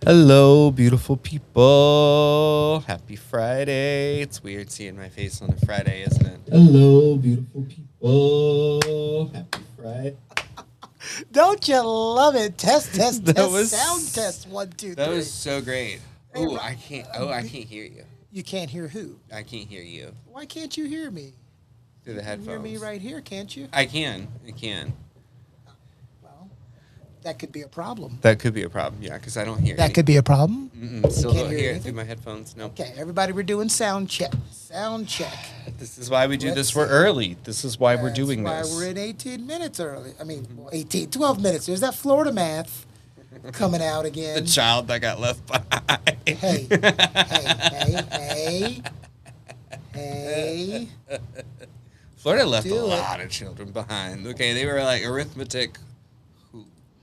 Hello, beautiful people. Happy Friday. It's weird seeing my face on a Friday, isn't it? Hello, beautiful people. Happy Friday. Don't you love it? Test, test, That test, was sound test. 1, 2, That 3. was so great. Hey, Oh, I can't. Oh, I can't hear you. You can't hear who? I can't hear you Why can't you hear me? through You the can hear me headphones. right here, can't you? I can. I can. Well, that could be a problem. That could be a problem. Yeah, because I don't hear That you. could be a problem. Still can't don't hear hear it anything? through my headphones. Nope. Okay, everybody, we're doing sound check. Sound check. This is why we do Let's this. We're see. early. This is why we're That's doing why this. we're in 18 minutes early. I mean, 12 minutes. There's that Florida math coming out The again. child that got left behind. Hey, hey, hey. Florida left a Do it. lot of children behind. Okay, they were like arithmetic.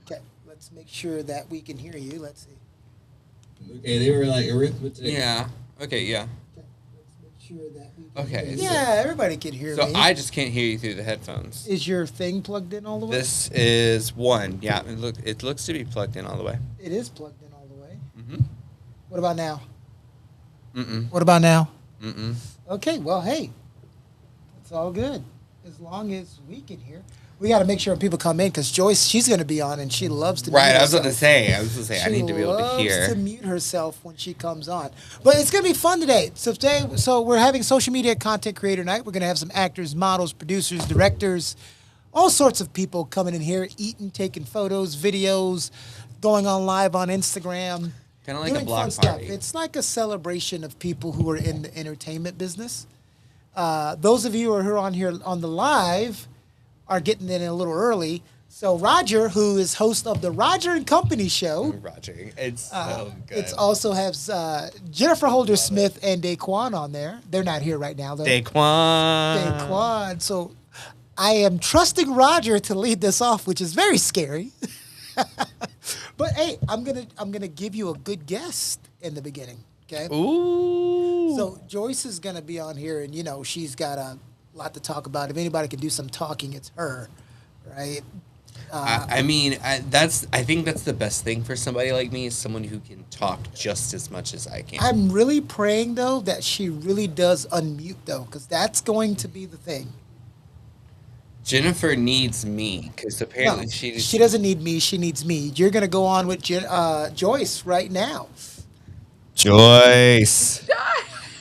Okay, let's make sure that we can hear you. Let's see. Okay, they were like arithmetic. Yeah. Okay, yeah. Okay, let's make sure that we can Okay, hear you. so- Yeah, everybody can hear So me. I just can't hear you through the headphones. Is your thing plugged in all the way? This is one. Yeah, it looks to be plugged in all the way. It is plugged in all the way. Mm-hmm. What about now? Mm-mm. What about now? Mm-mm. Okay, well, hey, it's all good as long as we can hear. We got to make sure when people come in because Joyce, she's going to be on and she loves to mute Right, I was herself. going to say. I need to be able to She hear. loves to mute herself when she comes on. But it's going to be fun today. So we're having social media content creator night. We're going to have some actors, models, producers, directors, all sorts of people coming in here, eating, taking photos, videos, going on live on Instagram. Kind of like a doing block fun stuff. party. It's like a celebration of people who are in the entertainment business. Those of you who are on here on the live are getting in a little early. So Roger, who is host of the Roger and Company show, Roger. It's so good. it also has Jennifer Holder Smith and Daquan on there. They're not here right now though. Daquan. Daquan. So I am trusting Roger to lead this off, which is very scary. But hey, I'm gonna give you a good guest in the beginning. Okay. Ooh. So Joyce is gonna be on here, and she's got a lot to talk about. If anybody can do some talking, it's her, right? I think that's the best thing for somebody like me is someone who can talk just as much as I can. I'm really praying though that she really does unmute though, because that's going to be the thing. Jennifer needs me because apparently No, she doesn't need me. She needs me. You're gonna go on with Joyce right now. Joyce.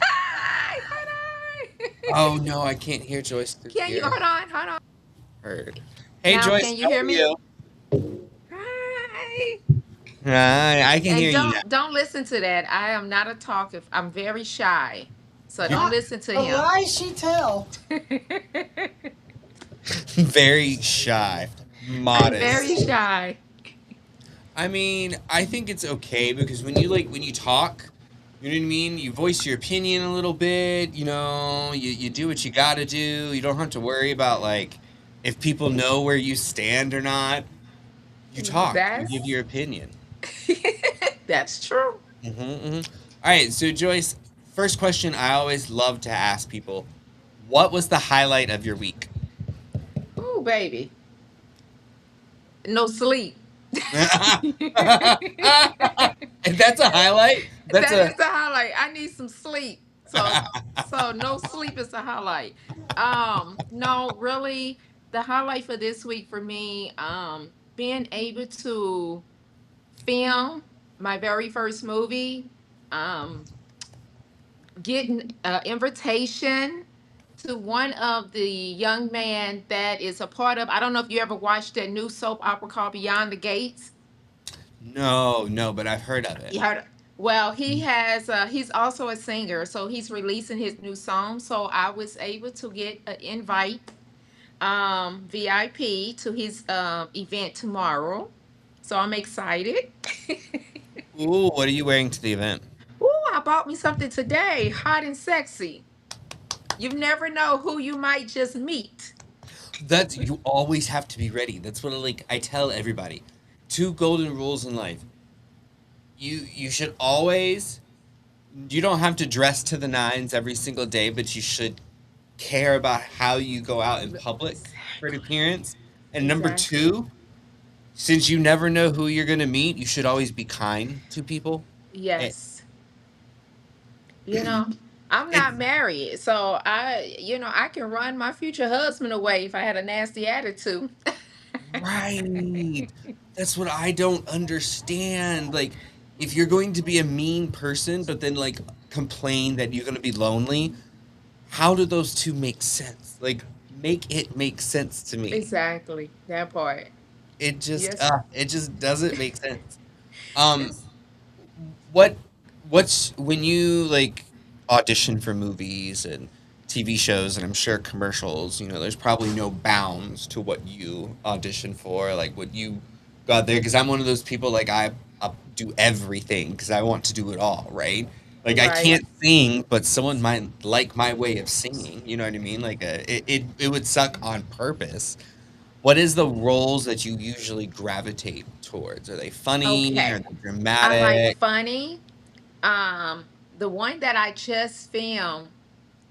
Hi, hold on. Oh no, I can't hear Joyce through Can you here. hold on? Heard. Hey Now, Joyce, can you how hear are me? you? Hi. Hi, I can And hear you now. don't listen to that. I am not a talker. I'm very shy. So don't listen to A him. lie she tell. Very shy, I'm modest. very shy. I mean, I think it's okay because when you talk, you know what I mean? You voice your opinion a little bit, you do what you gotta do. You don't have to worry about like if people know where you stand or not. You talk, you give That's your opinion. that's true. All right, so Joyce, first question I always love to ask people, what was the highlight of your week? Ooh, baby. No sleep. And that's a highlight? That's That a is the highlight. I need some sleep. So no sleep is the highlight. No, really the highlight for this week for me, being able to film my very first movie, um, getting an invitation to one of the young man that is a part of, I don't know if you ever watched that new soap opera called Beyond the Gates. No, but I've heard of it. You heard? Well, he's also a singer, so he's releasing his new song. So I was able to get an invite, VIP to his event tomorrow. So I'm excited. Ooh, what are you wearing to the event? Ooh, I bought me something today, hot and sexy. You never know who you might just meet. That's you always have to be ready. That's what I tell everybody. Two golden rules in life. You should always you don't have to dress to the nines every single day, but you should care about how you go out in public for an Exactly. appearance. And number Exactly. two, since you never know who you're gonna meet, you should always be kind to people. It, Yes. You know, I'm it's not married, so I can run my future husband away if I had a nasty attitude. right. That's what I don't understand. Like, if you're going to be a mean person, but then like complain that you're gonna be lonely, how do those two make sense? Like, make it make sense to me. Exactly. That part. Yes. It just doesn't make sense. Um, It's what what's when you like audition for movies and TV shows and I'm sure commercials, there's probably no bounds to what you audition for, like what you got there. Because I'm one of those people like I do everything because I want to do it all, right? Like I right. can't sing, but someone might like my way of singing. You know what I mean? Like it would suck on purpose. What is the roles that you usually gravitate towards? Are they funny? Are Okay. they I like dramatic? funny. The one that I just filmed,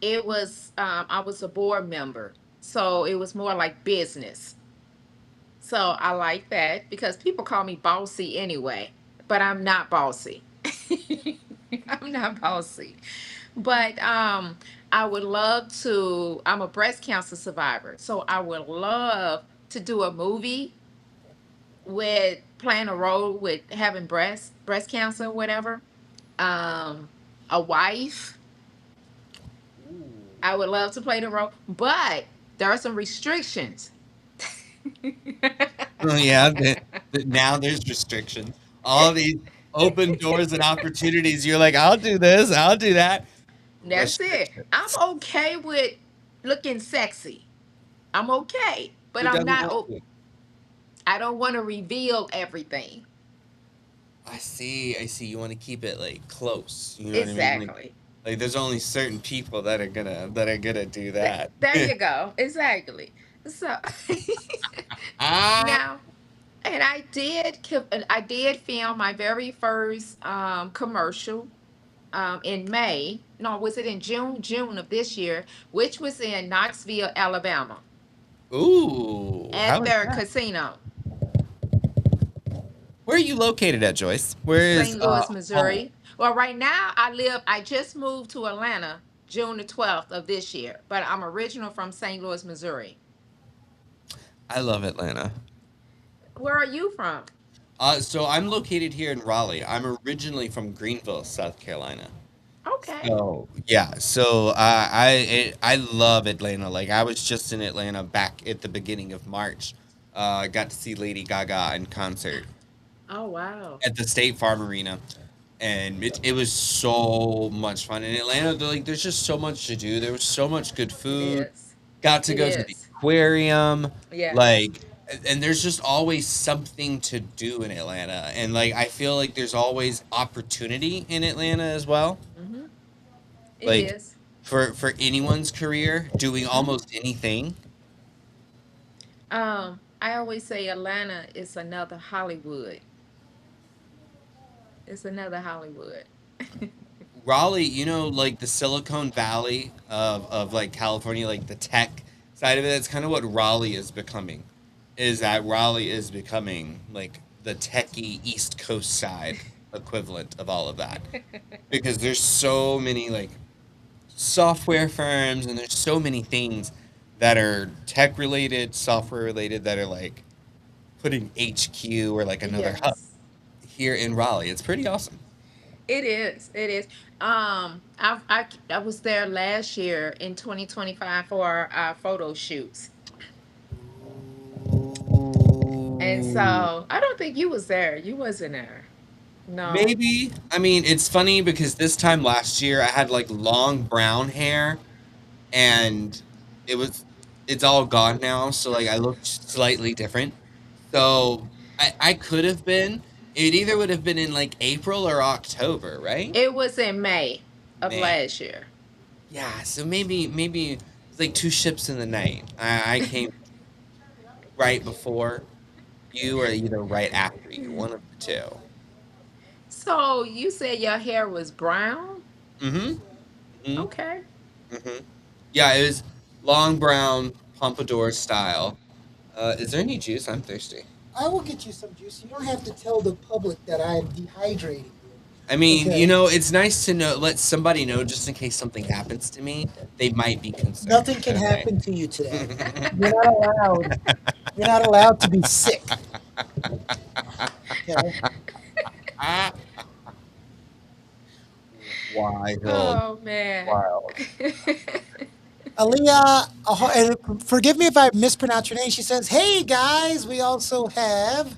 it was I was a board member. So it was more like business. So I like that because people call me bossy anyway, but I'm not bossy. I'm not bossy. But I would love to, I'm a breast cancer survivor. So I would love to do a movie with playing a role with having breast cancer or whatever. Um a wife. Ooh. I would love to play the role, but there are some restrictions. Oh yeah, now there's restrictions. All these open doors and opportunities. You're like, I'll do this, I'll do that. That's it. I'm Restrictions. okay with looking sexy. I'm okay, but Who I'm doesn't not. want to? I don't want to reveal everything. I see, I see. You want to keep it like close. You know what I mean? Exactly. Like there's only certain people that are gonna do that. There you go. Exactly. So Ah, now, and I did film my very first commercial in May. No, was it in June? June of this year, which was in Knoxville, Alabama, ooh, how at is their that? casino, Where are you located at, Joyce? Where is St. Louis, home? Missouri. Well, right now I just moved to Atlanta June the 12th of this year, but I'm original from St. Louis, Missouri. I love Atlanta. Where are you from? So I'm located here in Raleigh. I'm originally from Greenville, South Carolina. Okay. So yeah, so I love Atlanta. Like I was just in Atlanta back at the beginning of March. I got to see Lady Gaga in concert Oh, wow. at the State Farm Arena, and it was so much fun in Atlanta. Like there's just so much to do. There was so much good It food. is. Got to It go to the is. aquarium, Yes. like, and there's just always something to do in Atlanta, and like I feel like there's always opportunity in Atlanta as well. Hmm. It Like is. for anyone's career, doing Hmm. almost anything. I always say Atlanta is another Hollywood. It's another Hollywood. Raleigh, like the Silicon Valley of like California, like the tech side of it. That's kind of what Raleigh is becoming. Is that Raleigh is becoming like the techie East Coast side equivalent of all of that because there's so many like software firms and there's so many things that are tech related, software related that are like putting HQ or like another hub Yes. here in Raleigh. It's pretty awesome. It is. It is. I was there last year in 2025 for our photo shoots, and Ooh. so I don't think you was there. You wasn't there. No. Maybe. I mean, it's funny because this time last year I had like long brown hair and it was it's all gone now, so like I looked slightly different. So I could have been. It either would have been in like April or October, right? It was in May of May. last year. Yeah, so maybe it's like two ships in the night. I came right before you or either right after you, one of the two. So you said your hair was brown? Mm-hmm. Mm-hmm. Okay. Mm-hmm. Yeah, it was long brown pompadour style. Is there any juice? I'm thirsty. I will get you some juice. You don't have to tell the public that I'm dehydrated here. I mean, Okay. it's nice to know, let somebody know just in case something happens to me, they might be concerned. Nothing can Okay. happen to you today. You're not allowed. You're not allowed to be sick. Okay. Wild. Oh man. Wild. Aaliyah, and forgive me if I mispronounce your name. She says, "Hey guys, we also have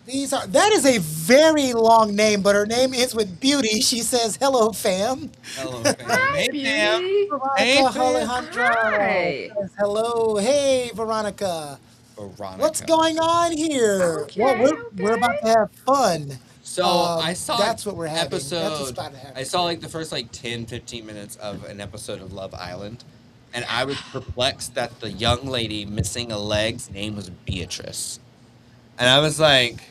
these are." That is a very long name, but her name is with beauty. She says, "Hello, fam." Hello, fam. Hi, Hey, fam. beauty. Hey, Veronica fam. Alejandro Hi. says, "Hello, hey Veronica, what's Veronica. going on here?" Well, Okay, we're about okay. to have fun. So I saw That's what we're having. That's the spot to have I it. saw like the first like 10, 15 minutes of an episode of Love Island. And I was perplexed that the young lady missing a leg's name was Beatrice. And I was like,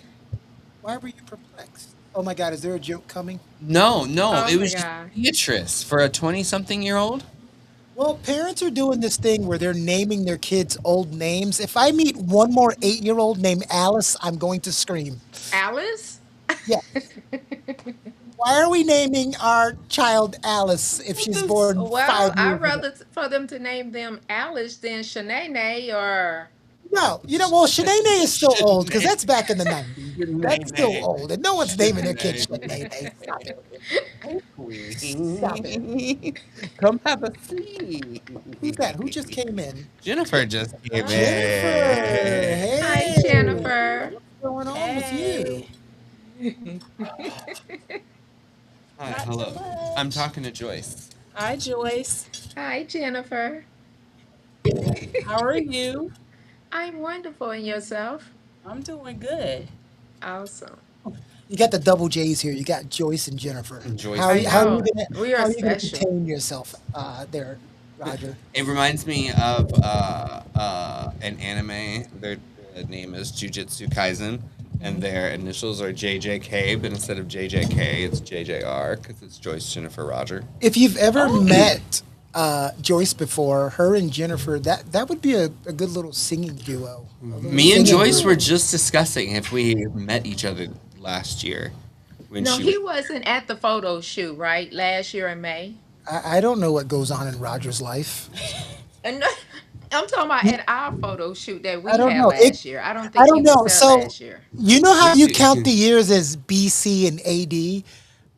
Why were you perplexed? Oh my God, is there a joke coming? no, no, Oh it my was just God. Beatrice for a 20-something-year-old. Well, parents are doing this thing where they're naming their kids old names. If I meet one more 8-year-old named Alice, I'm going to scream. Alice? Yeah. Why are we naming our child Alice if she's born Well, 5 years I'd ago? rather for them to name them Alice than Shanae or No, well, Shanae is still old because Shanae. that's back in the 90s. That's still Shanae. old, and no one's naming their kid Shanae. Shanae. Stop it. Hey, Stop it. queen. Come have a seat. Who's that? Who just came in? Jennifer just came Jennifer. in. Hi, Hey. Jennifer. What's going on with Hey, you? Hi, not too hello. I'm much. talking to Joyce. Hi, Joyce. Hi, Jennifer. How are you? I'm wonderful in yourself. I'm doing good. Awesome. You got the double J's here. You got Joyce and Jennifer. Joyce How are I you, and how are you know. Jennifer. gonna We how are are you gonna special. contain yourself there, Roger? It reminds me of an anime. Their name is Jujutsu Kaisen, and Mhm. their initials are JJK, but instead of JJK, it's JJR because it's Joyce Jennifer Roger. If you've ever Oh, met Joyce before, her and Jennifer, that would be a good little singing duo. A little Me and singing Joyce group. were oh, just discussing if we met each other last year when No, she was. he wasn't at the photo shoot, right? Last year in May. I don't know what goes on in Roger's life. And I'm talking about at our photo shoot that I we don't had know. last year. I don't I think he don't was know. there So last year. you know how We you count the do. years as BC and AD? You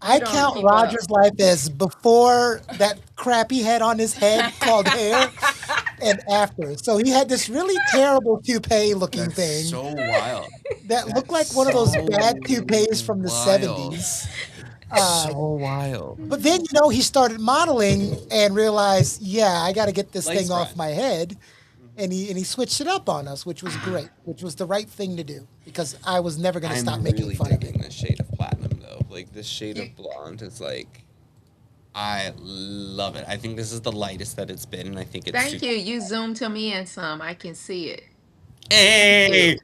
I don't count keep up. Roger's life as before that crap he had on his head called hair and after. So he had this really terrible toupee looking That's thing so wild. that looked That's like one of those so bad toupees from the wild. 70s. Uh, So wild. but then, he started modeling and realized, yeah, I got to get this Lace thing off front. my head. And he switched it up on us, which was great, which was the right thing to do because I was never going to stop I'm making really fun of it. digging this shade of platinum though. Like this shade You of blonde is like I love it. I think this is the lightest that it's been, and I think it's thank super. you. You zoomed to me in some. I can see it. Thank you. Hey,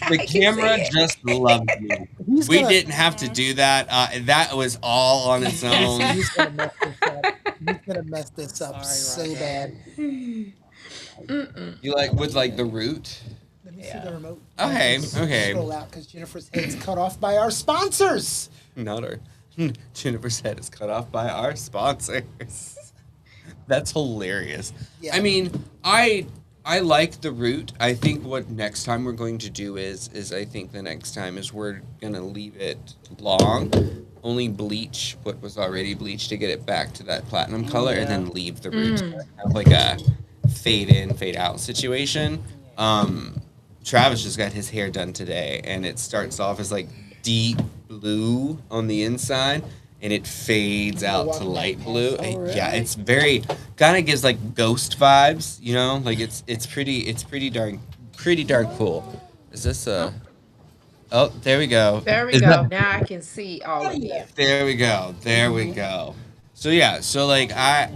the I can camera see just loves you. He's We gonna didn't have to do that. That was all on its own. he's it. gonna mess this up. He's gonna mess this up sorry, so Roger. bad. Mm-mm. You like with like the root? Let me see the Yeah. remote. Okay, okay. Scroll out because Jennifer's head's cut off by our sponsors. Not our Jennifer's head is cut off by our sponsors. That's hilarious. Yeah. I mean, I like the root. I think what next time we're going to do is I think the next time is we're gonna leave it long, only bleach what was already bleached to get it back to that platinum color, and Yeah. then leave the root. So Mm. have like a fade in, fade out situation. Um, Travis just got his hair done today, and it starts off as like deep blue on the inside, and it fades out to light blue. Yeah, Alright. it's very kind of gives like ghost vibes, you know. Like it's pretty darn cool. Is this Oh, a? Oh, there we go. there we Is that? go. Now I can see all of you. There we go. There we go. So yeah. So like I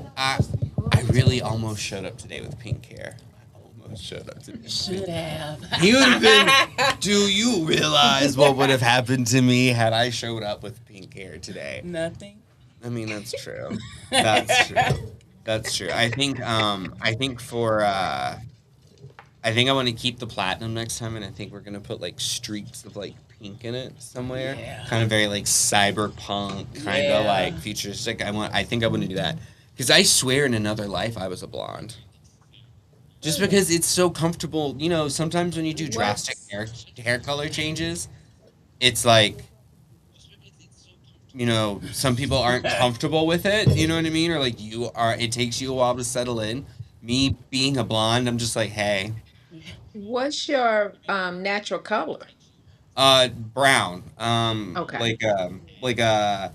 really almost showed up today with pink hair. I almost showed up today. Should have. He would have been. Do you realize what would have happened to me had I showed up with pink hair today? Nothing. I mean, that's true. That's true. That's true. I think. I think for. I think I want to keep the platinum next time, and I think we're gonna put like streaks of like pink in it somewhere, Yeah. kind of very like cyberpunk, kind of Yeah. like futuristic. I think I want to do that because I swear in another life I was a blonde. Just because it's so comfortable, sometimes when you do drastic What's hair color changes, it's like, some people aren't comfortable with it, you know what I mean? Or like it takes you a while to settle in. Me being a blonde, I'm just like, hey, what's your natural color? brown, Okay. like a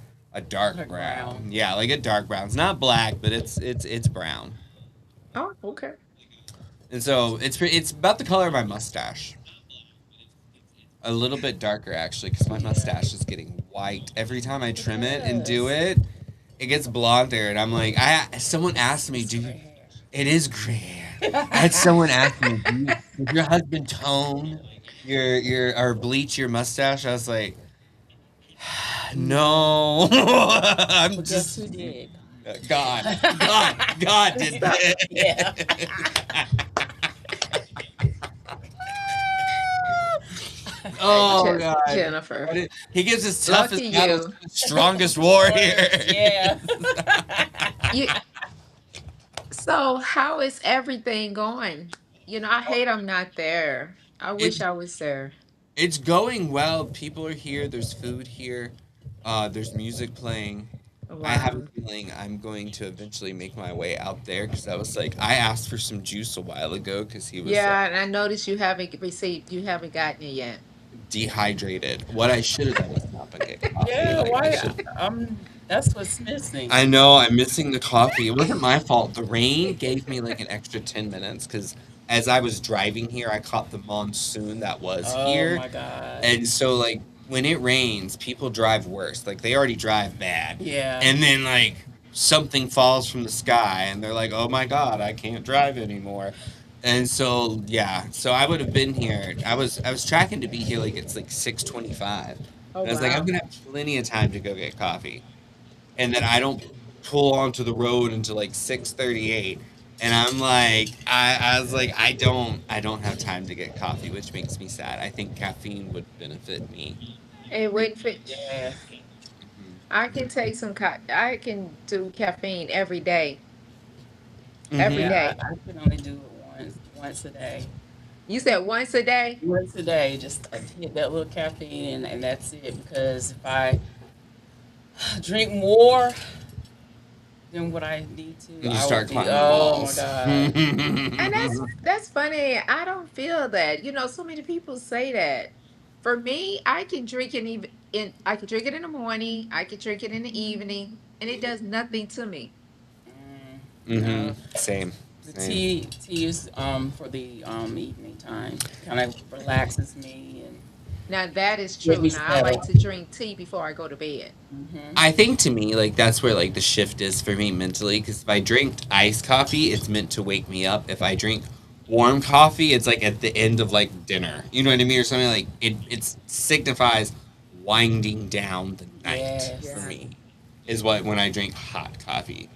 dark Dark brown. brown. Yeah, like a dark brown. It's not black, but it's brown. Oh, okay. And so it's about the color of my mustache. A little bit darker actually, because my Yeah. mustache is getting white every time I It trim it and do does. it. It gets blonder, and I'm like, someone asked me, It's do you, gray it is gray hair. I had hair. someone ask me, does your husband tone or bleach your mustache? I was like, No. no, I'm But guess just who did? God did So, Yeah. it. Oh God. Jennifer, He gives his lucky toughest battles you. to the strongest Warriors, warrior. yes. You. So, how is everything going? I hate I'm not there. I wish It I was there. it's going well. People are here. There's food here. There's music playing. I have a Wow. feeling I'm going to eventually make my way out there because I asked for some juice a while ago because he was Yeah, and I noticed you haven't gotten it yet. dehydrated. What I should have done was stop and get coffee. Yeah, Like I why? should. That's what's missing. I know I'm missing the coffee. It wasn't my fault. The rain gave me like an extra 10 minutes because as I was driving here, I caught the monsoon that was Oh here. my God. And so, like, when it rains, people drive worse. Like, they already drive bad. Yeah. And then, like, something falls from the sky and they're like, oh my God, I can't drive anymore. And so, yeah, so I would have been here. I was tracking to be here like it's like 6:25. And Oh, I was like, I'm wow. gonna have plenty of time to go get coffee and then I don't pull onto the road until like 6:38. And I'm like, I was like, I don't have time to get coffee, which makes me sad. I think caffeine would benefit me. And wait for Yes. I can take I can do caffeine every day. Every Mm-hmm. Yeah, day. I can only do it once a day. You said once a day? Once a day, just hit that little caffeine and that's it. Because if I drink more than what I need to, And you I will start be, climbing the oh my walls. God. And that's funny. I don't feel that. So many people say that. For me, I can drink it I can drink it in the morning, I can drink it in the evening, and it does nothing to me. Mm-hmm. No, Same. the Same. tea is for the evening time. Kind of relaxes me and Now that is get true. me Now I like settled. to drink tea before I go to bed. Hmm. I think to me, like that's where like the shift is for me mentally. Because if I drink iced coffee, it's meant to wake me up. If I drink warm coffee, it's like at the end of like dinner. You know what I mean, or something like it signifies winding down the night for Yes. Yeah. me. Is what when I drink hot coffee.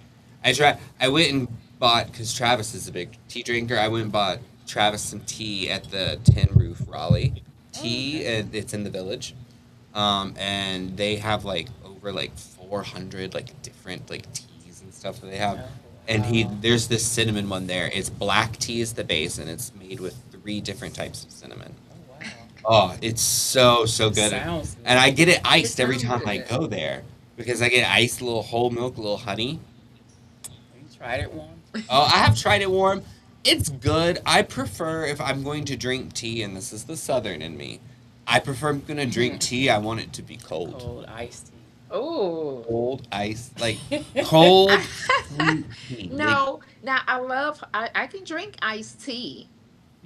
I went and bought because Travis is a big tea drinker. I went and bought Travis some tea at the Tin Roof Raleigh Oh, Tea. okay. It's in the village and they have like over like 400 like different like teas and stuff that they have. Oh, And wow. there's this cinnamon one there. It's black tea is the base, and it's made with 3 different types of cinnamon. Oh, wow. Oh, it's so It good, sounds and I good. get it It iced every sounds time I good. go there because I get iced, a little whole milk, a little honey. Have you tried it one? Oh, I have tried it warm. It's good. I prefer if I'm going to drink tea, and this is the southern in me. I prefer if I'm gonna drink tea. I want it to be cold. Cold iced Oh. Cold ice, like tea. cold sweet tea. Like, No, now I can drink iced tea,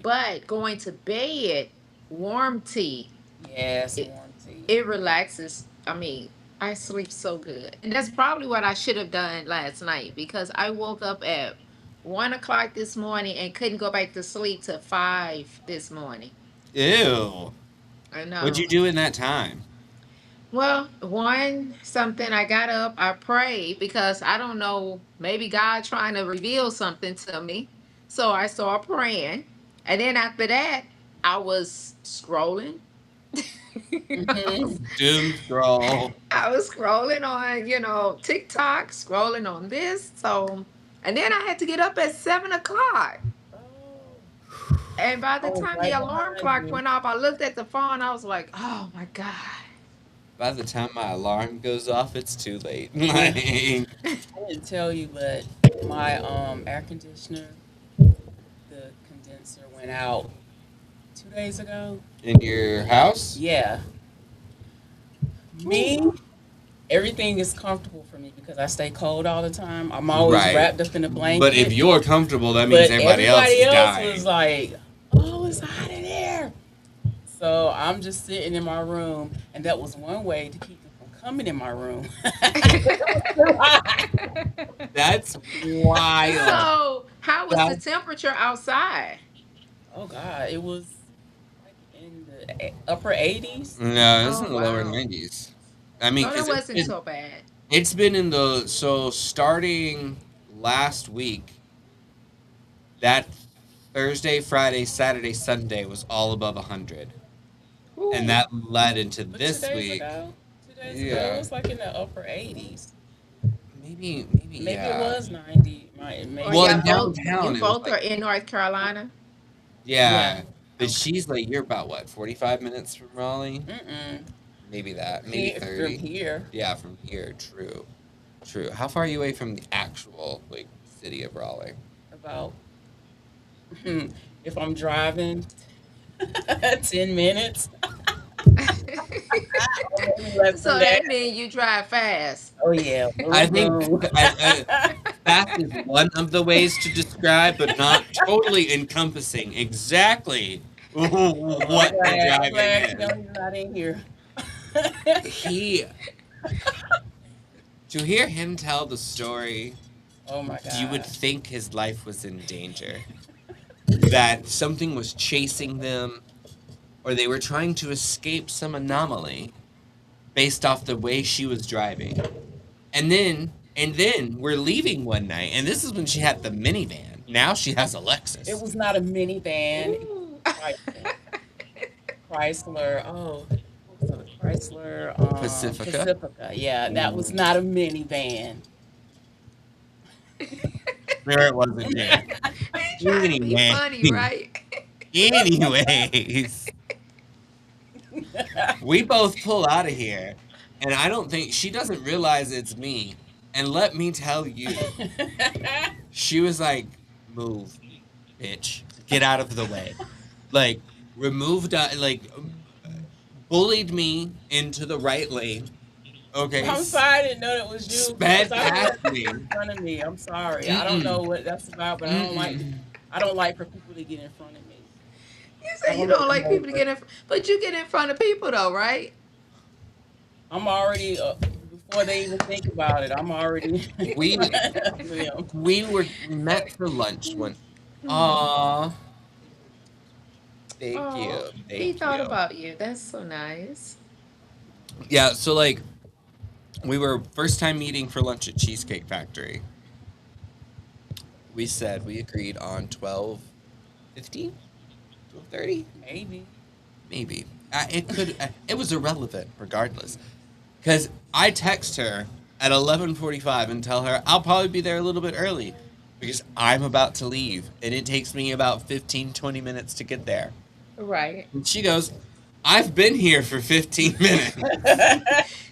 but going to bed, warm tea, Yes, it warm tea. it relaxes. I mean, I sleep so good. And that's probably what I should have done last night because I woke up at 1 o'clock this morning and couldn't go back to sleep till 5 this morning. ew. I What'd know. you do in that time? Well, one something I got up, I prayed because I don't know, maybe God trying to reveal something to me. So I started praying. And then after that, I was scrolling. Hmm. Doom scroll. I was scrolling on, TikTok, scrolling on this. So, and then I had to get up at 7 o'clock. Oh, And by I the was time the right alarm behind clock you. went off, I looked at the phone. I was like, oh my God. By the time my alarm goes off, it's too late. Yeah, Like, I didn't tell you, but my air conditioner, the condenser went out 2 days ago. in your house? Yeah, Ooh. me, everything is comfortable for me because I stay cold all the time. I'm always Right. wrapped up in a But if blanket. you're comfortable, that means But everybody else everybody is else was dying. like, "Oh, it's hot in here." So I'm just sitting in my room, and that was one way to keep them from coming in my room. It was too hot. That's wild. So, how was the That's temperature outside? Oh God, it was like in the upper 80s. no, it's in Oh, the lower wow. 90s. I mean, Oh, that because wasn't so bad. it's been in the so starting last week, that Thursday, Friday, Saturday, Sunday was all above 100, and Ooh. that led into But two this days week. ago, 2 days ago, it Yeah, was like in the upper 80s. maybe, Maybe it yeah. was 90. Or Well, Maybe in y'all I, both, you downtown, it was both like, are in North Carolina? yeah. yeah. But Okay. she's like, you're about what, 45 minutes from Raleigh? Mm-mm. Maybe that, maybe Here, from 30. here, Yeah, from here. True, true. How far are you away from the actual like city of Raleigh? about, if I'm driving, 10 minutes, or maybe less than So that. that means you drive fast. Oh, yeah. I Boom, think boom. fast is one of the ways to describe, but not totally encompassing exactly Oh, what the I'm driving glad is. Keone's not in here. He To hear him tell the story, Oh my you would God. think his life was in danger, that something was chasing them, or they were trying to escape some anomaly based off the way she was driving. And then we're leaving one night, and this is when she had the minivan. Now she has a It Lexus. was not a minivan. It Ooh. was Chrysler. Oh, what was it? Chrysler Pacifica. Pacifica. Yeah, that was Ooh. not a minivan. There it was again. He trying to be Anyway, funny, right? anyways, we both pull out of here, and I don't think she doesn't realize it's me. And let me tell you, she was like, "Move, bitch, get out of the way." Like removed, bullied me into the right lane. Okay, I'm sorry I didn't know that was you because sped I don't past let me. people in front of me. I'm sorry. I don't know Mm-mm, what that's about, but mm-mm. I don't like for people to get in front of me. You I say you don't let don't them like people to over. get in, but you get in front of people though, right? I'm already before they even think about it. I'm already in We front of them. we met for lunch one. Aw, thank you, Oh, he thank thought you. about you. That's so nice. Yeah, so like we were first time meeting for lunch at Cheesecake Factory. We agreed on 12:15, 12:30, Maybe. maybe. It was irrelevant regardless. Cuz I text her at 11:45 and tell her I'll probably be there a little bit early because I'm about to leave and it takes me about 15, 20 minutes to get there. Right. And she goes, "I've been here for 15 minutes."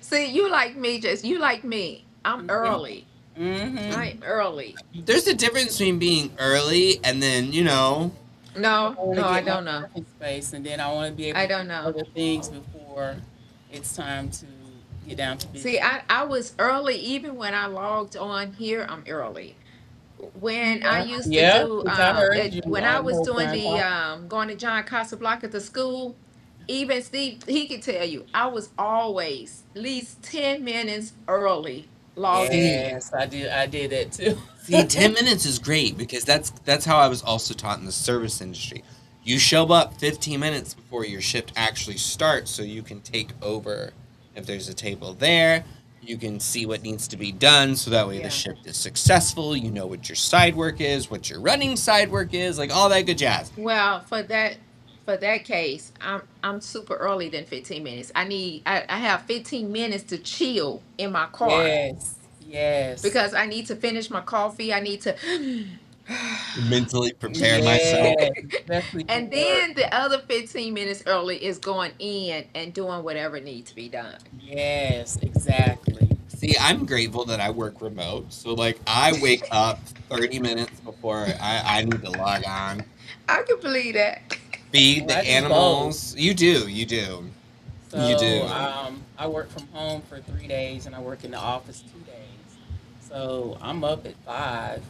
See, you like me, just you like me. I'm Mhm. early. Mhm. I'm early. There's a difference between being early and then, I No, want to no, I get my don't know. parking space, and then I want to be able I to don't do know. other things before it's time to get down to See, business. I was early even when I logged on here. I'm early. When I Yeah, used to yeah, do because I heard you when I the was whole doing time the talking. going to John Casablanca to school, even Steve, he could tell you I was always at least 10 minutes early logging See, in. Yes, I did. I did that too. See, 10 minutes is great because that's how I was also taught in the service industry. You show up 15 minutes before your shift actually starts so you can take over if there's a table there. You can see what needs to be done so that way the Yeah. shift is successful. You know what your side work is, what your running side work is, like all that good jazz. Well, for that case, I'm super early than 15 minutes. I have 15 minutes to chill in my car Yes. Yes. because I need to finish my coffee. I need to Mentally prepare myself. Yes. Especially for and work. then the other 15 minutes early is going in and doing whatever needs to be done. Yes, exactly. See, I'm grateful that I work remote. So, like, I wake up 30 minutes before I need to log on, I can believe that. feed Well, I the do both. animals. You do, you do, you So do. I work from home for 3 days and I work in the office 2 days. So I'm up at 5.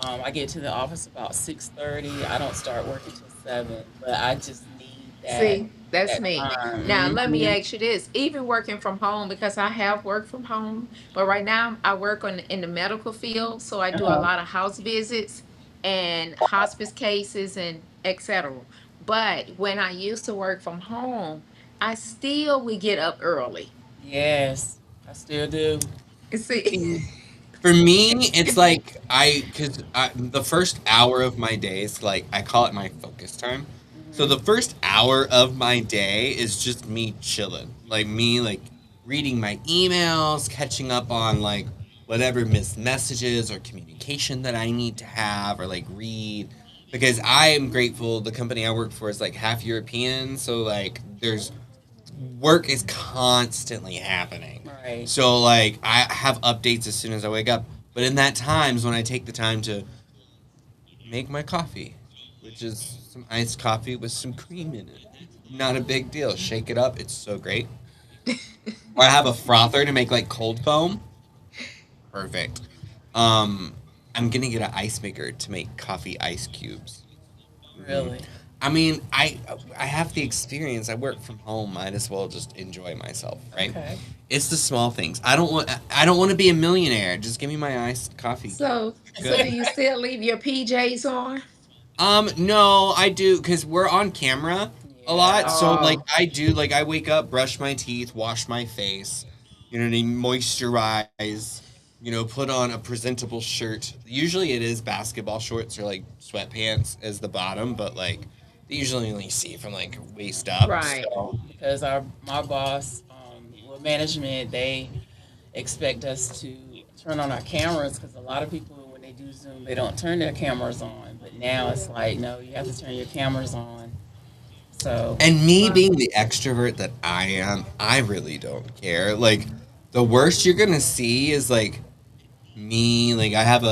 I get to the office about 6:30. I don't start working till 7, but I just need that See, that's that me. Now, time. let me Hmm. ask you this. Even working from home, because I have worked from home, but right now I work in the medical field, so I do a Uh-huh. lot of house visits and hospice cases and etc. But when I used to work from home, I still would get up early. Yes, I still do. You see, See, for me, it's like because the first hour of my day is like I call it my focus time. So Hmm. the first hour of my day is just me chilling, like me like reading my emails, catching up on like whatever missed messages or communication that I need to have or like read. Because I am grateful the company I work for is like half European, so like there's work is constantly happening. Right. So like I have updates as soon as I wake up. But in that times when I take the time to make my coffee, which is some iced coffee with some cream in it. Not a big deal. Shake it up. It's so great. Or I have a frother to make like cold foam. Perfect. Um, I'm gonna get an ice maker to make coffee ice cubes. Hmm. Really. I mean, I have the experience. I work from home. Might as well just enjoy myself, right? Okay. It's the small things. I don't want to be a millionaire. Just give me my iced coffee cube. so do Good. you still leave your PJs on? No, I do because we're on camera a lot. Yeah. So like Oh, I do, like I wake up, brush my teeth, wash my face, you know what I mean, moisturize, put on a presentable shirt. Usually it is basketball shorts or like sweatpants as the bottom, but like they usually only see from like waist up. right. So Because our my boss, well, management, they expect us to turn on our cameras because a lot of people when they do Zoom, they don't turn their cameras on. But now it's like, no, you have to turn your cameras on. So and me Well, being the extrovert that I am, I really don't care. Like the worst you're gonna see is like me, like I have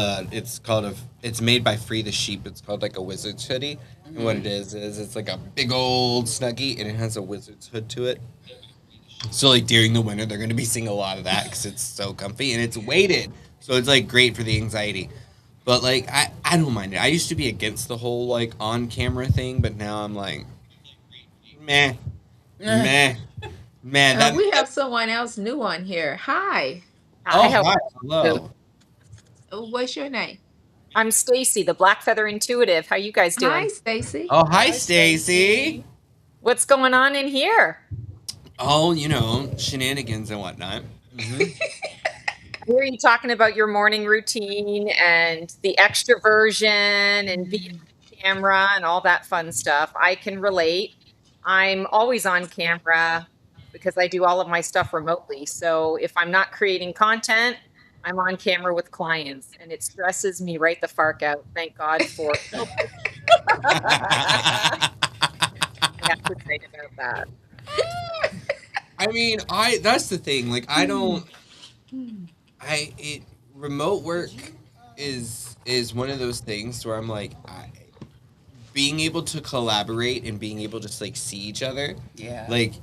it's made by Free the Sheep. It's called like a wizard's hoodie. And what hmm. it is it's like a big old snuggie and it has a wizard's hood to it. So like during the winter, they're gonna be seeing a lot of that because it's so comfy and it's weighted, so it's like great for the anxiety. But like I don't mind it. I used to be against the whole like on camera thing, but now I'm like meh, meh, man. we have someone else new on here. Hi. Hi, Oh how hi, are you? hello. What's your name? I'm Stacy, the Black Feather Intuitive. How you guys Hi, doing? Stacy. Oh hi, Hi, Stacy. Stacy. What's going on in here? Oh, shenanigans and whatnot. Hmm. Here you talking about your morning routine and the extroversion and being on camera and all that fun stuff. I can relate. I'm always on camera because I do all of my stuff remotely. So if I'm not creating content, I'm on camera with clients and it stresses me right the fark out. Thank God for I have to say about that. I mean, I that's the thing. Like, I don't. I it remote work is one of those things where I'm like, being able to collaborate and being able to just like see each other, Yeah. like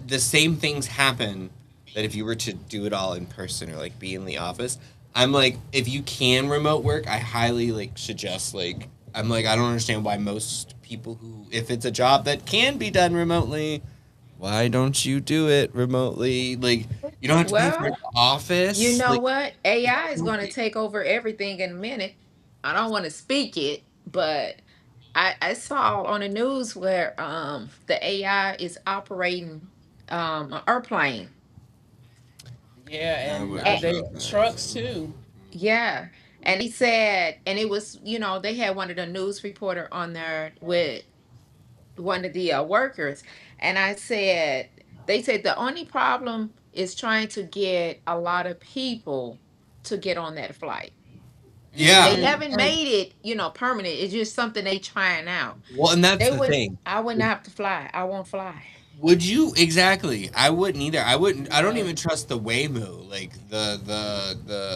the same things happen that if you were to do it all in person or like be in the office. I'm like, if you can remote work, I highly like suggest like I'm like I don't understand why most people who if it's a job that can be done remotely, why don't you do it remotely? Like you don't have to pay for an Well, you office. know Like what? AI is going to take over everything in a minute. I don't want to speak it, but I saw on the news where the AI is operating an airplane. Yeah, I and wouldn't the trust that. trucks too. Yeah. And he said, and it was, they had one of the news reporter on there with one of the workers. And I said, they said the only problem is trying to get a lot of people to get on that flight. They Yeah. Mm-hmm. haven't made it, permanent. It's just something they trying out. Well, and that's They the would, thing. I wouldn't have to fly. I won't fly. Would you exactly? I wouldn't either. I wouldn't. I don't No, even trust the Waymo, like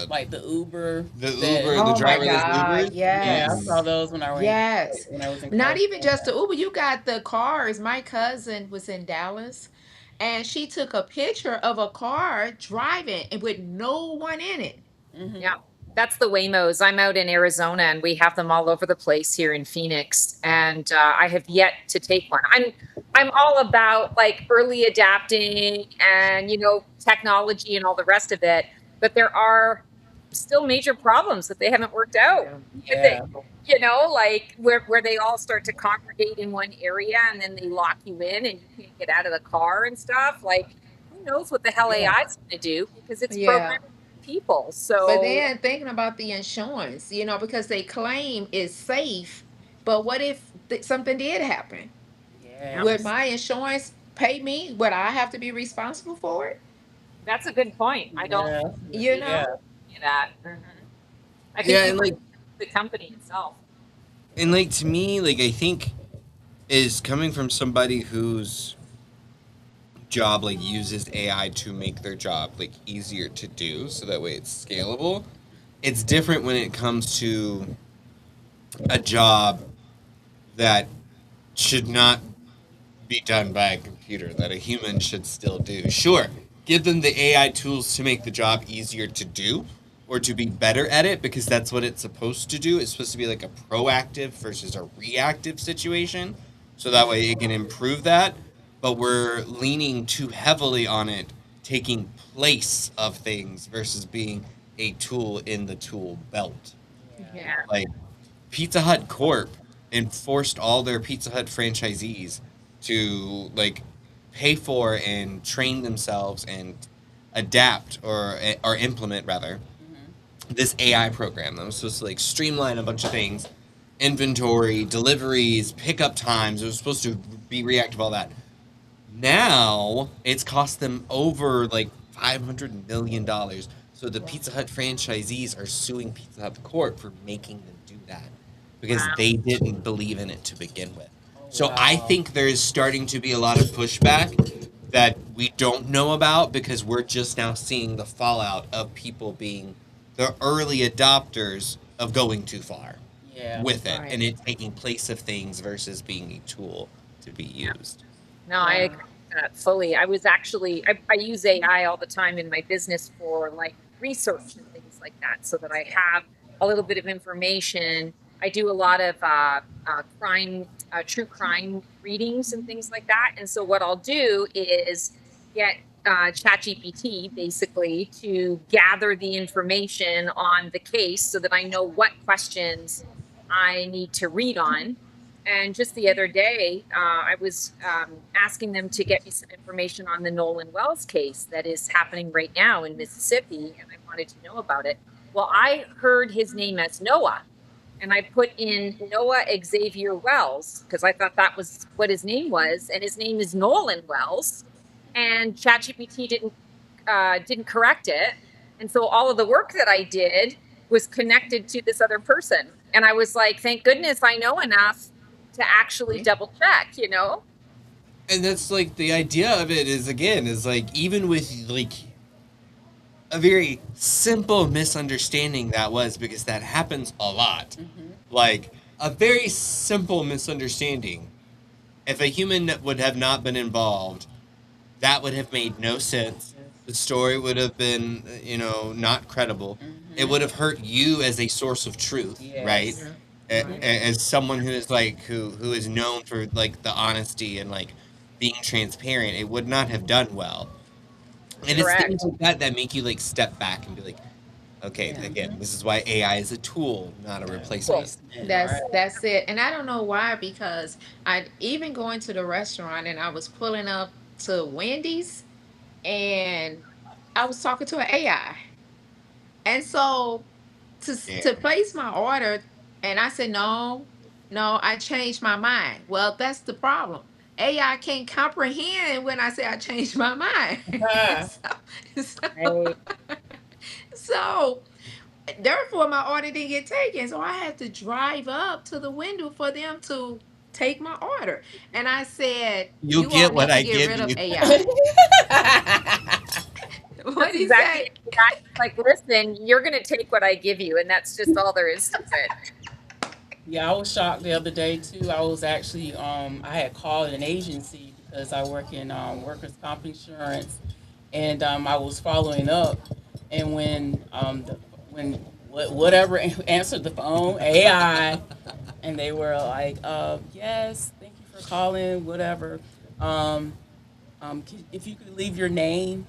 like the Uber the that. Uber, the Oh my driverless God. Ubers. Yeah, I saw Yes. those when I went Yes. when I was in Not even California. just the Uber. You got the cars. My cousin was in Dallas and she took a picture of a car driving and with no one in it. Mm-hmm. Yeah, that's the Waymos. I'm out in Arizona, and we have them all over the place here in Phoenix. And I have yet to take one. I'm all about like early adapting and technology and all the rest of it, but there are still major problems that they haven't worked out. Yeah. But they, Yeah. like where they all start to congregate in one area and then they lock you in and you can't get out of the car and stuff. Like, who knows what the hell Yeah. AI is going to do because it's Yeah. programming people. But So then thinking about the insurance, because they claim it's safe, but what if something did happen? yeah, Would Yes. my insurance pay me? Would I have to be responsible for it? that's a good point. I don't Yeah. You Yeah. know? see that. I think Yeah, you and like the company itself. to me, like I think is coming from somebody whose job like uses AI to make their job like easier to do, so that way it's scalable. It's different when it comes to a job that should not be done by a computer that a human should still do. Sure, give them the AI tools to make the job easier to do or to be better at it because that's what it's supposed to do. It's supposed to be like a proactive versus a reactive situation. So that way it can improve that. But we're leaning too heavily on it taking place of things versus being a tool in the tool belt. Yeah. Yeah. Like Pizza Hut Corp enforced all their Pizza Hut franchisees to like pay for and train themselves and adapt or implement rather Mm-hmm. this AI program that was supposed to like streamline a bunch of things, inventory, deliveries, pickup times. It was supposed to be reactive, all that. Now it's cost them over like $500 million. So the Wow. Pizza Hut franchisees are suing Pizza Hut Corp for making them do that because Wow. they didn't believe in it to begin with. Oh So I wow. think there is starting to be a lot of pushback that we don't know about because we're just now seeing the fallout of people being the early adopters of going too far Yeah. with it Right. and it taking place of things versus being a tool to be Yeah. used. No, I Wow. agree with that fully. I was actually I use AI all the time in my business for like research and things like that, so that I have a little bit of information. I do a lot of true crime readings and things like that. And so what I'll do is get ChatGPT basically to gather the information on the case so that I know what questions I need to read on. And just the other day, I was asking them to get me some information on the Nolan Wells case that is happening right now in Mississippi, and I wanted to know about it. Well, I heard his name as Noah, and I put in Noah Xavier Wells because I thought that was what his name was, and his name is Nolan Wells. And ChatGPT didn't correct it, and so all of the work that I did was connected to this other person, and I was like, thank goodness I know enough to actually double check. And that's like the idea of it is again is like even with like a very simple misunderstanding that was because that happens a lot. Mm-hmm. Like a very simple misunderstanding. If a human would have not been involved, that would have made no sense. The story would have been, not credible. It Mm-hmm. would have hurt you as a source of truth, right? Yes. Yeah. Right. As someone who is like who is known for like the honesty and like being transparent, it would not have done well. And it's things Correct. like that that make you like step back and be like, okay, Yeah. again, this is why AI is a tool, not a Yeah. replacement. Cool. Replacement. That's Right. that's it. And I don't know why, because I even going to the restaurant and I was pulling up to Wendy's and I was talking to an AI. And so to Damn. place my order, and I said, no, no, I changed my mind. Well, that's the problem. AI can't comprehend when I say I changed my mind. Ah, So, Right. so therefore my order didn't get taken. So I had to drive up to the window for them to take my order. And I said, You'll you all get what need to I get give rid of you. AI. What That's did he exactly say? like, listen, you're gonna take what I give you, and that's just all there is to it. yeah, I was shocked the other day too. I was actually I had called an agency because I work in workers' comp insurance, and I was following up, and when whatever answered the phone, AI, and they were like, yes, thank you for calling, whatever. Um, if you could leave your name,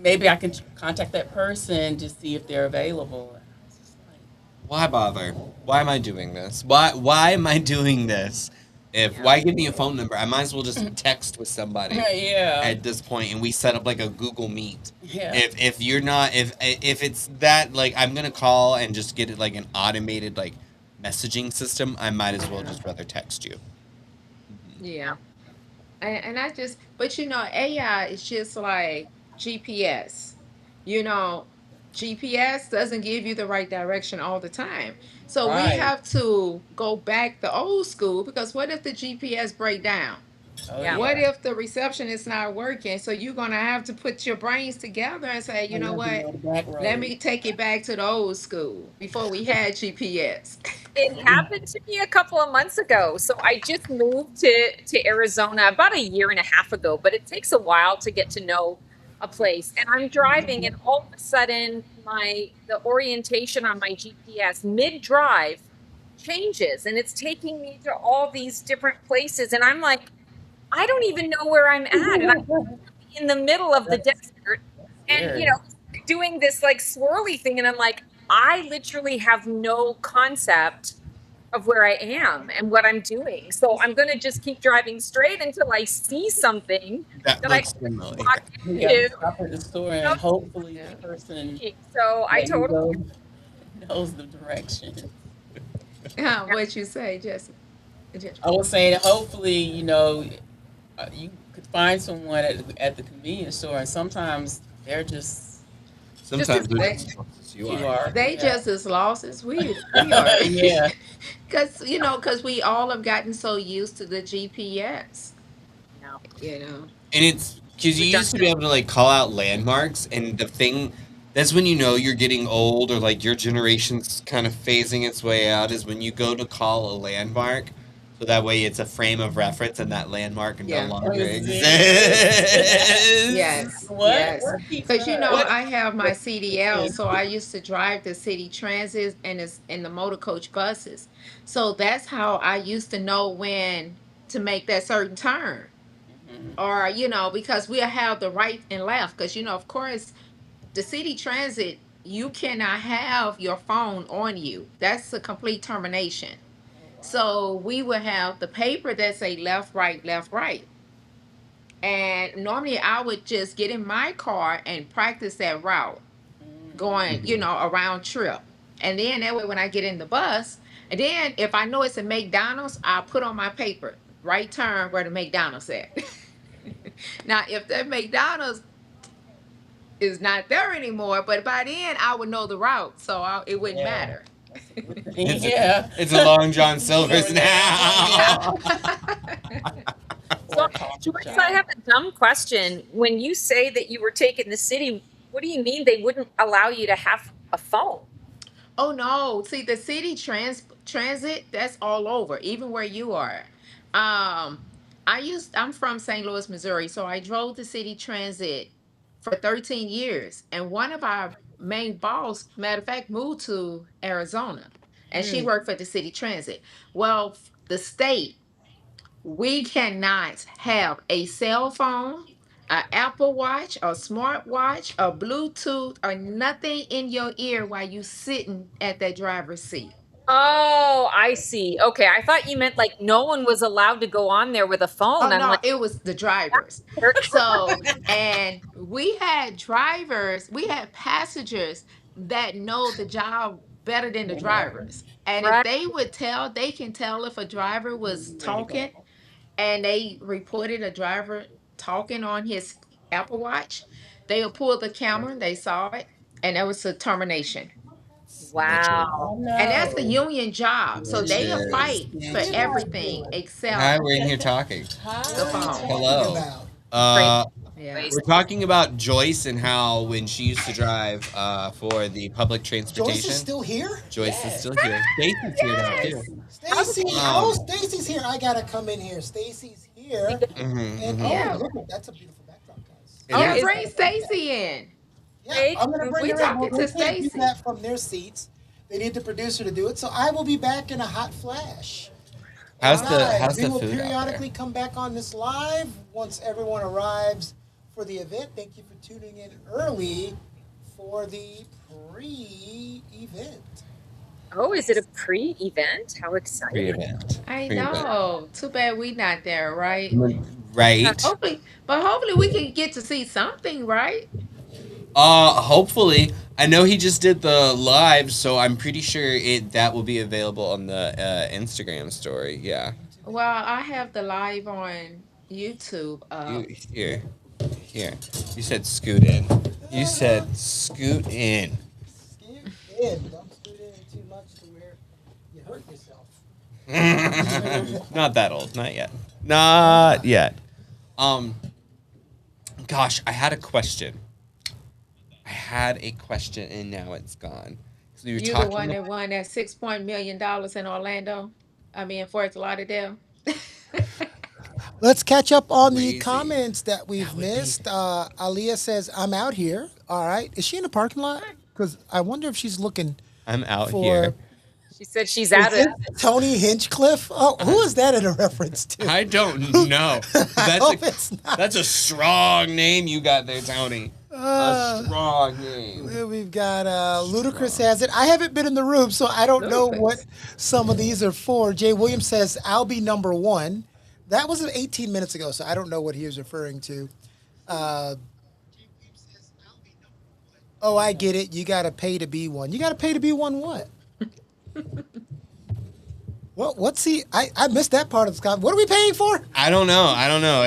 maybe I can contact that person to see if they're available. And I was just like, Why bother? Why am I doing this? Why am I doing this? If Yeah. why give me a phone number? I might as well just text with somebody yeah, at this point, and we set up like a Google Meet. yeah, If you're not if it's that like I'm gonna call and just get it like an automated like messaging system, I might as well yeah. just rather text you. Yeah. And I just, but AI is just like GPS. You know, GPS doesn't give you the right direction all the time. So we Right. have to go back the old school, because what if the GPS break down? Oh Yeah. What yeah. if the reception is not working? So you're gonna have to put your brains together and say, you And know then be what? on the back Let road. me take it back to the old school before we It had GPS. it happened to me a couple of months ago. So I just moved to Arizona about a year and a half ago, but it takes a while to get to know a place. And I'm driving, and all of a sudden the orientation on my GPS mid-drive changes, and it's taking me to all these different places, and I'm like, I don't even know where I'm at, and I'm in the middle of the that's, desert, that's and scary. doing this like swirly thing, and I'm like, I literally have no concept of where I am and what I'm doing. So I'm going to just keep driving straight until I see something That that I looks can familiar. walk You got to into. stop at the store You and hopefully the Yeah. person So I that you totally, go knows the direction. What you say, Jesse? I was saying, hopefully, you could find someone at the convenience store, and sometimes they're just just as Sometimes they're They just as close as you you are. are. they Yeah. just as lost as we are. yeah. Because we all have gotten so used to the GPS. no, You know. And it's because you we've done used to be so. able to like call out landmarks, and the thing that's when you know you're getting old or like your generation's kind of phasing its way out is when you go to call a landmark. So that way it's a frame of reference and that landmark no Yeah. longer Exist. exists. Yes. what? Yes. What keeps Because What? I have my CDL, Yes. so I used to drive the city transit and the motor coach buses. So that's how I used to know when to make that certain turn. Mhm. Or, because we'll have the right and left. Because, of course, the city transit, you cannot have your phone on you. That's a complete termination. Oh wow. So we will have the paper that say left, right, left, right. And normally I would just get in my car and practice that route Mm-hmm. going, Mhm. around trip. And then that way when I get in the bus, and then if I know it's a McDonald's, I'll put on my paper, right turn where the McDonald's at. Now, if that McDonald's is not there anymore, but by then I would know the route, so it wouldn't Yeah. matter. That's a good thing. It's Yeah. it's a Long John You never Silver's know. Yeah. now. So, Or a coffee Joyce, I shop. have a dumb question. When you say that you were taking the city, what do you mean they wouldn't allow you to have a phone? Oh no! See, the city transit, that's all over, even where you are. I'm from St. Louis, Missouri, so I drove the city transit for 13 years, and one of our main boss, matter of fact, moved to Arizona, and she Mm. worked for the city transit. Well, the state, we cannot have a cell phone, an Apple Watch, a smartwatch, a Bluetooth, or nothing in your ear while you sitting at that driver's seat. Oh, I see. Okay, I thought you meant like no one was allowed to go on there with a phone. Oh I'm no, like, it was the drivers. So, and we had drivers, we had passengers that know the job better than the drivers. And if right, they would tell, they can tell if a driver was talking and they reported a driver talking on his Apple Watch, they'll pull the camera, they saw it, and that was a termination. Snitches. wow. Oh And that's the no. union job. So they'll Snitches. fight for everything Snitches. except Hi, we're in here talking. the What are you phone. Hi. talking Hello. about? Great Uh, Yeah. voice. we're talking about Joyce and how when she used to drive for the public Joyce is transportation, still here? Joyce is Yes. still here. Stacy's here now too. Yes. Stacy, oh, Um, Stacy's here. I gotta come in here. Stacy's here. And mhm. oh, Yeah. look, that's a beautiful backdrop, guys. It Yeah, Oh, is. is bring Stacy in. Yeah, great. I'm gonna bring We her in. Well, talking they to can't do Stacy. that from their seats. They need the producer to do it. So I will be back in a hot flash. And guys, How's we the will food out there? periodically come back on this live once everyone arrives for the event. Thank you for tuning in early for the pre-event. Oh, is it a pre-event? How exciting. Pre-event. I Pre-event. know. Too bad we not there, right? Right. Hopefully, but hopefully we can get to see something, right? Hopefully. I know he just did the live, so I'm pretty sure that will be available on the Instagram story. Yeah. Well, I have the live on YouTube You up. here. Here. You said scoot in. You said scoot in. Scoot in. Don't scoot in too much to where you hurt yourself. Not that old. Not yet. Not yet. Um gosh, I had a question. I had a question and now it's gone. So you were You the one talking that won that $6 million in Orlando. I mean, Fort Lauderdale. Let's catch up on the crazy. comments that we've That would be missed. Aliyah says, I'm out here. All right. Is she in the parking lot? Because I wonder if she's looking I'm out for. here. She said she's Is out of it Tony Hinchcliffe? Oh, who is that in a reference to? I don't know. I That's hope a it's not. that's a strong name you got there, Tony. A strong name. We've got Ludacris has it. I haven't been in the room, so I don't know what Ludicrous. some of these are for. Jay Williams says, I'll be number one. That was 18 minutes ago, so I don't know what he was referring to. Uh, oh, I get it. You got to pay to be one. You got to pay to be one what? What's he? I missed that part of the Scott. What are we paying for? I don't know. I don't know.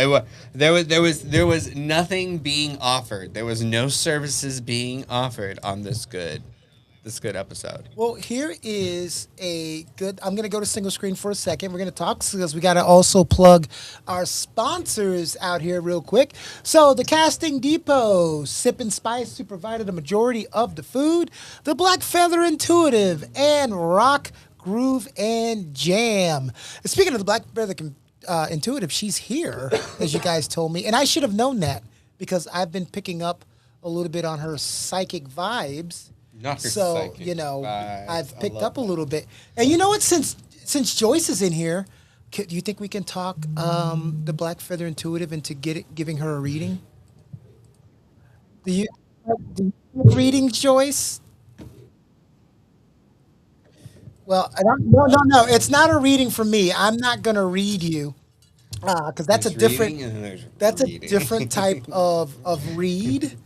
There was nothing being offered. There was no services being offered on this good episode. Well, here is a good. I'm going to go to single screen for a second. We're going to talk because we got to also plug our sponsors out here real quick. So, the Casting Depot, Sip and Spice, who provided the majority of the food, the Black Feather Intuitive, and Rock Groove and Jam. Speaking of the Black Feather Intuitive, she's here, as you guys told me, and I should have known that because I've been picking up a little bit on her psychic vibes. Not her So, psychic vibes. I've I picked love up a that. little bit. And you know what? Since Joyce is in here, do you think we can talk the Black Feather Intuitive into giving her a reading? Do you like readings, Joyce? Well, no. It's not a reading for me. I'm not gonna read you because There's reading and there's that's a reading. different type of read.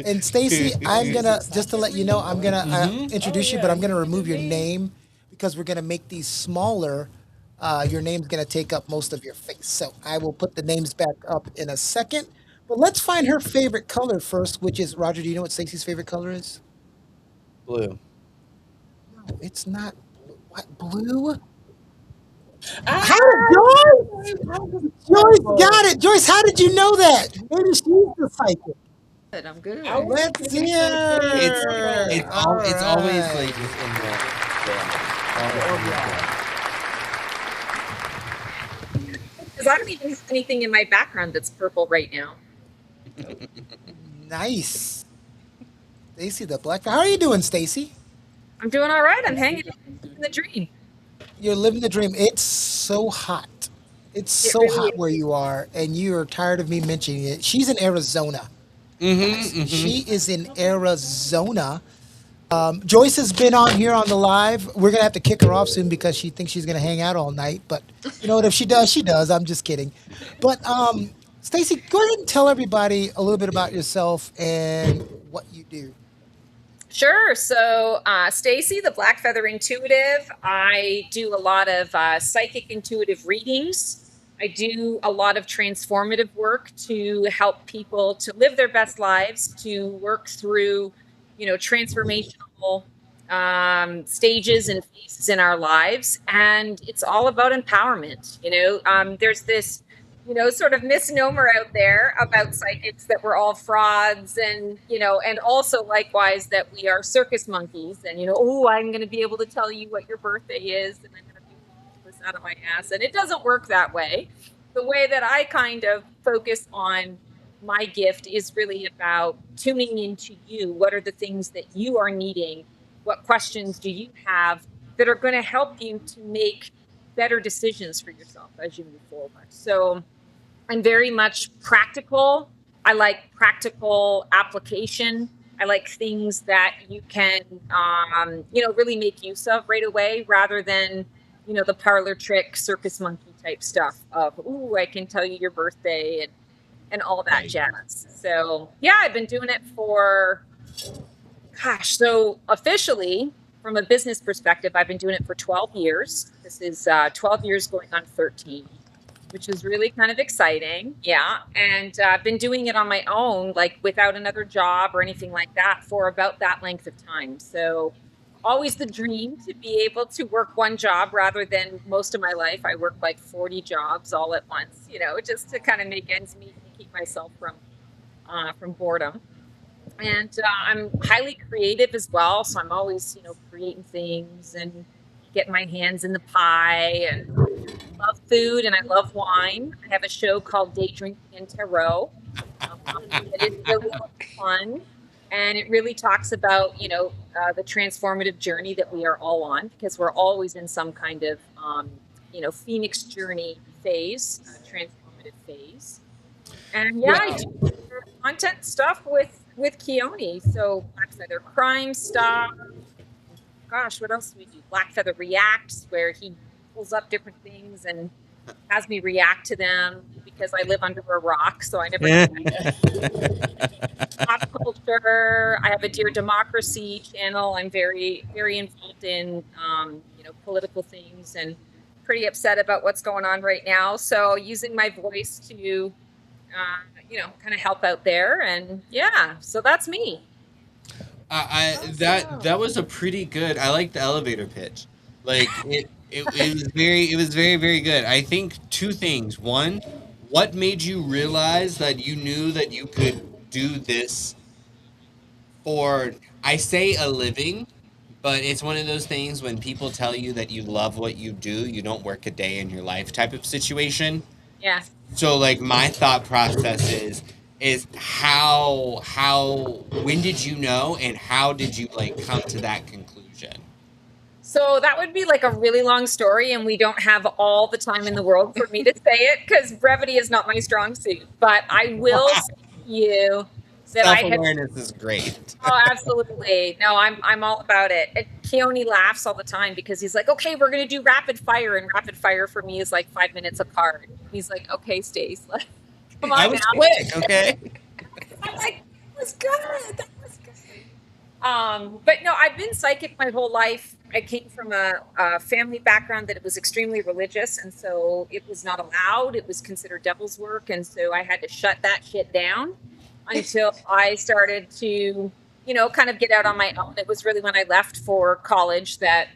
And Stacy, I'm gonna just to let you know, I'm gonna introduce you, but I'm gonna remove your name because we're gonna make these smaller. Your name's gonna take up most of your face, so I will put the names back up in a second. But let's find her favorite color first, which is Roger. Do you know what Stacy's favorite color is? Blue. No, it's not. What blue? How Ah, did Joyce? Joyce got it. Joyce, how did you know that? Maybe she's the psychic. Good, I'm good. I was Let's thinking hear. the same thing. It's it's All all it's always right. like within because I don't even have anything in my background that's purple right now. Nice. Stacy the Black. How are you doing, Stacy? I'm doing all right. I'm hanging in the dream. You're living the dream. It's so hot. It's It so really hot where you are, and you are tired of me mentioning it. She's in Arizona. Mm-hmm. She is in Arizona. Joyce has been on here on the live. We're gonna have to kick her off soon because she thinks she's gonna hang out all night. But you know what? If she does, she does. I'm just kidding. But Stacy, go ahead and tell everybody a little bit about yourself and what you do. Sure. So, Stacy, the Black Feather Intuitive, I do a lot of psychic intuitive readings. I do a lot of transformative work to help people to live their best lives, to work through, transformational stages and phases in our lives. And it's all about empowerment. There's this sort of misnomer out there about psychics that we're all frauds and also likewise that we are circus monkeys and, oh, I'm going to be able to tell you what your birthday is and I'm going to be this out of my ass. And it doesn't work that way. The way that I kind of focus on my gift is really about tuning into you. What are the things that you are needing? What questions do you have that are going to help you to make better decisions for yourself as you move forward? So I'm very much practical. I like practical application. I like things that you can, really make use of right away rather than, the parlor trick circus monkey type stuff of, ooh, I can tell you your birthday and all that Right. jazz. So yeah, I've been doing it for, so officially from a business perspective, I've been doing it for 12 years. This is 12 years going on 13, which is really kind of exciting. Yeah. And I've been doing it on my own, like without another job or anything like that for about that length of time. So always the dream to be able to work one job rather than most of my life. I worked like 40 jobs all at once, just to kind of make ends meet and keep myself from boredom. And I'm highly creative as well. So I'm always, creating things and getting my hands in the pie and love food and I love wine. I have a show called Day Drinking and Tarot. It is really fun. And it really talks about, the transformative journey that we are all on because we're always in some kind of, Phoenix journey phase, transformative phase. And yeah, I Well, do content stuff with Keone. So Black Feather Crime stuff. Gosh, what else do we do? Black Feather Reacts, where he pulls up different things and has me react to them because I live under a rock, so I never pop culture. I have a Dear Democracy channel. I'm very, very involved in political things and pretty upset about what's going on right now. So using my voice to kind of help out there, and yeah, so that's me. That was a pretty good. I like the elevator pitch. Like it was very very good. I think two things. One, what made you realize that you knew that you could do this for, I say a living, but it's one of those things when people tell you that you love what you do, you don't work a day in your life type of situation. Yeah. So like my thought process is how when did you know and how did you like come to that conclusion? So that would be like a really long story, and we don't have all the time in the world for me to say it because brevity is not my strong suit. But I will say to you that I had. Self-awareness is great. Oh, absolutely. No, I'm all about it. And Keone laughs all the time because he's like, okay, we're gonna do rapid fire, and rapid fire for me is like 5 minutes a card. He's like, okay, Stace, like, come I on was now. quick, okay? I'm like, that was good. That was good. But no, I've been psychic my whole life. I came from a family background that it was extremely religious, and so it was not allowed. It was considered devil's work, and so I had to shut that shit down until I started to, kind of get out on my own. It was really when I left for college that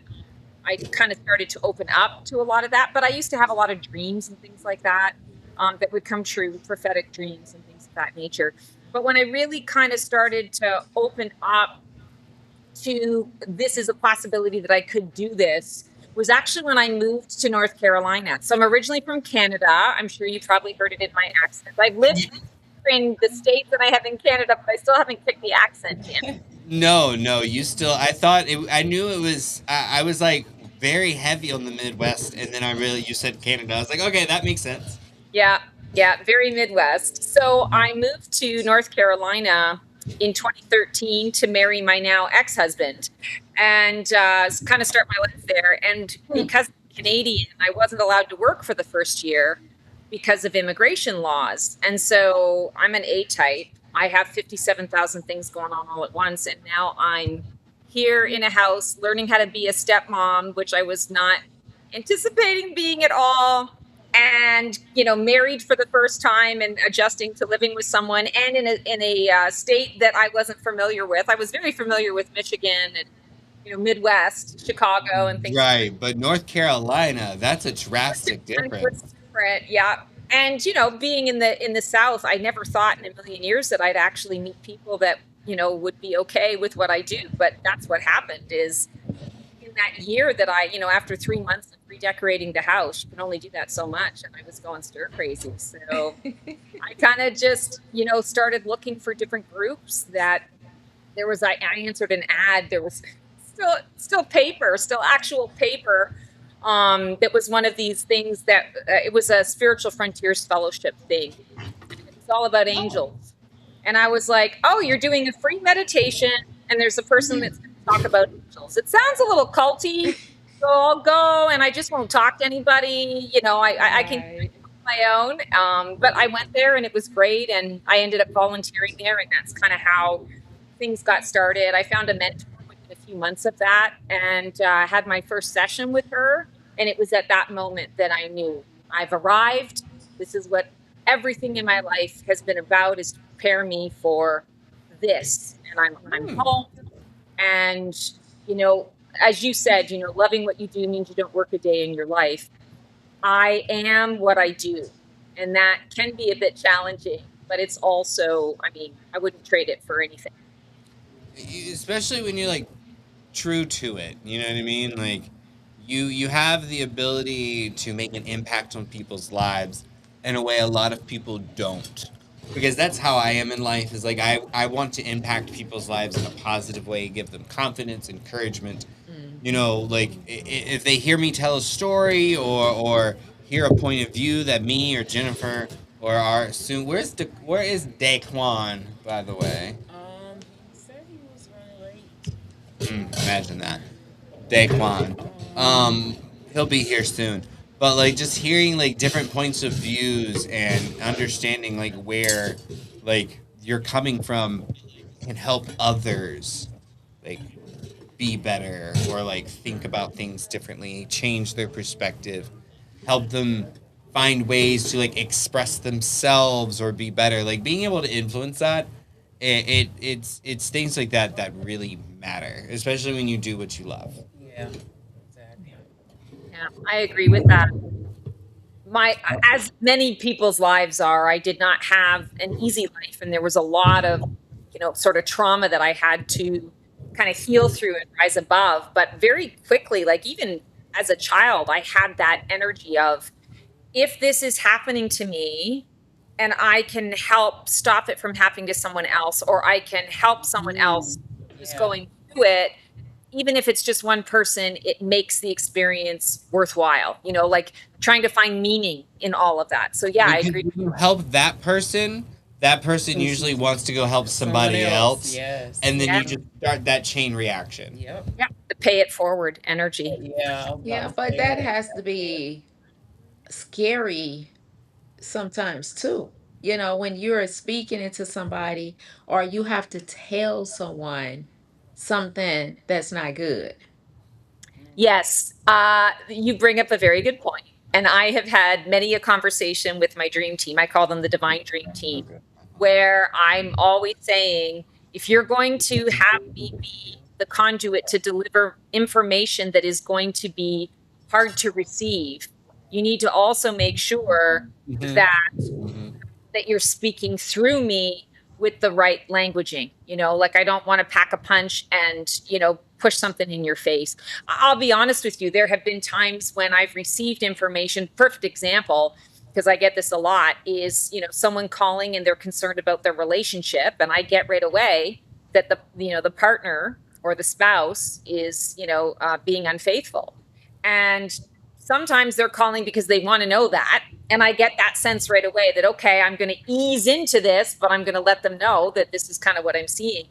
I kind of started to open up to a lot of that. But I used to have a lot of dreams and things like that that would come true, prophetic dreams and things of that nature. But when I really kind of started to open up to this is a possibility that I could do this was actually when I moved to North Carolina. So I'm originally from Canada. I'm sure you probably heard it in my accent. I've lived in the States and I have in Canada, but I still haven't kicked the accent in. No, you still. I thought it. I knew it was. I was like very heavy on the Midwest, and then you said Canada. I was like, okay, that makes sense. Yeah, very Midwest. So I moved to North Carolina in 2013 to marry my now ex-husband and kind of start my life there. And because I'm Canadian, I wasn't allowed to work for the first year because of immigration laws. And so I'm an A type. I have 57,000 things going on all at once. And now I'm here in a house learning how to be a stepmom, which I was not anticipating being at all. And married for the first time and adjusting to living with someone, and in a state that I wasn't familiar with. I was very familiar with Michigan and Midwest, Chicago, and things. Right, but North Carolina, that's a drastic And it was difference. different, yeah. And being in the South, I never thought in a million years that I'd actually meet people that would be okay with what I do. But that's what happened. Is in that year that after 3 months of redecorating the house, you can only do that so much, and I was going stir crazy. So I kind of just started looking for different groups that I answered an ad. There was still paper, still actual paper. That was one of these things that it was a spiritual frontiers fellowship thing. It's all about angels. And I was like, oh, you're doing a free meditation, and there's a person that's going to talk about angels. It sounds a little culty, so I'll go, and I just won't talk to anybody. I can do it Right. on my own. But I went there, and it was great, and I ended up volunteering there, and that's kind of how things got started. I found a mentor within a few months of that, and had my first session with her. And it was at that moment that I knew I've arrived. This is what everything in my life has been about, is to prepare me for this. And I'm Hmm. home. And, you know, as you said, loving what you do means you don't work a day in your life. I am what I do. And that can be a bit challenging, but it's also, I mean, I wouldn't trade it for anything. Especially when you're like true to it. You know what I mean? Like you have the ability to make an impact on people's lives in a way a lot of people don't. Because that's how I am in life is like I want to impact people's lives in a positive way, give them confidence, encouragement. You Mhm. know, like if they hear me tell a story or hear a point of view that me or Jennifer or our soon where is Daquan, by the way? He said he was running late. Imagine that. Daquan. Um, Um, he'll be here soon. But like just hearing like different points of views and understanding like where like you're coming from can help others like be better or like think about things differently, change their perspective, help them find ways to like express themselves or be better. Like being able to influence that, it's things like that that really matter, especially when you do what you love. yeah, exactly. Yeah, I agree with that. My As many people's lives are, I did not have an easy life, and there was a lot of sort of trauma that I had to kind of heal through and rise above. But very quickly, like even as a child, I had that energy of, if this is happening to me and I can help stop it from happening to someone else, or I can help someone else who's Yeah, going through it, even if it's just one person, it makes the experience worthwhile, like trying to find meaning in all of that. So yeah, I Because agree. when you help that person usually wants to go help someone somebody else. else, Yes. and then Yeah, you just start that chain reaction. Yep. yeah, the pay it forward energy. Yeah, I was about Yeah, to but say that that. has to be scary sometimes too. When you're speaking into somebody or you have to tell someone something that's not good. Yes, you bring up a very good point. And I have had many a conversation with my dream team. I call them the divine dream team, where I'm always saying, if you're going to have me be the conduit to deliver information that is going to be hard to receive, you need to also make sure Hmm. that Hmm. you're speaking through me with the right languaging. Like I don't want to pack a punch and, push something in your face. I'll be honest with you, there have been times when I've received information. Perfect example, because I get this a lot, is, someone calling and they're concerned about their relationship, and I get right away that the partner or the spouse is, being unfaithful. And sometimes they're calling because they want to know that, And I get that sense right away that, okay, I'm going to ease into this, but I'm going to let them know that this is kind of what I'm seeing.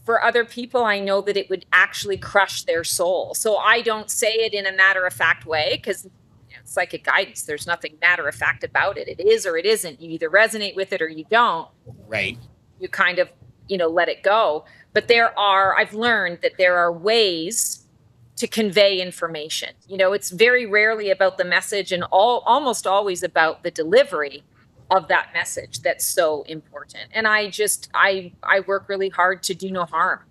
For other people, I know that it would actually crush their soul. So I don't say it in a matter of fact way because psychic guidance, there's nothing matter of fact about it. It is or it isn't. You either resonate with it or you don't. Right. You kind of, let it go. But I've learned that there are ways to convey information. It's very rarely about the message and almost always about the delivery of that message that's so important. And I work really hard to do no harm.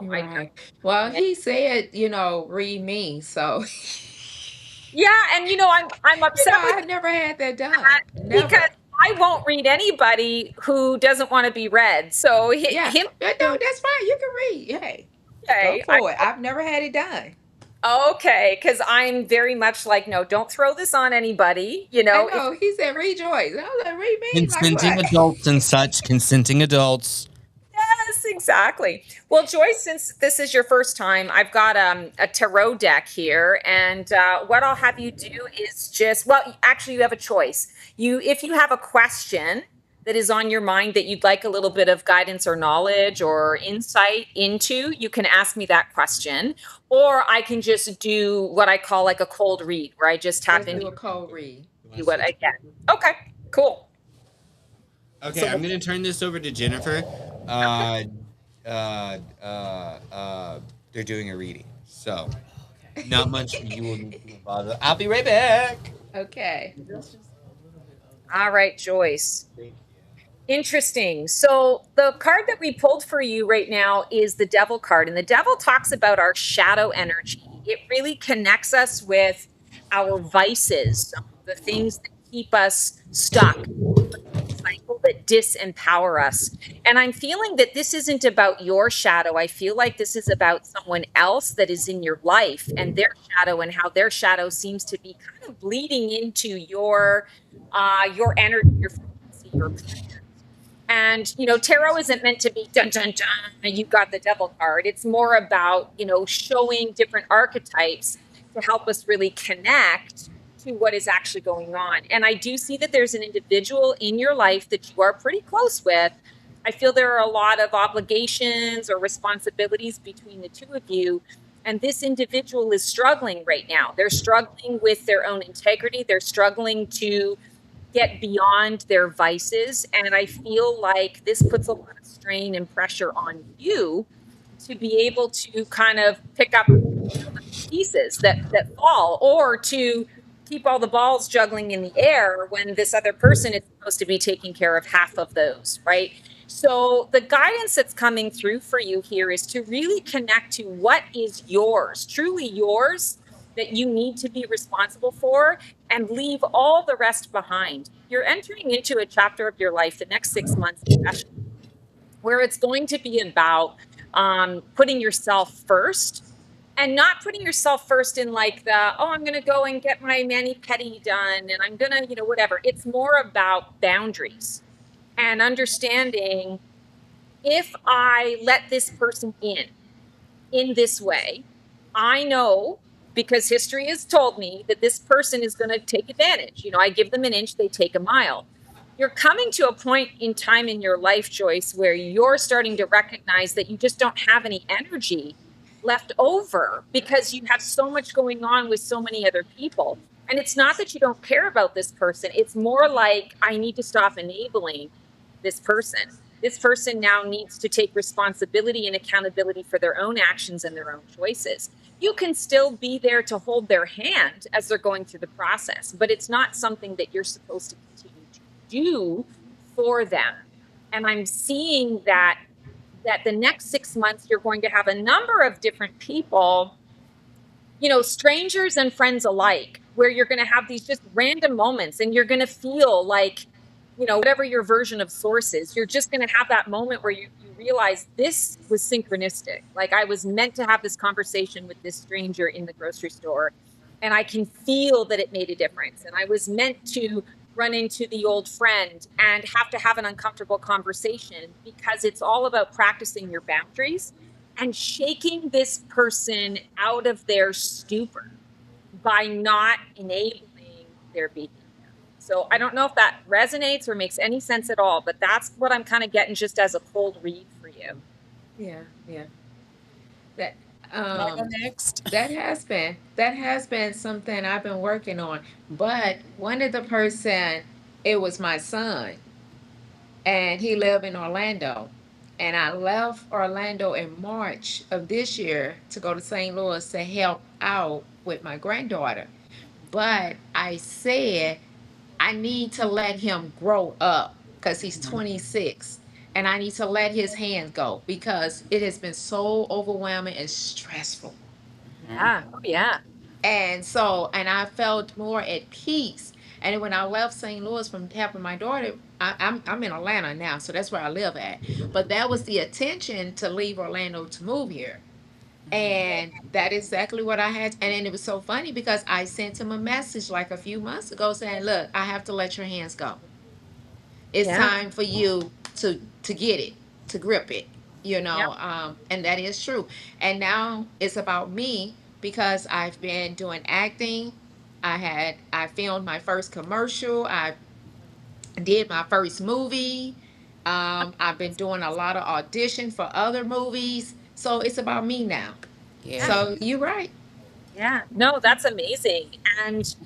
Right. Well, he said, read me. So, Yeah, and I'm upset with I've never had that done. that because Never. I won't read anybody who doesn't want to be read. So Yeah. him, No, that's fine. You can read. Hey, go okay, for it. I've never had it done. okay, because I'm very much like, no, don't throw this on anybody. I If know. He said rejoice. I was like, read me? Like Consenting what? adults and such. Consenting adults. Yes, exactly. Well, Joyce, since this is your first time, I've got a tarot deck here, and what I'll have you do is actually, you have a choice. If you have a question that is on your mind that you'd like a little bit of guidance or knowledge or insight into, you can ask me that question, or I can just do what I call like a cold read, where I just tap Let's do into a cold read. what I get. Okay, cool. Okay, So- I'm gonna turn this over to Jennifer. They're doing a reading, so not much you will need to bother. I'll be right back. Okay. All right, Joyce. Interesting. So the card that we pulled for you right now is the Devil card, and the Devil talks about our shadow energy. It really connects us with our vices, the things that keep us stuck, cycle that disempower us. And I'm feeling that this isn't about your shadow. I feel like this is about someone else that is in your life and their shadow, and how their shadow seems to be kind of bleeding into your energy, your frequency, your plan. And, tarot isn't meant to be dun dun dun, and you've got the Devil card. It's more about, showing different archetypes to help us really connect to what is actually going on. And I do see that there's an individual in your life that you are pretty close with. I feel there are a lot of obligations or responsibilities between the two of you. And this individual is struggling right now. They're struggling with their own integrity. They're struggling to get beyond their vices. And I feel like this puts a lot of strain and pressure on you to be able to kind of pick up pieces that fall, or to keep all the balls juggling in the air when this other person is supposed to be taking care of half of those, right? So the guidance that's coming through for you here is to really connect to what is yours, truly yours, that you need to be responsible for, and leave all the rest behind. You're entering into a chapter of your life, the next 6 months especially, where it's going to be about putting yourself first, and not putting yourself first in like I'm going to go and get my mani-pedi done, and I'm going to, whatever. It's more about boundaries and understanding, if I let this person in this way, I know, because history has told me, that this person is going to take advantage. I give them an inch, they take a mile. You're coming to a point in time in your life, Joyce, where you're starting to recognize that you just don't have any energy left over because you have so much going on with so many other people. And it's not that you don't care about this person. It's more like, I need to stop enabling this person. This person now needs to take responsibility and accountability for their own actions and their own choices. You can still be there to hold their hand as they're going through the process, but it's not something that you're supposed to continue to do for them. And I'm seeing that the next 6 months, you're going to have a number of different people, strangers and friends alike, where you're going to have these just random moments, and you're going to feel like, whatever your version of source is, you're just going to have that moment where you realize this was synchronistic. Like, I was meant to have this conversation with this stranger in the grocery store, and I can feel that it made a difference. And I was meant to run into the old friend and have to have an uncomfortable conversation, because it's all about practicing your boundaries and shaking this person out of their stupor by not enabling their behavior. So I don't know if that resonates or makes any sense at all, but that's what I'm kind of getting just as a cold read for you. Yeah, yeah. That Can I go um next? that has been something I've been working on. But one of the person, it was my son, and he lived in Orlando. And I left Orlando in March of this year to go to St. Louis to help out with my granddaughter. But I said I need to let him grow up because he's Mhm. 26, and I need to let his hands go because it has been so overwhelming and stressful. Mhm. Yeah. Oh, yeah. And so, and I felt more at peace. And when I left St. Louis from helping my daughter, I'm in Atlanta now, so that's where I live at. But that was the intention, to leave Orlando to move here. Mhm. And that is exactly what I had. And then it was so funny because I sent him a message like a few months ago saying, "Look, I have to let your hands go. It's Yeah. time for you to get it, to grip it, Yeah. and that is true. And now it's about me because I've been doing acting. I filmed my first commercial. I did my first movie. I've been doing a lot of audition for other movies, so it's about me now. Yeah. Yeah. So you're right. Yeah. No, that's amazing. And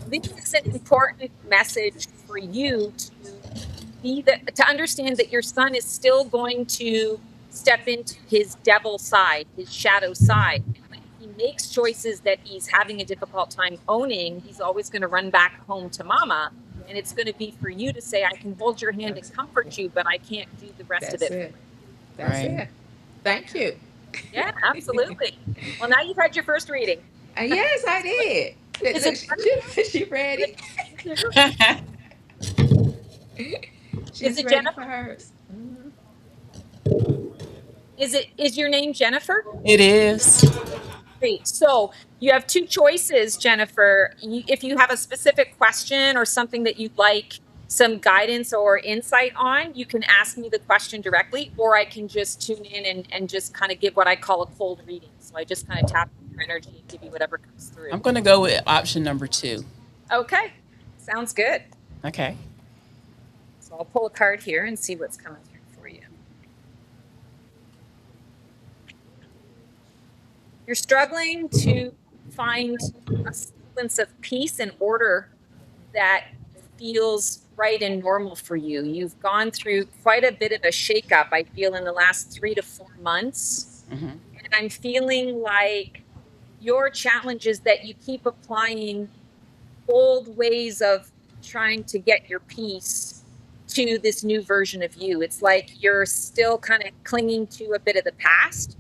this is an important message for you to to understand that your son is still going to step into his devil side, his shadow side. And when he makes choices that he's having a difficult time owning, he's always going to run back home to mama. And it's going to be for you to say, I can hold your hand and That's comfort you, but I can't do the rest of that's it for it. you. That's Right. it. Thank you. Yeah, absolutely. Well, now you've had your first reading. Yes, I did. Look, Is it she ready. is She's it ready for Jennifer? hers. Mhm. Is your name Jennifer? It is. Great. So you have two choices, Jennifer. If you have a specific question or something that you'd like some guidance or insight on, you can ask me the question directly, or I can just tune in and just kind of give what I call a cold reading. So I just kind of tap your energy and give you whatever comes through. I'm going to go with option number two. Okay. Sounds good. Okay. So I'll pull a card here and see what's coming through for you. You're struggling to find a semblance of peace and order that feels right and normal for you. You've gone through quite a bit of a shakeup, I feel, in the last 3 to 4 months. Hmm. And I'm feeling like your challenge is that you keep applying old ways of trying to get your peace to this new version of you. It's like you're still kind of clinging to a bit of the past.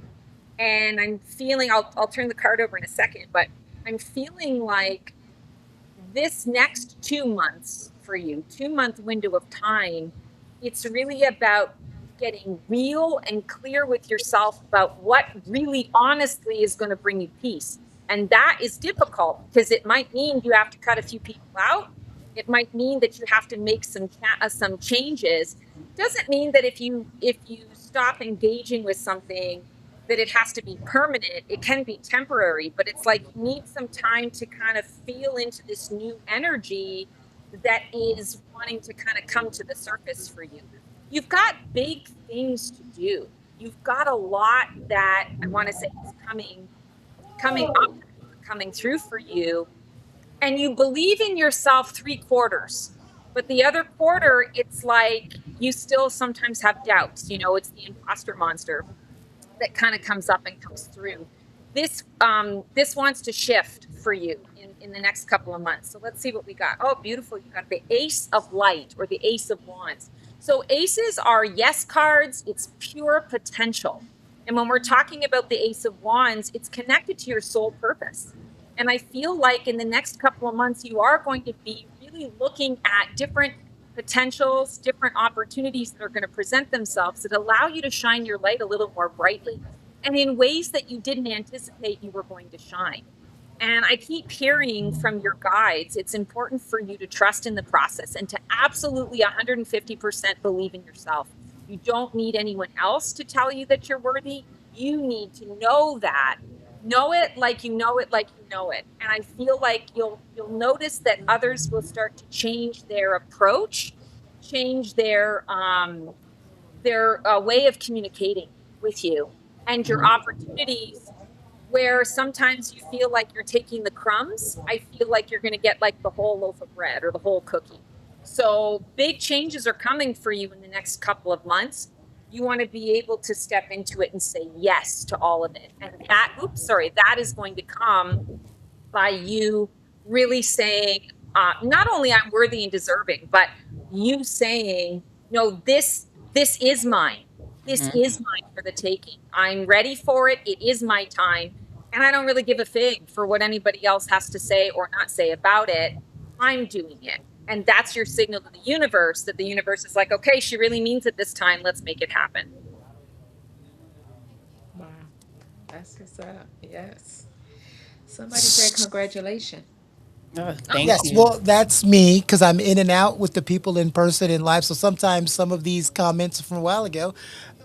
And I'm feeling, I'll turn the card over in a second, but I'm feeling like this next 2 months for you, 2 month window of time, it's really about getting real and clear with yourself about what really honestly is going to bring you peace. And that is difficult because it might mean you have to cut a few people out. It might mean that you have to make some changes. Doesn't mean that if you stop engaging with something that it has to be permanent. It can be temporary, but it's like you need some time to kind of feel into this new energy that is wanting to kind of come to the surface for you. You've got big things to do. You've got a lot that I want to say is coming up, coming through for you, and you believe in yourself 3 quarters. But the other quarter, it's like you still sometimes have doubts. It's the imposter monster that kind of comes up and comes through. This wants to shift for you in the next couple of months. So let's see what we got. Oh, beautiful. You got the Ace of Light or the Ace of Wands. So aces are yes cards, it's pure potential. And when we're talking about the Ace of Wands, it's connected to your soul purpose. And I feel like in the next couple of months, you are going to be really looking at different potentials, different opportunities that are going to present themselves that allow you to shine your light a little more brightly and in ways that you didn't anticipate you were going to shine. And I keep hearing from your guides, it's important for you to trust in the process and to absolutely 150% believe in yourself. You don't need anyone else to tell you that you're worthy. You need to know that. Know it like you know it, like you know it. And I feel like you'll notice that others will start to change their approach, change their way of communicating with you, and your opportunities, where sometimes you feel like you're taking the crumbs, I feel like you're going to get like the whole loaf of bread or the whole cookie. So big changes are coming for you in the next couple of months. You want to be able to step into it and say yes to all of it. And that, oops, sorry, that is going to come by you really saying, not only I'm worthy and deserving, but you saying, no, this is mine. This Mhm. is mine for the taking. I'm ready for it. It is my time. And I don't really give a fig for what anybody else has to say or not say about it. I'm doing it. And that's your signal to the universe, that the universe is like, okay, she really means it this time. Let's make it happen. Wow. That's what's up. Yes. Somebody said congratulations. Oh, Oh, thank Yes, you. well, that's me because I'm in and out with the people in person in live. So sometimes some of these comments from a while ago,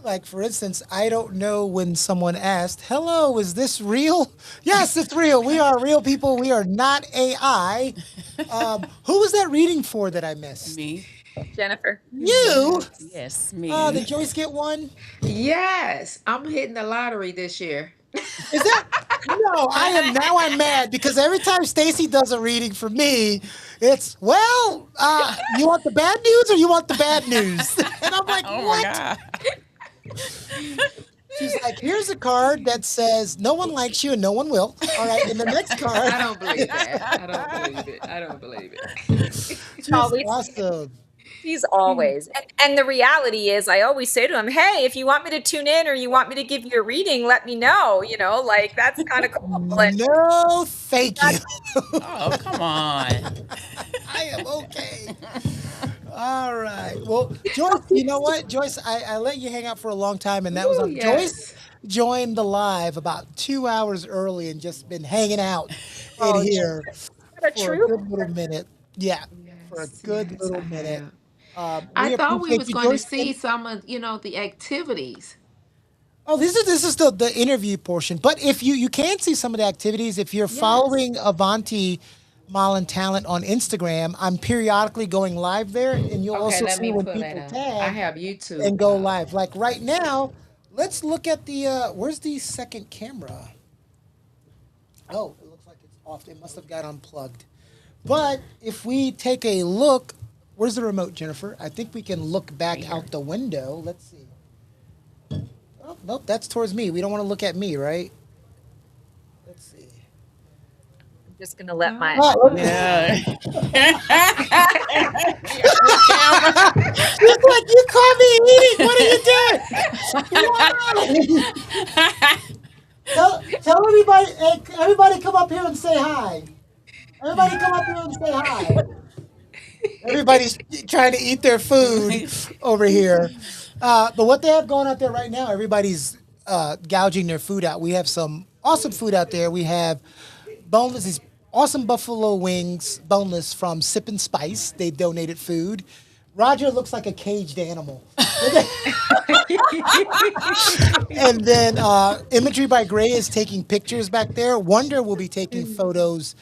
like for instance, I don't know when someone asked, "Hello, is this real?" Yes, it's real. We are real people. We are not AI. Who was that reading for that I missed? Me. Jennifer. You? Yes. Yes, me. Did Joyce get one? Yes. I'm hitting the lottery this year. Is that? No, I am now. I'm mad because every time Stacy does a reading for me, it's well, you want the bad news or you want the bad news? And I'm like, Oh my what? God. She's like, here's a card that says no one likes you and no one will. All right, and the next card, I don't believe that. I don't believe it. I don't believe it. she's Always awesome. He's always, and the reality is, I always say to him, "Hey, if you want me to tune in or you want me to give you a reading, let me know." Like that's kind of cool. And No, thank you. that's Oh, come on. I am okay. All right. Well, Joyce, you know what? Joyce, I let you hang out for a long time, and that was Oh, on. Joyce yes. joined the live about 2 hours early and just been hanging out in oh, here what a for a good trooper. little minute. Yeah, for a Yes, good yes, I little minute. have. I We thought we appreciate was you, going to Joyce. see some of, the activities. Oh, this is the interview portion. But if you can see some of the activities if you're Yes. following Avanti Malin Talent on Instagram. I'm periodically going live there, and you'll Okay, also let see me when pull that people up. I tag have YouTube and go up. live. Like right now, let's look at the where's the second camera? Oh, it looks like it's off. It must have got unplugged. But if we take a look, where's the remote, Jennifer? I think we can look Right back here. out the window. Let's see. Oh, nope, that's towards me. We don't want to look at me, right? Let's see. I'm just gonna let my Oh, Oh, okay. Yeah. wow. You're on camera. She's like, you caught me eating. What are you doing? Why? Tell everybody, hey, everybody come up here and say hi. Everybody come up here and say hi. Everybody's trying to eat their food over here. But what they have going out there right now, everybody's gouging their food out. We have some awesome food out there. We have boneless, these awesome buffalo wings, boneless from Sip and Spice. They donated food. Roger looks like a caged animal. And then Imagery by Gray is taking pictures back there. Wonder will be taking photos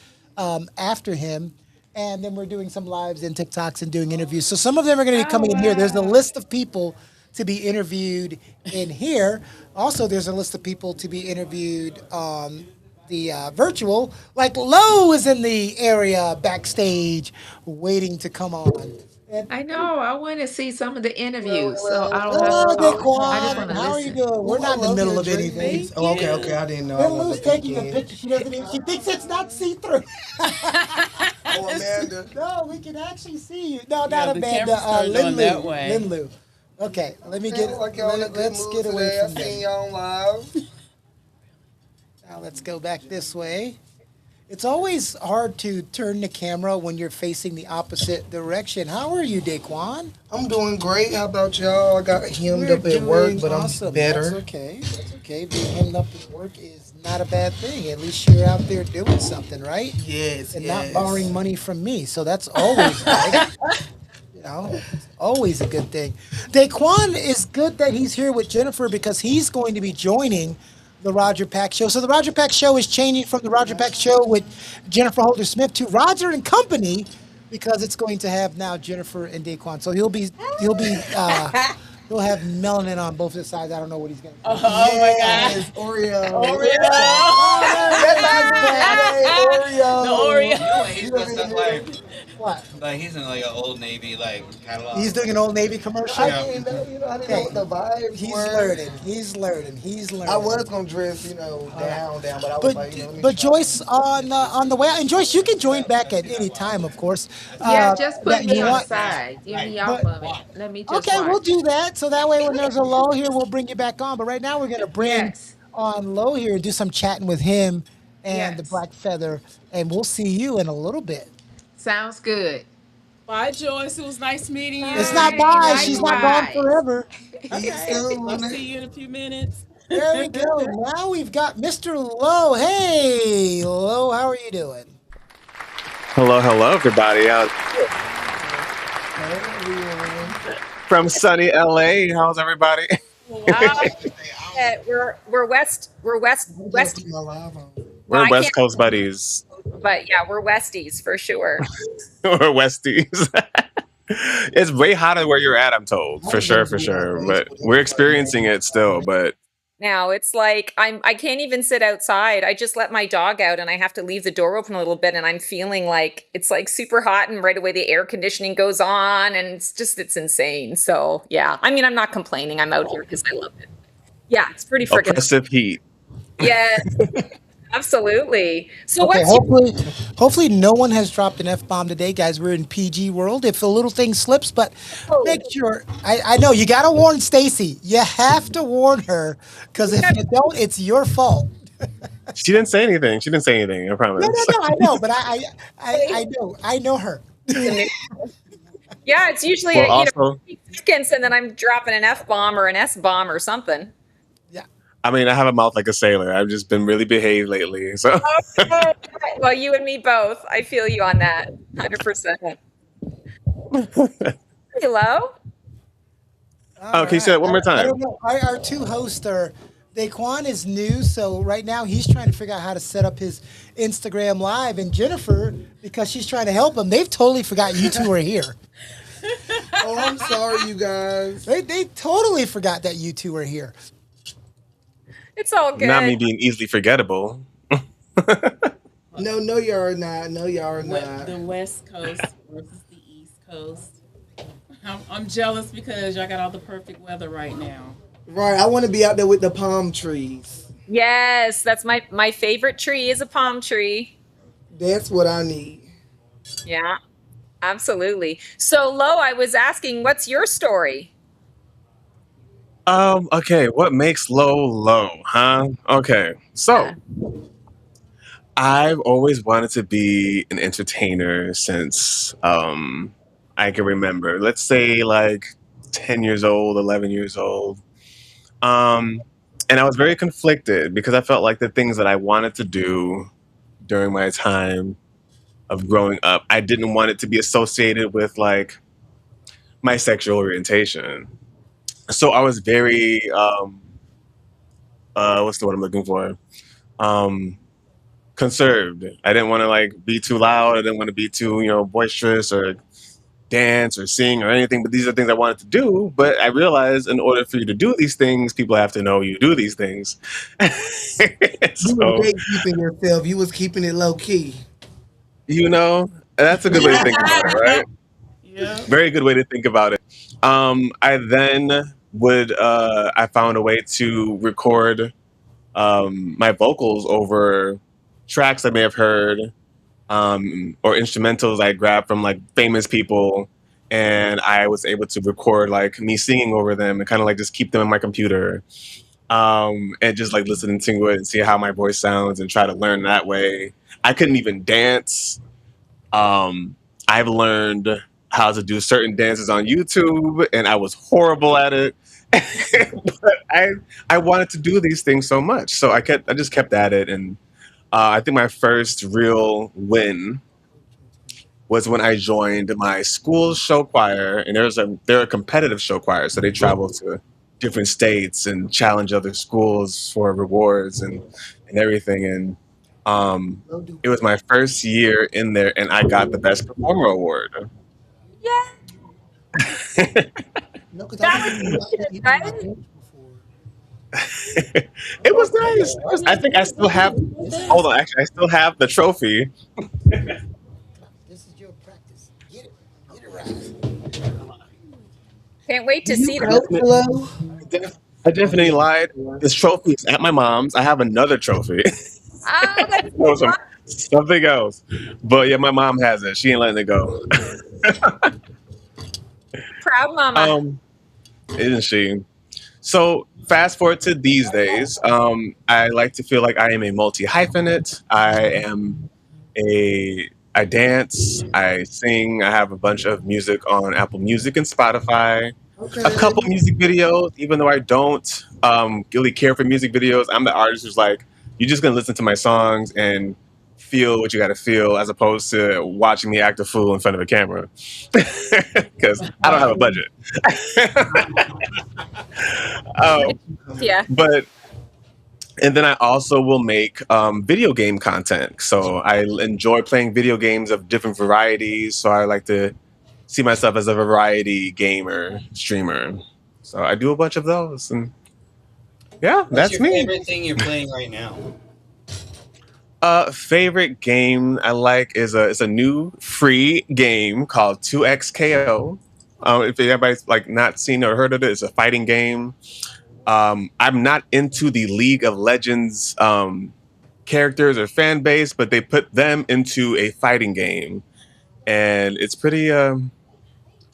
after him. And then we're doing some lives and TikToks and doing interviews. So some of them are going to be Oh, coming in here. There's a wow. list of people to be interviewed in here. Also, there's a list of people to be interviewed on the virtual. Like Lo is in the area backstage waiting to come on. And I know. I want to see some of the Well, interviews so well, I don't have to hello, hello, talk. I just Daquan. want to everyone. How are you listen. doing? We're Ooh, not I in the love middle your of drink. anything. Thank Oh, okay, okay. you. I didn't know. I Then was not Lou's looking taking a again. picture. She doesn't even, she thinks it's not see through. Oh, Amanda. No, we can actually see you. No, Yeah, not the Amanda. camera's turned on that Linlou. way. Linlou. Okay, let me Okay, get. look like y'all in a good Let's mood get away today. I from seen them. y'all live. Now let's go back this way. It's always hard to turn the camera when you're facing the opposite direction. How are you, Daquan? I'm doing great. How about y'all? I got hemmed We're up at work, doing but I'm awesome. That's better. okay. That's okay. Being hemmed up at work is not a bad thing. At least you're out there doing something, right? Yes, And not borrowing yes. money from me. So that's always good. It's always a good thing. Daquan is good that he's here with Jennifer because he's going to be joining the Roger Pack Show. So the Roger Pack Show is changing from the Roger Pack Show with Jennifer Holder Smith to Roger and Company because it's going to have now Jennifer and Daquan. So he'll have melanin on both his sides. I don't know what he's gonna do. Oh my Yes, God. Oreo. Oreo. Oreo. The You know what Oreo. he's messed up like? What? Like he's in like an Old Navy like catalog. He's doing an Old Navy commercial. I Yeah. didn't know, I didn't know Hey, what the vibes he's were. learning. He's learning. He's learning. I was gonna dress, down, but I was But like, let me but try. Joyce on the way out, and Joyce, you can join back at any time, of course. Yeah, just put That me you on the want. side. Get me off But of it. Let me just okay, we'll do watch. that. So that way, when there's a low here, we'll bring you back on. But right now, we're gonna bring Yes. on low here and do some chatting with him and the Yes. Black Feather, and we'll see you in a little bit. Sounds good. Bye, Joyce. It was nice meeting It's you. not Bye. bye. She's not gone Likewise. forever. See you Okay. I'll soon. see you in a few minutes. There we go. Now we've got Mr. Low. Hey, Low, how are you doing? Hello, hello, everybody out Hey, from sunny LA. How's everybody? Wow. We're west. my live on. Well, We're I West can't, Coast buddies. but yeah, we're Westies for sure. We're Westies. It's way hotter where you're at, I'm told. I For was gonna sure, do for my sure. face, But but we're it's like, experiencing it still. But Now it's like I can't even sit outside. I just let my dog out and I have to leave the door open a little bit and I'm feeling like it's like super hot and right away the air conditioning goes on and it's insane. So yeah. I mean I'm not complaining. I'm out here because I love it. Yeah, it's pretty freaking oppressive heat. yeah, absolutely. So Okay, what's your hopefully no one has dropped an F bomb today, guys. We're in PG world. If a little thing slips, but make sure I know you gotta warn Stacy. You have to warn her because if you don't, it's your fault. She didn't say anything. She didn't say anything. I No, no, promise. no. I know, but I know her. yeah, it's usually Well, a, also, seconds and then I'm dropping an F bomb or an S bomb or something. Yeah. I mean, I have a mouth like a sailor. I've just been really behaved lately. So, Okay. Well, you and me both. I feel you on that. 100%. Hello. All can you say that right. one more I time? don't know. Our two hosts are. Daquan is new, so right now he's trying to figure out how to set up his Instagram live, and Jennifer, because she's trying to help him, they've totally forgot you two are here. Oh, I'm sorry, you guys. They totally forgot that you two are here. It's all good. Not me being easily forgettable. No, y'all not. No, y'all not. The West Coast versus the East Coast. I'm jealous because y'all got all the perfect weather right now. Right, I want to be out there with the palm trees. Yes, that's my favorite tree is a palm tree. That's what I need. Yeah, absolutely. So, Lo, I was asking, what's your story? Okay, what makes low low, huh? Okay. So, I've always wanted to be an entertainer since I can remember. Let's say like 10 years old, 11 years old. And I was very conflicted because I felt like the things that I wanted to do during my time of growing up, I didn't want it to be associated with like my sexual orientation. So I was very what's the word I'm looking for? Um conserved. I didn't want to like be too loud. I didn't want to be too, boisterous or dance or sing or anything, but these are things I wanted to do. But I realized in order for you to do these things, people have to know you do these things. You were So, gatekeeping yourself. You was keeping it low key. that's a good way to think about it, right? Yeah. Very good way to think about it. I then I found a way to record my vocals over tracks I may have heard or instrumentals I grabbed from like famous people, and I was able to record like me singing over them and kind of like just keep them in my computer, and just like listening to it and see how my voice sounds and try to learn that way. I couldn't even dance. I've learned how to do certain dances on YouTube, and I was horrible at it. But I wanted to do these things so much, so I just kept at it, and I think my first real win was when I joined my school's show choir, and they're a competitive show choir, so they travel to different states and challenge other schools for rewards and everything. And it was my first year in there, and I got the best performer award. Yeah, No, because I that think was good, you've been my right? coach before. It was nice. I think I still have. Hold on, actually, I still have the trophy. This is your practice. Get it right. Can't wait Do to you see that. coach, Flo? I definitely lied. This trophy is at my mom's. I have another trophy. Oh, that's That was from something else. But yeah, my mom has it. She ain't letting it go. proud mama. Um, isn't she? So fast forward to these days. I like to feel like I am a multi hyphenate. I dance, I sing, I have a bunch of music on Apple Music and Spotify. A Okay. couple music videos, even though I don't really care for music videos. I'm the artist who's like, you're just gonna listen to my songs and feel what you gotta feel as opposed to watching me act a fool in front of a camera. Because I don't have a budget. um, Yeah. but and then I also will make video game content. So I enjoy playing video games of different varieties. So I like to see myself as a variety gamer, streamer. So I do a bunch of those. And yeah, What's that's your me. favorite thing you're playing right now? Favorite game I like is it's a new free game called 2XKO. If anybody's like not seen or heard of it, it's a fighting game. I'm not into the League of Legends characters or fan base, but they put them into a fighting game, and it's pretty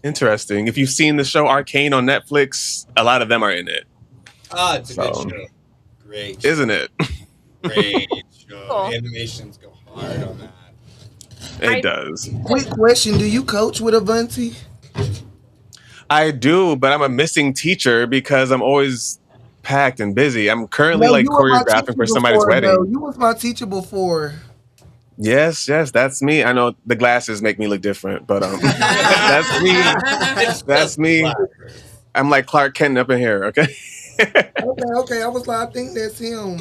interesting. If you've seen the show Arcane on Netflix, a lot of them are in it. Oh, it's a good So, show. Great show. isn't it? Great show. Cool. Animations go hard on that. It does. Quick question: do you coach with Avanti? I do, but I'm a missing teacher because I'm always packed and busy. I'm currently No, like you were my choreographing teacher for somebody's before, though. wedding. You was my teacher before. Yes, that's me. I know the glasses make me look different, but that's me. It's That's just me. flappers. I'm like Clark Kent up in here, okay? Okay. I was like, I think that's him.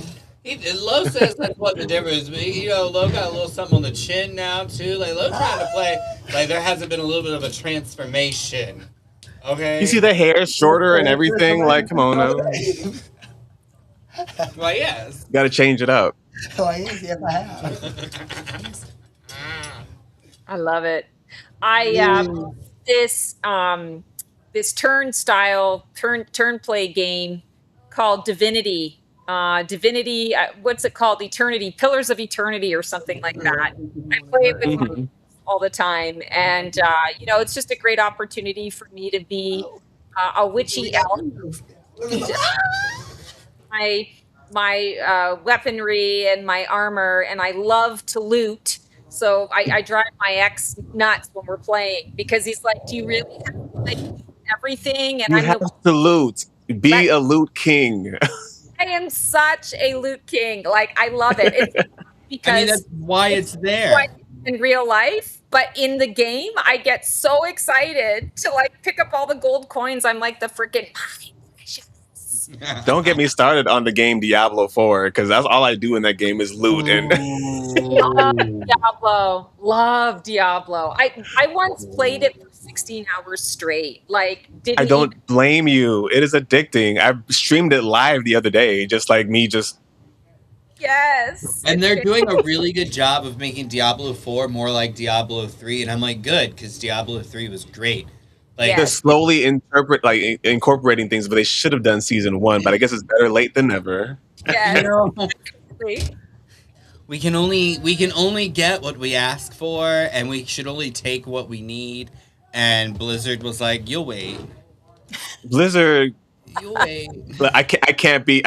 Lo says that's what the difference is. You know, Lo got a little something on the chin now too. Like Lo trying to play. Like there hasn't been a little bit of a transformation. Okay. You see the hair shorter and everything. Like, come on now, Well, yes. got to change it up. Yes, I have. I love it. I Yeah. this turn play game called Divinity. Divinity, what's it called? Eternity, Pillars of Eternity, or something like that. I play it with my Mhm. all the time, and it's just a great opportunity for me to be a witchy elf. My weaponry and my armor, and I love to loot. So I drive my ex nuts when we're playing because he's like, "Do you really have to like everything?" And You I'm have the to loot. Be a loot king. I am such a loot king. Like I love it. It's I mean, because that's why it's what there. in real life, but in the game, I get so excited to like pick up all the gold coins. I'm like the freaking Don't get me started on the game Diablo 4 because that's all I do in that game is loot. And Love Diablo. Love Diablo. I once played it for 16 hours straight. Like I didn't don't even blame you. It is addicting. I streamed it live the other day, just like me. Just yes. And they're doing a really good job of making Diablo 4 more like Diablo 3. And I'm like, good, because Diablo 3 was great. Like, Yes. to slowly incorporating things, but they should have done season 1. But I guess it's better late than never. Yes. you know, Exactly. we can only get what we ask for, and we should only take what we need. And Blizzard was like, "You'll wait, Blizzard, you'll wait." I can't be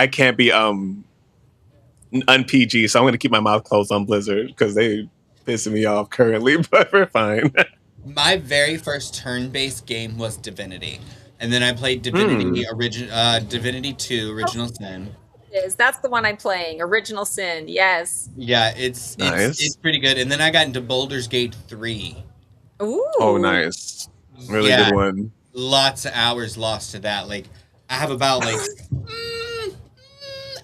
un-PG, so I'm gonna keep my mouth closed on Blizzard because they pissing me off currently. But we're fine. My very first turn-based game was Divinity, and then I played Divinity Divinity 2 Original Sin. That's the one I'm playing. Original Sin. Yes. Yeah, it's Nice. pretty good. And then I got into Baldur's Gate 3. Ooh. Oh, nice. Really Yeah. good one. Lots of hours lost to that. Like I have about like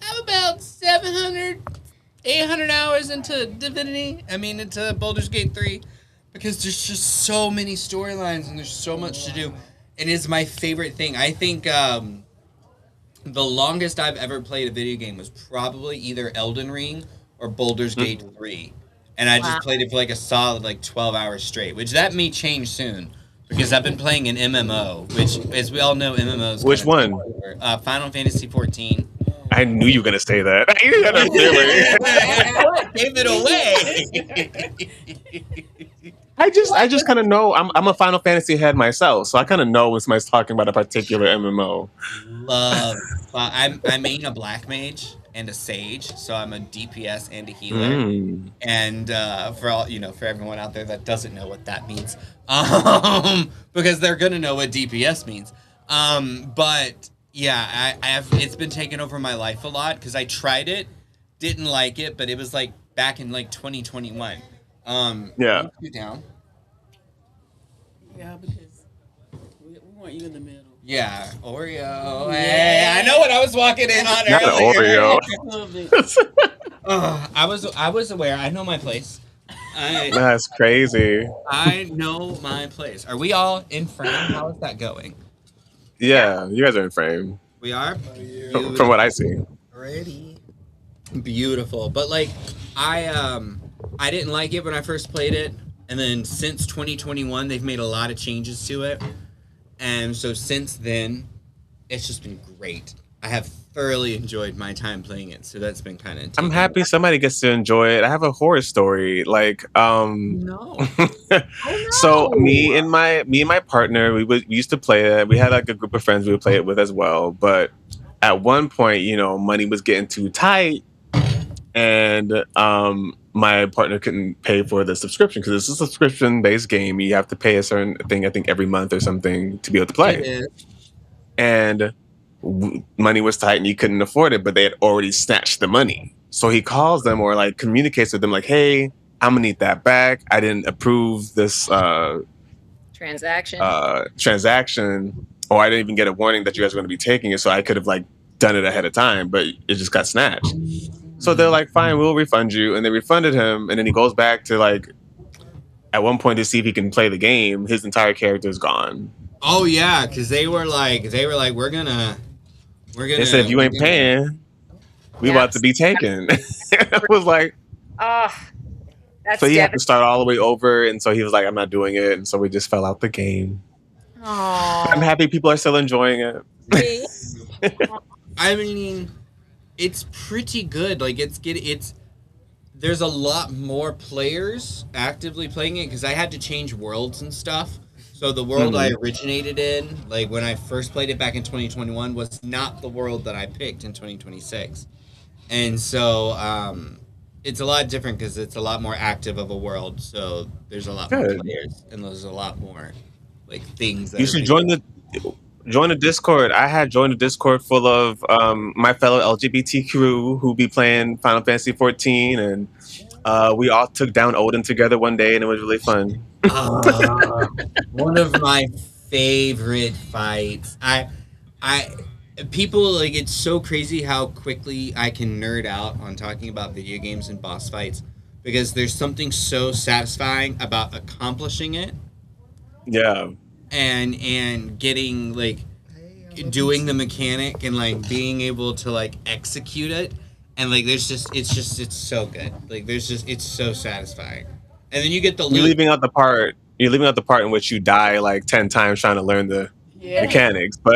I'm about 700, 800 hours into Divinity. I mean, into Baldur's Gate 3, because there's just so many storylines and there's so much to do. And it's my favorite thing. I think the longest I've ever played a video game was probably either Elden Ring or Baldur's Gate 3. And I Wow. just played it for like a solid like 12 hours straight, which that may change soon because I've been playing an MMO, which, as we all know, MMOs Which kind of one? Final Fantasy 14. I knew you were gonna say that. I had a feeling. Gave it away. I just kind of know. I'm a Final Fantasy head myself, so I kind of know when somebody's talking about a particular MMO. Love. I main a black mage and a sage, so I'm a DPS and a healer. Mm. And for all for everyone out there that doesn't know what that means, because they're gonna know what DPS means. But yeah, I have. It's been taking over my life a lot because I tried it, didn't like it, but it was like back in like 2021. Yeah. You down. Yeah, because we want you in the middle. Yeah, Oreo. Hey, I know what I was walking in on Not an earlier. Oreo. I was aware. I know my place. That's crazy. I know my place. Are we all in frame? How is that going? Yeah, you guys are in frame We are. from what I see. Ready. Beautiful, but like I didn't like it when I first played it, and then since 2021 they've made a lot of changes to it, and so since then it's just been great. I have thoroughly enjoyed my time playing it, so that's been kind of. I'm happy somebody gets to enjoy it. I have a horror story. Like, No. so me and my partner, we used to play it. We had like a group of friends we would play it with as well. But at one point, money was getting too tight, and my partner couldn't pay for the subscription because it's a subscription-based game. You have to pay a certain thing, I think, every month or something to be able to play. It is. And money was tight and he couldn't afford it, but they had already snatched the money. So he calls them or like communicates with them like, hey, I'm gonna need that back. I didn't approve this Transaction. transaction, or I didn't even get a warning that you guys were gonna be taking it, so I could have like done it ahead of time, but it just got snatched. So they're like, fine, we'll refund you. And they refunded him, and then he goes back to like at one point to see if he can play the game. His entire character is gone. Oh yeah, because they were like, we're gonna. They said if you ain't paying, we about to be taken. I was like, Oh, that's so he had to devastating. start all the way over, and so he was like, I'm not doing it, and so we just fell out the game. I'm happy people are still enjoying it. I mean, it's pretty good. Like there's a lot more players actively playing it because I had to change worlds and stuff. So the world I originated in, like when I first played it back in 2021, was not the world that I picked in 2026. And so it's a lot different because it's a lot more active of a world. So there's a lot more Good. players and there's a lot more like things that You are should being- join the Discord. I had joined a Discord full of my fellow LGBT crew who be playing Final Fantasy 14, and we all took down Odin together one day, and it was really fun. One of my favorite fights. People like it's so crazy how quickly I can nerd out on talking about video games and boss fights because there's something so satisfying about accomplishing it Yeah. and getting like doing the mechanic and like being able to like execute it and like it's so good. Like it's so satisfying. And then you get the You're loot. leaving out the part. You're leaving out the part in which you die like 10 times trying to learn the mechanics. But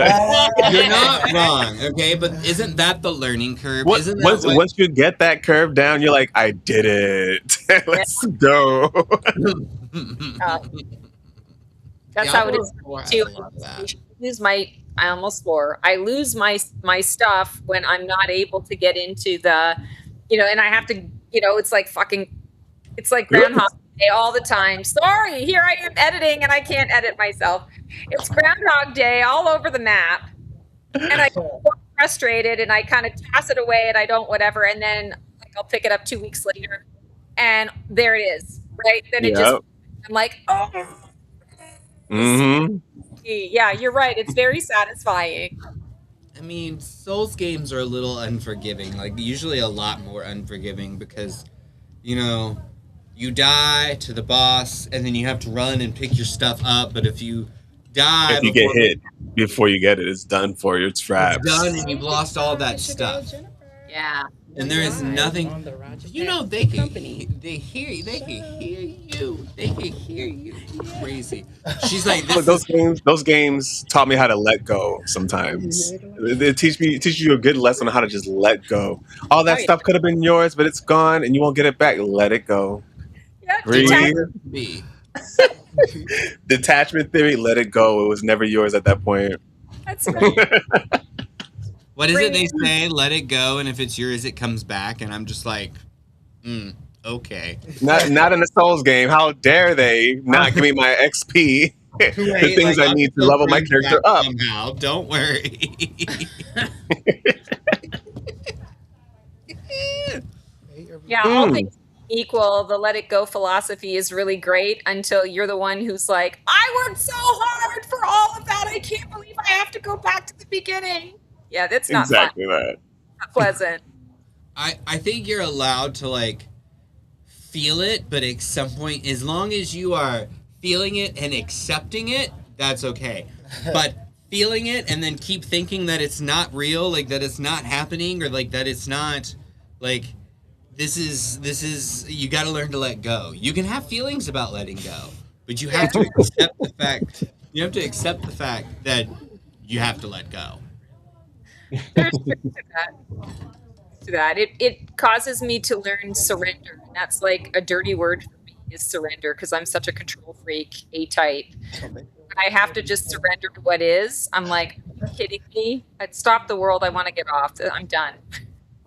You're not wrong, okay? But isn't that the learning curve? Isn't that once what- once you get that curve down, you're like, I did it. Let's go. That's Yeah, how it is I too. love that. I almost swore. I lose my stuff when I'm not able to get into the, and I have to, it's like Groundhog Day all the time. Sorry, here I am editing and I can't edit myself. It's Groundhog Day all over the map. And I get frustrated and I kind of toss it away and I don't whatever. And then like I'll pick it up 2 weeks later and there it is. Right. Then it just, I'm like, oh. Mm-hmm. Yeah, you're right. It's very satisfying. mean, Souls games are a little unforgiving. Like usually a lot more unforgiving because, you know, you die to the boss and then you have to run and pick your stuff up. But if you die If you get before hit before you get it, it's done for you. It's it's wraps. done and you've lost all that stuff. Yeah. And there is nothing. You know they can. They hear you. They can hear you. They can hear you. Crazy. She's like, But this is. those games taught me how to let go. Sometimes they teach you a good lesson on how to just let go. All that Oh, yeah. stuff could have been yours, but it's gone, and you won't get it back. Let it go. Yeah, Breathe. Me. Detachment theory. Let it go. It was never yours at that point. That's right. What is it they say? Let it go, and if it's yours, it comes back. And I'm just like, okay. Not in a Souls game. How dare they not give me my XP? The Right, things like, I I'll need to still level my bring it character back up. somehow. Don't worry. Yeah, all things equal, the let it go philosophy is really great until you're the one who's like, I worked so hard for all of that. I can't believe I have to go back to the beginning. Yeah, that's not Exactly fun. that. Not pleasant. I think you're allowed to like feel it, but at some point, as long as you are feeling it and accepting it, that's okay. But feeling it and then keep thinking that it's not real, like that it's not happening, or like that it's not like this is you got to learn to let go. You can have feelings about letting go, but you have to accept the fact. You have to accept the fact that you have to let go. There's truth to that. To that. It causes me to learn surrender. And that's like a dirty word for me is surrender because I'm such a control freak, A type. When I have to just surrender to what is, I'm like, are you kidding me? I'd stop the world. I want to get off. I'm done.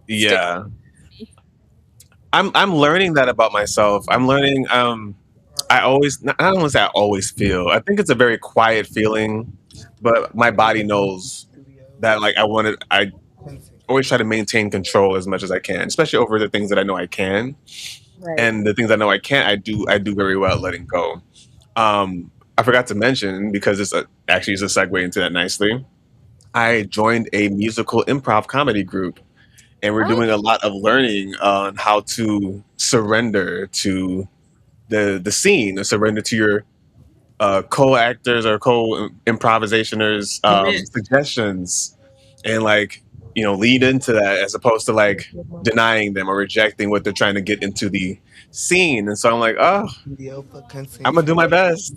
Yeah. I'm learning that about myself. I'm learning I always I don't want to say I always feel. I think it's a very quiet feeling, but my body knows that like I always try to maintain control as much as I can, especially over the things that I know I can. Right. And the things I know I can't, I do very well at letting go. I forgot to mention because actually is a segue into that nicely. I joined a musical improv comedy group, and we're doing a lot of learning on how to surrender to the scene, or surrender to your co-actors or co-improvisationers Commit. suggestions, and like lead into that as opposed to like denying them or rejecting what they're trying to get into the scene. And so I'm like, oh, I'm gonna do my best.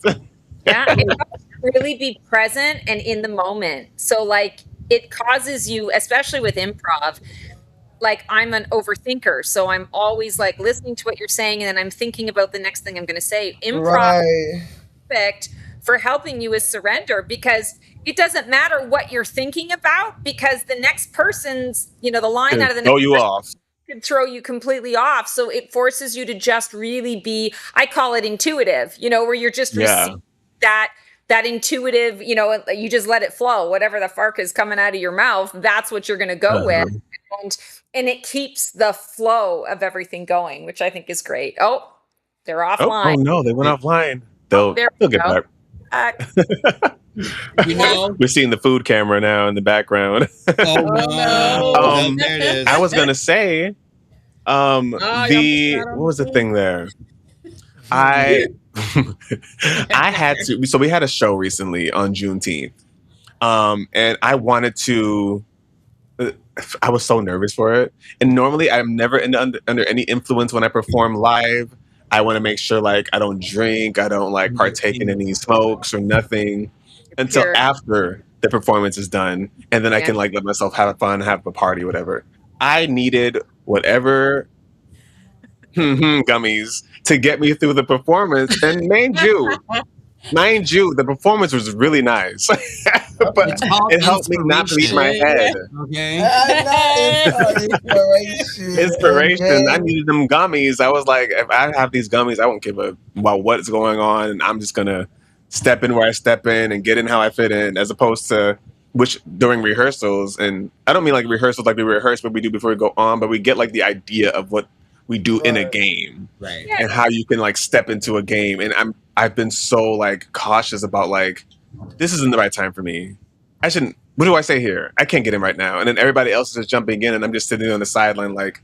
Yeah, it helps you really be present and in the moment. So like it causes you, especially with improv, like I'm an overthinker. So I'm always like listening to what you're saying and then I'm thinking about the next thing I'm gonna say. Improv is perfect for helping you with surrender because it doesn't matter what you're thinking about because the next person's, the line out of the Throw next you person off. could throw you completely off. So it forces you to just really be, I call it intuitive, where you're just Yeah. receiving that intuitive, you just let it flow. Whatever the fuck is coming out of your mouth, that's what you're going to go with. And it keeps the flow of everything going, which I think is great. Oh, they're Oh offline. no, they went offline. Oh, there They'll we get go. back. We're seeing the food camera now in the background. Oh no! There it is. I was gonna say, what was the thing there? I had to. So we had a show recently on Juneteenth, and I wanted to. I was so nervous for it, and normally I'm never under any influence when I perform live. I want to make sure like I don't drink, I don't like partake in any smokes or nothing until after the performance is done, and then I can like let myself have fun, have a party, whatever. I needed whatever gummies to get me through the performance, and mind you, the performance was really nice, but it helped me not to leave my head. Okay. Inspiration. I needed them gummies. I was like, if I have these gummies, I won't give a about what's going on, and I'm just gonna step in where I step in and get in how I fit in, as opposed to which during rehearsals, and I don't mean like rehearsals like we rehearse what we do before we go on, but we get like the idea of what we do in a game, right? And how you can like step into a game. And I've been so like cautious about like this isn't the right time for me. I shouldn't what do I say here? I can't get in right now. And then everybody else is just jumping in, and I'm just sitting on the sideline like,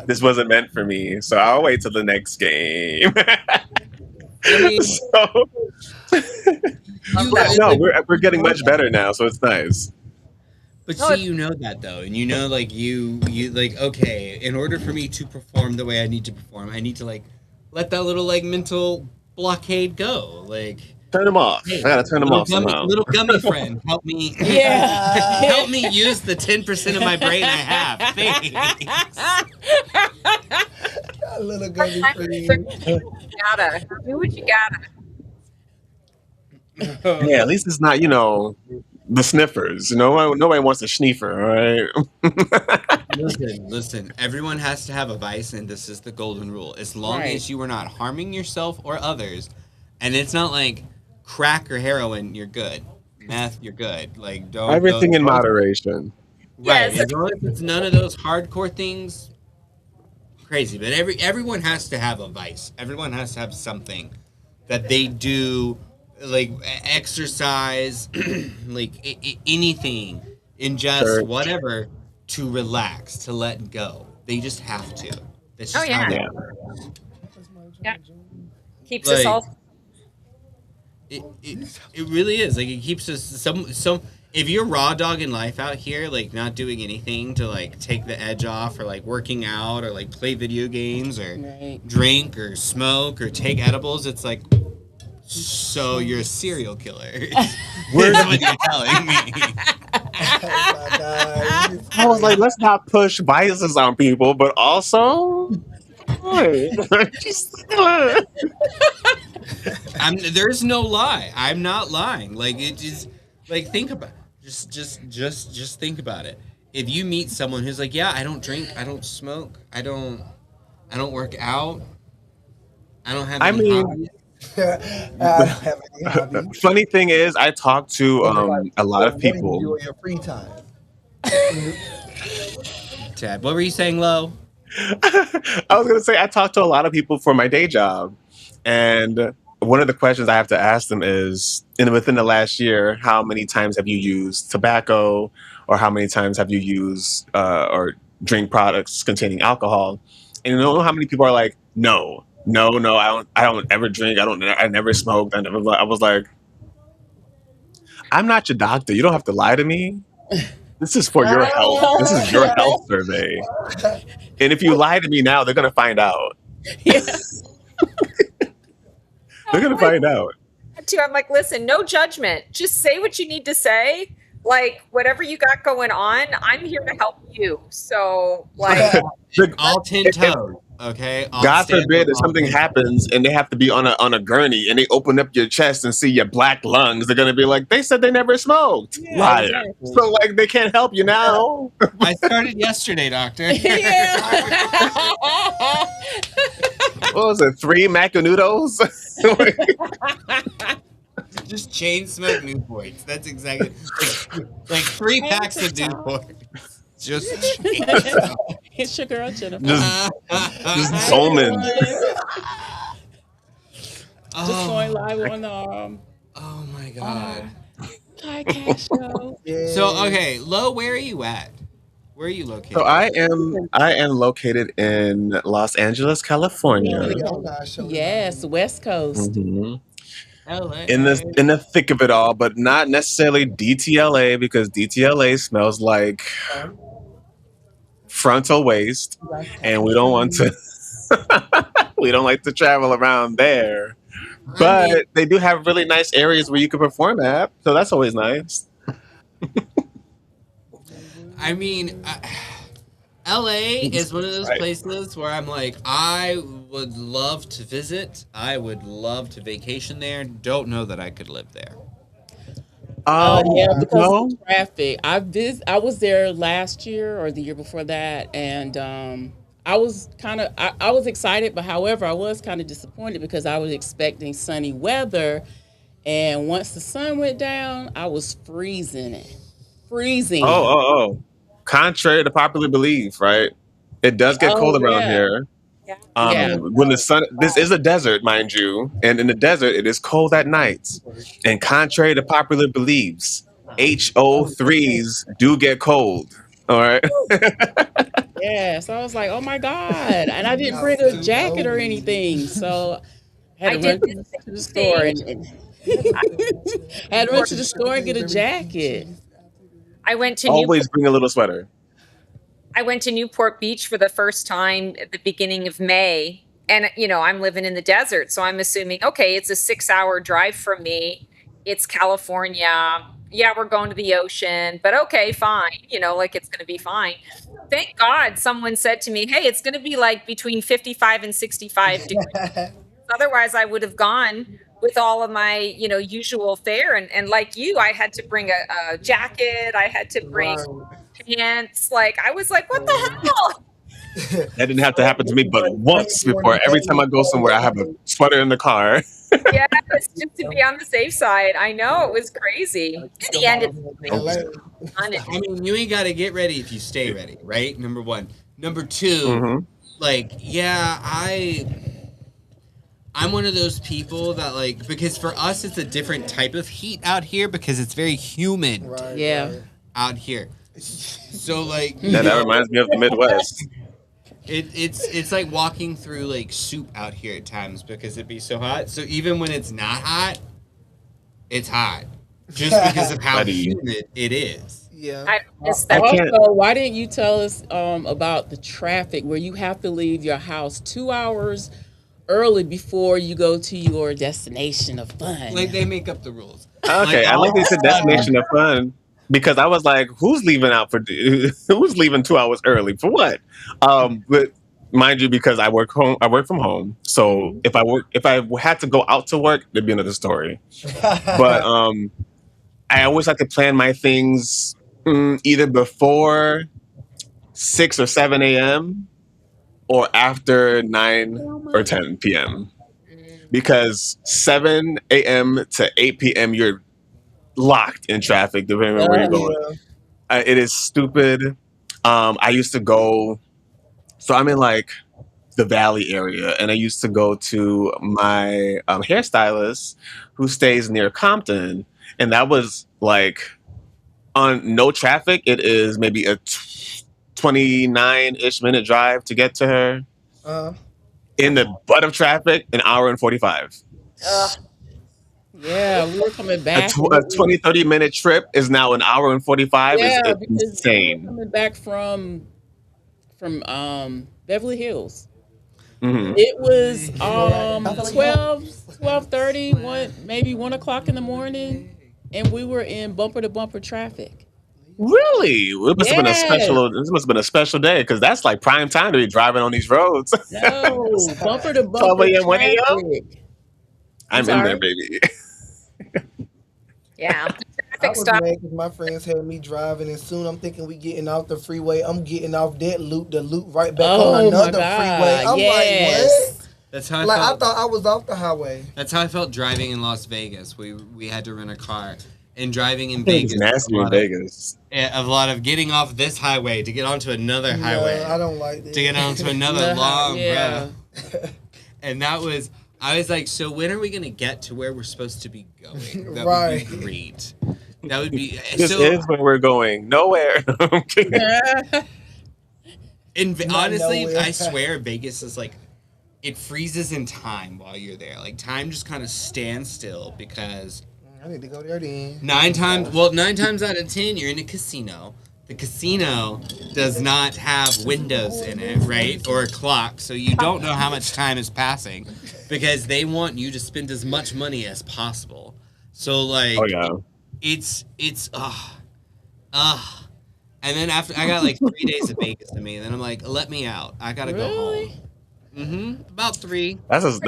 this wasn't meant for me. So I'll wait till the next game. I mean, So, You yeah, like, no, we're getting much better now, so it's nice. but No, see, you know that though, and you know, like you like, okay, in order for me to perform the way I need to perform, I need to like let that little like mental blockade go. Like, Turn them off. I hey, gotta turn them off somehow. little gummy friend, help me, Yeah. help me use the 10% of my brain I have. Thanks. A little gummy sometimes friend. you gotta do what you gotta. Yeah, at least it's not, the sniffers. Nobody wants a sniffer, all right? Listen. Everyone has to have a vice, and this is the golden rule. As long Right. as you are not harming yourself or others, and it's not like crack or heroin, you're good. Meth, you're good. Like Everything in don't moderation. right. Yes. As long as it's none of those hardcore things, crazy. But everyone has to have a vice. Everyone has to have something that they do, like exercise, like anything, ingest, Church. whatever, to relax, to let go. They just have to. That's Oh just yeah. how they Yeah. work. Yeah. Keeps us Like all. it really is. Like it keeps us some. If you're raw dogging life out here, like not doing anything to like take the edge off, or like working out, or like play video games, or Right. drink, or smoke, or take edibles, it's like, so you're a serial killer. Is what you're telling me. Oh my God. I was like, let's not push biases on people, but also, just, There's no lie. I'm not lying. Like it just, like think about, just think about it. If you meet someone who's like, yeah, I don't drink, I don't smoke, I don't work out, I don't have I any mean, hobbies. I don't have any hobbies. funny thing is, I talk to a lot of What do you do people. in your free time? Ted, what were you saying, Lo? I was gonna say I talk to a lot of people for my day job, and one of the questions I have to ask them is, within the last year, how many times have you used tobacco, or how many times have you used or drink products containing alcohol? And you know how many people are like, no, no, no, I don't ever drink, I never smoked, I never. I was like, I'm not your doctor. You don't have to lie to me. This is for your health. This is your health survey. And if you lie to me now, they're gonna find out. Yeah. They're gonna find out. Too. I'm like, listen, no judgment. Just say what you need to say. Like whatever you got going on, I'm here to help you. So like, All 10 toes. Okay. All God stand forbid up, if all something 10 happens and they have to be on a gurney and they open up your chest and see your black lungs, they're gonna be like, they said they never smoked. Yeah, Liar. exactly. So like they can't help you now. I started yesterday, doctor. Yeah. What was it? 3 Macanudos? Just chain smoke Newports. That's exactly like 3 packs of Newports. Just chain smoke. It's your girl Jennifer. just Just Solomon. Just going live on Oh my god. podcast show. Yeah. So okay, Lo, where are you at? Where are you located? So I am located in Los Angeles, California. Yes, West Coast. Mhm. LA. In the thick of it all, but not necessarily DTLA, because DTLA smells like frontal waste, and we don't want to. We don't like to travel around there. But they do have really nice areas where you can perform at, so that's always nice. I mean, LA is one of those Right. places where I'm like, I would love to visit. I would love to vacation there. Don't know that I could live there. Yeah, because No. of the traffic. I was there last year or the year before that, and I was I was excited, but however, I was kind of disappointed because I was expecting sunny weather, and once the sun went down, I was freezing. Oh. Contrary to popular belief, right? It does get Oh, cold around yeah. here. Yeah. Yeah. When the sun, this is a desert, mind you, and in the desert it is cold at night. And contrary to popular beliefs, HO3s do get cold. All right. Yeah. So I was like, oh my God. And I didn't bring a jacket or anything. So I had I to did run the to the same store thing. and had to run to the store and get a jacket. I went to Always bring a little sweater. Newport Beach for the first time at the beginning of May. And, I'm living in the desert. So I'm assuming, okay, it's a 6-hour drive from me. It's California. Yeah, we're going to the ocean, but okay, fine. Like it's going to be fine. Thank God someone said to me, hey, it's going to be like between 55 and 65 degrees. Otherwise, I would have gone with all of my, usual fare. And like you, I had to bring a jacket. I had to bring Right. pants. Like, I was like, what the hell? That didn't have to happen to me but once before. Every time I go somewhere, I have a sweater in the car. Yes, just to be on the safe side. I know it was crazy. In the end, it's LA. fun. I mean, you ain't got to get ready if you stay ready, right? Number one. Number two, Hmm. like, yeah, I'm one of those people that like because for us it's a different type of heat out here because it's very humid Right. Yeah. Right. out here. So like you Yeah, that know, reminds me of the Midwest. it's like walking through like soup out here at times because it'd be so hot. So even when it's not hot, it's hot. Just because of how Buddy. humid it is. Yeah. I miss I that. can't. Also, why didn't you tell us about the traffic where you have to leave your house 2 hours early before you go to your destination of fun? Like they make up the rules. Okay, I like they said destination of fun because I was like, who's leaving out for who's leaving 2 hours early for what? But mind you, because I work from home, so if I had to go out to work, there'd be another story. But I always like to plan my things either before 6 or 7 a.m. or after 9 or 10 p.m. Because 7 a.m. to 8 p.m. you're locked in traffic depending on where you're going. Yeah. It is stupid. I used to go, so I'm in like the Valley area, and I used to go to my hairstylist who stays near Compton, and that was like on no traffic. It is maybe a 29-ish minute drive to get to her. Uh, In the butt of traffic, an hour and 45. Ugh. Yeah, we were coming A, back. tw- a 20, 30-minute trip is now an hour and 45. Yeah, It's because we were insane. coming back from Beverly Hills. Hmm. It was Yeah. 12:30, maybe 1 o'clock in the morning, and we were in bumper to bumper traffic. Really? It must have been a Yes. special. This must have been a special day because that's like prime time to be driving on these roads. No, bumper to 12 bumper a.m., 1 a.m. traffic. I'm in there, baby. Yeah. I Traffic was stop. mad because my friends had me driving, and soon I'm thinking we getting off the freeway. I'm getting off that loop, the loop right back Oh on my another God, freeway. I'm yes. like, That's how what? I Like I felt. thought I was off the highway. That's how I felt driving in Las Vegas. We had to rent a car, and driving in It's Vegas. nasty in Vegas. A lot of getting off this highway to get onto another highway No, I don't like that. to get onto another long Yeah. road. And that was I was like, so when are we gonna get to where we're supposed to be going? That Right. would be great. That would be This so. is where we're going. Nowhere. I'm kidding. Not Honestly, nowhere. I swear Vegas is like it freezes in time while you're there. Like time just kind of stands still because I need to go there then. 9 times out of 10 you're in a casino. The casino does not have windows in it, right? Or a clock, so you don't know how much time is passing because they want you to spend as much money as possible. So like Oh yeah. it's and then after I got like 3 days of Vegas to me, and then I'm like, let me out. I gotta go Really? home. About 3. That's as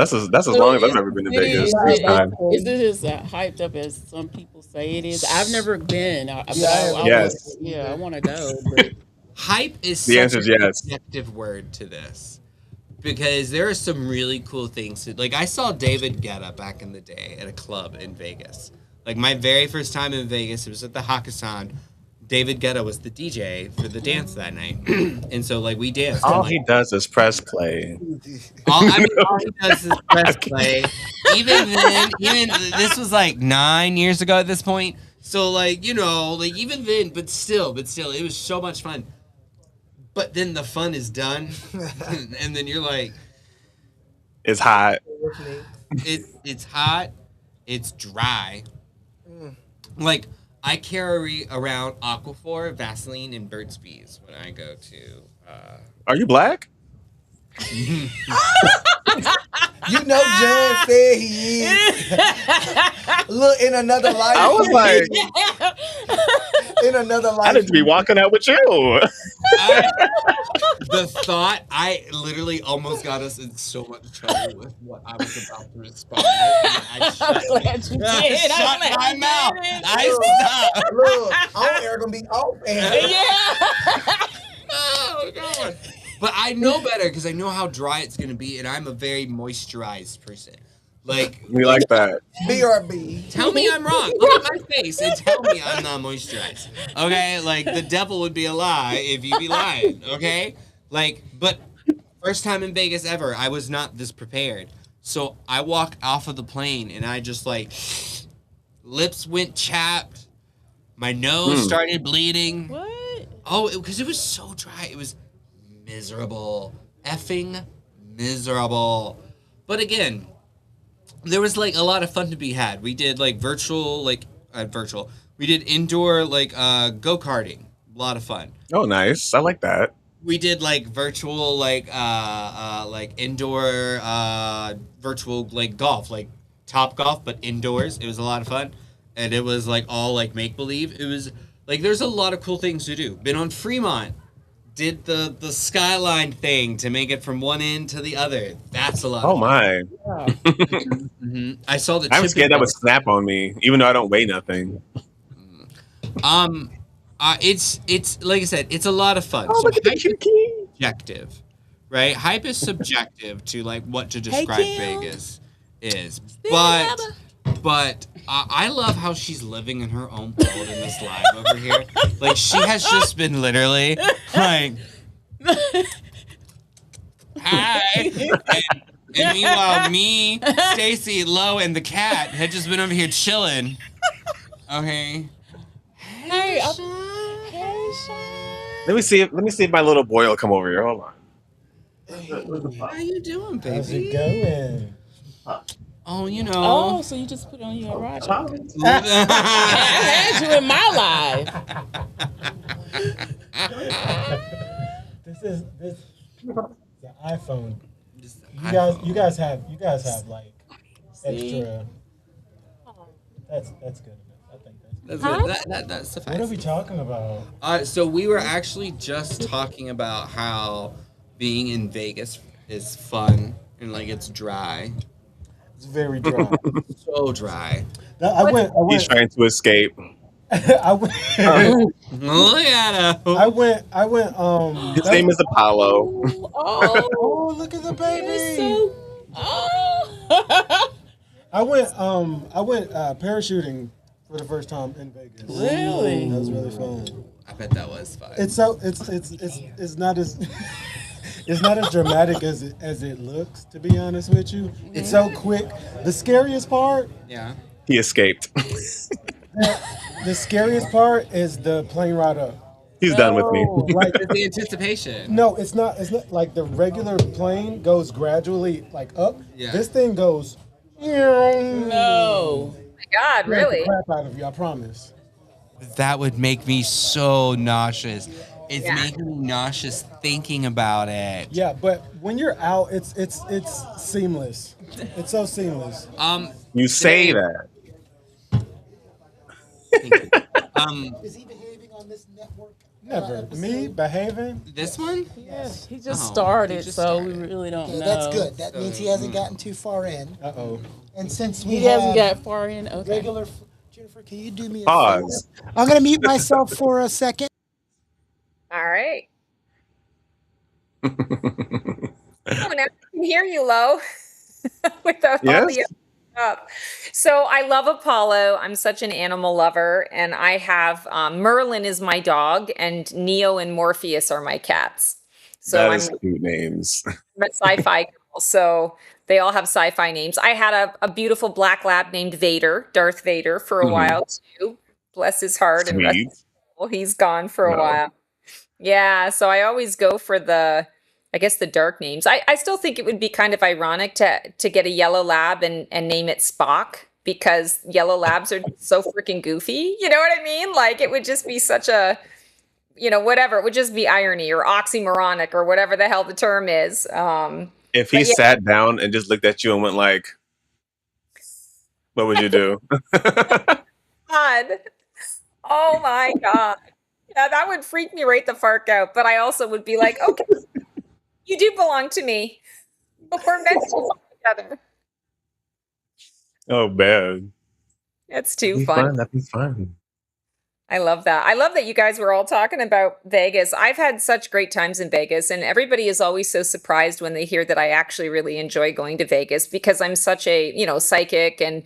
long as I've ever been to Vegas. This time. Is it as hyped up as some people say it is? I've never been. Yes. I want to go. But Hype is The such answer is a yes. subjective word to this because there are some really cool things. Like I saw David Guetta back in the day at a club in Vegas. Like my very first time in Vegas, it was at the Hakkasan. David Guetta was the DJ for the dance that night, and so like we danced. All And, he like, does is press play. all he does is press play. Even this was like 9 years ago at this point. So like like even then, but still, it was so much fun. But then the fun is done, and then you're like, It's hot. it's hot, it's dry. Like I carry around Aquaphor, Vaseline, and Burt's Bees when I go to. Are you black? You know, John said he is. Look, in another life. I was like, in another life. I need to be walking out with you. The thought, I literally almost got us in so much trouble with what I was about to respond. I glad you did. shut I'm glad my you mouth. did. I stopped. Look, our air gonna be off. Yeah. Oh, God. But I know better because I know how dry it's going to be, and I'm a very moisturized person. Like, We like that. BRB. tell me I'm wrong. Look at my face and tell me I'm not moisturized. Okay? Like, the devil would be a lie if you be lying. Okay? Like, but first time in Vegas ever, I was not this prepared. So I walk off of the plane, and I just, like, lips went chapped. My nose started bleeding. What? Oh, because it was so dry. It was miserable. Effing miserable. But again, there was like a lot of fun to be had. We did like virtual. We did indoor like go-karting. A lot of fun. Oh, nice. I like that. We did like virtual like indoor virtual like golf, like Top Golf but indoors. It was a lot of fun. And it was like all like make believe. It was like there's a lot of cool things to do. Been on Fremont. Did the skyline thing to make it from one end to the other. That's a lot. Oh of my. fun. I saw the. I'm scared that would snap on me, even though I don't weigh nothing. It's like I said, it's a lot of fun. Oh, So look at the hype kitty. is subjective, right? Hype is subjective to like what to describe Kim. Vegas is, but I love how she's living in her own world in this live over here. Like she has just been literally like, hi, and meanwhile me, Stacy, Lo, and the cat had just been over here chilling. Okay. Hey, Let me see if my little boy will come over here. Hold on. How you doing, baby? How's it going? Oh, Oh, so you just put on your erotic? I I had you in my life. This is the iPhone. You guys have like extra. That's good. I think that's good. That What suffices. are we talking about? So we were actually just talking about how being in Vegas is fun and like it's dry, It's very dry. so dry. I went. He's trying to escape. I went. Look at him. I went. His name is Apollo. Oh, Oh, look at the it's baby. so. Oh. I went parachuting for the first time in Vegas. Really? That was really fun. I bet that was fun. It's not as it's not as dramatic as it looks, to be honest with you. It's so quick. The scariest part Yeah. He escaped. the scariest part is the plane ride up. He's done with me. Like It's the anticipation. no, it's not like the regular plane goes gradually like up. Yeah. This thing goes No. Oh my God, really? crap out of you, I promise. That would make me so nauseous. It's Yeah. making me nauseous thinking about it. Yeah, but when you're out, it's seamless. It's so seamless. You say that. Is he behaving on this network? Never. Me behaving? This one? Yes, he just Oh, started, he just so started. we really don't know. That's good. That means he hasn't gotten too far in. Uh-oh. And since we He hasn't have got far in. Okay. regular, Jennifer, can you do me a Pause. favor? I'm gonna mute myself for a second. All right. Oh, now I can hear you, Lo. Without all Yes? the up. So I love Apollo. I'm such an animal lover, and I have Merlin is my dog, and Neo and Morpheus are my cats. So That I'm is cute names. a sci-fi girl. So they all have sci-fi names. I had a beautiful black lab named Vader, Darth Vader, for a Mhm. while too. Bless his heart and rest Sweet. his soul. He's gone for a No. while. Yeah, so I always go for I guess the dark names. I still think it would be kind of ironic to get a yellow lab and name it Spock because yellow labs are so freaking goofy. You know what I mean? Like it would just be such a, whatever. It would just be irony or oxymoronic or whatever the hell the term is. If he But yeah, sat down and just looked at you and went like, what would you do? God. Oh my God. Yeah, that would freak me right the fark out. But I also would be like, okay, you do belong to me. But we're meant to belong together. Oh man. It's That'd too be fun. fun. That'd be fun. I love that. I love that you guys were all talking about Vegas. I've had such great times in Vegas, and everybody is always so surprised when they hear that I actually really enjoy going to Vegas because I'm such a, psychic and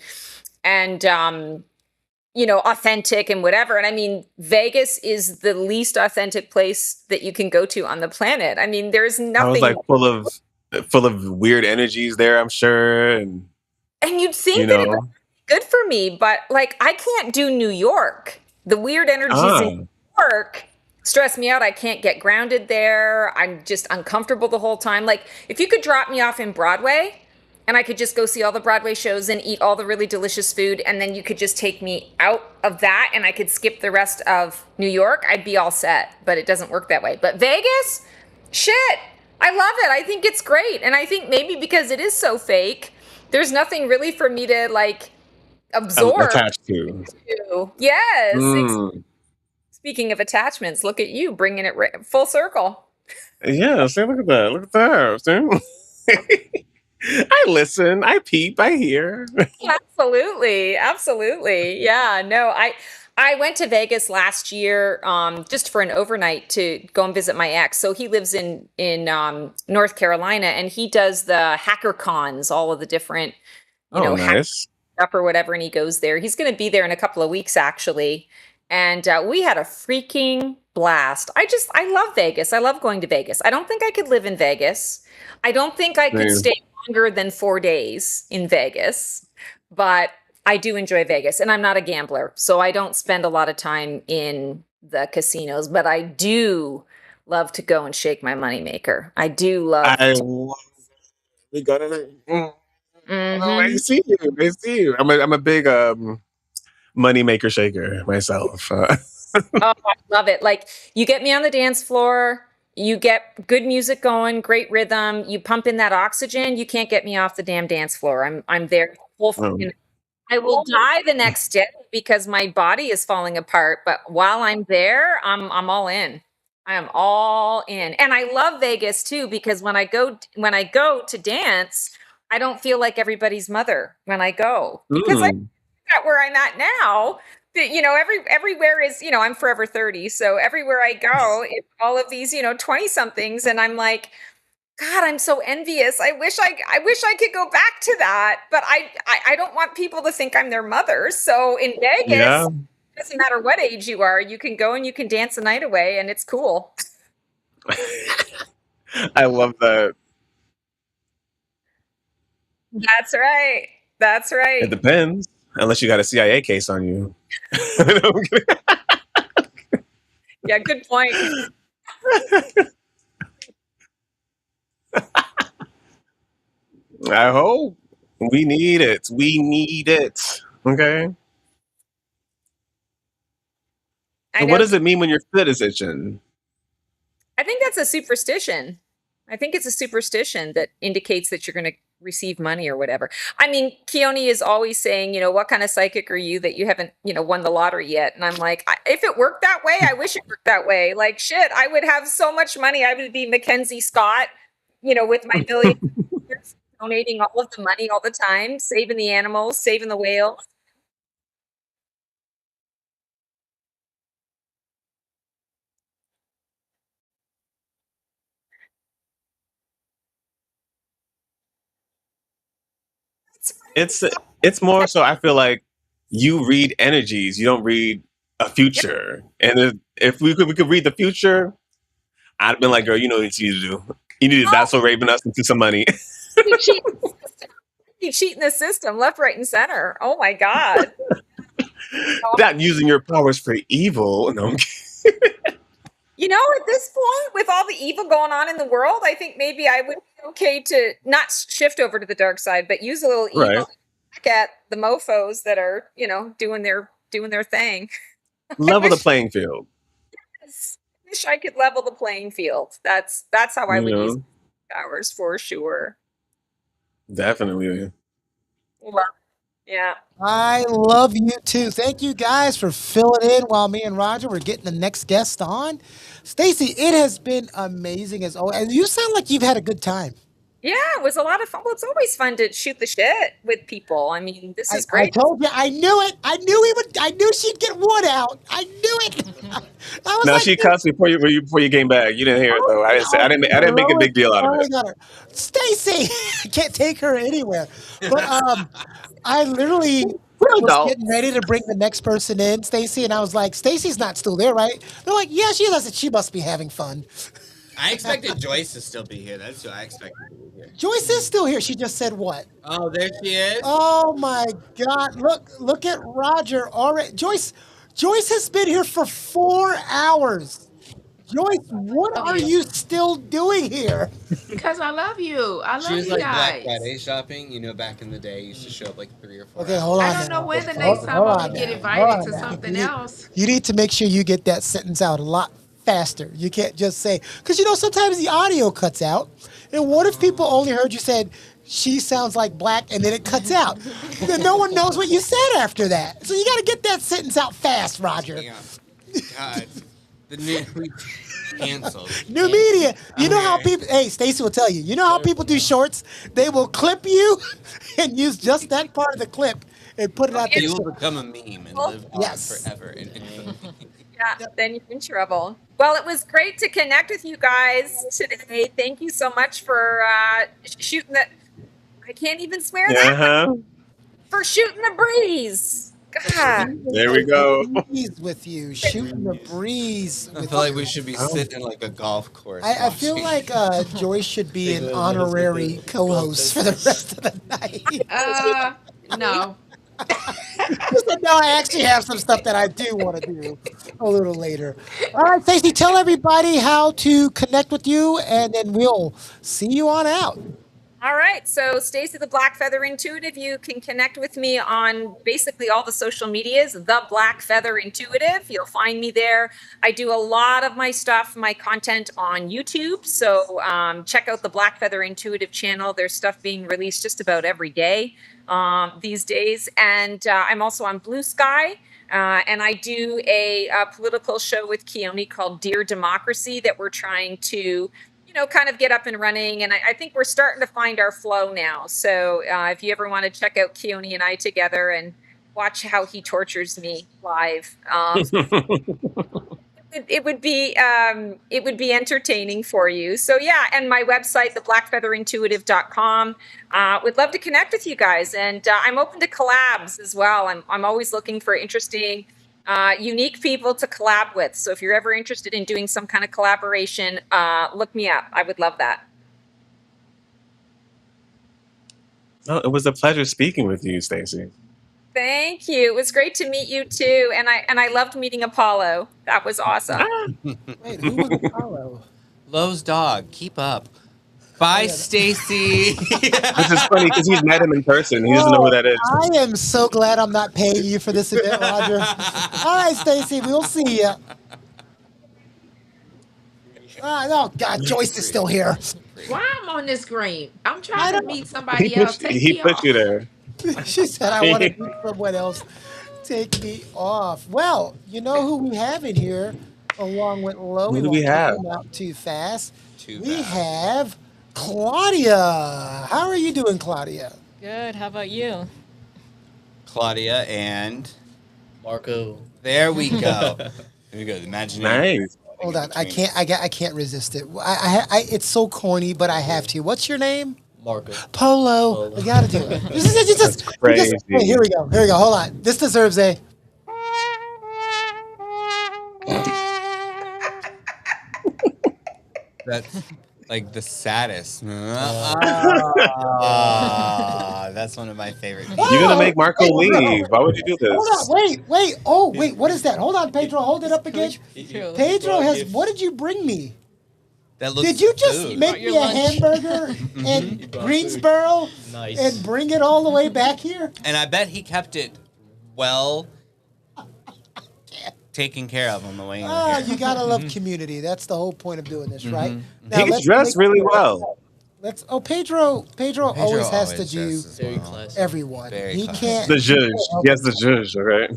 authentic and whatever. And I mean, Vegas is the least authentic place that you can go to on the planet. I mean, there's I was like nothing, full of weird energies there, I'm sure. And and you'd you think that it would know. be good for me, but like I can't do New York. The weird energies in Ah. New York stress me out. I can't get grounded there. I'm just uncomfortable the whole time. Like if you could drop me off in Broadway and I could just go see all the Broadway shows and eat all the really delicious food and then you could just take me out of that and I could skip the rest of New York, I'd be all set. But it doesn't work that way. But Vegas, shit. I love it. I think it's great. And I think maybe because it is so fake, there's nothing really for me to like absorb. Attached to. Yes. Mm. Speaking of attachments, look at you bringing it full circle. Yeah, see, look at that. Look at that. See? I listen, I peep, I hear. Absolutely. Absolutely. Yeah, no, I went to Vegas last year just for an overnight to go and visit my ex. So he lives in North Carolina and he does the hacker cons, all of the different, Oh, hack nice. stuff or whatever, and he goes there. He's going to be there in a couple of weeks, actually. And we had a freaking blast. I love Vegas. I love going to Vegas. I don't think I could live in Vegas. I don't think I could Man, stay longer than 4 days in Vegas, but I do enjoy Vegas. And I'm not a gambler, so I don't spend a lot of time in the casinos, but I do love to go and shake my moneymaker. I do love I to. love we got it. Oh, I Mhm. see you. I see you. I'm a big money maker shaker myself. Oh, I love it. Like you get me on the dance floor, you get good music going, great rhythm, you pump in that oxygen, you can't get me off the damn dance floor. I'm there full um, freaking I will die the next day because my body is falling apart, but while I'm there, I'm all in. I am all in. And I love Vegas too because when I go to dance, I don't feel like everybody's mother when I go because mm, at where I'm at now, everywhere is, I'm forever 30. So everywhere I go, it's all of these, 20 somethings. And I'm like, God, I'm so envious. I wish I could go back to that, but I don't want people to think I'm their mother. So in yeah. Vegas, it doesn't matter what age you are, you can go and you can dance the night away and it's cool. I love that. That's right. That's It right. depends. Unless you got a CIA case on you. No, I'm kidding. Yeah, good point. I hope. We need it. We need it. Okay. I And what know. does it mean when your foot is itching? I think that's a superstition. I think it's a superstition that indicates that you're going to receive money or whatever. I mean, Keone is always saying, what kind of psychic are you that you haven't, won the lottery yet? And I'm like, if it worked that way, I wish it worked that way. Like, shit, I would have so much money. I would be Mackenzie Scott, with my billion donating all of the money all the time, saving the animals, saving the whales. It's It's more so I feel like you read energies, you don't read a Yep. future. And if we could read the future, I'd have been like, girl, you know what you need to do. You need to Oh, that's what Raven us into some money. you cheat. You cheat in the system, left, right, and center. Oh my God. Not using your powers for evil. No, I'm You know, at this point, with all the evil going on in the world, I think maybe I would be okay to not shift over to the dark side, but use a little right. evil back at the mofos that are, doing their thing. I Level the wish playing field. wish I could level the playing field. That's how I You would use know, powers for sure. definitely. Well, yeah. I love you too. Thank you guys for filling in while me and Roger were getting the next guest on. Stacy, it has been amazing as always. And you sound like you've had a good time. Yeah, it was a lot of fun. Well, it's always fun to shoot the shit with people. I mean, this is I great. told you, I knew it. I knew she'd get one out. I knew it. I was Now like, she cussed before you came back. You didn't hear it though. I didn't say I didn't make a big deal out of it. got her. Stacy, I can't take her anywhere. But I literally We're was adults. getting ready to bring the next person in, Stacy, and I was like, Stacy's not still there, right? They're like, yeah, she is. I said, she must be having fun. I expected Joyce to still be here. That's what I expected to be here. Joyce is still here. She just said what? Oh, there she is. Oh my God! Look at Roger already. Joyce has been here for 4 hours. Joyce, what Love are you. you still doing here? Because I love you. I She love was you like Black guys. Friday shopping. You know, back in the day, you used to show up like 3 or 4 Okay, hours. hold on. I don't know now. when the Hold, next time hold I'm on gonna get now. invited Hold to on now. something else. You need to make sure you get that sentence out a lot faster. You can't just say because sometimes the audio cuts out. And what if people only heard you said she sounds like black and then it cuts out? Then no one knows what you said after that. So you got to get that sentence out fast, Roger. Yeah. God. The new we canceled. New media. You know how Okay. people. Hey, Stacy will tell you. You know how people do shorts? They will clip you and use just that part of the clip and put it out there. You will become a meme and live on Yes. forever in infamy. Yeah, then you're in trouble. Well, it was great to connect with you guys today. Thank you so much for shooting the. I can't even swear that. Uh-huh. For shooting the breeze. God. There we go. Breeze with you, shooting the breeze. I With feel like we should be Oh. sitting in like a golf course. I feel watching. like Joyce should be an Big honorary little co-host for the rest of the night. No. No, I actually have some stuff that I do want to do a little later. All right, Stacey, tell everybody how to connect with you, and then we'll see you on out. All right. So, Stacy the Black Feather Intuitive, you can connect with me on basically all the social medias, The Black Feather Intuitive. You'll find me there. I do a lot of my stuff, my content on YouTube. So, check out the Black Feather Intuitive channel. There's stuff being released just about every day these days. And I'm also on Blue Sky. And I do a political show with Keone called Dear Democracy that we're trying to kind of get up and running. And I think we're starting to find our flow now. So if you ever want to check out Keone and I together and watch how he tortures me live, it would be entertaining for you. So yeah, and my website, theblackfeatherintuitive.com. Would love to connect with you guys, and I'm open to collabs as well. I'm always looking for interesting, unique people to collab with. So if you're ever interested in doing some kind of collaboration, look me up. I would love that. Oh, it was a pleasure speaking with you, Stacy. Thank you. It was great to meet you too, and I loved meeting Apollo. That was awesome. Wait, who was Apollo? Lowe's dog, keep up. Bye, Stacy. Which is funny because he's met him in person. He doesn't know who that is. I am so glad I'm not paying you for this event, Roger. All right, Stacy, we'll see you. Oh, God, Joyce is still here. Why I'm on this screen? I'm I trying to don't- meet somebody else. Take He me put off. you there. She said, I want to meet someone else. Take me off. Well, you know who we have in here, along with Lo. Who do we won't have? kick him out too fast. Too We bad. have Claudia. How are you doing, Claudia? Good. How about you? Claudia and Marco. there we go. There we go. The imaginary. Nice. Hold on, I can't resist it. It's so corny, but I have to. What's your name? Marco. Polo. We gotta do it. That's crazy. Hey, here we go. Here we go. Hold on. This deserves a. That's like the saddest. That's one of my favorite. You're gonna make Marco Wait, leave. Why would you do Hold this? on. Wait. Oh, wait. What is that? Hold on, Pedro. Hold it up again. True. Pedro has. What did you bring me? That looks Did you just food. make Your me a lunch. hamburger in brought Greensboro Nice. and bring it all the way back here? And I bet he kept it well taken care of on the way in Ah, here. you gotta love community. That's the whole point of doing this, right? Now, He's let's dressed make- really well. Let's. Oh, Pedro always has to always do dresses Very well. classy. everyone. Very He classy. can't. The judge. Yes, the judge. Okay.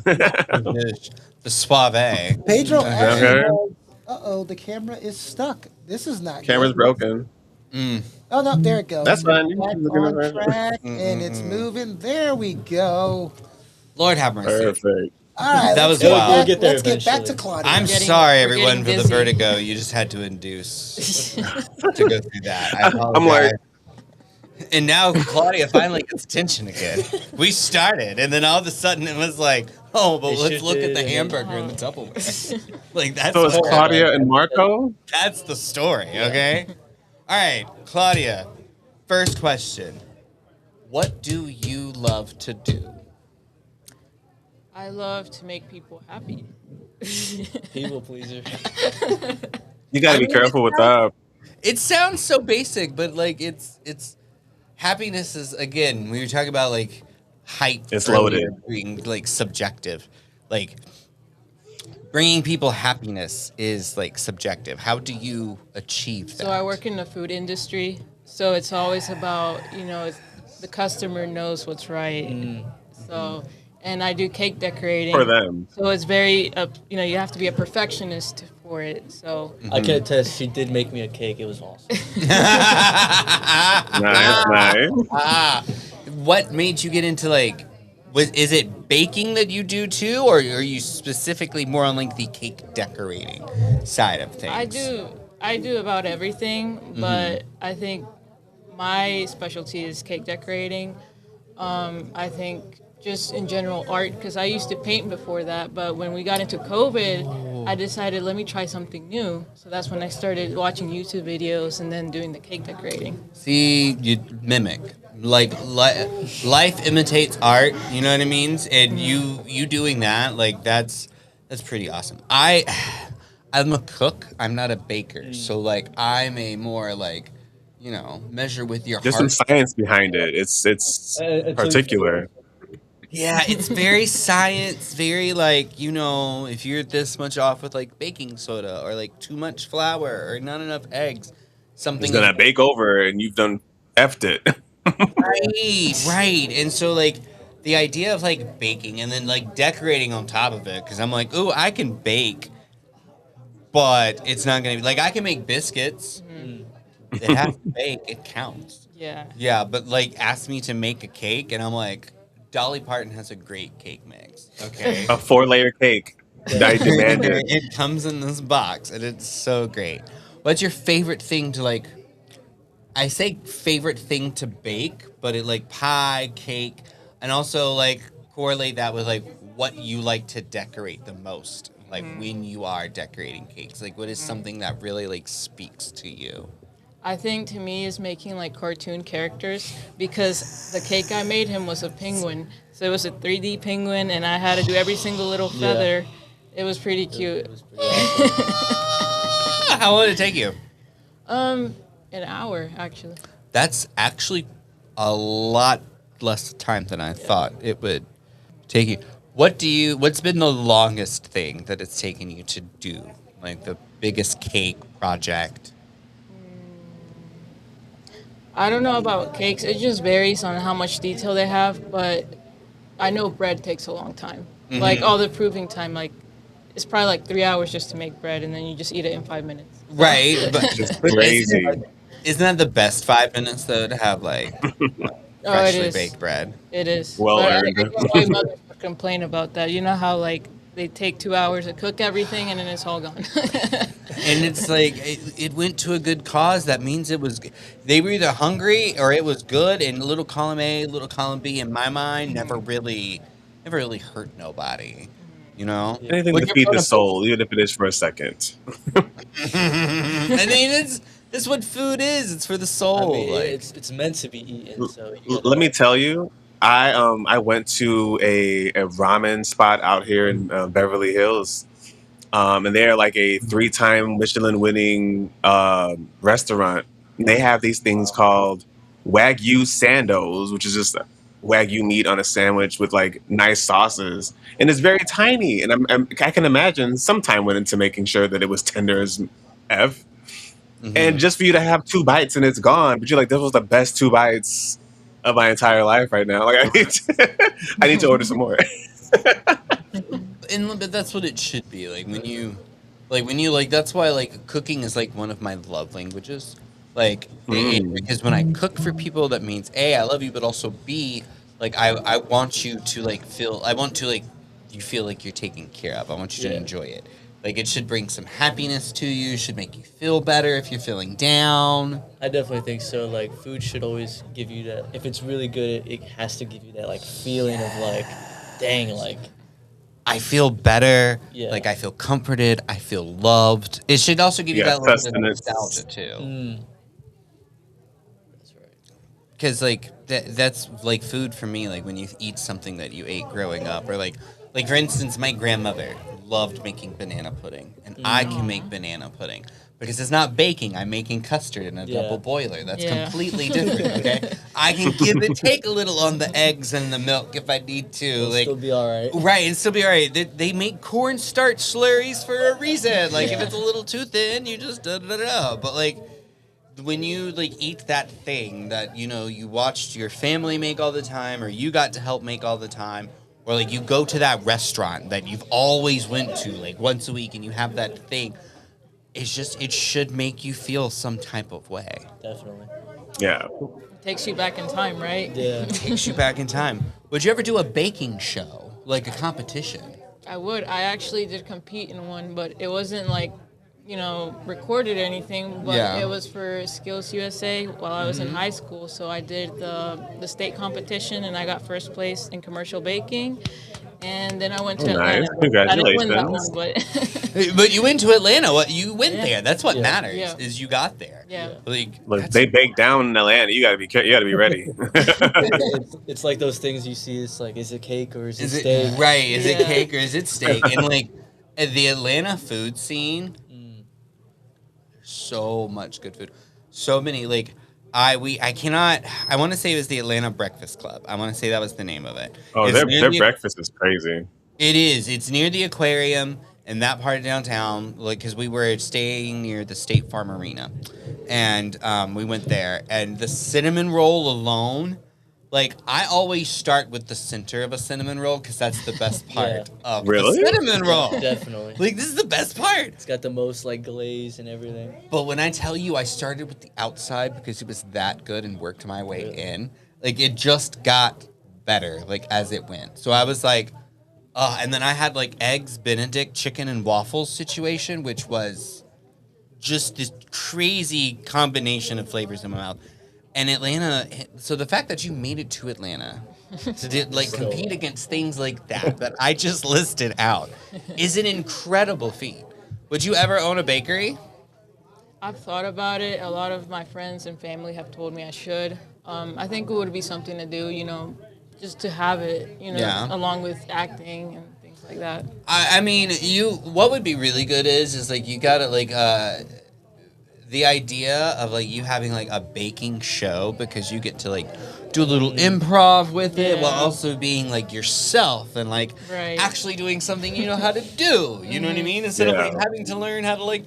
The suave. Pedro actually. Okay. Uh-oh, the camera is stuck. This is not. Camera's good. broken. Mm. Oh no, there it goes. That's fine. You Back can look at it on right now. track, and it's moving. There we go. Lord have mercy. Perfect. All right, That let's was get wild. back- We'll get there Let's get back to eventually. Claudia. I'm Getting- sorry, we're everyone, getting for the busy. vertigo. You just had to induce to go through that. I I'm like- apologize. And now Claudia finally gets attention again. We started, and then all of a sudden it was like, oh, but They let's look at the shifted, and- hamburger in the Tupperware. Like that's So it's what- Claudia and Marco? That's the story, okay? All right, Claudia. First question: what do you love to do? I love to make people happy. People pleaser. You gotta be careful with that. It sounds so basic, but like it's happiness is, again, we were talking about like hype. It's earlier, loaded. being like subjective. Like bringing people happiness is like subjective. How do you achieve that? So I work in the food industry, so it's always about, the customer knows what's right. So, and I do cake decorating. For them. So it's very, you have to be a perfectionist for it. So I can attest. She did make me a cake. It was awesome. Nice. What made you get into like? Is it baking that you do too, or are you specifically more on like the cake decorating side of things? I do about everything, but I think my specialty is cake decorating. I think just in general art, because I used to paint before that, but when we got into COVID, I decided let me try something new. So that's when I started watching YouTube videos and then doing the cake decorating. See, you mimic. Like life imitates art, you know what I mean? And you doing that, like that's pretty awesome. I'm a cook. I'm not a baker, so like I'm a more like, measure with your There's some heart. science behind it. It's particular. Yeah, it's very science, very like, if you're this much off with like baking soda or like too much flour or not enough eggs, something It's gonna bake over and you've done effed it. Right. And so like the idea of like baking and then like decorating on top of it, because I'm like, ooh, I can bake, but it's not gonna be like I can make biscuits. They have to bake, it counts. Yeah. Yeah, but like ask me to make a cake and I'm like, Dolly Parton has a great cake mix. Okay. A 4-layer cake. I demanded. It comes in this box and it's so great. What's your favorite thing to like? I say favorite thing to bake, but it like pie, cake, and also like correlate that with like what you like to decorate the most. Like when you are decorating cakes, like what is something that really like speaks to you? I think to me is making like cartoon characters, because the cake I made him was a penguin. So it was a 3D penguin and I had to do every single little feather. It was pretty cute. It was pretty awesome. How long did it take you? An hour actually. That's actually a lot less time than I thought it would take you. What's been the longest thing that it's taken you to do? Like the biggest cake project? I don't know about cakes. It just varies on how much detail they have, but I know bread takes a long time. Like all the proving time, like it's probably like 3 hours just to make bread, and then you just eat it in 5 minutes. Right, but It's crazy. isn't that the best 5 minutes though, to have like Oh, it freshly is. baked bread? It is. Well But earned. I know my mother would complain about that. You know how like they take 2 hours to cook everything, and then it's all gone. And it's like it went to a good cause. That means it was. They were either hungry or it was good. And little column A, little column B, in my mind, never really hurt nobody. You know, Yeah. Anything when to you're feed the throwing a big- soul, even if it is for a second. I mean, it's what food is. It's for the I soul. mean, like it's meant to be eaten. So you Let me gotta, tell you, I went to a ramen spot out here in Beverly Hills, and they're like a 3-time Michelin winning restaurant. And they have these things called Wagyu sandos, which is just Wagyu meat on a sandwich with like nice sauces, and it's very tiny. And I can imagine some time went into making sure that it was tender as f. And mhm. just for you to have 2 bites and it's gone, but you're like, this was the best 2 bites of my entire life right now. Like I need to order some more. But that's what it should be like when you like that's why like cooking is like one of my love languages like Mm. because when I cook for people that means A, I love you, but also B, like I want you to like feel I want to like you feel like you're taken care of. I want you to yeah. enjoy it. Like it should bring some happiness to you, should make you feel better if you're feeling down. I definitely think so. Like food should always give you that. If it's really good, it has to give you that like feeling of like, dang, like I feel better. yeah. Like I feel comforted. I feel loved. It should also give you Yeah, that little bit of nostalgia sustenance. too. Mm, that's right. Because like that's like food for me, like when you eat something that you ate growing up, or like for instance, my grandmother loved making banana pudding, and I can make banana pudding because it's not baking. I'm making custard in a Yeah. double boiler. That's Yeah. completely different. Okay, I can take a little on the eggs and the milk if I need to. It'll Like still be all right. right, and still be all right. They make cornstarch slurries for a reason. Like if Yeah. it's a little too thin, you just da da da da. But like when you like eat that thing that you watched your family make all the time, or you got to help make all the time, or like you go to that restaurant that you've always went to like once a week and you have that thing, it should make you feel some type of way. Definitely. Yeah. Takes you back in time, right? Yeah. Takes you back in time. Would you ever do a baking show, like a competition? I would. I actually did compete in one, but it wasn't like, recorded or anything. But Yeah. it was for Skills USA while I was in high school. So I did the state competition, and I got first place in commercial baking. And then I went to Oh, nice. Atlanta. I didn't win that one, Congratulations. but But you went to Atlanta. What you went Yeah. there? That's what Yeah. matters. Yeah. Is you got there. yeah. Like Look, that's- they bake down in Atlanta. You gotta be ready. it's like those things you see. It's like, is it cake or is it Is it steak? right? Is it Yeah. cake or is it steak? And like the Atlanta food scene, Mm. so much good food, so many like I cannot. I want to say it was the Atlanta Breakfast Club. I want to say that was the name of it. Oh, It's their near the- breakfast is crazy. It is. It's near the aquarium in that part of downtown. Like, because we were staying near the State Farm Arena, and we went there. And the cinnamon roll alone, like I always start with the center of a cinnamon roll because that's the best part of Really? the cinnamon roll. Definitely. Like this is the best part. It's got the most like glaze and everything. But when I tell you, I started with the outside because it was that good and worked my way Really? in. Like it just got better, like as it went. So I was like. And then I had like eggs Benedict chicken and waffles situation, which was just this crazy combination of flavors in my mouth. And Atlanta, so the fact that you made it to Atlanta to compete against things like that I just listed out is an incredible feat. Would you ever own a bakery? I've thought about it. A lot of my friends and family have told me I should. I think it would be something to do, just to have it, Yeah. along with acting and things like that. I mean, what would be really good is like you gotta like the idea of like you having like a baking show because you get to like do a little improv with it while Yeah. also being like yourself and like Right. actually doing something you know how to do. You know what I mean? Instead of Yeah. like having to learn how to like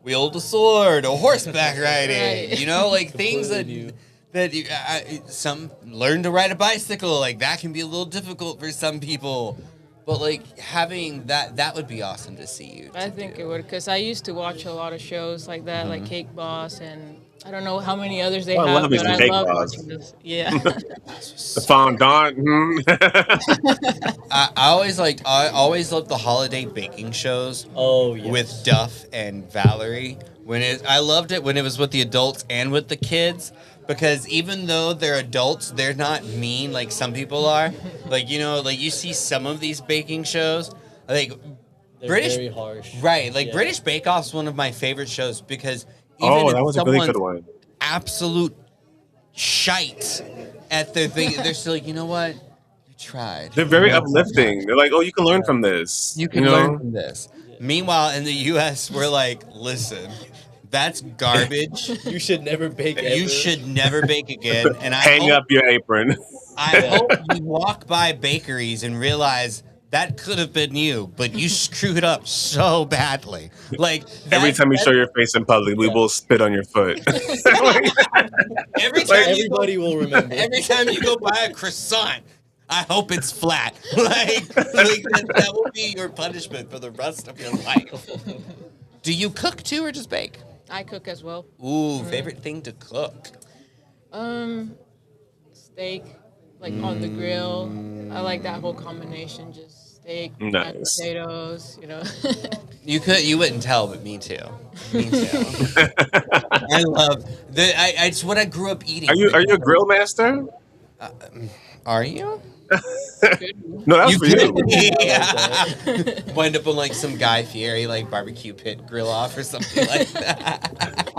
wield a sword or horseback riding. Right. You know, like things that Completely new. some learn to ride a bicycle. Like that can be a little difficult for some people. But like having that would be awesome to see you. I to think do. it would, because I used to watch a lot of shows like that, like Mm-hmm. Cake Boss and I don't know how many others they Oh, I have, love me but some I Bake love Boss. watching this. Yeah. The fondant. I always loved the holiday baking shows Oh yes. with Duff and Valerie. I loved it when it was with the adults and with the kids, because even though they're adults, they're not mean like some people are. Like, like you see some of these baking shows, like They're British, very harsh. right? Like Yeah. British Bake Off's one of my favorite shows because even Oh, if that was a really good someone's one. absolute shite at their thing, they're still like, you know what? You tried. They're very You know? uplifting. They're like, oh, you can learn from this. You can learn from this. Meanwhile, in the U.S., we're like, listen, that's garbage. You should never bake ever. You should never bake again. And Hang up your apron. I hope you walk by bakeries and realize that could have been you, but you screwed up so badly. Like Every time you show your face in public, we will spit on your foot. every time Everybody will remember. Every time you go buy a croissant, I hope it's flat. like that will be your punishment for the rest of your life. Do you cook too or just bake? I cook as well. Ooh, favorite thing to cook? Steak, like on the grill. I like that whole combination. Just steak, mashed Nice. potatoes. You wouldn't tell, but me too. Me too. I love it's what I grew up eating. Are you a grill master? Are you? No, that's for you. Yeah. Wind up on like some Guy Fieri like barbecue pit grill off or something like that.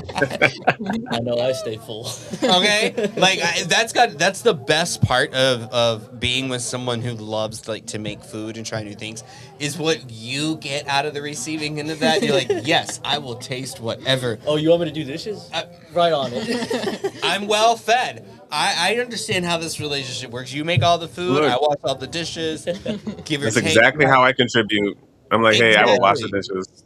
I know I stay full. Okay, like that's the best part of being with someone who loves like to make food and try new things is what you get out of the receiving end of that. You're like, yes, I will taste whatever. Oh, you want me to do dishes? Right on it. I'm well fed. I understand how this relationship works. You make all the food, Look. I wash all the dishes. Give or That's take. exactly how I contribute. I'm like, hey, I will wash the dishes.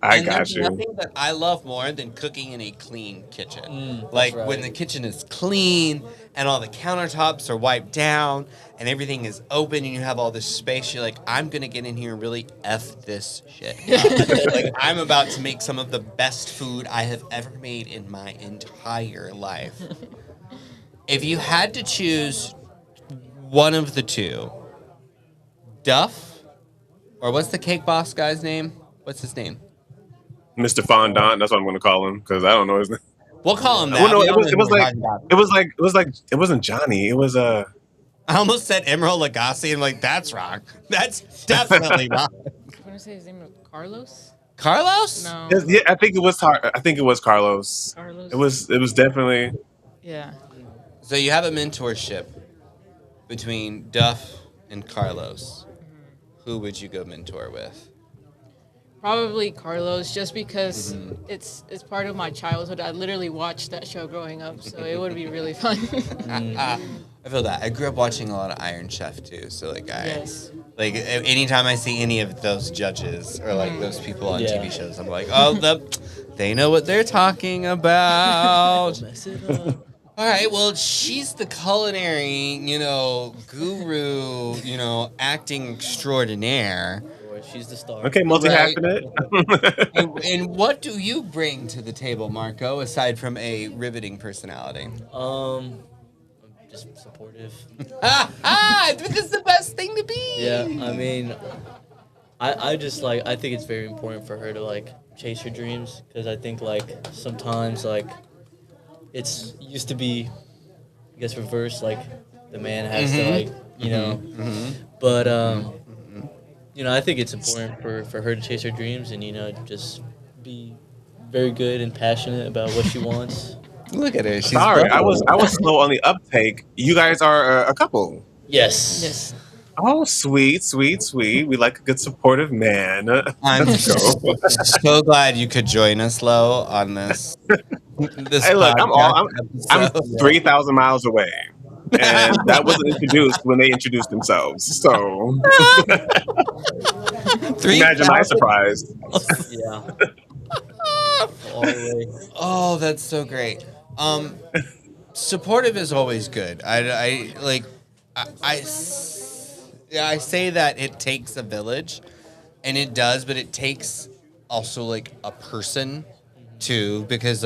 I And got there's you. nothing that I love more than cooking in a clean kitchen. That's Like right. when the kitchen is clean and all the countertops are wiped down and everything is open and you have all this space, you're like, I'm gonna get in here and really F this shit up. Like I'm about to make some of the best food I have ever made in my entire life. If you had to choose one of the two, Duff, or what's the cake boss guy's name? What's his name? Mr. Fondant, that's what I'm going to call him because I don't know his name. We'll call him that. Well, no, We it all was know who we're like talking about. it wasn't Johnny. It was I almost said Emerald Lagasse and like that's wrong. That's definitely wrong. I'm gonna say his name was Carlos. Carlos? No. yeah, I think it was Carlos. Carlos. It was definitely Yeah. So you have a mentorship between Duff and Carlos. Who would you go mentor with? Probably Carlos, just because it's part of my childhood. I literally watched that show growing up, so it would be really fun. I feel that. I grew up watching a lot of Iron Chef too, so Yes. like anytime I see any of those judges or like those people on Yeah. TV shows, I'm like, oh, they know what they're talking about. Mess it up. All right, well, she's the culinary, guru, acting extraordinaire. Boy, she's the star. okay. Multi-hyphenate. And what do you bring to the table, Marco, aside from a riveting personality? I'm just supportive. Because the best thing to be. Yeah, I mean, I just I think it's very important for her to chase her dreams because I think sometimes it's used to be, I guess, reversed, the man has to but I think it's important for her to chase her dreams and just be very good and passionate about what she wants. Look at her. She's Sorry, I bold. was slow on the uptake. You guys are a couple. Yes. Yes. Oh, sweet, sweet, sweet. We like a good supportive man. I'm Let's go. so glad you could join us, Lo, on this. Hey, look, I'm 3,000 miles away, and that wasn't introduced when they introduced themselves. So imagine my surprise. Yeah. All the way. Oh, that's so great. Supportive is always good. I say that it takes a village, and it does, but it takes also a person too, because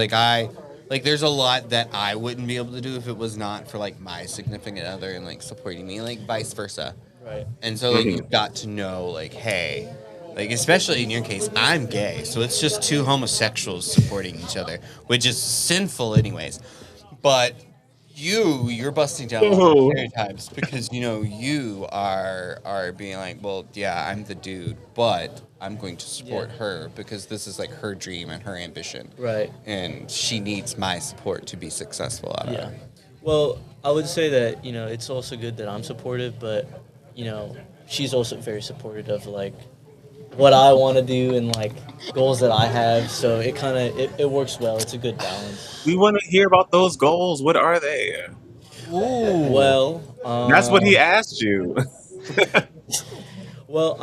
Like, there's a lot that I wouldn't be able to do if it was not for like my significant other and like supporting me, like vice versa. Right. And so like you've got to know like, hey, like especially in your case, I'm gay, so it's just two homosexuals supporting each other, which is sinful anyways. But you're busting down a lot of Oh. stereotypes because you are being like, well, yeah, I'm the dude, but I'm going to support her because this is like her dream and her ambition, Right. and she needs my support to be successful at Yeah. it. Well, I would say that, it's also good that I'm supportive, but, she's also very supportive of, like, what I want to do and, like, goals that I have. So it kind of, it works well. It's a good balance. We want to hear about those goals. What are they? Ooh. Well, That's what he asked you. Well,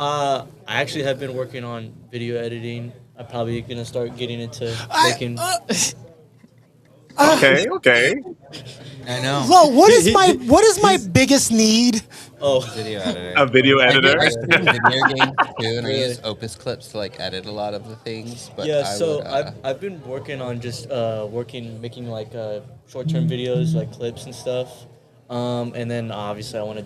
I actually have been working on video editing. I'm probably going to start getting into making... Okay. I know. Lo, what is my biggest need? Oh, Video editor. A video editor. I stream video games too, and I Really? use Opus clips to like edit a lot of the things. But yeah, I so would, I've been working on just making like short-term videos, like clips and stuff. And then obviously I want to,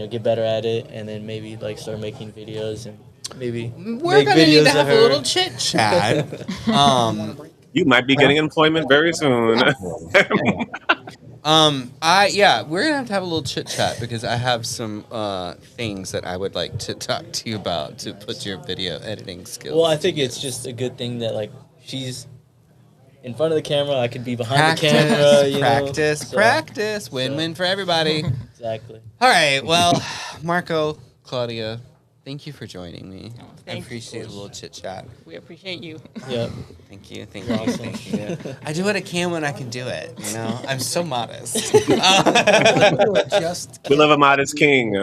get better at it, and then maybe like start making videos and maybe we're make gonna need videos to have of a her. little chit chat. You might be getting employment very soon. We're gonna have to have a little chit chat because I have some things that I would like to talk to you about to put your video editing skills. Well, I think it's just a good thing that like she's in front of the camera. I could be behind the camera. Practice. Win-win for everybody. Exactly. All right. Well, Marco, Claudia, thank you for joining me. I Thank you. appreciate a little chit chat. We appreciate you. Yep. Thank you. Thank You're you. awesome. Thank you. I do what I can when I can do it. I'm so modest. Just We love a modest king.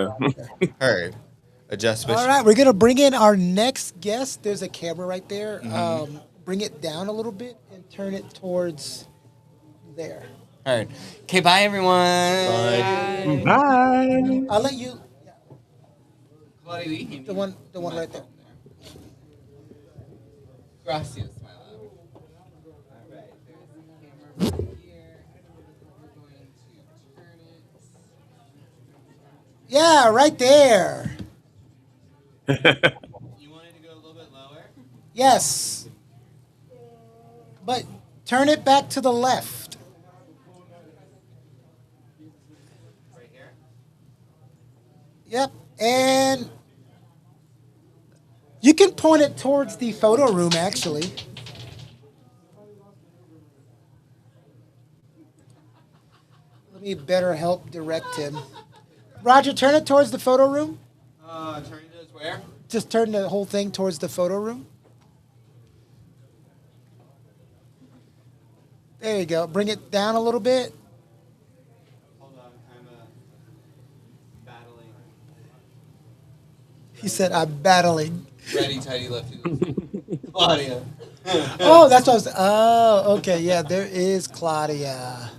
Heard. Adjust. all right. We're gonna bring in our next guest. There's a camera right there. Bring it down a little bit and turn it towards there. Heard. Okay. Bye, everyone. Bye. Bye. I'll let you. Claudia, you can The one right there. Gracias, my love. All right, there's the camera right here. We're going to turn it. Yeah, right there. You wanted to go a little bit lower? Yes. But turn it back to the left. Right here? Yep. And you can point it towards the photo room, actually. Let me better help direct him. Roger, turn it towards the photo room. Turn it towards where? Just turn the whole thing towards the photo room. There you go. Bring it down a little bit. Hold on, I'm battling. He said, I'm battling. Ready, tidy, lefty. Claudia. Oh, that's what I was. Oh, okay. Yeah, there is Claudia.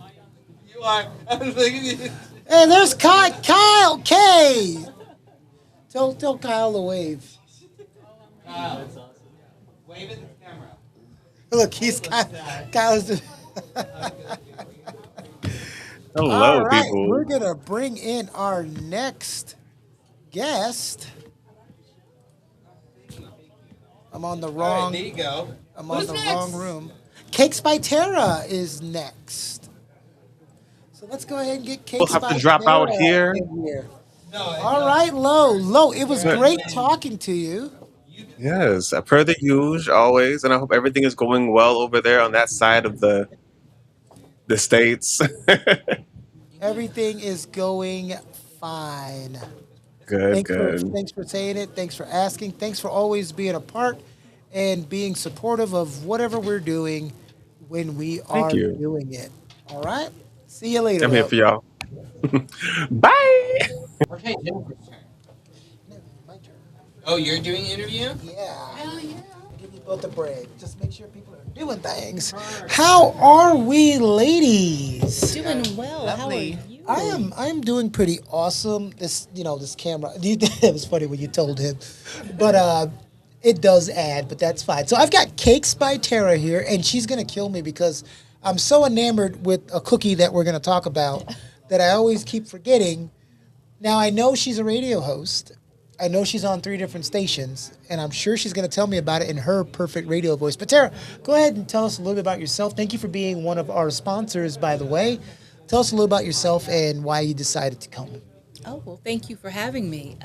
You are. I'm looking at you. Hey, there's Kyle K. Tell Kyle to wave. Kyle. Wave at the camera. Look, he's Kyle's. Hello, All right, people. we're gonna bring in our next guest. I'm on the All wrong. right, there you go. I'm on Who's the next? wrong room. Cakes by Tara is next. So let's go ahead and get Cakes We'll have by to drop Tara out here. in here. No, All right, Lo, it was great talking to you. Yes, per the usual, always, and I hope everything is going well over there on that side of the states. Everything is going fine. Good, good. Thanks for saying it. Thanks for asking. Thanks for always being a part and being supportive of whatever we're doing when we are you. doing it. All right. See you later. I'm here Lo. for y'all. Bye. Okay, Jennifer's turn. No, my turn. Oh, you're doing an interview? Yeah. Hell yeah. Give you both a break. Just make sure people are doing things. How are we, ladies? Doing well. Lovely. How are you? I am doing pretty awesome. This camera. It was funny when you told him, but it does add, but that's fine. So I've got Cakes by Tara here, and she's gonna kill me because I'm so enamored with a cookie that we're going to talk about that I always keep forgetting. Now, I know she's a radio host. I know she's on 3 different stations, and I'm sure she's going to tell me about it in her perfect radio voice. But Tara, go ahead and tell us a little bit about yourself. Thank you for being one of our sponsors, by the way. Tell us a little about yourself and why you decided to come. Oh, well, thank you for having me.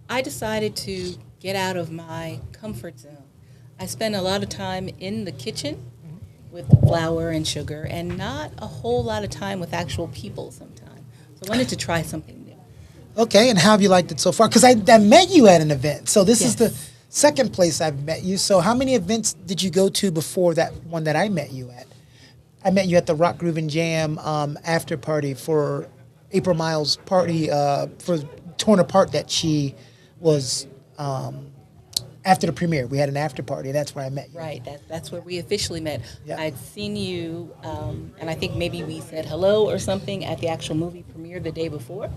I decided to get out of my comfort zone. I spend a lot of time in the kitchen with flour and sugar and not a whole lot of time with actual people sometimes. So I wanted to try something new. Okay, and how have you liked it so far? Because I met you at an event. So this is the Yes. second place I've met you. So how many events did you go to before that one that I met you at? I met you at the Rock Groove and Jam after party for April Miles' party for Torn Apart that she was after the premiere. We had an after party. That's where I met you. Right, that's where we officially met. Yeah. I'd seen you, and I think maybe we said hello or something at the actual movie premiere the day before.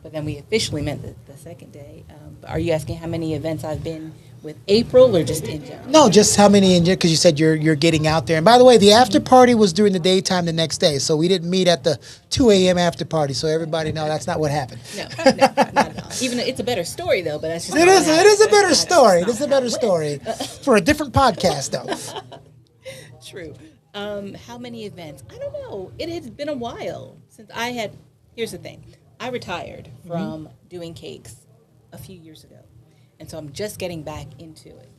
But then we officially met the second day. Are you asking how many events I've been with April or just in general? No, just how many in because you said you're getting out there. And by the way, the after party was during the daytime the next day, so we didn't meet at the 2 a.m. after party. So everybody know that's not what happened. No, not at all. Even though it's a better story though, but that's just It not is. what It is a happened. better That's story. not It is a how better it went. story for a different podcast, though. True. How many events? I don't know. It has been a while since I had. Here's the thing. I retired from doing cakes a few years ago, and so I'm just getting back into it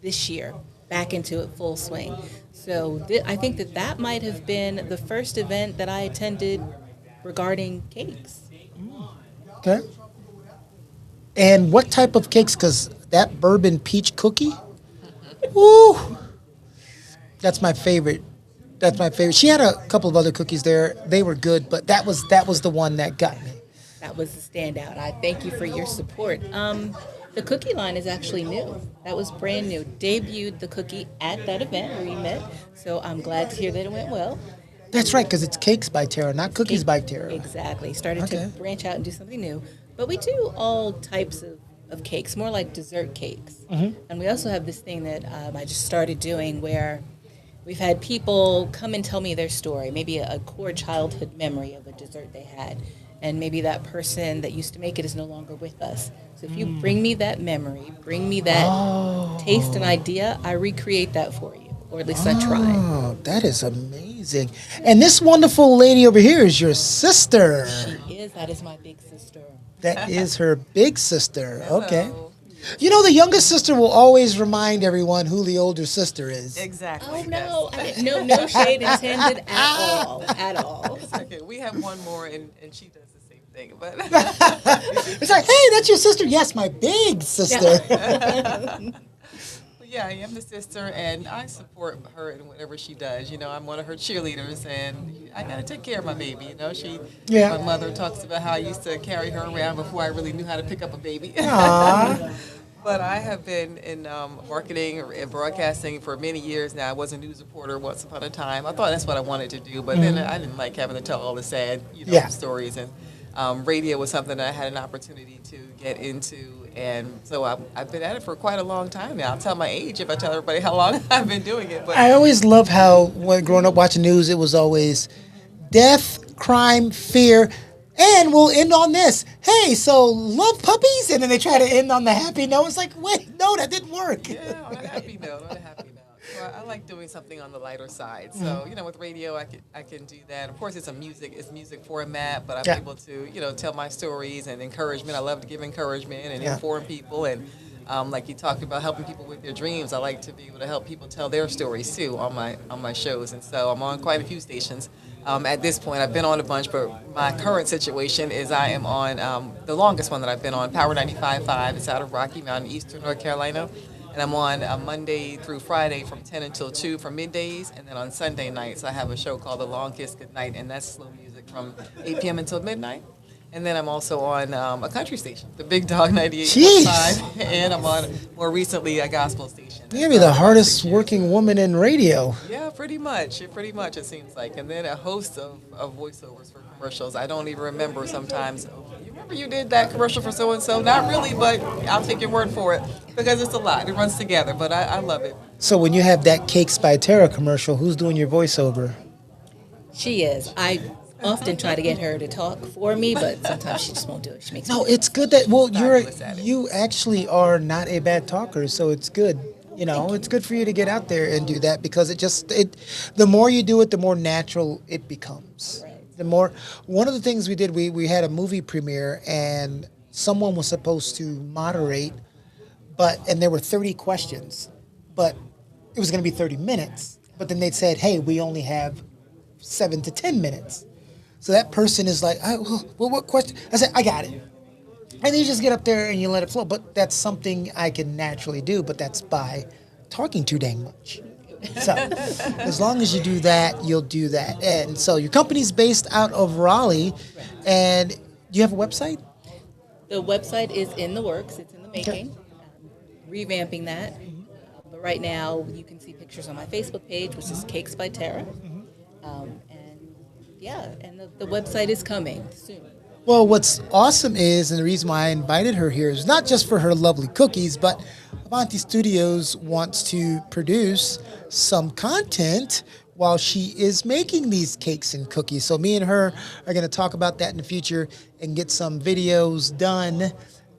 this year. Back into it full swing. So I think that might have been the first event that I attended regarding cakes. Okay. And what type of cakes? Because that bourbon peach cookie, woo, that's my favorite. That's my favorite. She had a couple of other cookies there. They were good, but that was the one that got me. That was the standout. I thank you for your support. The cookie line is actually new. That was brand new. Debuted the cookie at that event where we met. So I'm glad to hear that it went well. That's right, because it's Cakes by Tara, not Cookies by Tara. Exactly. Started Okay. to branch out and do something new. But we do all types of cakes, more like dessert cakes. And we also have this thing that I just started doing where we've had people come and tell me their story, maybe a core childhood memory of a dessert they had. And maybe that person that used to make it is no longer with us. So if you bring me that memory, bring me that taste and idea, I recreate that for you. Or at least I try. Oh, that is amazing. And this wonderful lady over here is your sister. That is my big sister. That is her big sister. Okay. You know, the youngest sister will always remind everyone who the older sister is. Exactly. Oh no, no shade intended at all, at all. It's okay. We have one more, and she does the same thing. But It's like, hey, that's your sister. Yes, my big sister. yeah, I am the sister, and I support her in whatever she does. You know, I'm one of her cheerleaders, and I gotta take care of my baby. You know, Yeah. my mother talks about how I used to carry her around before I really knew how to pick up a baby. Aw. But I have been in marketing and broadcasting for many years now. I was a news reporter once upon a time. I thought that's what I wanted to do, but then I didn't like having to tell all the sad, Yeah. stories. And radio was something that I had an opportunity to get into, and so I've been at it for quite a long time now. I'll tell my age if I tell everybody how long I've been doing it. But I always love how when growing up watching news, it was always death, crime, fear, and we'll end on this. Hey, so love puppies? And then they try to end on the happy note. It's like, wait, no, that didn't work. yeah, on a happy note, on a happy note. So I like doing something on the lighter side. So with radio, I can do that. Of course, it's music format, but I'm Yeah. able to tell my stories and encouragement. I love to give encouragement and Yeah. inform people. And like you talked about helping people with their dreams, I like to be able to help people tell their stories too on my shows. And so I'm on quite a few stations. At this point, I've been on a bunch, but my current situation is I am on the longest one that I've been on, Power 95.5. It's out of Rocky Mountain, Eastern North Carolina. And I'm on Monday through Friday from 10 until 2 for middays. And then on Sunday nights, I have a show called The Long Kiss Goodnight, and that's slow music from 8 p.m. until midnight. And then I'm also on a country station, the Big Dog 98.5. And I'm on, more recently, a gospel station. You're going to be the hardest working woman in radio. Yeah, pretty much. It seems like. And then a host of voiceovers for commercials. I don't even remember sometimes. You remember remember you did that commercial for so and so. Not really, but I'll take your word for it because it's a lot. It runs together, but I love it. So when you have that Cakes by Tara commercial, who's doing your voiceover? She is. I often try to get her to talk for me, but sometimes she just won't do it. She makes No, me it's good that well Fabulous at it. you actually are not a bad talker, so it's good. You know, it's good for you to get out there and do that because it the more you do it, the more natural it becomes. The more one of the things we did, we had a movie premiere and someone was supposed to moderate, and there were 30 questions, but it was going to be 30 minutes. But then they said, "Hey, we only have 7 to 10 minutes." So that person is like, well, what question? I said, I got it. And you just get up there and you let it flow. But that's something I can naturally do, but that's by talking too dang much. So as long as you do that, you'll do that. And so your company's based out of Raleigh. And do you have a website? The website is in the works. It's in the making. Revamping that. But right now, you can see pictures on my Facebook page, which is Cakes by Tara. And yeah, and the website is coming soon. Well, what's awesome is, and the reason why I invited her here is not just for her lovely cookies, but Avanti Studios wants to produce some content while she is making these cakes and cookies. So me and her are going to talk about that in the future and get some videos done,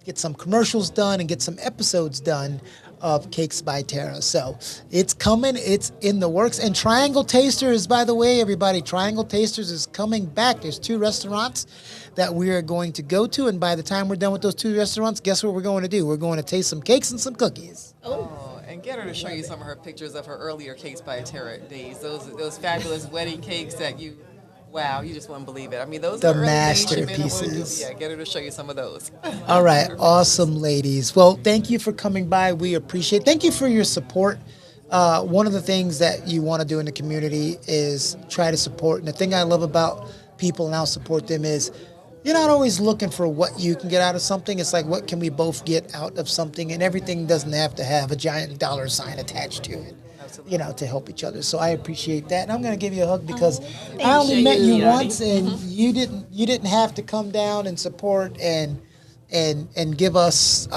get some commercials done, and get some episodes done of Cakes by Tara. So it's coming, it's in the works. And Triangle Tasters, by the way, everybody, Triangle Tasters is coming back. There's 2 restaurants that we are going to go to. And by the time we're done with those 2 restaurants, guess what we're going to do? We're going to taste some cakes and some cookies. Oh, and get her to show you some of her pictures of her earlier Cakes by Tara days. Those fabulous wedding cakes that wow, you just wouldn't believe it. I mean, those The are early days she made her little masterpieces. Yeah, get her to show you some of those. All right, awesome, ladies. Well, thank you for coming by. We appreciate. Thank you for your support. One of the things that you want to do in the community is try to support. And the thing I love about people, and I'll support them, is you're not always looking for what you can get out of something. It's like, what can we both get out of something? And everything doesn't have to have a giant dollar sign attached to it. You know, to help each other. So I appreciate that, and I'm going to give you a hug because I only met you once, and you didn't have to come down and support and give us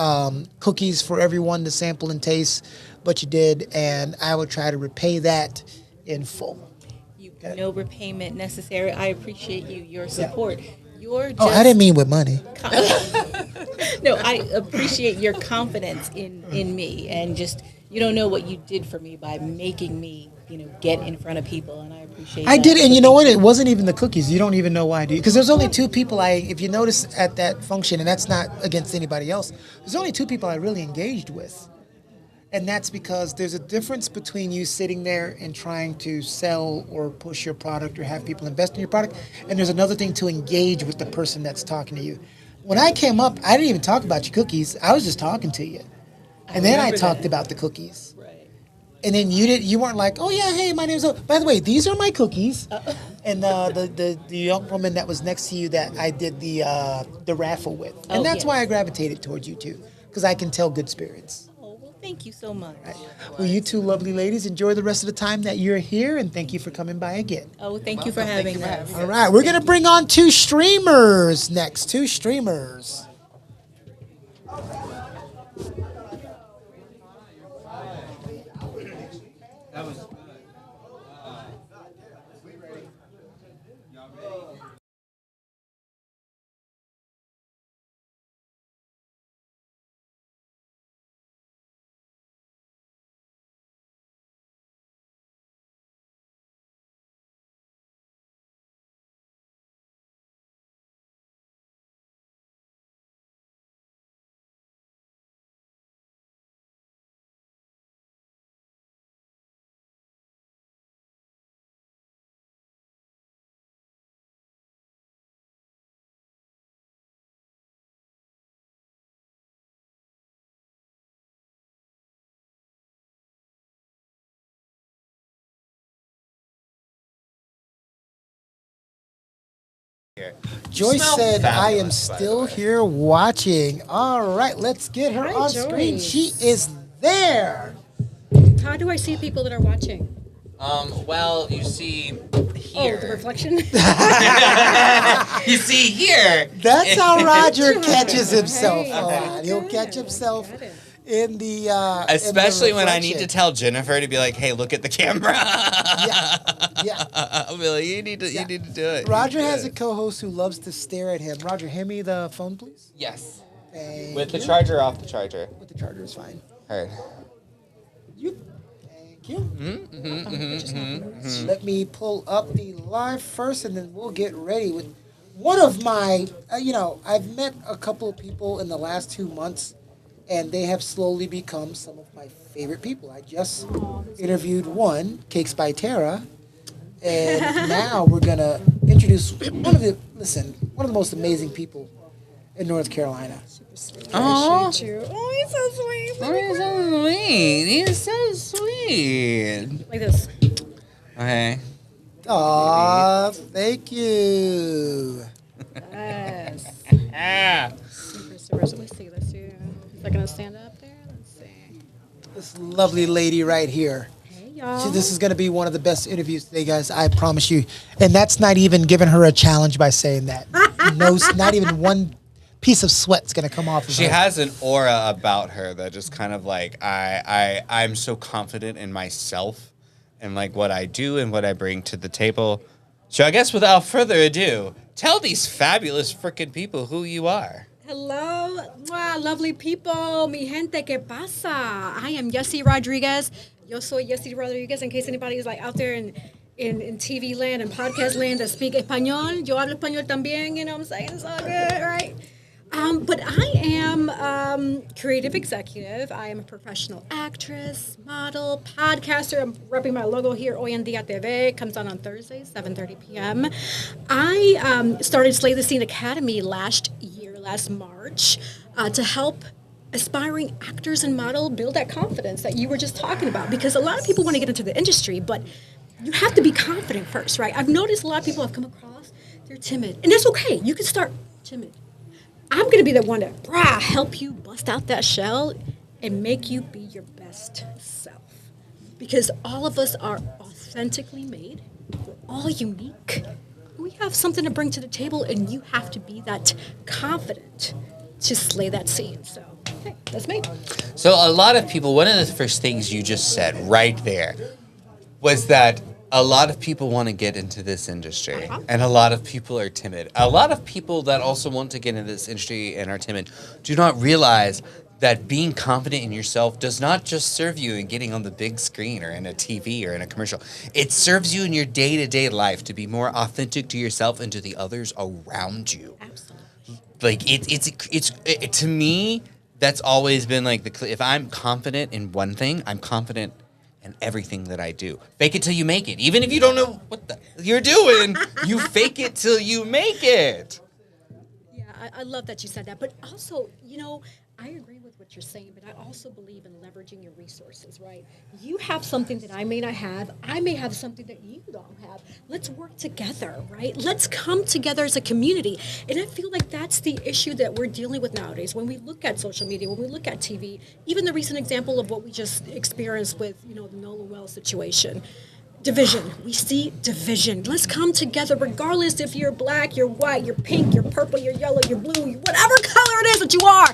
cookies for everyone to sample and taste, but you did, and I would try to repay that in full. No repayment necessary. I appreciate your support. You're just, I didn't mean with money. No, I appreciate your confidence in me, and just you don't know what you did for me by making me, get in front of people, and I appreciate. I that. did, and you know what? It wasn't even the cookies. You don't even know why, do you? Because there's only 2 people if you notice at that function, and that's not against anybody else. There's only 2 people I really engaged with. And that's because there's a difference between you sitting there and trying to sell or push your product or have people invest in your product, and there's another thing to engage with the person that's talking to you. When I came up, I didn't even talk about your cookies. I was just talking to you. And then I talked about the cookies. Right. And then you weren't like, oh yeah, hey, my name's. By the way, these are my cookies. And the young woman that was next to you that I did the raffle with, and that's why I gravitated towards you too, because I can tell good spirits. Oh, well, thank you so much. Well, you 2 lovely ladies, enjoy the rest of the time that you're here, and thank you for coming by again. Oh, thank you for having us. All right, we're gonna bring on 2 streamers next. 2 streamers. Joyce said, I am still here watching. All right, let's get her Hi, on screen. Joyce. She is there. How do I see people that are watching? Well, you see Oh, the here. reflection. You see here. That's how Roger catches Hey, himself. okay. He'll catch himself Got it. in the Especially when I need to reflection. tell Jennifer to be like, "Hey, look at the camera." Yeah. I'll be like, "You need to do it." Roger has a co-host who loves to stare at him. Roger, hand me the phone, please. Yes. Thank With the you. charger off the charger. With the charger is fine. All right. Thank you. Let me pull up the live first, and then we'll get ready with one of my. I've met a couple of people in the last 2 months, and they have slowly become some of my favorite people. I just interviewed one, Cakes by Tara, and now we're gonna introduce one of the most amazing people in North Carolina. Oh, Appreciate you. Oh, he's so sweet. he's so sweet. He's so sweet. Like this. Okay. Aw, thank you. Yes. Ah. Super. Let me see. Let's see. Is that gonna stand up there? Let's see. This lovely lady right here. Hey, y'all. This is going to be one of the best interviews today, guys. I promise you. And that's not even giving her a challenge by saying that. No, not even one piece of sweat's going to come off of She her. has an aura about her that just kind of like I'm so confident in myself and like what I do and what I bring to the table. So I guess without further ado, tell these fabulous freaking people who you are. Hello, lovely people, mi gente, ¿qué pasa? I am Yessie Rodriguez. Yo soy Yessie Rodriguez. In case anybody is like out there in TV land and podcast land that speak español, yo hablo español también. You know what I'm saying? It's all good, right? But I am creative executive. I am a professional actress, model, podcaster. I'm repping my logo here. Hoy en Día TV comes on Thursdays, 7:30 p.m. I started Slay the Scene Academy last March, to help aspiring actors and model build that confidence that you were just talking about. Because a lot of people want to get into the industry, but you have to be confident first, right? I've noticed a lot of people I've come across, they're timid. And that's okay. You can start timid. I'm going to be the one to help you bust out that shell and make you be your best self. Because all of us are authentically made. We're all unique. We have something to bring to the table, and you have to be that confident to slay that scene. So, hey, that's me. So a lot of people, one of the first things you just said right there was that a lot of people want to get into this industry, and a lot of people are timid. A lot of people that also want to get into this industry and are timid do not realize that being confident in yourself does not just serve you in getting on the big screen or in a TV or in a commercial. It serves you in your day-to-day life to be more authentic to yourself and to the others around you. Absolutely. Like it's to me, that's always been like if I'm confident in one thing, I'm confident in everything that I do. Fake it till you make it. Even if you don't know what the you're doing, you fake it till you make it. Yeah, I love that you said that. But also, I agree with what you're saying, but I also believe in leveraging your resources, right? You have something that I may not have. I may have something that you don't have. Let's work together, right? Let's come together as a community. And I feel like that's the issue that we're dealing with nowadays. When we look at social media, when we look at TV, even the recent example of what we just experienced with, the Nolan Wells situation. Division. We see division. Let's come together, regardless if you're black, you're white, you're pink, you're purple, you're yellow, you're blue, whatever color it is that you are.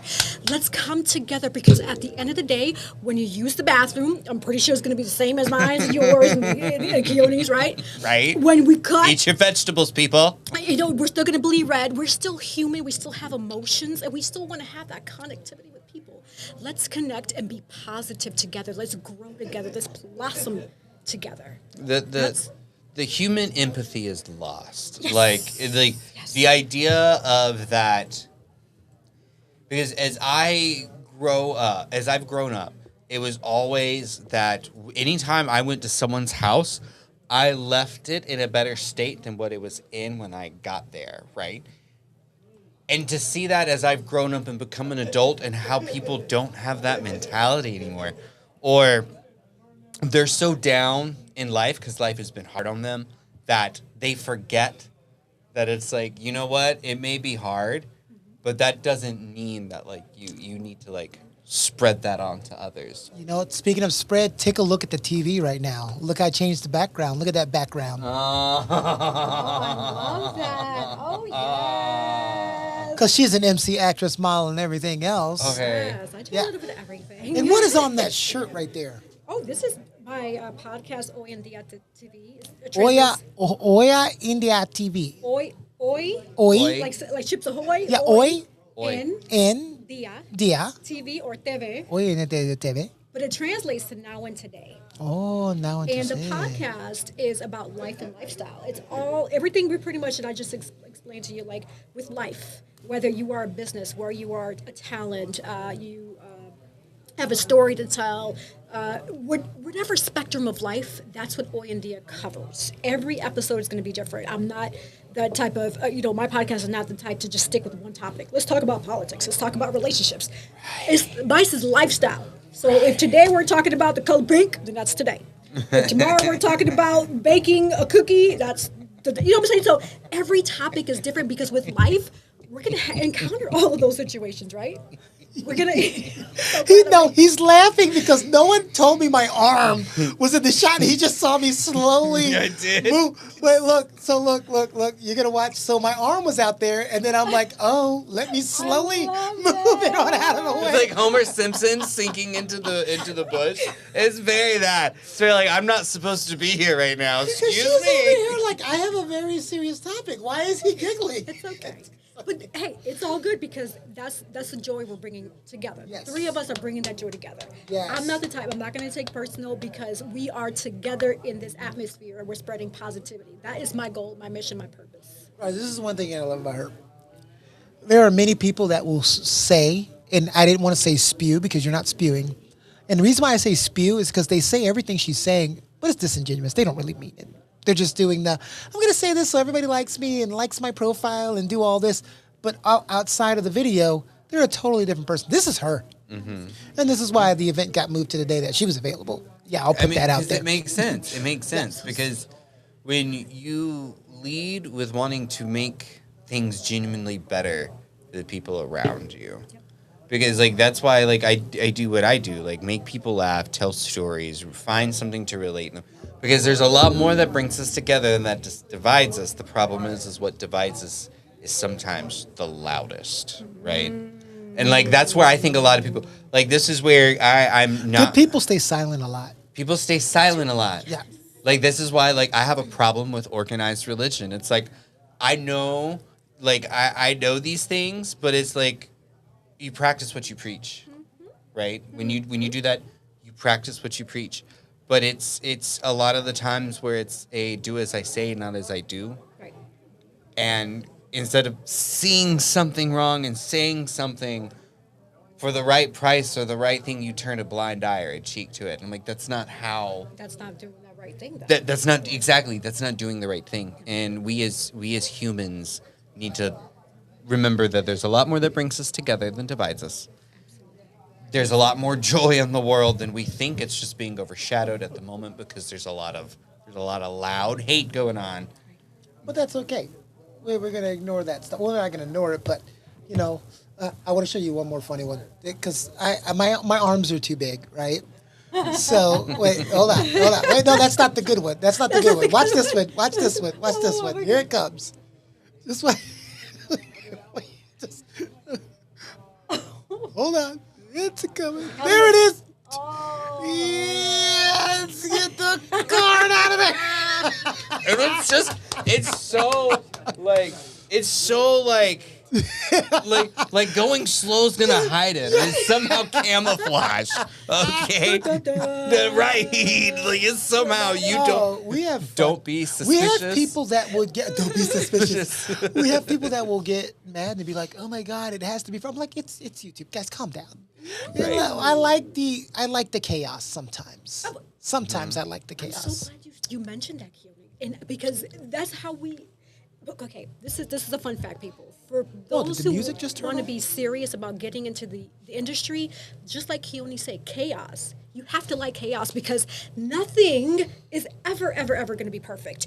Let's come together, because at the end of the day, when you use the bathroom, I'm pretty sure it's going to be the same as mine, and yours, and Keone's, right? Right. When we cut, Eat your vegetables, people. we're still going to bleed red. We're still human. We still have emotions, and we still want to have that connectivity with people. Let's connect and be positive together. Let's grow together. Let's blossom together. The human empathy is lost. Yes. Like Yes. the idea of that, because as I've grown up, it was always that anytime I went to someone's house, I left it in a better state than what it was in when I got there, right? And to see that as I've grown up and become an adult, and how people don't have that mentality anymore, or they're so down in life because life has been hard on them that they forget that it's like, you know what, it may be hard, but that doesn't mean that like you need to like spread that on to others. You know, speaking of spread, take a look at the TV right now. Look, I changed the background. Look at that background. Oh, I love that. Oh, yes. Because she's an MC, actress, model, and everything else. Okay. Yes, I do Yeah. a little bit of everything. And what is on that shirt right there? Oh, this is my podcast, Hoy en Día TV. Oya India TV. Oi. Oi. Like Chips Ahoy. Yeah, Oi. En Dia. Día TV or TV. Oi en TV. But it translates to now and today. Oh, now and And the today. podcast is about life and lifestyle. It's all everything we pretty much that I just explained to you, like with life, whether you are a business, where you are a talent, you have a story to tell. Whatever spectrum of life, that's what Hoy en Día covers. Every episode is going to be different. I'm not that type of, my podcast is not the type to just stick with one topic. Let's talk about politics. Let's talk about relationships. Vice is lifestyle. So if today we're talking about the color pink, then that's today. If tomorrow we're talking about baking a cookie, that's, you know what I'm saying? So every topic is different because with life, we're going to encounter all of those situations, right? We're gonna. He's laughing because no one told me my arm was in the shot. He just saw me slowly. I did. Move. Wait, look. So look. You're gonna watch. So my arm was out there, and then I'm like, oh, let me slowly move it on out of the way. It's like Homer Simpson sinking into the bush. It's very that. It's very like I'm not supposed to be here right now. Excuse She's me. over here like I have a very serious topic. Why is he giggling? It's okay. But hey, it's all good because that's the joy we're bringing together. Yes. Three of us are bringing that joy together. Yes. I'm not the type. I'm not going to take personal because we are together in this atmosphere and we're spreading positivity. That is my goal, my mission, my purpose. All right, this is one thing I love about her. There are many people that will say, and I didn't want to say spew because you're not spewing. And the reason why I say spew is because they say everything she's saying, but it's disingenuous. They don't really mean it. They're just doing I'm going to say this so everybody likes me and likes my profile and do all this. But outside of the video, they're a totally different person. This is her. Mm-hmm. And this is why the event got moved to the day that she was available. Yeah, I'll put that out there. It makes sense. It makes sense because when you lead with wanting to make things genuinely better for the people around you. Because that's why I do what I do, make people laugh, tell stories, find something to relate them. Because there's a lot more that brings us together than that just divides us. The problem is what divides us is sometimes the loudest, right? And that's where I think a lot of people this is where I'm not. Good people stay silent a lot. People stay silent a lot. Yeah. This is why I have a problem with organized religion. It's I know I know these things, but it's you practice what you preach, right? When you do that, you practice what you preach. But it's a lot of the times where it's a do as I say, not as I do. Right. And instead of seeing something wrong and saying something for the right price or the right thing, you turn a blind eye or a cheek to it. And I'm that's not how. That's not doing the right thing, though. That's not exactly. That's not doing the right thing. And we as humans need to remember that there's a lot more that brings us together than divides us. There's a lot more joy in the world than we think. It's just being overshadowed at the moment because there's a lot of loud hate going on. But that's okay. We're going to ignore that stuff. We're not going to ignore it, but, I want to show you one more funny one because my arms are too big, right? So, wait, hold on. Wait, no, that's not the good one. That's not the good one. Watch this one. Watch this one. Watch this one. Here it comes. This one. Hold on. It's coming. There it is. Oh. Yes, get the card out of there. And it's so going slow is gonna hide it. It's somehow camouflage. Okay, right? It's somehow don't be suspicious. We have people that would get. Don't be suspicious. We have people that will get mad and be like, "Oh my God, it has to be from." I'm like, it's YouTube, guys. Calm down. Right. I like the chaos sometimes. Sometimes I like the chaos. I'm so glad you mentioned that, Keely, and because that's how we. Okay, this is a fun fact, people. For those who want to be serious about getting into the industry, just like Keone said, chaos. You have to like chaos because nothing is ever going to be perfect.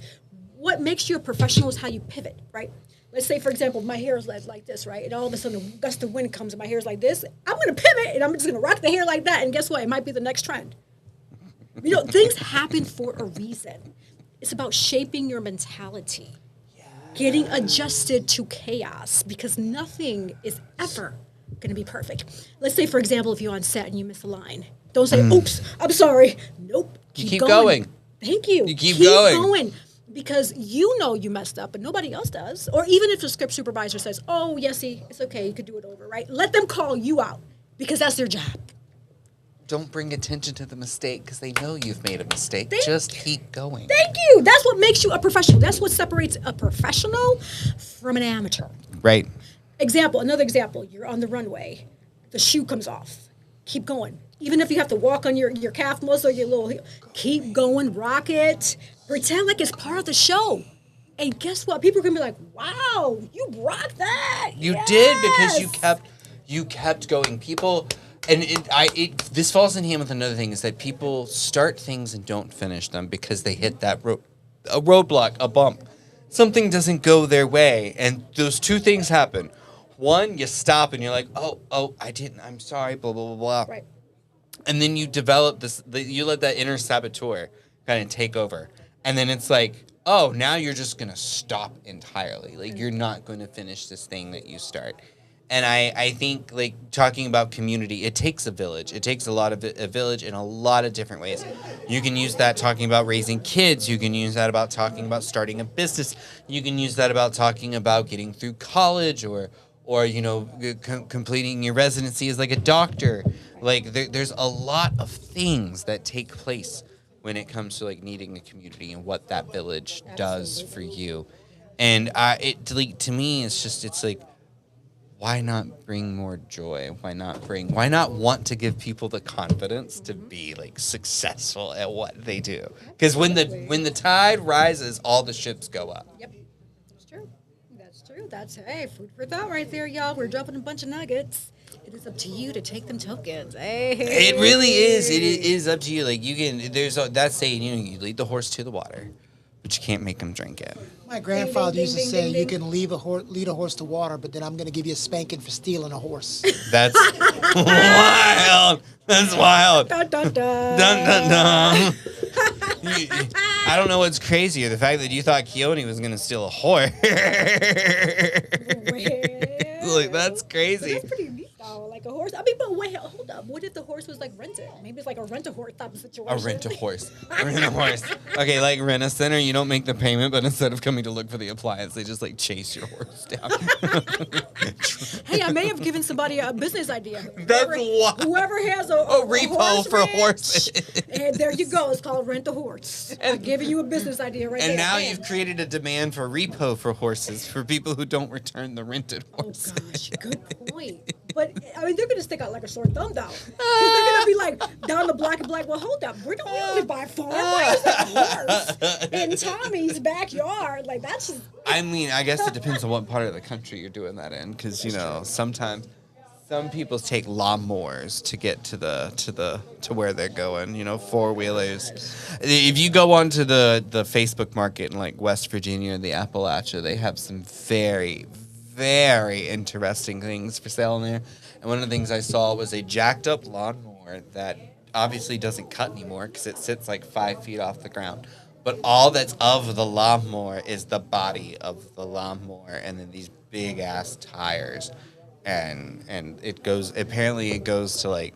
What makes you a professional is how you pivot, right? let's say, for example, my hair is like this, right? And all of a sudden, a gust of wind comes and my hair is like this. I'm going to pivot and I'm just going to rock the hair like that. And guess what? It might be the next trend. You know, things happen for a reason. It's about shaping your mentality, getting adjusted to chaos, because nothing is ever going to be perfect. Let's say, for example, if you're on set and you miss a line, don't say, oops, I'm sorry. Nope. You keep going. Thank you. You keep going. Because you know you messed up, but nobody else does. Or even if the script supervisor says, oh, Yessie, it's okay, you could do it over, right? Let them call you out, because that's their job. Don't bring attention to the mistake because they know you've made a mistake. Just keep going. Thank you. That's what makes you a professional. That's what separates a professional from an amateur. Right. Another example, you're on the runway, the shoe comes off. Keep going. Even if you have to walk on your calf muscle, your little heel, keep going, rock it. Pretend like it's part of the show. And guess what? People are gonna be like, wow, you rocked that. You did, because you kept going. People, and this falls in hand with another thing, is that people start things and don't finish them because they hit that a roadblock, a bump. Something doesn't go their way, and those two things happen. One, you stop and you're like, oh, I didn't. I'm sorry, blah, blah, blah, blah. Right. And then you develop you let that inner saboteur kind of take over. And then it's like, oh, now you're just going to stop entirely. Like, you're not going to finish this thing that you start. And I think, like, talking about community, it takes a village. It takes a village in a lot of different ways. You can use that talking about raising kids. You can use that about talking about starting a business. You can use that about talking about getting through college or you know, completing your residency as like a doctor. Like, there's a lot of things that take place when it comes to like needing a community and what that village does for you. And to me, it's like, why not bring more joy? Why not want to give people the confidence to be like successful at what they do? Because when the tide rises, all the ships go up. Yep, that's true. That's food for thought right there, y'all. We're dropping a bunch of nuggets. It is up to you to take them tokens. Hey. It really is. It is up to you. Like, you can. There's that saying. You know, you lead the horse to the water, but you can't make them drink it. My grandfather used to say, "You can lead a horse to water, but then I'm going to give you a spanking for stealing a horse." That's wild. That's wild. Dun, dun, dun. Dun, dun, dun. I don't know what's crazier, the fact that you thought Keone was going to steal a horse. Like, that's crazy. But that's pretty neat, though. Like a horse. I mean, but wait, hold up. What if the horse was like rented? Maybe it's like a rent-a-horse type of situation. A rent-a-horse. Rent-a-horse. Okay, like Rent-A-Center, you don't make the payment, but instead of coming to look for the appliance, they just like chase your horse down. Hey, I may have given somebody a business idea. That's wild. Whoever has a repo horse for ranch, horses. And there you go. It's called Rent-A-Horse. I'm giving you a business idea right there. And now Bam. you've created a demand for repo for horses for people who don't return the rented horse. Oh, gosh, good point. But, I mean, they're going to stick out like a sore thumb, though. Because they're going to be like, down the block and be like, well, hold up. We don't live by a farm. Why is that horse in Tommy's backyard? Like, that's just... I mean, I guess it depends on what part of the country you're doing that in. Because, you know, sometimes some people take lawnmowers to get to where they're going, you know, four-wheelers. If you go onto the Facebook market in, like, West Virginia, the Appalachia, they have some very, very interesting things for sale in there. And one of the things I saw was a jacked up lawnmower that obviously doesn't cut anymore because it sits like 5 feet off the ground. But all that's of the lawnmower is the body of the lawnmower and then these big ass tires. And it goes to like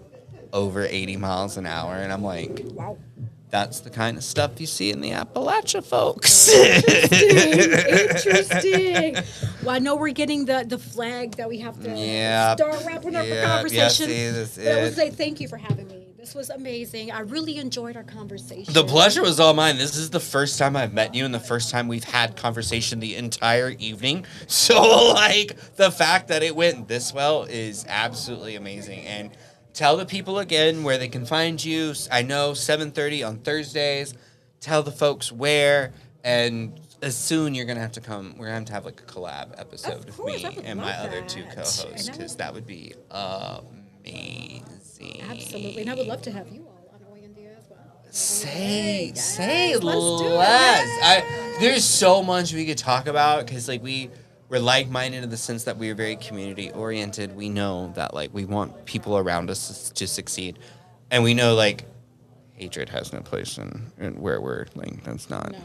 over 80 miles an hour. And I'm like, wow. That's the kind of stuff you see in the Appalachia, folks. Interesting. Well, I know we're getting the flag that we have to start wrapping up the conversation. But I would say thank you for having me. This was amazing. I really enjoyed our conversation. The pleasure was all mine. This is the first time I've met you and the first time we've had conversation the entire evening. So, like, the fact that it went this well is absolutely amazing. And tell the people again where they can find you. I know 7:30 on Thursdays. Tell the folks where, and as soon you're gonna have to come. We're gonna have to have like a collab episode with me and my other two co-hosts because that would be amazing. Absolutely, and I would love to have you all on Oyandia as well. Say let's do less. There's so much we could talk about because like we're like-minded in the sense that we are very community-oriented. We know that like we want people around us to succeed, and we know like hatred has no place in where we're like that's not. No,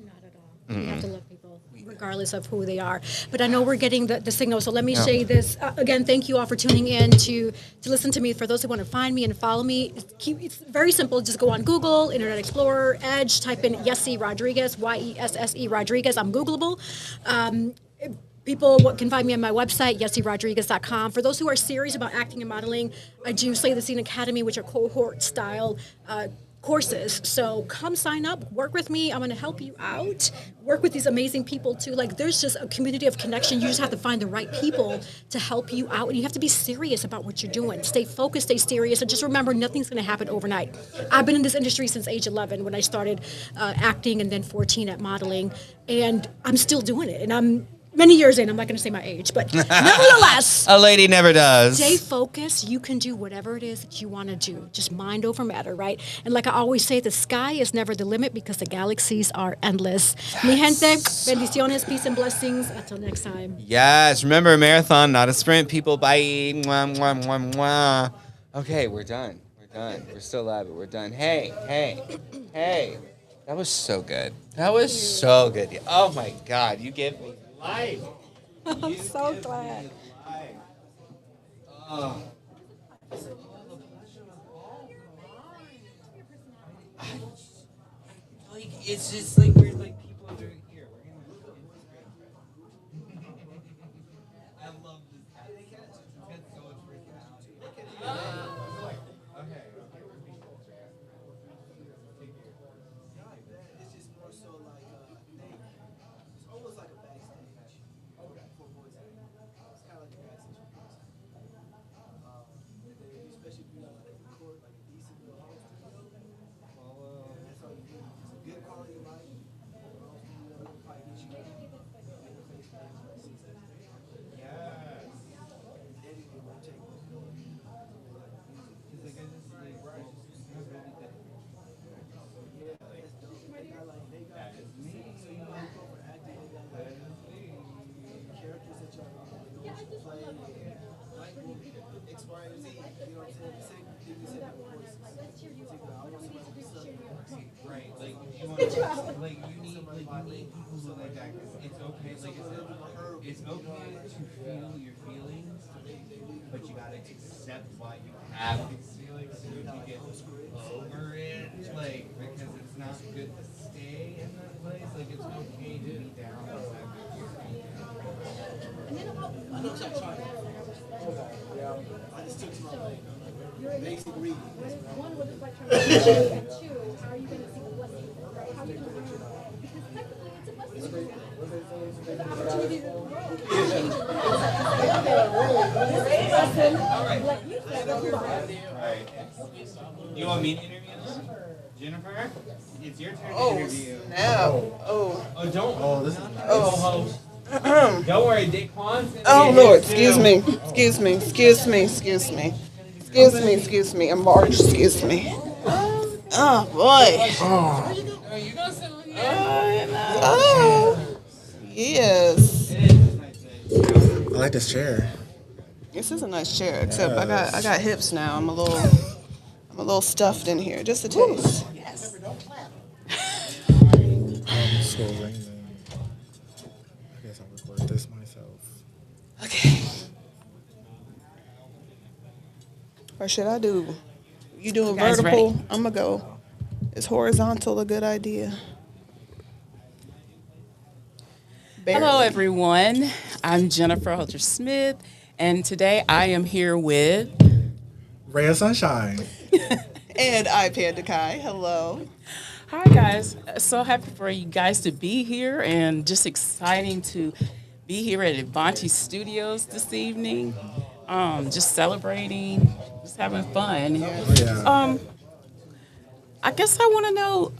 not at all. We have to love people, regardless of who they are. But I know we're getting the signal, so let me Yeah. say this. Again, thank you all for tuning in to listen to me. For those who want to find me and follow me, it's very simple. Just go on Google, Internet Explorer, Edge, type in Yessie Rodriguez, Yesse Rodriguez. I'm Googleable. People can find me on my website, yessierodriguez.com. For those who are serious about acting and modeling, I do Slay the Scene Academy, which are cohort-style courses. So come sign up, work with me. I'm going to help you out. Work with these amazing people, too. Like, there's just a community of connection. You just have to find the right people to help you out. And you have to be serious about what you're doing. Stay focused, stay serious, and just remember, nothing's going to happen overnight. I've been in this industry since age 11 when I started acting, and then 14 at modeling. And I'm still doing it. And I'm many years in. I'm not going to say my age, but nevertheless, A lady never does. stay focused. You can do whatever it is that you want to do. Just mind over matter, right? And like I always say, the sky is never the limit because the galaxies are endless. Mi gente, bendiciones, peace and blessings. Until next time. Yes, remember a marathon, not a sprint. People, bye. Mwah, mwah, mwah, mwah. Okay, we're done. We're done. We're still live, but we're done. Hey, hey, hey. That was so good. That was so good. Oh my God, you give me life. I'm so glad. Oh. Like it's just like we're like people are doing here. We're gonna I love this. It's got so much personality. Okay. It's just more so like it's almost like a backstage for voice acting. It's kind of like a backstage for voice acting. Especially if you like record like a decent little home studio. That's all you need. It's a good quality of life. Home studio probably get you in the face of like 6 days. Editing will take characters that y'all play, X, Y, and Z. You know what I'm saying? The same thing we said with voices. I want somebody to be subtle. Right, like you want you need people who like that. 'Cause it's okay, like I said, it's okay to feel your feelings, but you gotta accept why you have these feelings so you can get over it. Like because it's not good to stay in that place. Like it's okay to be down. I just took some basic reading. One was like trying to and two, how are you going to see the blessing? Right? How are you going to learn? Because technically it's a blessing. It's an opportunity to grow. Change your life. This is a lesson. Like you said, Right. You want me to interview them? Jennifer? It's your turn to interview. Oh, Don't. Oh, this is Co-host. Don't worry, Daquan's gonna oh be Lord, here excuse too. me, excuse me, excuse me, excuse me, excuse me, excuse me. I'm Marge, excuse me. Oh boy. Oh, you gonna sit on here? Oh, yes. I like this chair. This is a nice chair, except I got hips now. I'm a little stuffed in here. Just a taste. Yes. So raining. I guess I'll record this myself. Okay. Or should I do? You doing guys vertical? ready? I'm gonna go. Is horizontal a good idea? Hello, everyone. I'm Jennifer Holter Smith, and today I am here with Ray of Sunshine. And I, Panda Kai. Hello. Hi, guys. So happy for you guys to be here, and just exciting to be here at Avanti Studios this evening. Just celebrating, just having fun. Yeah. I guess I want to know.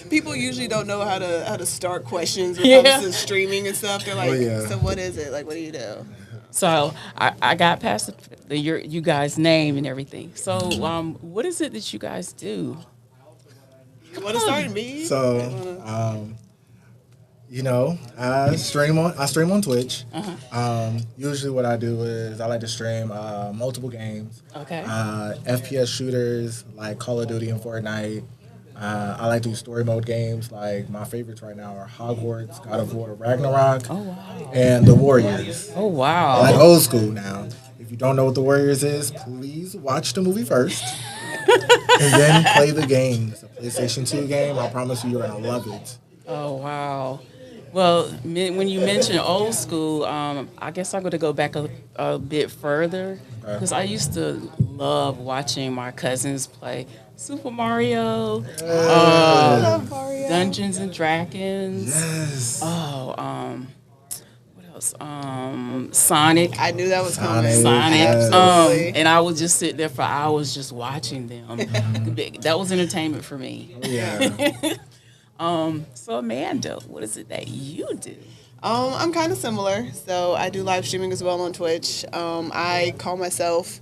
People usually don't know how to start questions when Yeah. it comes to streaming and stuff. They're like, Oh, yeah. so what is it? Like, what do you do? So I got past you guys' name and everything. So what is it that you guys do? You want to start me? So, I stream on Twitch. Usually, what I do is I like to stream multiple games. Okay. FPS shooters like Call of Duty and Fortnite. I like to do story mode games. Like my favorites right now are Hogwarts, God of War, Ragnarok, Oh wow. and The Warriors. Oh I like wow. old school now. If you don't know what The Warriors is, please watch the movie first and then play the game. It's a PlayStation 2 game. I promise you're gonna love it. Oh wow. Well, when you mention old school, I guess I'm going to go back a bit further because I used to love watching my cousins play Super Mario, Dungeons and Dragons. Yes. Oh, what else? Sonic. I knew that was coming. Sonic. Absolutely. And I would just sit there for hours just watching them. That was entertainment for me. Yeah. So Amanda, what is it that you do? I'm kind of similar. So I do live streaming as well on Twitch. I call myself,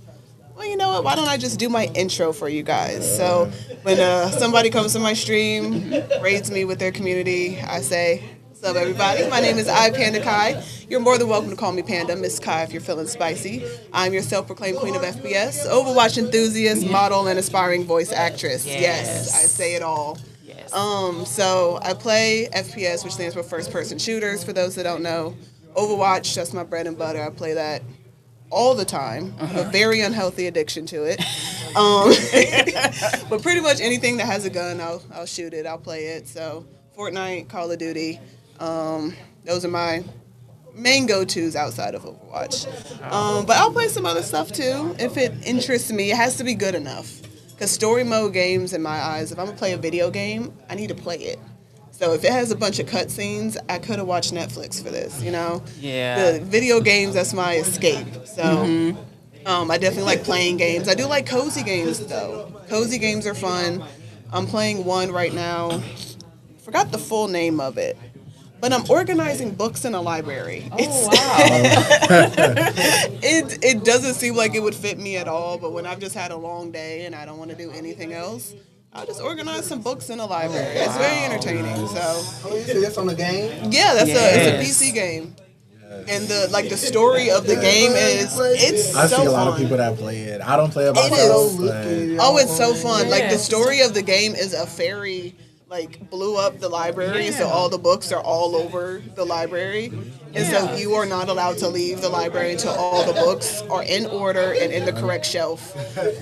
well, you know what? Why don't I just do my intro for you guys? So when somebody comes to my stream, raids me with their community, I say, what's up, everybody? My name is Panda Kai. You're more than welcome to call me Panda, Miss Kai, if you're feeling spicy. I'm your self-proclaimed queen of FPS, Overwatch enthusiast, model, and aspiring voice actress. Yes, I say it all. So I play FPS, which stands for first-person shooters, for those that don't know. Overwatch, that's my bread and butter. I play that all the time. I have a very unhealthy addiction to it. But pretty much anything that has a gun, I'll shoot it. I'll play it. So Fortnite, Call of Duty, those are my main go-tos outside of Overwatch. But I'll play some other stuff too if it interests me. It has to be good enough. Because story mode games, in my eyes, if I'm going to play a video game, I need to play it. So if it has a bunch of cutscenes, I could have watched Netflix for this, you know? Yeah. The video games, that's my escape. So I definitely like playing games. I do like cozy games, though. Cozy games are fun. I'm playing one right now. Forgot the full name of it. But I'm organizing books in a library. Oh, wow. It doesn't seem like it would fit me at all, but when I've just had a long day and I don't want to do anything else, I'll just organize some books in a library. It's very entertaining. So Oh, you say that's on the game? yeah, it's a PC game. And the story of the game is it's I so see a lot fun. of people that play it. I don't play it It myself. is. But Oh, it's so fun. Like the Yes. story of the game is a fairy blew up the library, so all the books are all over the library. And so you are not allowed to leave the library until all the books are in order and in the correct shelf.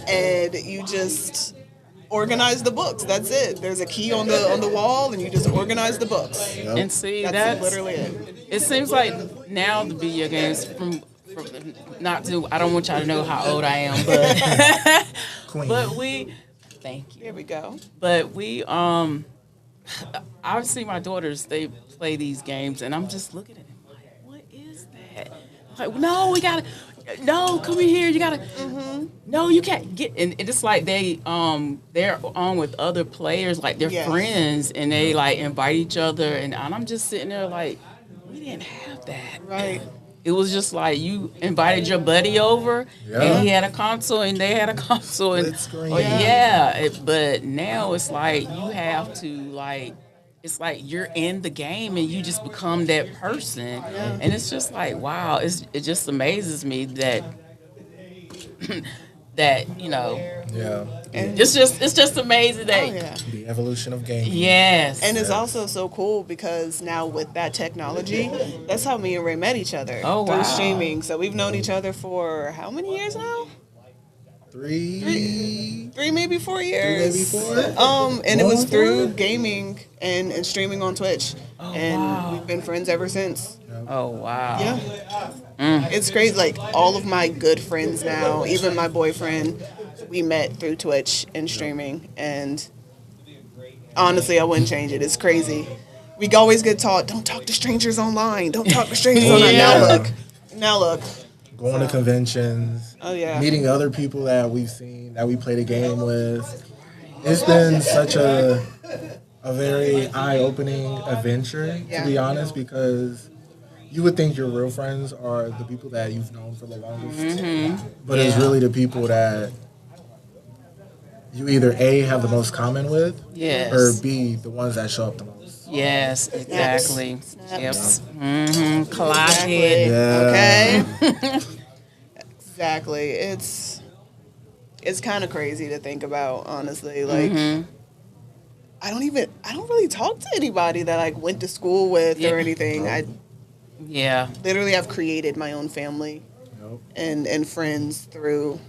And you just organize the books. That's it. There's a key on the wall and you just organize the books. And see, That's literally it. It seems like now the video games from not to. I don't want y'all to know how old I am, but Queen. but we. Thank you. Here we go. But we I've seen my daughters. They play these games, and I'm just looking at them like, what is that? Like, no, we gotta. No, come in here. You gotta. No, you can't get. And it's like they're on with other players, like they're Yes. friends, and they like invite each other, and I'm just sitting there like, we didn't have that. Right. It was just like you invited your buddy over, Yeah. and he had a console, and they had a console, and Split screen. but now it's like you have to it's like you're in the game and you just become that person, and it's just like wow, it just amazes me that that yeah, it's just amazing that Oh, yeah. the evolution of gaming. yes, And it's also so cool because now with that technology, that's how me and Ray met each other. Oh, through wow. streaming. So we've known each other for how many years now? Three. 3, maybe 4 years. Maybe 4. And it was Long through time? gaming and streaming on Twitch. And wow. we've been friends ever since. oh wow, Yeah. It's crazy. Like all of my good friends now, even my boyfriend, we met through Twitch and streaming. And honestly, I wouldn't change it. It's crazy. We always get taught, don't talk to strangers online. Don't talk to strangers online. Yeah. Now look. Going to conventions. Oh, yeah. Meeting other people that we've seen, that we played a game with. It's been such a very eye-opening adventure, Yeah. to be honest, because you would think your real friends are the people that you've known for the longest. But it's really the people that you either A, have the most common with, Yes. or B, the ones that show up the most. Yes, exactly. Yep. Snaps. Clock Exactly. it. Yeah. Okay. Exactly. It's kind of crazy to think about, honestly. Like, I don't really talk to anybody that like went to school with Yeah. or anything. I Yeah. literally have created my own family Nope. and friends through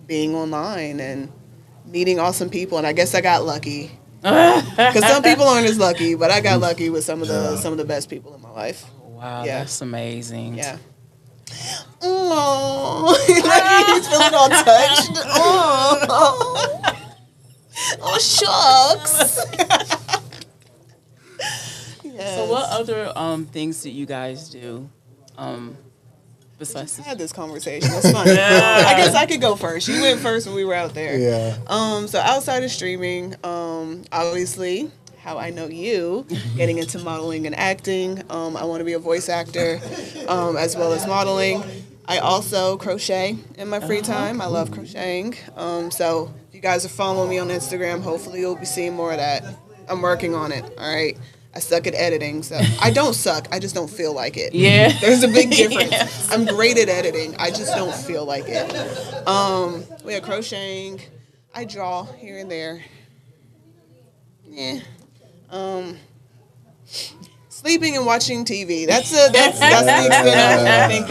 being online and meeting awesome people. And I guess I got lucky because some people aren't as lucky, but I got lucky with some of the best people in my life. Wow, Yeah. that's amazing. Yeah. Oh, he's feeling all touched. Oh, oh shucks. Yes. So what other things do you guys do? Besides I had this conversation. That's fun. I guess I could go first. You went first when we were out there. Yeah. So outside of streaming, obviously, how I know you, getting into modeling and acting. I want to be a voice actor, as well as modeling. I also crochet in my free time. I love crocheting. So if you guys are following me on Instagram, hopefully you'll be seeing more of that. I'm working on it. All right. I suck at editing, so I don't suck. I just don't feel like it. Yeah. There's a big difference. Yes. I'm great at editing. I just don't feel like it. We have crocheting. I draw here and there. Yeah. Sleeping and watching TV. That's the extent of it. I think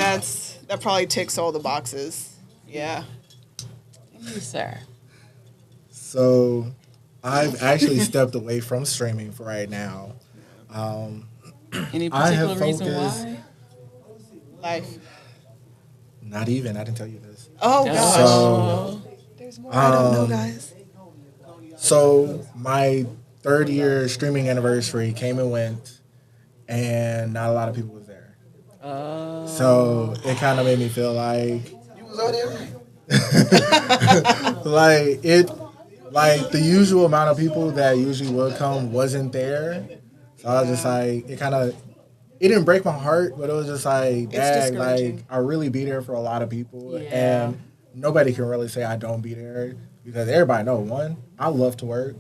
that probably ticks all the boxes. Yeah. You, sir. So I've actually stepped away from streaming for right now. Any I have particular reason focused. why? Life. Not even. I didn't tell you this. Oh, gosh. So, There's more I don't know, guys. So my 3rd year streaming anniversary came and went, and not a lot of people was there. So it kind of made me feel like You was on there? like the usual amount of people that usually would come wasn't there. So I was just like, it didn't break my heart, but it was just like, dang, like I really be there for a lot of people, and nobody can really say I don't be there because everybody know, one, I love to work.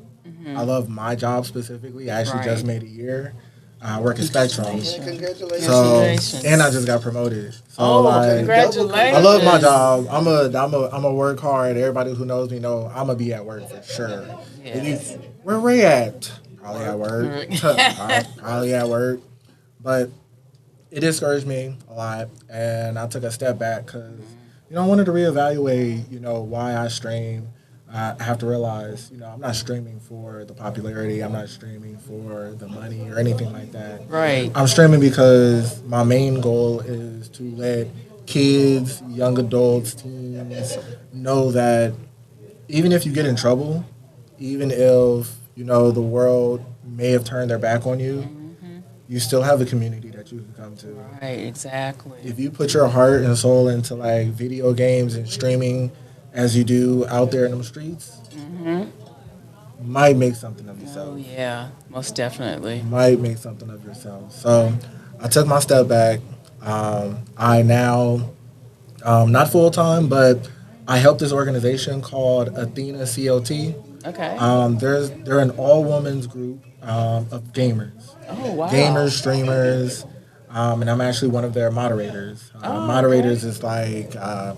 I love my job specifically. I actually just made a year. I work at Spectrum. Congratulations. So, and I just got promoted. So congratulations. I love my job. I'm a work hard. Everybody who knows me know I'm gonna be at work for sure. Yes. Where we at? Probably at work. Probably at work. But it discouraged me a lot, and I took a step back because I wanted to reevaluate why I stream. I have to realize, I'm not streaming for the popularity. I'm not streaming for the money or anything like that. Right. I'm streaming because my main goal is to let kids, young adults, teens know that even if you get in trouble, even if, the world may have turned their back on you, you still have a community that you can come to. Right, exactly. If you put your heart and soul into like video games and streaming as you do out there in the streets, you might make something of yourself. Oh, yeah, most definitely. You might make something of yourself. So I took my step back. I now, not full time, but I help this organization called Athena CLT. Okay. They're an all women's group of gamers. Oh, wow. Gamers, streamers, and I'm actually one of their moderators. Moderators is like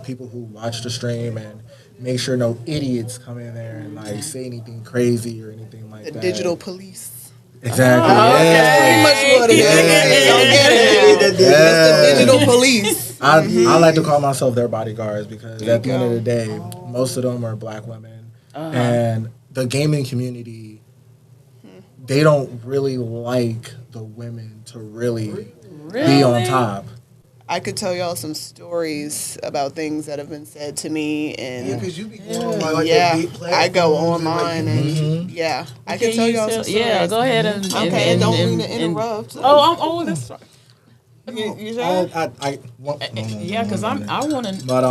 people who watch the stream and make sure no idiots come in there and like say anything crazy or anything like The that. digital police. Exactly. That's pretty much what it is. Don't get it. That's the digital police. I like to call myself their bodyguards because at the end of the day, most of them are black women, and the gaming community, they don't really like the women to really be on top. I could tell y'all some stories about things that have been said to me, and because you be going I go online and I can tell y'all some stories. Yeah, go ahead and okay. Don't mean to interrupt. That's right. You sure? Yeah, because I want to. But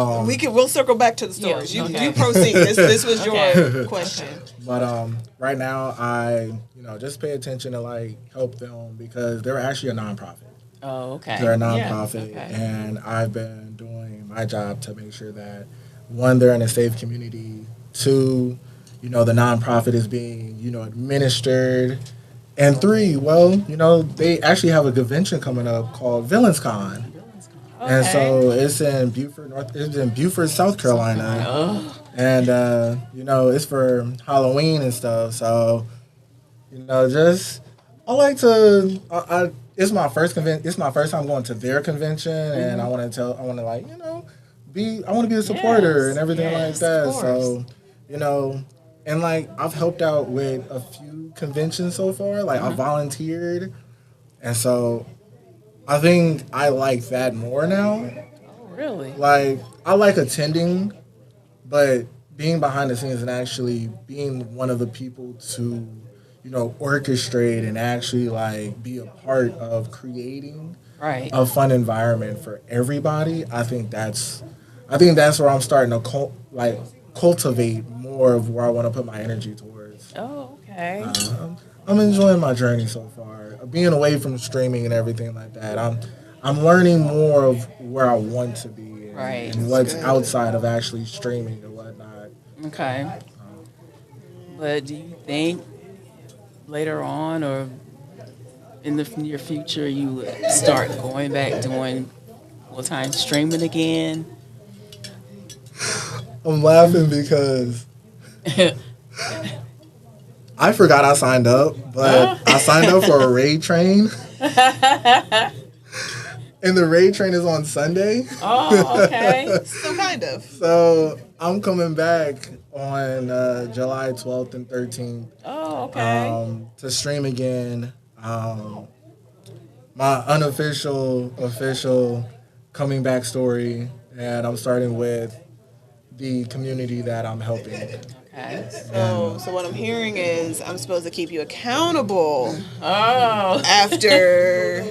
we'll circle back to the stories. Yeah, okay. You proceed. This was your question. But right now I just pay attention to like help them because they're actually a nonprofit. Oh, okay. They're a nonprofit, and I've been doing my job to make sure that one, they're in a safe community. Two, the nonprofit is being, administered. And three, well, they actually have a convention coming up called Villains Con. And so it's in Beaufort, South Carolina. And it's for Halloween and stuff. So, just I like to it's my first time going to their convention, and I want to like, I want to be a supporter and everything like that. So, and like I've helped out with a few conventions so far. Like I volunteered, and so I think I like that more now. Really? Like I like attending, but being behind the scenes and actually being one of the people to, orchestrate and actually like be a part of creating a fun environment for everybody. I think that's where I'm starting to cultivate more of where I want to put my energy towards. Oh, okay. I'm enjoying my journey so far. Being away from streaming and everything like that, I'm learning more of where I want to be and what's outside of actually streaming and whatnot. Okay. But do you think later on or in the near future you would start going back doing full-time streaming again? I'm laughing because I forgot I signed up, but I signed up for a raid train. And the raid train is on Sunday. Oh, okay. So kind of. So I'm coming back on July 12th and 13th. Oh, okay. To stream again. My official coming back story, and I'm starting with the community that I'm helping. Okay. So what I'm hearing is I'm supposed to keep you accountable. Oh. After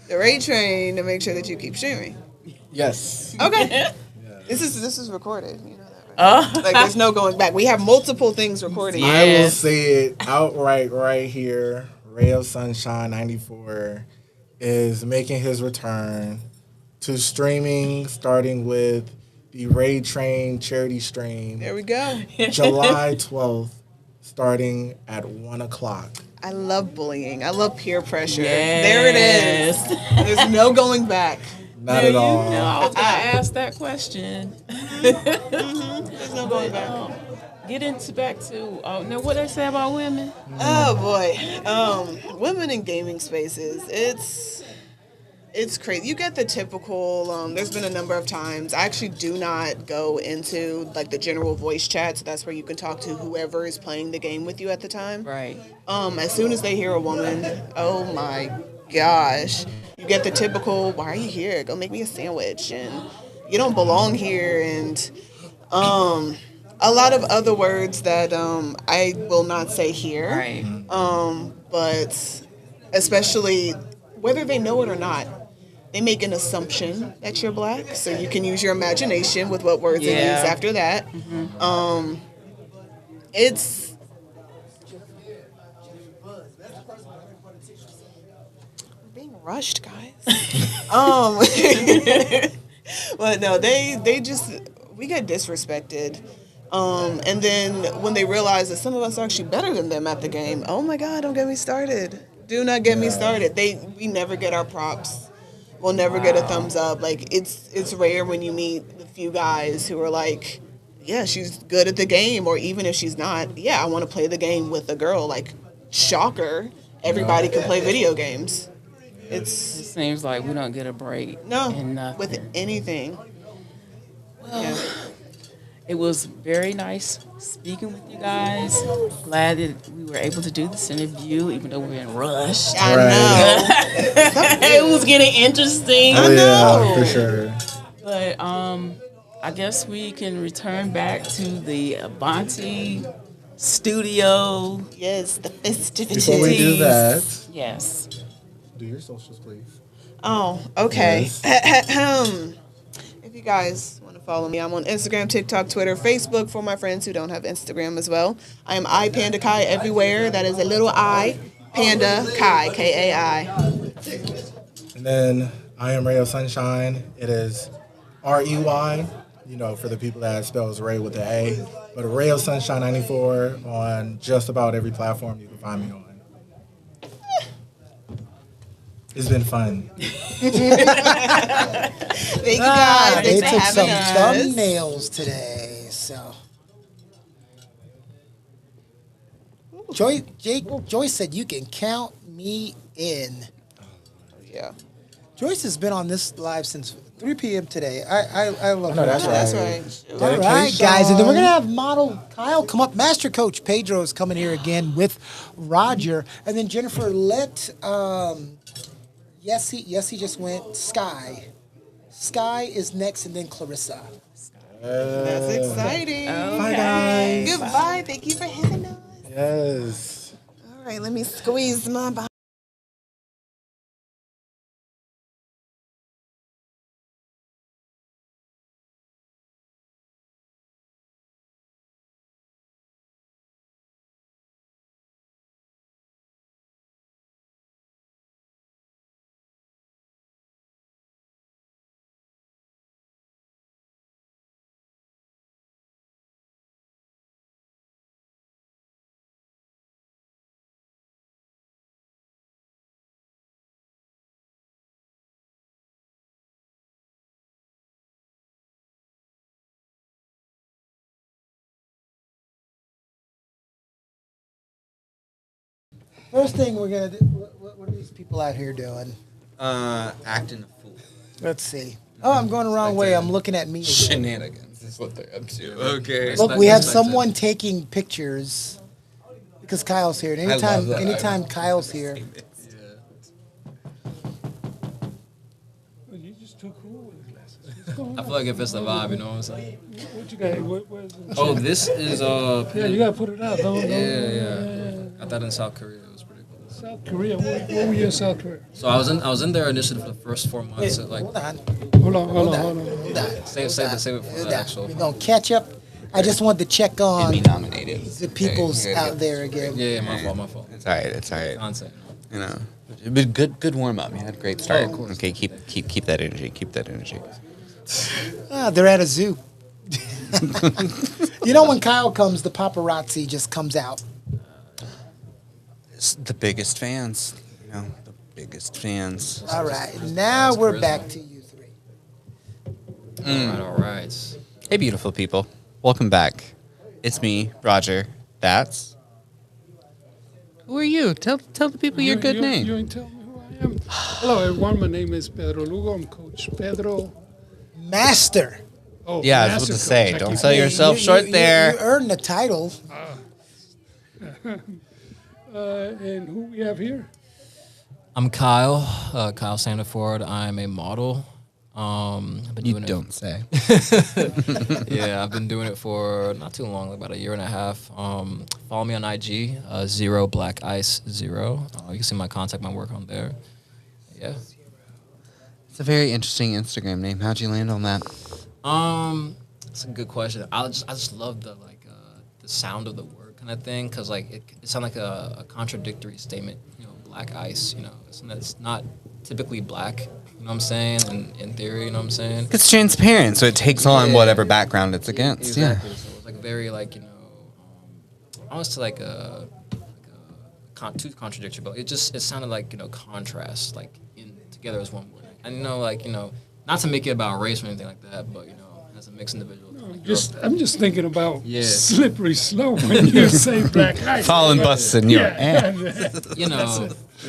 the raid train to make sure that you keep streaming. Yes. Okay. Yeah. This is recorded. You know that, right? Like there's no going back. We have multiple things recorded. I will say it outright right here. Ray of Sunshine 94 is making his return to streaming, starting with the Raid Train charity stream. There we go. July 12th, starting at 1 o'clock. I love bullying. I love peer pressure. Yes. There it is. There's no going back. Not at all. No, I was going to ask that question. There's no going back. Get into back to now what they say about women. Oh boy, women in gaming spaces. It's crazy. You get the typical. There's been a number of times. I actually do not go into like the general voice chat, so that's where you can talk to whoever is playing the game with you at the time. Right. As soon as they hear a woman, oh my gosh, you get the typical. Why are you here? Go make me a sandwich, and you don't belong here, and a lot of other words that I will not say here. Right. But especially whether they know it or not, they make an assumption that you're black, so you can use your imagination with what words they use after that. Mm-hmm. It's being rushed, guys. But no, they just we get disrespected. And then when they realize that some of us are actually better than them at the game, oh my God, don't get me started. Do not get me started. We never get our props. We'll never get a thumbs up. Like it's rare when you meet the few guys who are like, yeah, she's good at the game, or even if she's not, yeah, I want to play the game with a girl. Like, shocker, everybody can play video games. It seems like we don't get a break. No, in with anything. Well, it was very nice speaking with you guys. Glad that we were able to do this interview, even though we were rushed. I know. It was getting interesting. Oh, yeah, for sure. But I guess we can return back to the Avanti studio. Yes, the festivities. Before we do that, yes, do your socials, please. Oh, okay. Yes. If you guys want to follow me, I'm on Instagram, TikTok, Twitter, Facebook for my friends who don't have Instagram as well. I am iPandaKai everywhere. That is a little I, Panda Kai, Kai. And then I am Ray of Sunshine. It is REY for the people that spells Ray with the A. But Ray of Sunshine 94 on just about every platform you can find me on. It's been fun. Thank you guys. They Thanks for took some having us. thumbnails today, so. Joyce said you can count me in. Yeah. Joyce has been on this live since 3 p.m. today. I love her. That's That's right. right. All right, guys, and then we're gonna have model Kyle come up. Master Coach Pedro is coming here again with Roger, and then Jennifer. Let Yessie just went. Sky is next, and then Clarissa. That's exciting. Bye, guys. Goodbye. Thank you for having us. Yes. All right, let me squeeze my body. First thing we're gonna do. What are these people out here doing? Acting a fool. Let's see. Oh, I'm going the wrong way. I'm looking at me. Again. Shenanigans is what they're up to. Okay. Look, we have someone taking pictures because Kyle's here. And love that. anytime Kyle's here, You're just too cool with the glasses. What's going I on? feel like if it's the vibe, you know what I'm saying? What you got? Where's the Oh, this is Yeah, you gotta put it out. Don't. yeah. Got that in South Korea. It was pretty cool. South Korea. Where were you in South Korea? So I was in there initially for the first 4 months. At, like, hold on. Hold on. save it for the actual. We're gonna catch up. I just wanted to check on Be nominated. the people's out there again. Yeah, my fault. It's all right. It's all right. Content. You know, but good warm up. You had a great start. Oh, of course. Okay, keep that energy. Keep that energy. They're at a zoo. You know, when Kyle comes, the paparazzi just comes out. It's the biggest fans. You know, the biggest fans. All right, now we're back to you three. All right. Hey, beautiful people. Welcome back. It's me, Roger. That's. Who are you? Tell the people your good name. You ain't tell me who I am. Hello, everyone. My name is Pedro Lugo. I'm Coach Pedro. Master. Oh, Yeah, I was Master about to say, Coach. don't sell yourself short You there. earned the title. And who we have here? I'm Kyle. Kyle Sandiford. I'm a model. I've been You doing don't say. Yeah, I've been doing it for not too long, like about a year and a half. Follow me on IG, 0 Black Ice 0. You can see my contact, my work on there. Yeah. It's a very interesting Instagram name. How'd you land on that? That's a good question. I just love the sound of the word kind of thing, because like it sounds like a contradictory statement. You know, black ice. You know, it's not typically black. You know what I'm saying? In theory, you know what I'm saying? It's transparent, so it takes on whatever background it's against. Exactly. Yeah. So it's like very almost like too contradictory, but it sounded like contrast, like in together as one word. And not to make it about race or anything like that, but as a mixed individual. I'm just thinking about Yeah. slippery slope when you say black ice. Falling busts in your ass.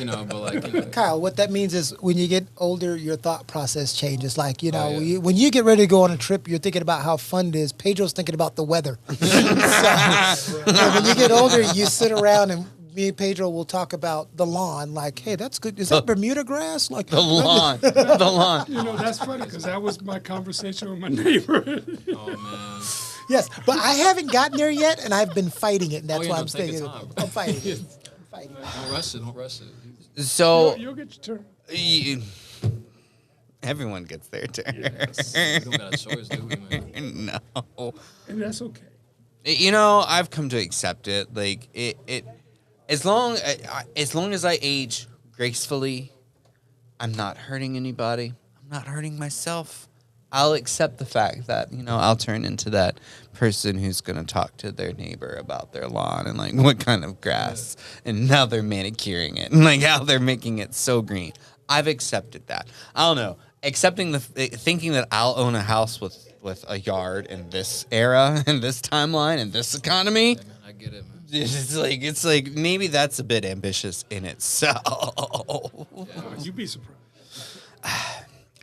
but Kyle, what that means is when you get older, your thought process changes. Like, yeah. when you get ready to go on a trip, you're thinking about how fun it is. Pedro's thinking about the weather. So, when you get older, you sit around and me and Pedro will talk about the lawn. Like, hey, that's good. Is that Bermuda grass? Like The lawn. The lawn. That's funny because that was my conversation with my neighbor. Oh man. Yes, but I haven't gotten there yet, and I've been fighting it. And that's why I'm take your thinking time, bro. I'm fighting it. I'm fighting it. Don't rush it. So You'll get your turn. everyone gets their turn. Yes. We don't got a choice, do we, man? No. And that's okay. I've come to accept it. Like it as long as I age gracefully, I'm not hurting anybody. I'm not hurting myself. I'll accept the fact that, I'll turn into that person who's going to talk to their neighbor about their lawn and like what kind of grass and how they're manicuring it and like how they're making it so green. I've accepted that. I don't know. Thinking that I'll own a house with a yard in this era and this timeline and this economy. Yeah, man, I get it, man. It's like maybe that's a bit ambitious in itself. You'd be surprised.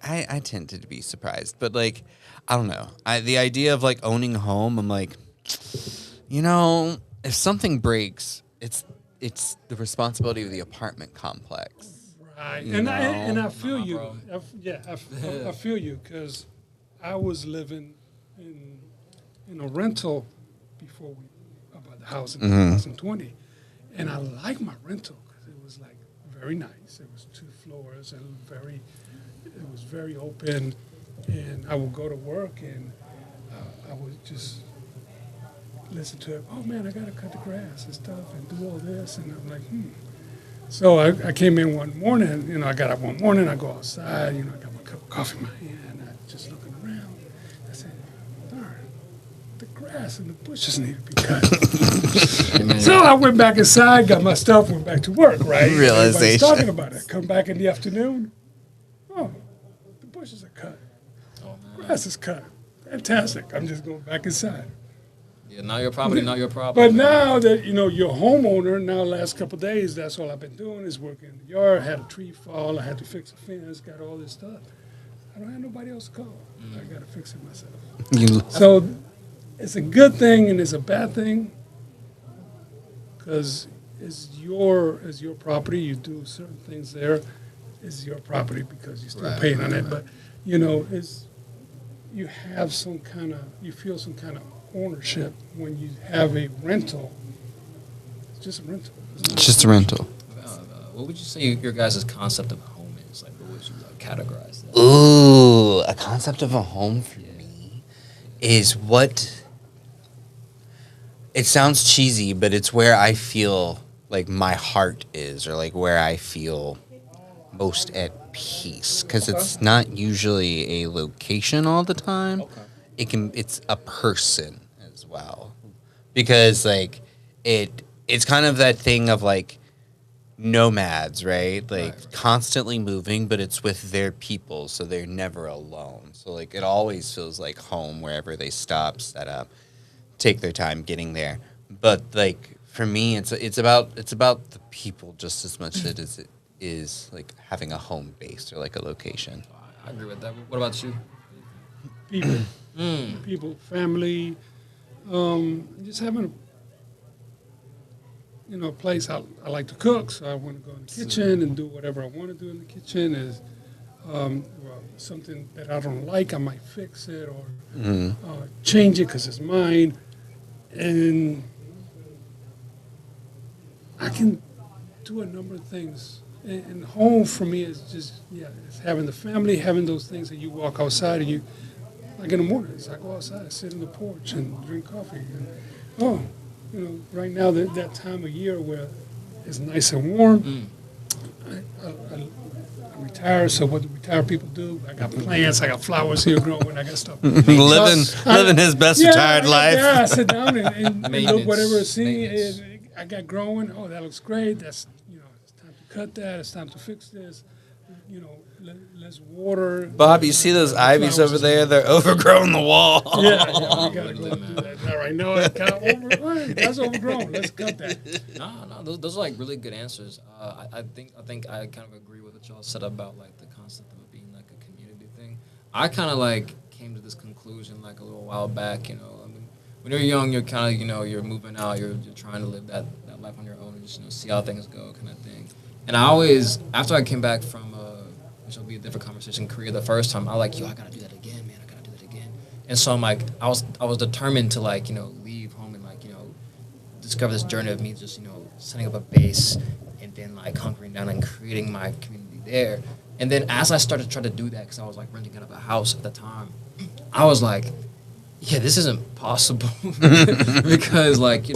I tended to be surprised, but like, I don't know. The idea of like owning a home, I'm like, if something breaks, it's the responsibility of the apartment complex. Right, and I feel you. I feel you because I was living in a rental before we bought the house in 2020, and I liked my rental because it was like very nice. It was 2 floors and it was very open, and I would go to work and I would just listen to it. Oh man, I gotta cut the grass and stuff and do all this, and I'm like, So I came in one morning, I got up one morning, I go outside, I got my cup of coffee in my hand, I just looking around. I said, darn, the grass and the bushes need to be cut. So I went back inside, got my stuff, went back to work, right? Realization. Everybody's talking about it. Come back in the afternoon, oh, the bushes are cut. Grass is cut. Fantastic. I'm just going back inside. Yeah, not your property, not your problem. But now that, you're a homeowner, now the last couple of days, that's all I've been doing is working in the yard. I had a tree fall. I had to fix a fence, got all this stuff. I don't have nobody else to call. I got to fix it myself. So it's a good thing and it's a bad thing because it's your property. You do certain things there. It's your property because you're still paying on it. But, you have you feel some kind of ownership when you have a rental. It's just a rental. It's just a rental. What would you say your guys' concept of home is? Like, what would you categorize that? Ooh, a concept of a home for me is what... It sounds cheesy, but it's where I feel like my heart is, or like where I feel most at peace. Because it's not usually a location all the time. It's a person as well, because like it's kind of that thing of like nomads, right? Like constantly moving, but it's with their people, so they're never alone. So like it always feels like home wherever they stop, set up, take their time getting there. But like for me, it's about the people just as much as it is like having a home base or like a location. I agree with that. What about you? People. People, family, just having a place. I like to cook, so I want to go in the kitchen and do whatever I want to do in the kitchen. Is something that I don't like, I might fix it or change it because it's mine, and I can do a number of things. And home for me is just it's having the family, having those things that you walk outside and you. Like in the mornings, I go outside, sit on the porch, and drink coffee. And, right now that time of year where it's nice and warm. I retired, so what do retired people do? I got plants, I got flowers here growing, I got stuff. living his best retired life. Yeah, I sit down and look whatever I see. I got growing. Oh, that looks great. That's it's time to cut that. It's time to fix this. Let's water. Bob, you see those ivies over there? They're overgrown the wall. Yeah, we gotta go do that. All right, no, that's overgrown. Let's cut that. No, those are like really good answers. I think I kind of agree with what y'all said about like the concept of it being like a community thing. I kind of like came to this conclusion like a little while back. I mean, when you're young, you're kind of you're moving out, you're trying to live that life on your own and just see how things go, kind of thing. And I always, after I came back from, which will be a different conversation, Korea the first time, I like, I gotta do that again, man, I gotta do that again. And so I'm like, I was determined to like, leave home and like, discover this journey of me just, setting up a base and then like hunkering down and creating my community there. And then as I started to try to do that, because I was like renting out of a house at the time, I was like, yeah, this isn't possible because like,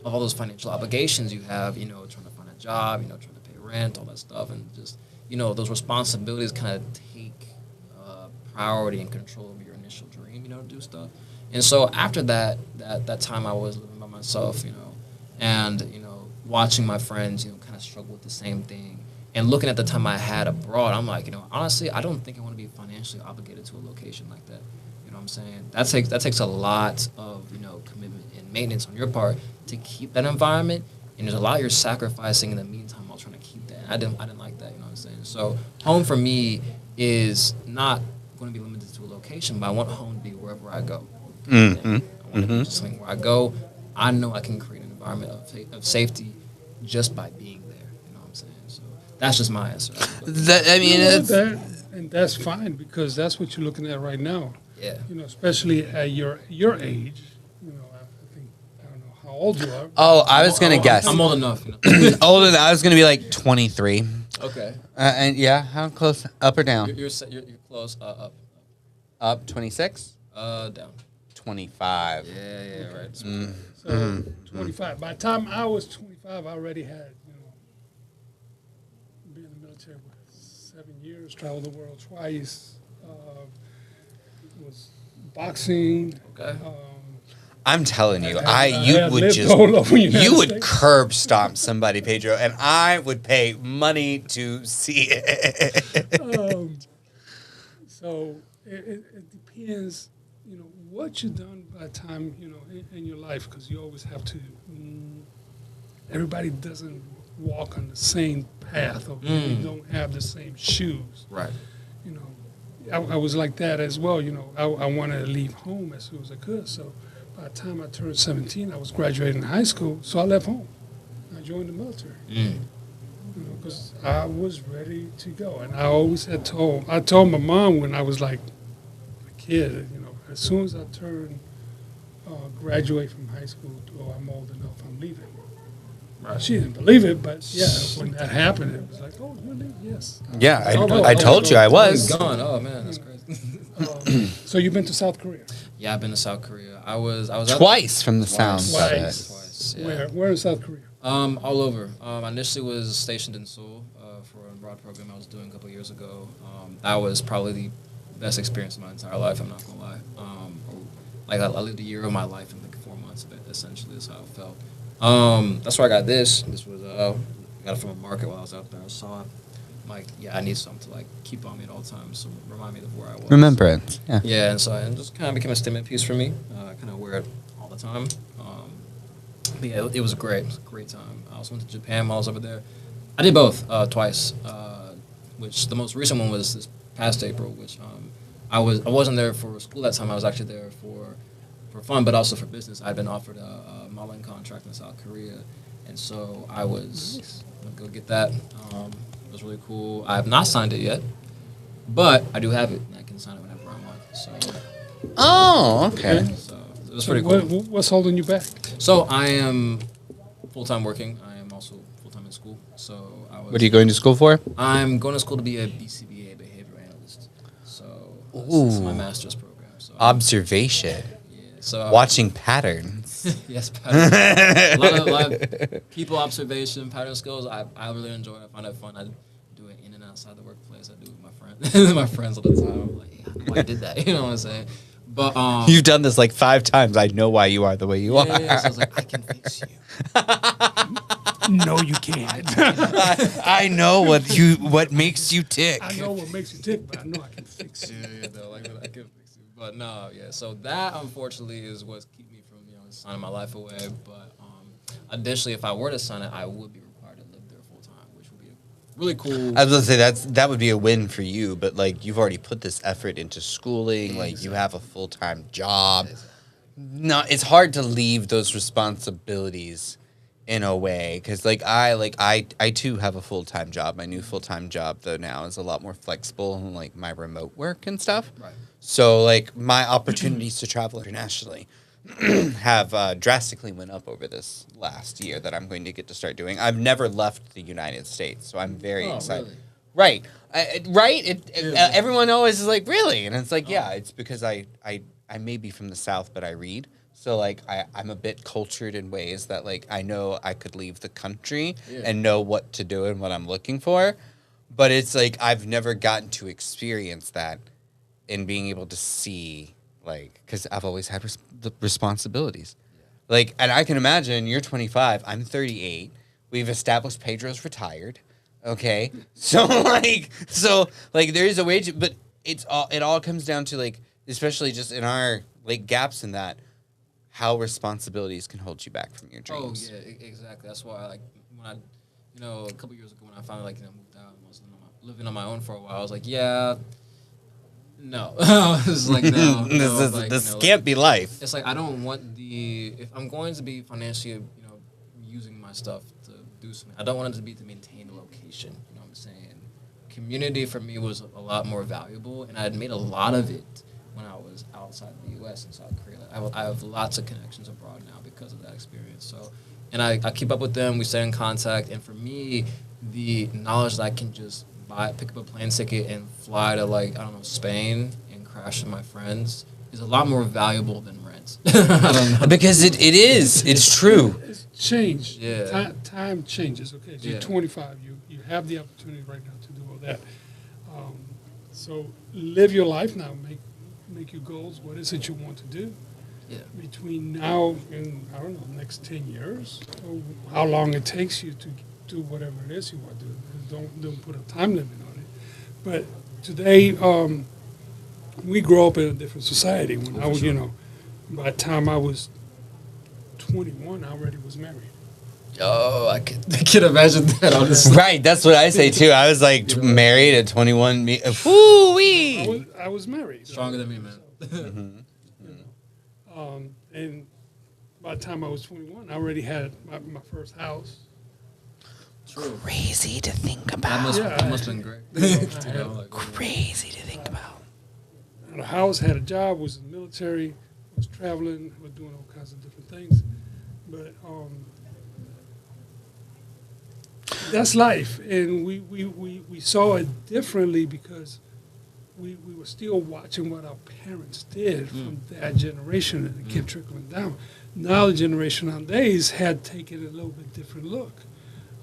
all those financial obligations you have, trying to find a job, trying to pay rent, all that stuff, and just, those responsibilities kind of take priority and control of your initial dream, to do stuff. And so after that time I was living by myself, and, watching my friends, kind of struggle with the same thing. And looking at the time I had abroad, I'm like, honestly, I don't think I want to be financially obligated to a location like that. You know what I'm saying? That takes a lot of, commitment and maintenance on your part to keep that environment. And there's a lot you're sacrificing in the meantime while trying to keep that. I didn't like that, you know what I'm saying? So home for me is not going to be limited to a location, but I want home to be wherever I go. Mm-hmm. I want to be just something where I go. I know I can create an environment of safety just by being there. You know what I'm saying? So that's just my answer. And that's fine because that's what you're looking at right now. Yeah. Especially at your age. I don't know how old you are. Oh, I was gonna guess. I'm old enough. Older than I was gonna be like 23. Okay. And yeah, how close? Up or down? You're close. Up. Up 26. Down. 25. Yeah, right. So 25. By the time I was 25, I already had, been in the military for 7 years, traveled the world twice, was boxing. Okay. I'm telling you, you would curb stomp somebody, Pedro, and I would pay money to see it. So it depends, what you've done by the time, in your life, because you always have to. Everybody doesn't walk on the same path, or they don't have the same shoes. Right. I was like that as well. I wanted to leave home as soon as I could. So by the time I turned 17, I was graduating high school. So I left home. I joined the military. Because I was ready to go. And I always I told my mom when I was like a kid, as soon as I graduate from high school, I'm old enough, I'm leaving. Right. She didn't believe it, but yeah, when that happened, it was like, oh, you're leaving? Yes. Yeah, I told you I was. Gone. Oh man, that's crazy. So you've been to South Korea? Yeah, I've been to South Korea. I was twice from the sound. Twice. Yeah. Where in South Korea? All over. I initially was stationed in Seoul for a abroad program I was doing a couple of years ago. That was probably the best experience of my entire life. I'm not gonna lie. I lived a year of my life in like 4 months of it. Essentially, is how it felt. That's where I got this. This was I got it from a market while I was out there. I saw it. I'm like, yeah, I need something to like keep on me at all times, so remind me of where I was. Remembrance. Yeah. Yeah, and so it just kind of became a statement piece for me. I kind of wear it all the time. But yeah, it was a great time. I also went to Japan while I was over there. I did both twice, which the most recent one was this past April, which I wasn't there for school that time. I was actually there for fun, but also for business. I'd been offered a modeling contract in South Korea, and so I was gonna go get that. It was really cool. I have not signed it yet, but I do have it, and I can sign it whenever I want. So. Oh, okay. So it was pretty cool. What's holding you back? So I am full-time working. I am also full-time in school. So what are you going to school for? I'm going to school to be a BCBA, behavior analyst. So this is my master's program. So observation. So watching patterns. Yes, patterns. a lot of people observation, pattern skills. I really enjoy it. I find it fun. I do it in and outside the workplace. I do it with my friends all the time. I'm like, yeah, I know why I did that. You know what I'm saying? But you've done this like 5 times. I know why you are the way you are. Yeah, so I was like, I can fix you. No, you can't. I know what makes you tick. I know what makes you tick, but I know I can fix you. Yeah, no, like I can fix you. But no, yeah. So that unfortunately is what's keeping me from signing my life away. But additionally, if I were to sign it, I would be required to live there full time, which would be really cool. I was gonna say that would be a win for you, but like you've already put this effort into schooling, like you have a full-time job. No, it's hard to leave those responsibilities in a way because I too have a full-time job. My new full-time job though now is a lot more flexible and like my remote work and stuff. Right. So like my opportunities to travel internationally have drastically went up over this last year that I'm going to get to start doing. I've never left the United States, so I'm very excited. Really? Right. Everyone always is like, really? And it's like, yeah, it's because I may be from the South, but I read. So, like, I'm a bit cultured in ways that, like, I know I could leave the country and know what to do and what I'm looking for. But it's like I've never gotten to experience that and being able to see, like, because I've always had the responsibilities. Like, and I can imagine you're 25, I'm 38. We've established Pedro's retired. Okay. So like there is a wage, but it all comes down to, like, especially just in our, like, gaps in that, how responsibilities can hold you back from your dreams. Oh yeah, exactly. That's why, like, when I, a couple years ago when I finally, like, moved out and was living on my own for a while, I was like, yeah, no. I was like, no, this can't be life. It's like I don't want if I'm going to be financially, using my stuff to do something, I don't want it to be to maintain a location. You know what I'm saying? Community for me was a lot more valuable, and I had made a lot of it when I was outside the U.S. and South Korea. I have lots of connections abroad now because of that experience. So, and I keep up with them. We stay in contact, and for me, the knowledge that I can just pick up a plane ticket and fly to, like, I don't know, Spain and crash with my friends is a lot more valuable than rent. I don't know. Because it is. It's true. It's changed. Yeah. Time changes. Okay, so you're 25. You have the opportunity right now to do all that. So live your life now. Make your goals. What is it you want to do? Yeah. Between now and, I don't know, next 10 years, or how long it takes you to do whatever it is you want to do. Don't put a time limit on it. But today, we grow up in a different society. When I was, by the time I was 21, I already was married. Oh, I can imagine that, honestly. Right, that's what I say too. I was like married at 21. Woo-wee! I was married. Stronger than me, man. And by the time I was 21, I already had my first house. True. Crazy to think about. That must have been great. Crazy to think about. I had a house, had a job, was in the military, was traveling, was doing all kinds of different things. But that's life. And we saw it differently because we were still watching what our parents did from that generation, and it kept trickling down. Now the generation nowadays had taken a little bit different look.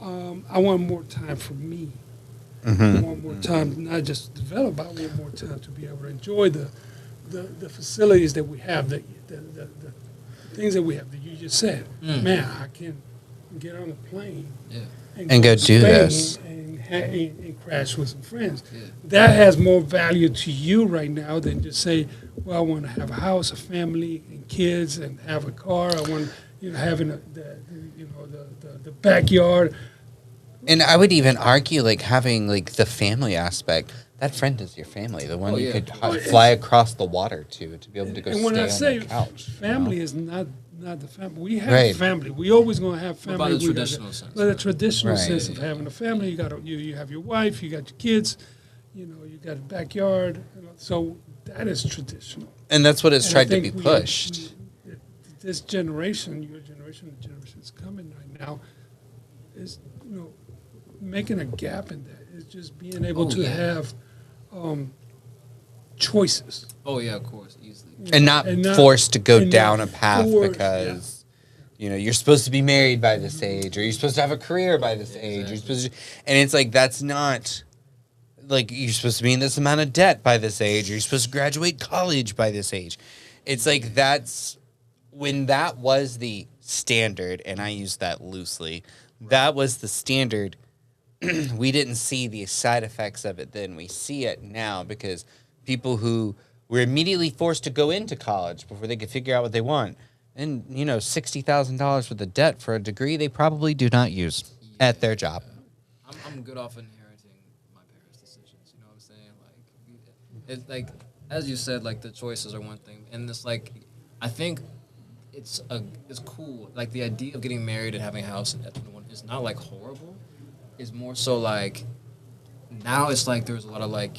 I want more time for me. I want more time not just to develop, but I want more time to be able to enjoy the facilities that we have, the things that we have that you just said. Man, I can get on a plane and go do this. And crash with some friends. That has more value to you right now than just say, well, I want to have a house, a family, and kids, and have a car. I want, having the backyard. And I would even argue, like, having, like, the family aspect. That friend is your family, the one you could fly across the water to be able to go stay on the couch. Family is not the family. We have family. We always going to have family. About the traditional sense. The traditional sense of having a family. You have your wife, you got your kids, you got a backyard. So that is traditional. And that's what has tried to be pushed. This generation, your generation, the generation that's coming right now, is making a gap in that. It's just being able to have choices. Oh yeah, of course, easily. And not forced to go down a path because you're supposed to be married by this age, or you're supposed to have a career by this age. You're supposed to, and it's like that's not like you're supposed to be in this amount of debt by this age, or you're supposed to graduate college by this age. It's like that's when that was the standard, and I use that loosely. That was the standard. We didn't see the side effects of it then. We see it now because people who were immediately forced to go into college before they could figure out what they want. And, $60,000 worth of debt for a degree they probably do not use at their job. I'm good off inheriting my parents' decisions. You know what I'm saying? Like, it's like, as you said, like, the choices are one thing. And it's like, I think it's cool. Like, the idea of getting married and having a house at 21 is not, like, horrible. It's more so, like, now it's like there's a lot of, like,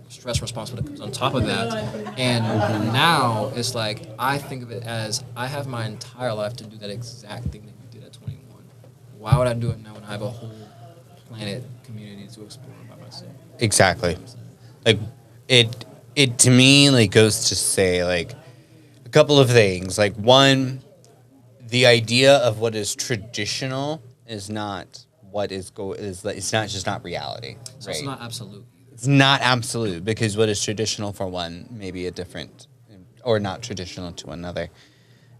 stress and responsibility that comes on top of that. And now it's like I think of it as I have my entire life to do that exact thing that you did at 21. Why would I do it now when I have a whole planet community to explore by myself? Exactly. Like it to me like goes to say like a couple of things. Like one, the idea of what is traditional is not what is it's not just not reality. So right? it's not absolute. It's not absolute because what is traditional for one may be a different or not traditional to another.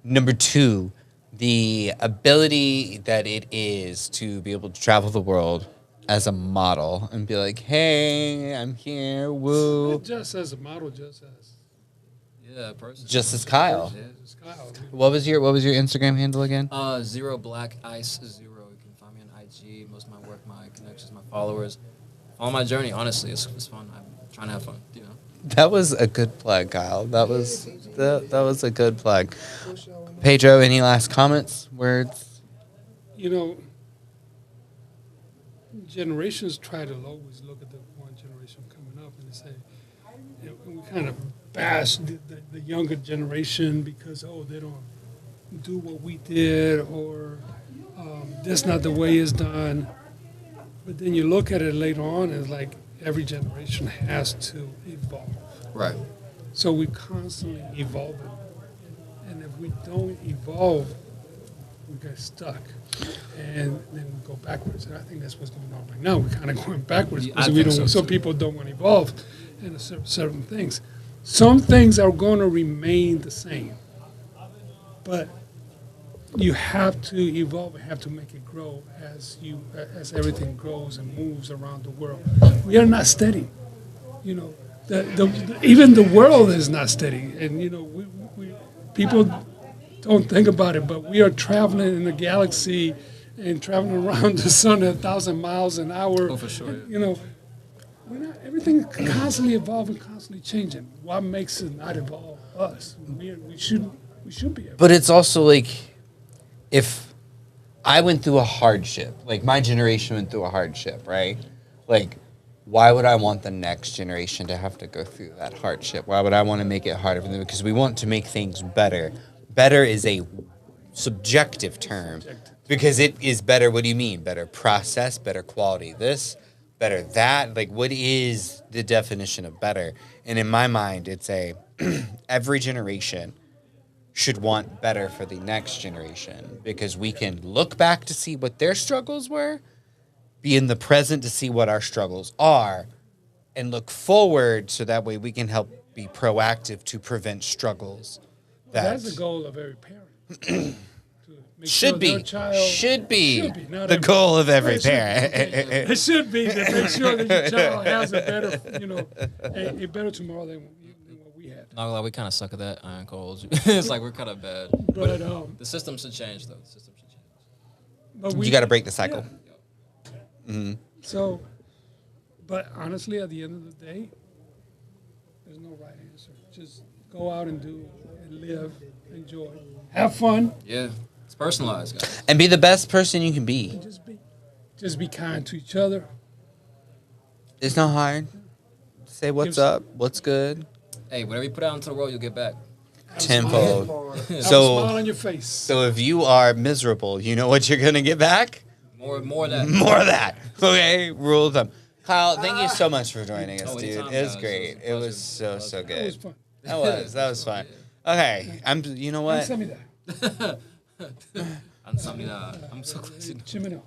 Number two, the ability that it is to be able to travel the world as a model and be like, hey, I'm here, woo. Not just as a model, just as. Yeah, person. Just as Kyle. Yeah. Just Kyle. What was your Instagram handle again? Zero Black Ice Zero. You can find me on IG. Most of my work, my connections, my followers. Follow my journey. Honestly, it's fun. I'm trying to have fun. You know. That was a good plug, Kyle. That was a good plug. Pedro, any last comments, words? You know, generations try to always look at the one generation coming up and say, and we kind of bash the younger generation because, they don't do what we did, or that's not the way it's done. But then you look at it later on, and it's like every generation has to evolve. Right. So we constantly evolving. And if we don't evolve, we get stuck. And then we go backwards. And I think that's what's going on right now. We're kind of going backwards because so people don't want to evolve in certain things. Some things are going to remain the same. But you have to evolve and have to make it grow as everything grows and moves around the world. We are not steady. You know, even the world is not steady. And, you know, we people don't think about it, but we are traveling in the galaxy and traveling around the sun at 1,000 miles an hour. Oh, for sure. Yeah. You know, everything constantly evolving, constantly changing. What makes it not evolve us? We should be able. But it's also like, if I went through a hardship, like my generation went through a hardship, right? Like, why would I want the next generation to have to go through that hardship? Why would I want to make it harder for them? Because we want to make things better. Better is a subjective term because it is better. What do you mean? Better process, better quality this, better that? Like, what is the definition of better? And in my mind, it's every generation should want better for the next generation because we can look back to see what their struggles were, be in the present to see what our struggles are, and look forward so that way we can help be proactive to prevent struggles. That's the goal of every parent. Should be the goal of every parent. It should be to make sure that your child has a better, a better tomorrow than what we had. Not gonna lie, we kind of suck at that. I ain't gonna hold you. It's like we're kind of bad. But the system should change, though. The system should change. But you got to break the cycle. Yeah. Mm-hmm. So, but honestly, at the end of the day, there's no right answer. Just go out and do and live, enjoy, have fun. Yeah, it's personalized, guys. And be the best person you can be. And just be kind to each other. It's not hard. Say what's up, what's good. Hey, whatever you put out into the world, you'll get back. Tenfold. Smile on your face. So if you are miserable, you know what you're gonna get back? More of that. More of that. Okay, rule of thumb. Kyle, thank you so much for joining us, dude. It was great. It was so good. That was fun. That was fun. Okay, you know what? Send me that. I'm so glad. Chimino.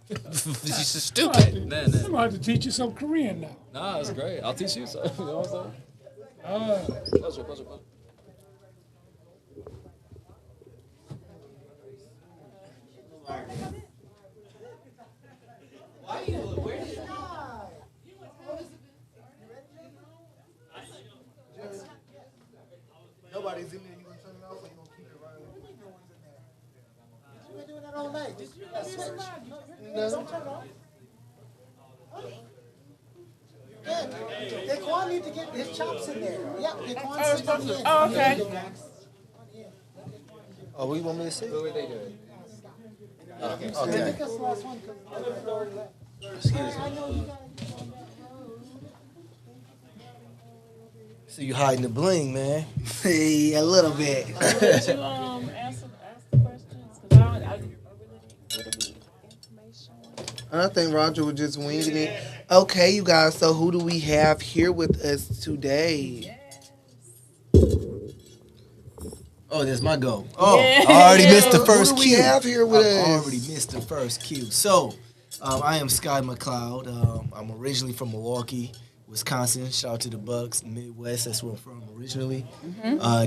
This is stupid. I'm gonna have to teach you some Korean now. Nah, that's great. I'll teach you some. You know what I'm saying? Pleasure. Nobody's in there. You gonna turn it off or you gonna keep it right? You've been doing that all night. Don't turn it off. Yeah, Daquan need to get his chops in there. Yeah, Daquan sitting in. Oh, okay. Oh, what you want me to see? What they doing? Okay. Make us the last one because Excuse me. I know you guys. So you hiding the bling, man? Hey, a little bit. Did you ask the questions? Because I really didn't information. I think Roger was just winging it. Okay, you guys. So who do we have here with us today? Oh, there's my go. Oh, Yeah. I already missed the first Who do cue. we have here with us? I already missed the first cue. So, I am Sky McLeod. I'm originally from Milwaukee, Wisconsin. Shout out to the Bucks, Midwest. That's where I'm from originally.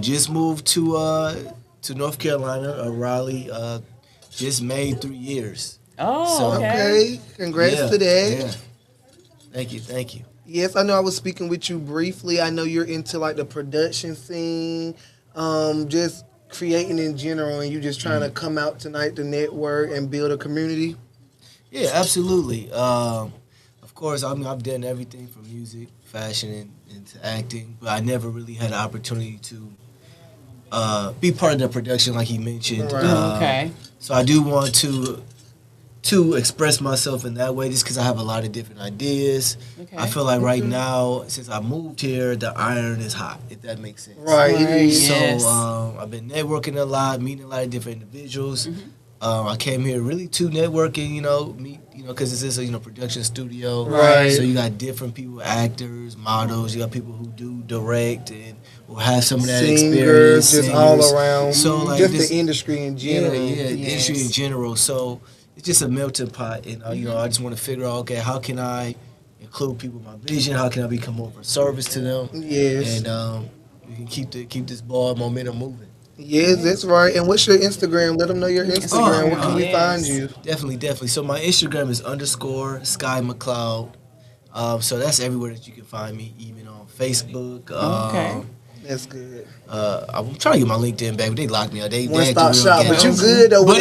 Just moved to North Carolina, Raleigh. Just made 3 years. Oh, Okay. Congrats to that. Yeah. Thank you. Yes, I know I was speaking with you briefly. I know you're into like the production scene, just creating in general, and you just trying to come out tonight to network and build a community. Yeah, absolutely. Of course, I mean, I've done everything from music, fashion, and to acting, but I never really had an opportunity to be part of the production, like he mentioned. Right. Okay. So I do want to express myself in that way, just because I have a lot of different ideas. Okay. I feel like right now, since I moved here, the iron is hot, if that makes sense. Right. So Yes. I've been networking a lot, meeting a lot of different individuals. I came here really to networking, meet, because this is a production studio. Right. So you got different people, actors, models. You got people who do direct and will have some of that experience. Singers, just all around. So like just this, the industry in general. yeah, the industry in general. So it's just a melting pot, and I just want to figure out, okay, how can I include people in my vision? How can I become more of a service to them? Yes. And we can keep this ball momentum moving. Yes, that's right. And what's your Instagram? Let them know your Instagram. Where can we find you? Definitely. So my Instagram is _Sky McLeod. So that's everywhere that you can find me, even on Facebook. Okay. That's good. I'm trying to get my LinkedIn back, but they locked me out. They One had stop to shop, but you good though with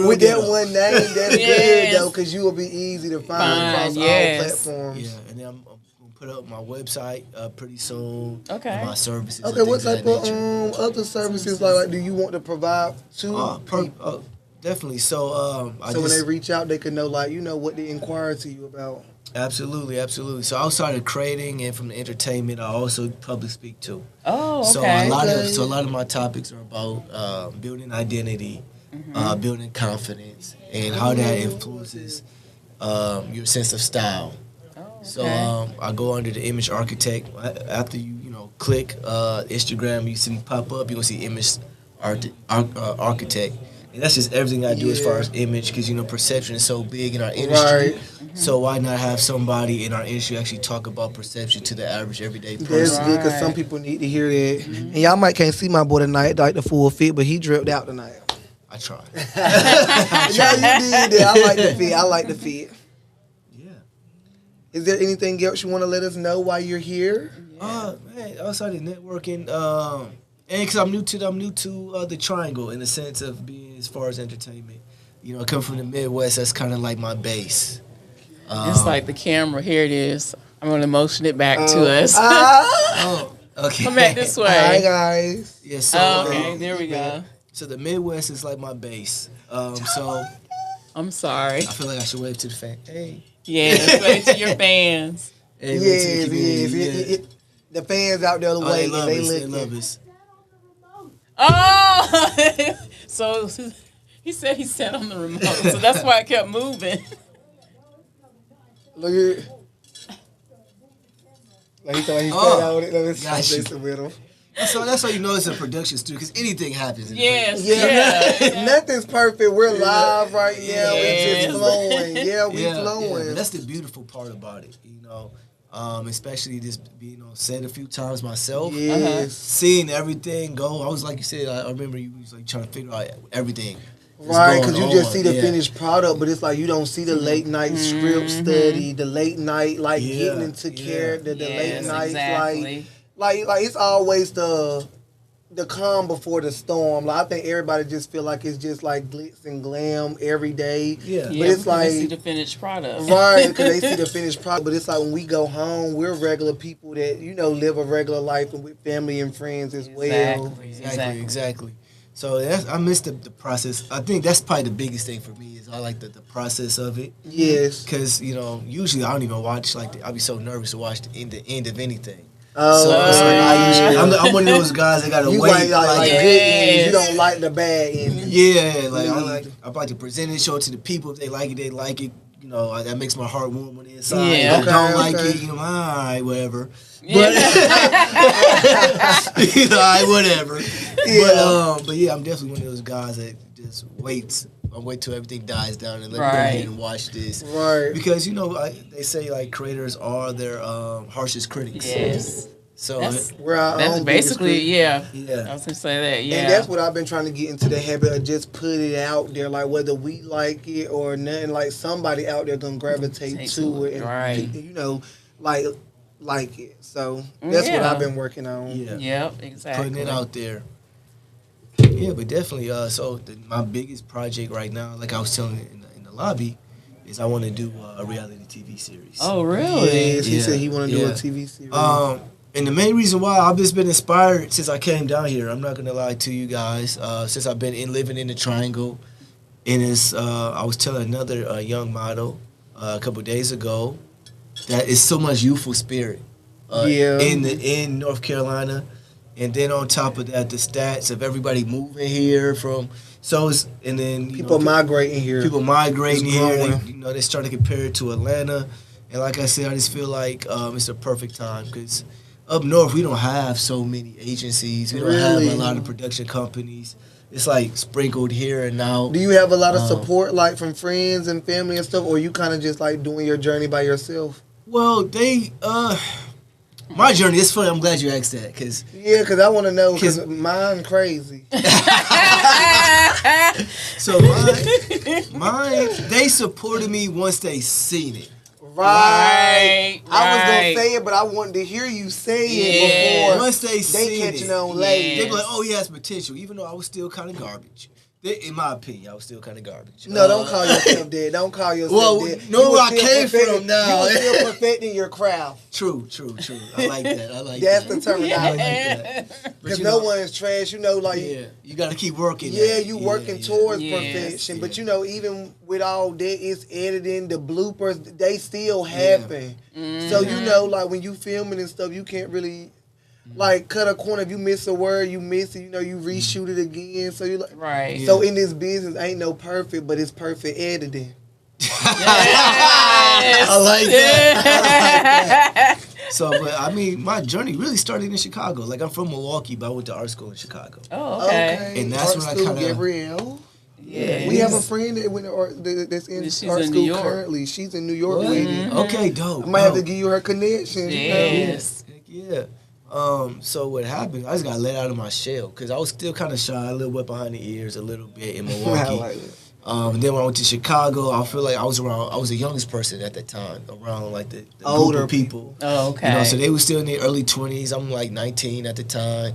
with that one one name. That's good though, because you will be easy to find across all platforms. Yeah, and then I'm gonna put up my website pretty soon. Okay. And my services. Okay, and what things type of of that nature. other services like do you want to provide to people? Definitely. So So when they reach out, they can know what to inquire to you about. Absolutely. So outside of creating and from the entertainment, I also public speak too. Oh, okay. So a lot of my topics are about building identity, building confidence, and how that influences your sense of style. So I go under the image architect. After you click Instagram, you see me pop up. You will see image architect. And that's just everything I do as far as image, because perception is so big in our industry. Right. So why not have somebody in our industry actually talk about perception to the average everyday person? That's good, because some people need to hear that. And y'all might can't see my boy tonight, like the full fit, but he dripped out tonight. I tried. Yeah, you did that. I like the fit. Yeah. Is there anything else you want to let us know while you're here? Man, outside of networking, and because I'm new to the triangle in the sense of being as far as entertainment. I come from the Midwest. That's kind of like my base. It's like the camera. Here it is. I'm gonna motion it back to us. Okay. Come back this way. Hi guys. Yeah. So Okay, there we go. So the Midwest is like my base. So I'm sorry. I feel like I should wave to the fan. Hey. Yes, wave to your fans. Hey, wave to the community, Yes. The fans out there the way they look. love us. Oh, so he said he sat on the remote, so that's why I kept moving. Look at. Like he thought he sat on it. Let me listen with him. So that's how you know it's a production studio, because anything happens. Yes. Yeah. Nothing's perfect. We're live right now. Yes. It's just flowing. Yeah, we flowing. But that's the beautiful part about it, especially just being on set a few times myself. Yes. Seeing everything go. I was like you said, I remember you was like trying to figure out everything. Right, because you just see the finished product, but it's like you don't see the late night script study, the late night getting into character, the late nights like it's always the calm before the storm. Like I think everybody just feel like it's just like glitz and glam every day. Yeah, but it's like they see the finished product, right? Because they see the finished product. But it's like when we go home, we're regular people that live a regular life and with family and friends as well. Exactly. So I miss the process. I think that's probably the biggest thing for me is I like the process of it. Yes. Because usually I don't even watch I'll be so nervous to watch the end of anything. Oh, so it's like I'm one of those guys that gotta wait. Like good ends. You don't like the bad ends. Yeah, I like to present it, show it to the people. If they like it, they like it. That makes my heart warm on the inside. Yeah. If they don't like it, all right, whatever. Yeah. But all right, whatever. Yeah. But yeah, I'm definitely one of those guys that just waits I'm wait till everything dies down and let me go Right. ahead and watch this. Right. Because they say like creators are their harshest critics. Yes. So We're our That's own biggest basically, critic. yeah. Yeah. I was gonna say that, yeah. And that's what I've been trying to get into the habit of just put it out there, like whether we like it or nothing, like somebody out there gonna gravitate Take to it and right. like it. So that's what Yeah. I've been working on. Yeah. Yep, exactly. Putting it out there. Yeah, but definitely. My biggest project right now, like I was telling you in the lobby, is I want to do a reality TV series. Oh, really? Yes, he said he want to do a TV series. And the main reason why I've just been inspired since I came down here, I'm not gonna lie to you guys, since I've been living in the Triangle, and I was telling another young model a couple days ago that it's so much youthful spirit in North Carolina, and then on top of that, the stats of everybody moving here and then People migrating here. People migrating It's here. growing. They start to compare it to Atlanta, and like I said, I just feel like it's a perfect time because up north we don't have so many agencies. We don't have Really? a lot of production companies. It's like sprinkled here and now. Do you have a lot of support, like from friends and family and stuff, or you kind of just like doing your journey by yourself? Well, my journey. It's funny. I'm glad you asked that because because I want to know because mine crazy. So mine, they supported me once they seen it. Right. I was gonna right. say it, but I wanted to hear you say it before Once they seen catching it, on late. they be like, "Oh, he has potential," even though I was still kind of garbage. In my opinion, I was still kind of garbage. No, don't call yourself dead. Don't call yourself Well, dead. know You where was I still came perfecting- from now. You were still perfecting your craft. True. I like that. I like That's that. the terminology. I like that. Because you no know- one is trash. You got to keep working. Yeah, at it. you working towards Yes, perfection. But even with all that, it's editing, the bloopers, they still happen. So like when you filming and stuff, you can't really like cut a corner. If you miss a word, you miss it. You reshoot it again. So you like right. So in this business, ain't no perfect, but it's perfect editing. I like that. So, but I mean, my journey really started in Chicago. Like I'm from Milwaukee, but I went to art school in Chicago. Oh, okay. And that's when I kind of. Gabrielle. Yeah. We have a friend that went to that's in She's art in school New York. currently. She's in New York, What? lady. Okay, dope. I might have to dope. give you her connection. Yes. Heck yeah. So what happened? I just got let out of my shell because I was still kind of shy, a little wet behind the ears, a little bit in Milwaukee. like that. And then when I went to Chicago, I feel like I was the youngest person at that time, around like the Older group of people. Oh, okay. So they were still in their early 20s. I'm like 19 at the time.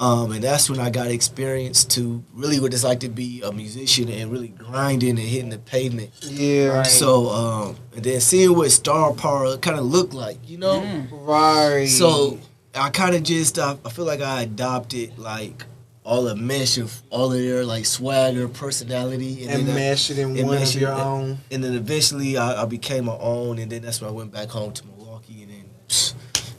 And that's when I got experience to really what it's like to be a musician and really grinding and hitting the pavement. Yeah. Right. So, and then seeing what star power kind of looked like, Right. So I kind of just, I feel like I adopted like all the mesh of all of their like swagger, personality. And then mesh it in and one mesh of it- your own. And then eventually I became my own, and then that's when I went back home to Milwaukee and then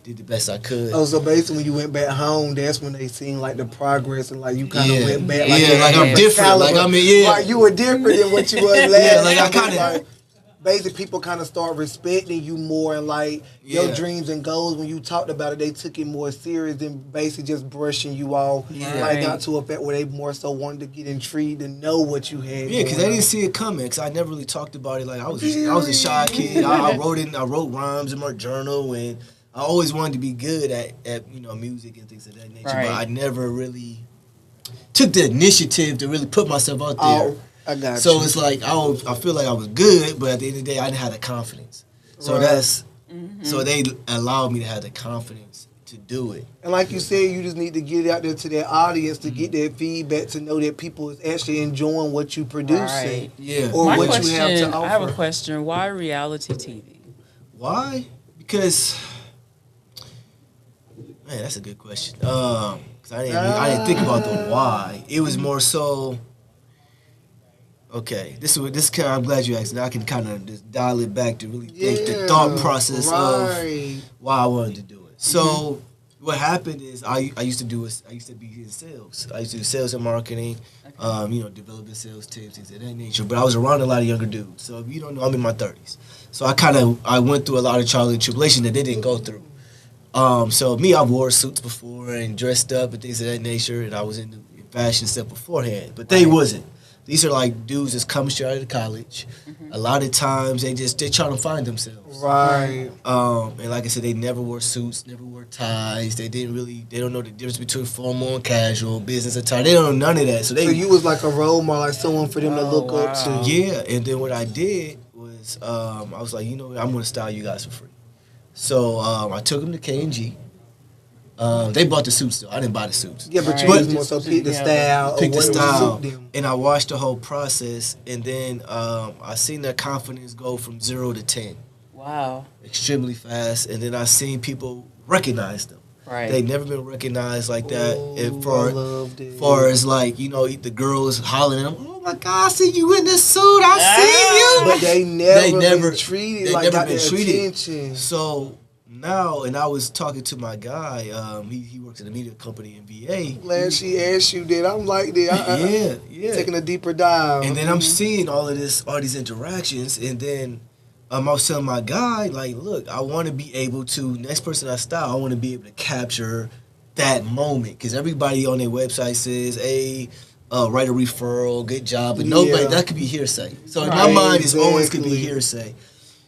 did the best I could. Oh, so basically when you went back home, that's when they seen like the progress and like you kind of Yeah. went back. Yeah, like I'm different. caliber. Like, I mean, yeah. Like you were different than what you was last Yeah, like, I time. kinda- Basically, people kind of start respecting you more and like your Yeah. dreams and goals. When you talked about it, they took it more serious than basically just brushing you off. Yeah. Like got to a point where they more so wanted to get intrigued and know what you had. Yeah, because going they didn't on. see it coming. Because I never really talked about it. Like I was a shy kid. I wrote rhymes in my journal, and I always wanted to be good at music and things of that nature. Right. But I never really took the initiative to really put myself out there. Oh, I got So you. it's like I feel like I was good, but at the end of the day, I didn't have the confidence. So Right. so they allowed me to have the confidence to do it. And like you said, you just need to get it out there to that audience to get that feedback to know that people is actually enjoying what you producing Right. Yeah. or My what question, you have to offer. I have a question. Why reality TV? Why? Because, man, that's a good question. 'Cause I didn't think about the why. It was more so. Okay, I'm glad you asked. Now I can kind of just dial it back to really think the thought process right. of why I wanted to do it. So what happened is I used to be in sales. I used to do sales and marketing, developing sales tips, things of that nature. But I was around a lot of younger dudes. So if you don't know, I'm in my 30s. So I went through a lot of trial and tribulation that they didn't go through. So me, I wore suits before and dressed up and things of that nature, and I was in fashion stuff beforehand. But they wasn't. These are like dudes that's coming straight out of college. A lot of times they're trying to find themselves. Right. And like I said, they never wore suits, never wore ties. They don't know the difference between formal and casual, business attire. They don't know none of that. So you was like a role model, like someone for them to look up to. Yeah, and then what I did was I was like, you know what, I'm going to style you guys for free. So I took them to K&G. They bought the suits though. I didn't buy the suits. Yeah, but you was more so pick the style. Pick the what would style. suit them. And I watched the whole process, and then I seen their confidence go from 0 to 10. Wow. Extremely fast, and then I seen people recognize them. Right. They never been recognized like that. And I loved it. far as like, you know, the girls hollering at them, oh my God, I see you in this suit. I see you. But they never been treated like got their attention. So now, and I was talking to my guy. He works at a media company in VA. Glad she asked you that. I'm like that. Yeah. Taking a deeper dive. And then I'm seeing all these interactions, and then I was telling my guy, like, look, I want to be able to, next person I style, I want to be able to capture that moment. Because everybody on their website says, hey, write a referral, good job. But nobody, that could be hearsay. So in my mind, it's always could be hearsay.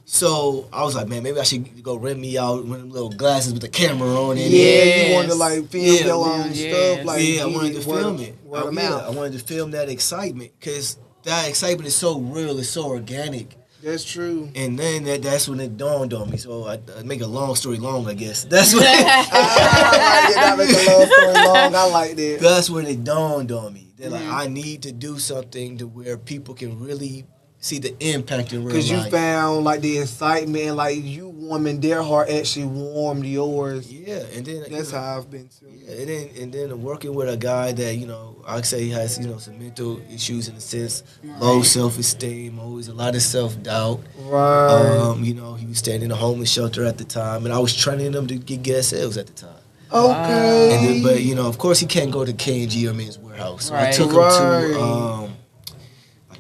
So I was like, man, maybe I should go rent me out one of them little glasses with the camera on it. Yeah, you wanted to like film your own stuff. Like, I wanted to film it. Word of mouth. I wanted to film that excitement because that excitement is so real, it's so organic. That's true. And then that's when it dawned on me. So I make a long story long, I guess. That's when I make a long story long. I like that. That's when it dawned on me. That like I need to do something to where people can really see the impact in real life. Because you found like the excitement, and like you warming their heart actually warmed yours. Yeah, and then that's how I've been too. Yeah, and then working with a guy that I'd say he has some mental issues in a sense, low self-esteem, always a lot of self-doubt. Right. He was staying in a homeless shelter at the time, and I was training him to get gas sales at the time. Okay. And then, but of course he can't go to K&G or Men's Warehouse. So I took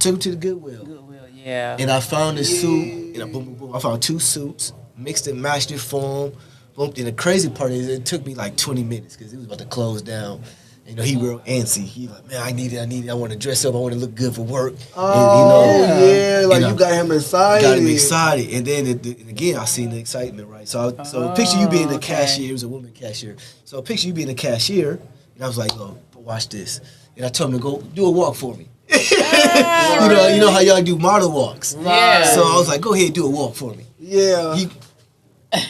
him to the Goodwill. Yeah. And I found a suit, and boom, boom, boom. I found 2 suits, mixed and matched it for him. Boom. And the crazy part is it took me like 20 minutes because it was about to close down. He real antsy. He like, man, I need it. I want to dress up. I want to look good for work. Oh, like you got him excited. Got him excited. And then, again, I seen the excitement, right? So picture you being the cashier. It was a woman cashier. So picture you being the cashier. And I was like, oh, watch this. And I told him to go do a walk for me. You know how y'all do model walks. Yeah. So I was like, go ahead, do a walk for me. Yeah. Turn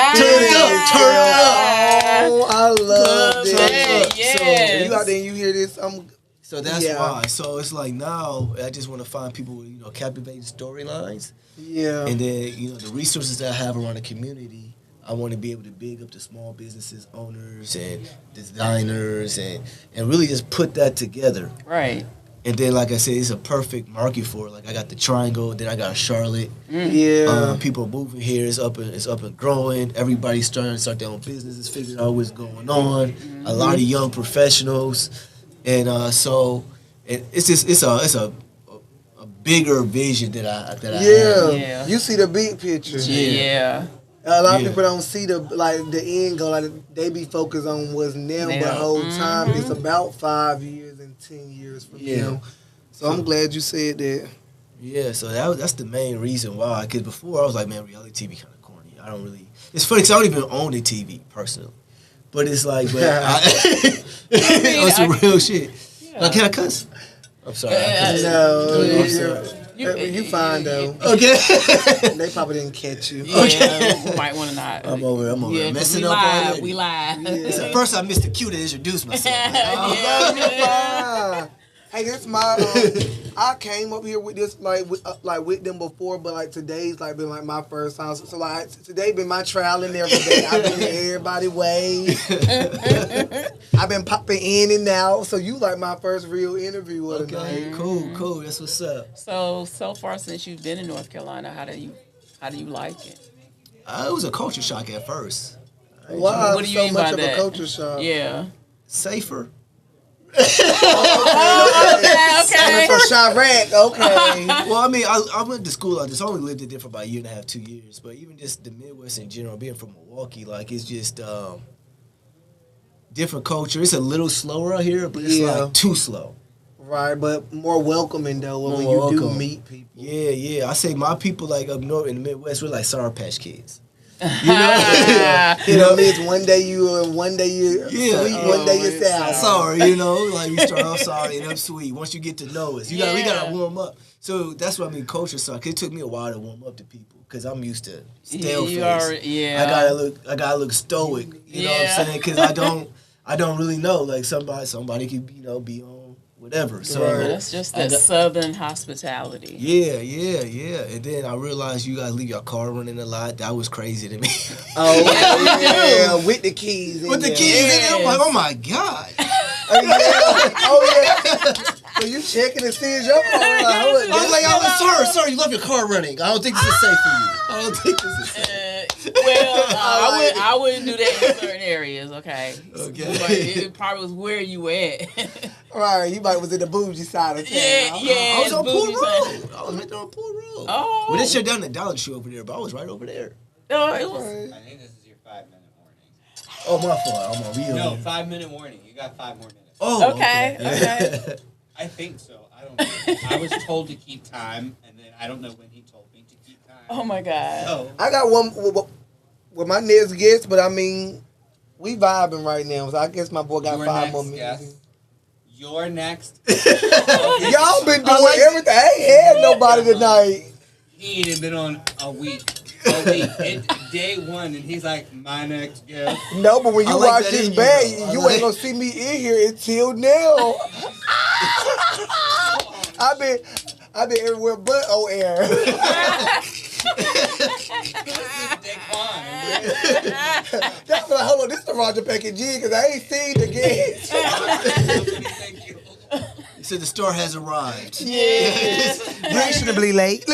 it up. Oh, I love it. Yes. So you out there and you hear this, so that's why. So it's like now I just want to find people with captivating storylines. Yeah. And then the resources that I have around the community, I want to be able to big up the small businesses, owners and designers, and really just put that together. Right. And then, like I said, it's a perfect market for it. Like I got the Triangle, then I got Charlotte. Yeah. People moving here. It's up and growing. Everybody's starting to start their own businesses, figuring out what's going on. A lot of young professionals, and so it's a bigger vision that I have. Yeah. You see the big picture. Yeah. A lot of people don't see the end goal. Like they be focused on what's now, but the whole time it's about 5 years and 10 years from now. So I'm glad you said that. Yeah, so that's the main reason why. Because before I was like, man, reality TV kind of corny. I don't really. It's funny because I don't even own a TV personally, but it's like, it's some real shit. Yeah. Like, can I cuss? I'm sorry. You fine though. Okay. They probably didn't catch you. Yeah, we might want to not. I'm over messing up already. We live. It's the first I missed the cue to introduce myself. Hey, this my. I came up here with this with them before, but today's been my first time. So today been my trial and error day. I've been in everybody's way. I've been popping in and out. So you my first real interview of the night. Cool. That's what's up. So far since you've been in North Carolina, how do you like it? It was a culture shock at first. Wow, what do you so mean much by of that? a culture shock. Yeah. Safer. Okay. For Chirac, okay. Well, I mean, I went to school. I just only lived there for about a year and a half, 2 years. But even just the Midwest in general, being from Milwaukee, it's just different culture. It's a little slower out here, but it's too slow. Right, but more welcoming though when More you do welcome. meet people. Yeah, yeah. I say my people like up north in the Midwest, we're like Sour Patch Kids. You know, You know what I mean? It's one day you yeah, sweet, one day you're sour. Sorry, you know, like we start off sorry and up sweet. Once you get to know us, we gotta warm up. So that's what I mean. Culture shock. It took me a while to warm up to people because I'm used to stale face. I gotta look stoic. You know what I'm saying? Because I don't really know. Like somebody could be on whatever. So that's just that Southern hospitality. Yeah. And then I realized you guys leave your car running a lot. That was crazy to me. Oh yeah, with the keys. With the keys in there, I'm like, oh my god. So you checking to see is your car? I was like, sir, you left your car running. I don't think this is safe for you. I don't think this is safe. I wouldn't do that in certain areas. Okay. But it probably was where you at. Right, you might was in the bougie side of town. Yeah. I was on Pool Road. I was right there on Pool Road. Oh. Well, they shut down the Dollar Tree over there, but I was right over there. No, it was. I think this is your 5-minute warning. Oh, my fault. I'm on real. No, 5-minute warning. You got 5 more minutes. Oh, okay. I think so. I don't know. I was told to keep time, and then I don't know when he told me to keep time. Oh my God. So, I got one with my next guest, but I mean, we vibing right now, so I guess my boy got 5 more minutes. Yes. You're next. Y'all been doing everything. I ain't had nobody tonight. He ain't been on a week. It's day 1, and he's like, my next guest. No, but when you watch this bag, you ain't gonna see me in here until now. I've been everywhere but on air. That's like, hold on, this is the Roger Peck and G, because I ain't seen the guest. He said the store has arrived. Yes. Reasonably late.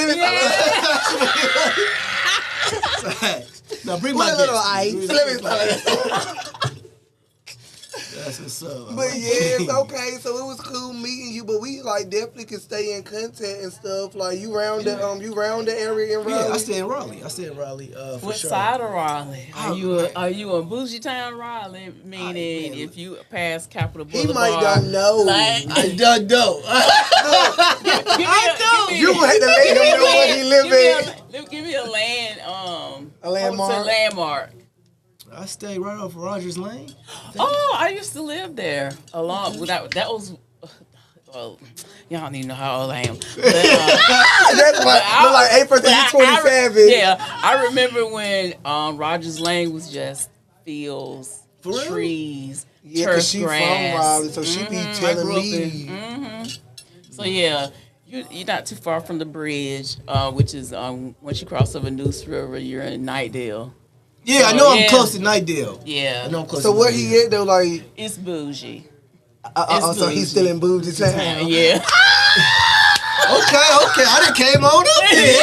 Now bring Put my a little guest. ice. Let me That's what's up. But yeah, it's okay. So it was cool meeting you. But we like definitely can stay in contact and stuff. Like you round the area in Raleigh. Yeah, I stay in Raleigh. For what sure. side of Raleigh? Are you in Bougie Town, Raleigh? Meaning, if you pass Capitol Boulevard, he might don't know. I don't know. You gonna have to let him know where he live Give me a a landmark. A landmark. I stay right off Rogers Lane. Oh, I used to live there. Along with that was. Well, y'all don't even know how old I am. But, that's like April 27. Yeah, I remember when Rogers Lane was just fields, trees, turf she grass. from Raleigh, so she be telling me. So yeah, you're not too far from the bridge, which is once you cross over Neuse River, you're in Nightdale. Yeah, I know I'm close to Nightdale. Yeah. I know I'm close So to where Nightdale. he at though? Like it's bougie. So he's still in Bougie Town. Yeah. Okay. I done came on up there.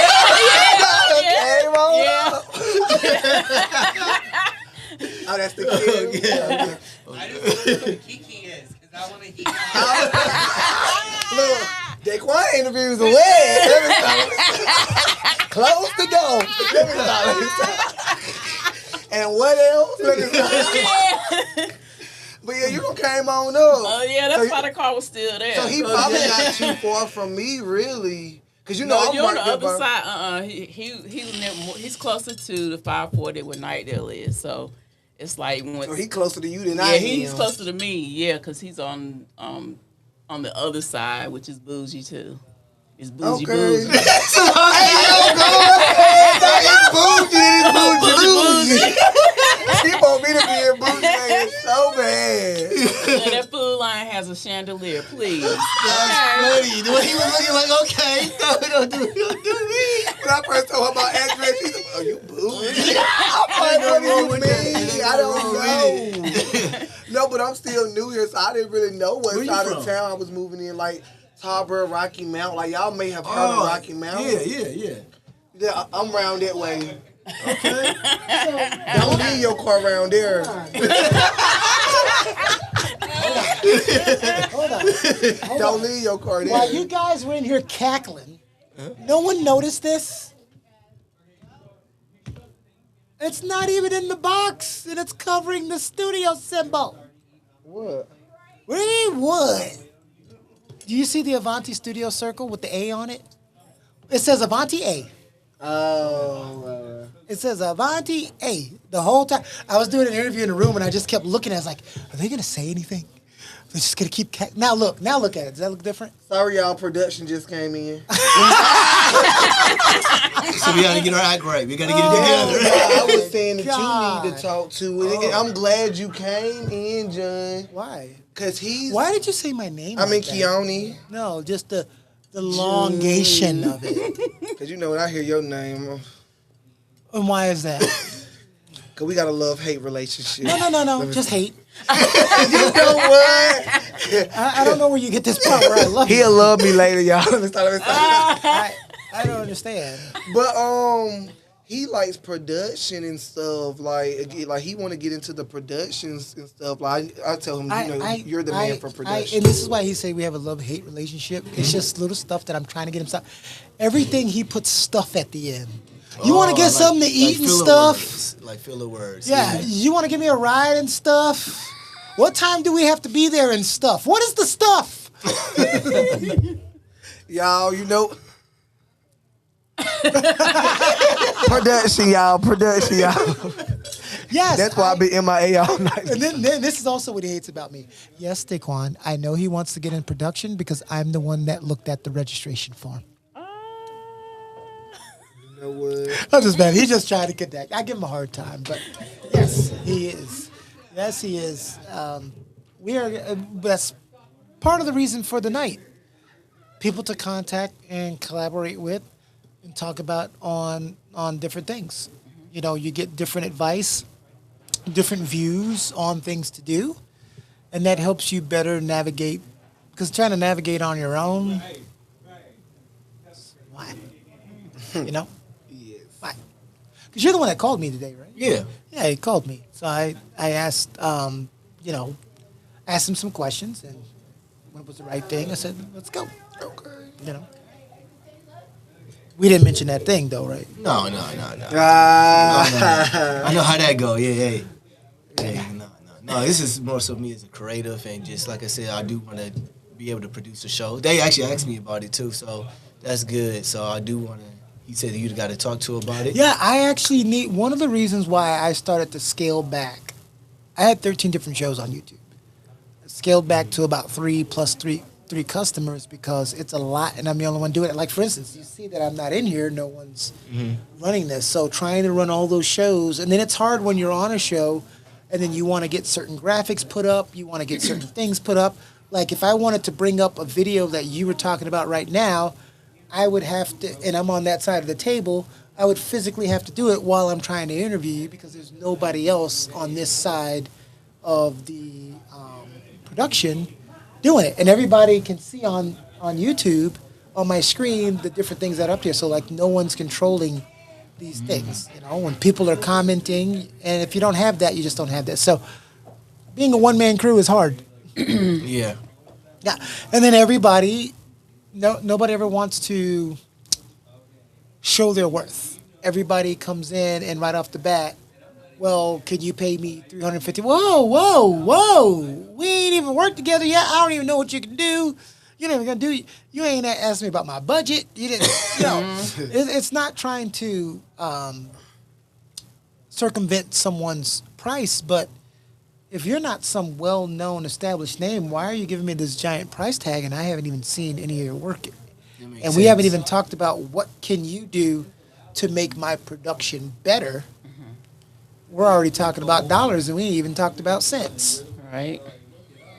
Oh, that's the kid. Yeah. I just want to know who Kiki is, because I want to hear. Look, Daquan interviews away. Let me stop. Close the door. Let me stop. And what else? Let me stop. But yeah, you came on up. Oh yeah, that's why the car was still there. So he probably not too far from me, really. Cause you know I'm you're on right the there other by- side. He's closer to the 540 where Nightdale is. So it's like So he closer to you than I am. he's closer to me. Yeah, because he's on the other side, which is bougie too. It's bougie bougie. Hey, yo, go ahead. It's bougie. He want me to be in bougie man so bad. Yeah, that food line has a chandelier, please. That's funny. The way he was looking like, okay, don't do me. When I first told him about address, he said, "Oh, you bougie." I'm like, "What do you mean? I don't know." No, but I'm still new here, so I didn't really know what side of town I was moving in. Like Tarboro, Rocky Mount. Like y'all may have heard of Rocky Mount. Yeah. Yeah, I'm round that way. Okay. Don't leave your car around there. Hold on. Don't leave your car there. While you guys were in here cackling, no one noticed this? It's not even in the box, and it's covering the studio symbol. What? What do you mean, what? Do you see the Avanti Studio circle with the A on it? It says Avanti A. Oh. It says Avanti A the whole time. I was doing an interview in a room and I just kept looking. I was like, are they gonna say anything? They're just gonna keep. Now look at it. Does that look different? Sorry, y'all. Production just came in. So we gotta get our act right. We gotta get it together. I was saying that you need to talk to it. And I'm glad you came in, John. Why? Because he's. Why did you say my name? I mean, like that? Keone. No, just the elongation of it. Because you know when I hear your name. And why is that? Because we got a love-hate relationship. No. Just hate. You know what? I don't know where you get this part where I love you. He'll love me later, y'all. I don't understand. But he likes production and stuff. Like he want to get into the productions and stuff. Like I tell him, you're the man for production. And this is why he say we have a love-hate relationship. It's just little stuff that I'm trying to get him stuff. Everything he puts stuff at the end. You want to get something to eat and stuff? Words, like filler words. Yeah. You want to give me a ride and stuff? What time do we have to be there and stuff? What is the stuff? Y'all, you know. Production, y'all. Yes. That's why I be MIA all night. And then this is also what he hates about me. Yes, Daquan, I know he wants to get in production because I'm the one that looked at the registration form. You know what? I'm just mad. He's just trying to get that. I give him a hard time, but yes, he is. Yes, he is. That's part of the reason for the night. People to contact and collaborate with and talk about on different things. You know, you get different advice, different views on things to do, and that helps you better navigate. Because trying to navigate on your own, why? You know? Why? Because you're the one that called me today, right? Yeah. Yeah, he called me. So I asked, asked him some questions, and when it was the right thing, I said, let's go. Okay. You know? We didn't mention that thing, though, right? No. I know how that go. Yeah. No. This is more so me as a creative, and just like I said, I do want to be able to produce a show. They actually asked me about it too, so that's good. So I do want to. He said you got to talk to about it. Yeah, I actually need. One of the reasons why I started to scale back, I had 13 different shows on YouTube. I scaled back to about three customers because it's a lot, and I'm the only one doing it. Like, for instance, you see that I'm not in here. No one's running this. So trying to run all those shows, and then it's hard when you're on a show, and then you want to get certain graphics put up. You want to get certain things put up. Like, if I wanted to bring up a video that you were talking about right now, I would have to, and I'm on that side of the table, I would physically have to do it while I'm trying to interview you because there's nobody else on this side of the production doing it. And everybody can see on YouTube, on my screen, the different things that are up here. So, like, no one's controlling these things. You know, when people are commenting, and if you don't have that, you just don't have that. So, being a one-man crew is hard. Yeah. Yeah. And then everybody... nobody ever wants to show their worth. Everybody comes in and right off the bat, well, can you pay me $350? Whoa. We ain't even worked together yet. I don't even know what you can do. You're not even gonna do. You ain't asked me about my budget. You didn't. It's not trying to circumvent someone's price, but if you're not some well-known, established name, why are you giving me this giant price tag and I haven't even seen any of your work? And we haven't even talked about what can you do to make my production better. We're already talking about dollars and we ain't even talked about cents. Right.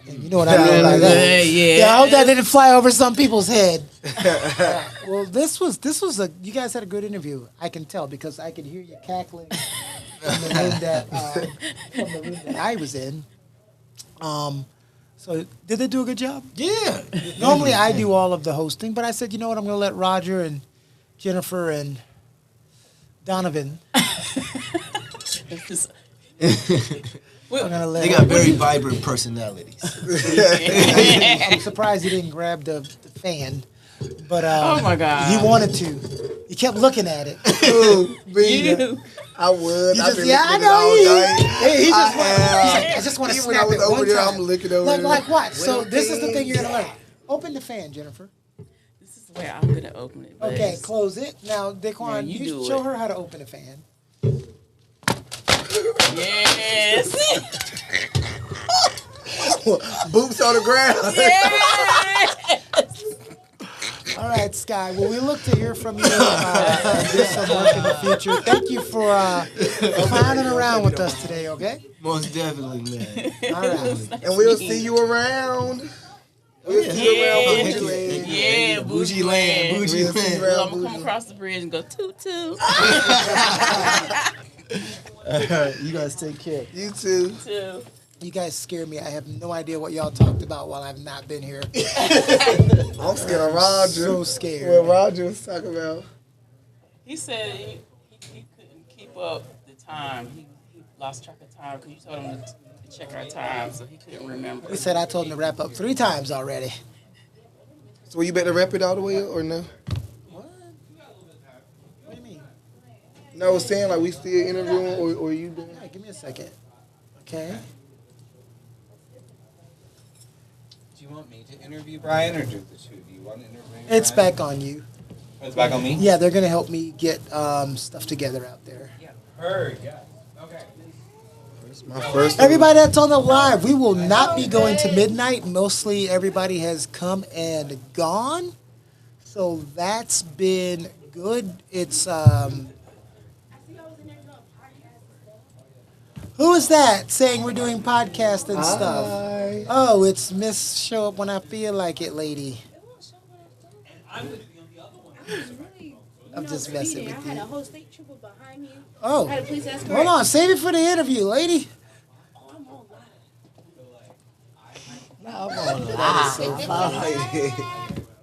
And you know what I mean by that. Yeah, I hope that didn't fly over some people's head. Well, this was you guys had a good interview. I can tell because I can hear you cackling from the room that I was in. So did they do a good job? Yeah. Normally I do all of the hosting, but I said, you know what, I'm going to let Roger and Jennifer and Donovan. They got very vibrant personalities. I'm surprised he didn't grab the fan. But oh my God, he wanted to. He kept looking at it. I would. I know. He's like, I just want to snap it one time. I'm looking over like what? So this is the thing you're gonna learn. Open the fan, Jennifer. This is the way I'm gonna open it. but Okay, it's- close it. Now, Daquan, Yeah, you you do show it. her how to open a fan. Yes. Boots on the ground. All right, Sky. Well, we look to hear from you and do some work in the future. Thank you for clowning around with us today, okay? Most definitely, man. All right. And we'll see you around. We'll see you around Bougie Land. Yeah, Bougie Land. Bougie We'll see Land. you around I'm gonna come across the bridge and go toot toot. You guys take care. You too. You guys scare me. I have no idea what y'all talked about while I've not been here. I'm scared of Roger. So scared. What Roger was talking about. He said he couldn't keep up the time. He lost track of time because you told him to check our time, so he couldn't remember. He said I told him to wrap up 3 times already. So you better wrap it all the way or no? What do you mean? No, I was saying like we still interviewing or you doing? Yeah, give me a second. Okay. Do you want me to interview Brian or do the two? Do you want to interview Brian? It's back on you. It's back on me? Yeah, they're going to help me get stuff together out there. Heard, yeah. Okay. My first Everybody that's on the live, we will not be going to midnight. Mostly everybody has come and gone. So that's been good. It's who is that saying we're doing podcast and stuff? Hi. Oh, it's Miss Show Up When I Feel Like It lady. I'm just messing with I had a you. whole state trooper behind me. Oh, I had a police escort. hold on. Save it for the interview, lady. Oh, I'm on live. Nah, I'm on live. So funny.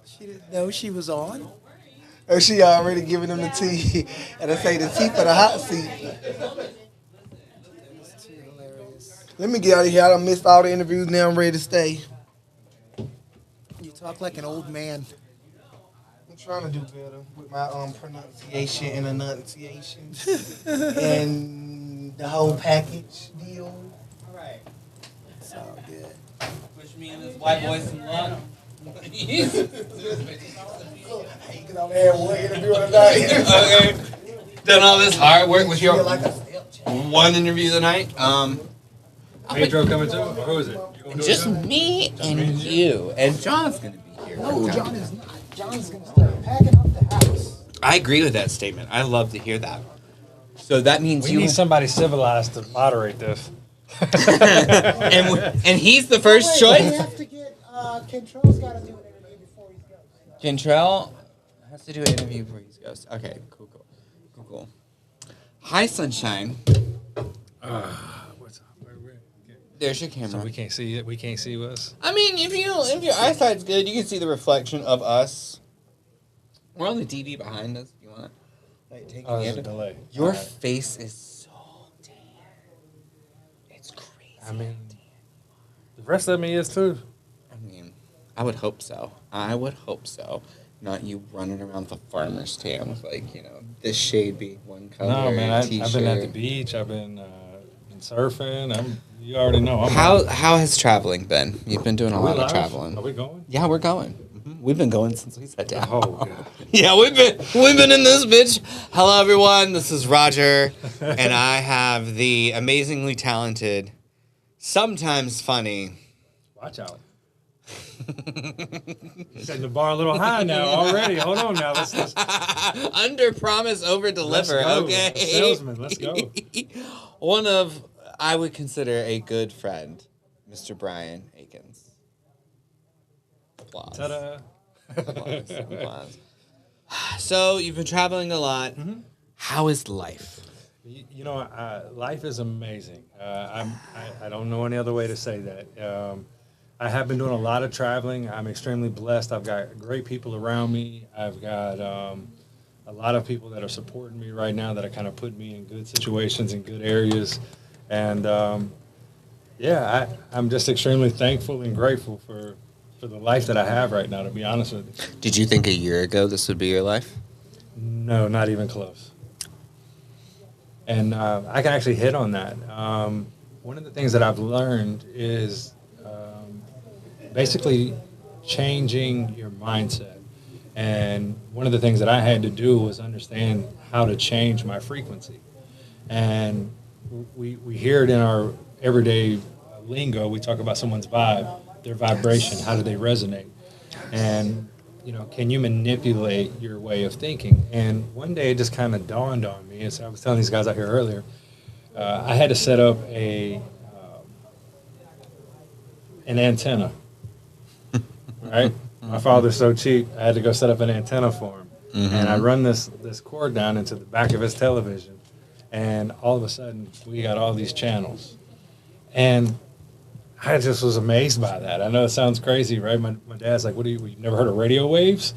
She didn't know she was on. Oh, she already giving them the tea. And I say the tea for the hot seat. Let me get out of here. I done missed all the interviews. Now I'm ready to stay. You talk like an old man. I'm trying to do better with my pronunciation and enunciation and the whole package deal. All right. It's all good. Wish me and this white boy some luck. You can only have one interview on a night. Okay. Done all this hard work with your one interview tonight. Pedro coming too? Or who is it? Just me and you. And John's going to be here. No, John is not. John's going to start packing up the house. I agree with that statement. I love to hear that. So that means We you need somebody civilized to moderate this. and he's the first We choice. have to get, Kentrell's got to do an interview before he goes. Kentrell has to do an interview before he goes. Okay, cool. Hi, Sunshine. What's up? There's your camera. So we can't see it. We can't see us. I mean, if your eyesight's good, you can see the reflection of us. We're on the TV behind us. You want to take a There's a gander? delay. Your All right. face is so tan. It's crazy. I mean, the rest of me is too. I mean, I would hope so. Not you running around the farmer's tan with this shade being one color. No, man. I've T-shirt. been at the beach. I've been surfing. You already know. How has traveling been? You've been doing a Are we lot of live? traveling. Are we going? Yeah, we're going. We've been going since we sat down. Oh, God. Yeah, we've been in this bitch. Hello, everyone. This is Roger, and I have the amazingly talented, sometimes funny. Watch out. Setting the bar a little high now already. Hold on now. Let's Under promise, over deliver. Let's go. Okay, Salesman, let's go. One of I would consider a good friend, Mr. Brian Akins. Applause. Ta-da. Applause. So you've been traveling a lot. Mm-hmm. How is life? You know, life is amazing. I don't know any other way to say that. I have been doing a lot of traveling. I'm extremely blessed. I've got great people around me. I've got a lot of people that are supporting me right now that are kind of putting me in good situations, in good areas. And, I'm just extremely thankful and grateful for the life that I have right now, to be honest with you. Did you think a year ago this would be your life? No, not even close. And I can actually hit on that. One of the things that I've learned is basically changing your mindset. And one of the things that I had to do was understand how to change my frequency. And we hear it in our everyday lingo. We talk about someone's vibe, their vibration, how do they resonate? And, can you manipulate your way of thinking? And one day it just kind of dawned on me, as I was telling these guys out here earlier, I had to set up an antenna, right? My father's so cheap, I had to go set up an antenna for him. And I run this cord down into the back of his television, and all of a sudden, we got all these channels. And I just was amazed by that. I know it sounds crazy, right? My dad's like, you've never heard of radio waves?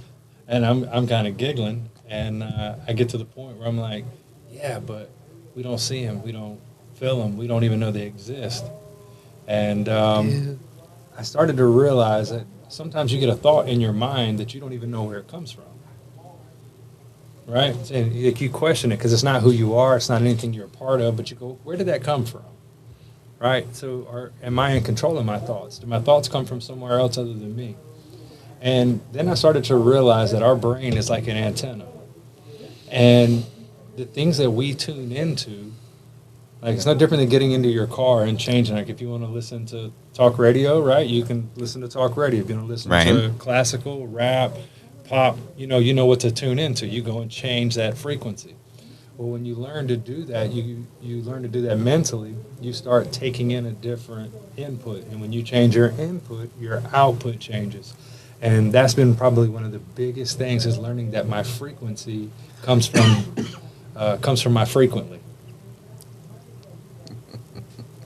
And I'm kind of giggling. And I get to the point where I'm like, yeah, but we don't see them. We don't feel them. We don't even know they exist. And I started to realize that sometimes you get a thought in your mind that you don't even know where it comes from. Right? And you question it because it's not who you are. It's not anything you're a part of. But you go, where did that come from? Right? So am I in control of my thoughts? Do my thoughts come from somewhere else other than me? And then I started to realize that our brain is like an antenna. And the things that we tune into, like it's no different than getting into your car and changing. Like if you want to listen to talk radio, right? You can listen to talk radio. If you want to listen to classical, rap, pop, you know what to tune into. You go and change that frequency. Well, when you learn to do that, you learn to do that mentally, you start taking in a different input. And when you change your input, your output changes. And that's been probably one of the biggest things is learning that my frequency comes from my frequently.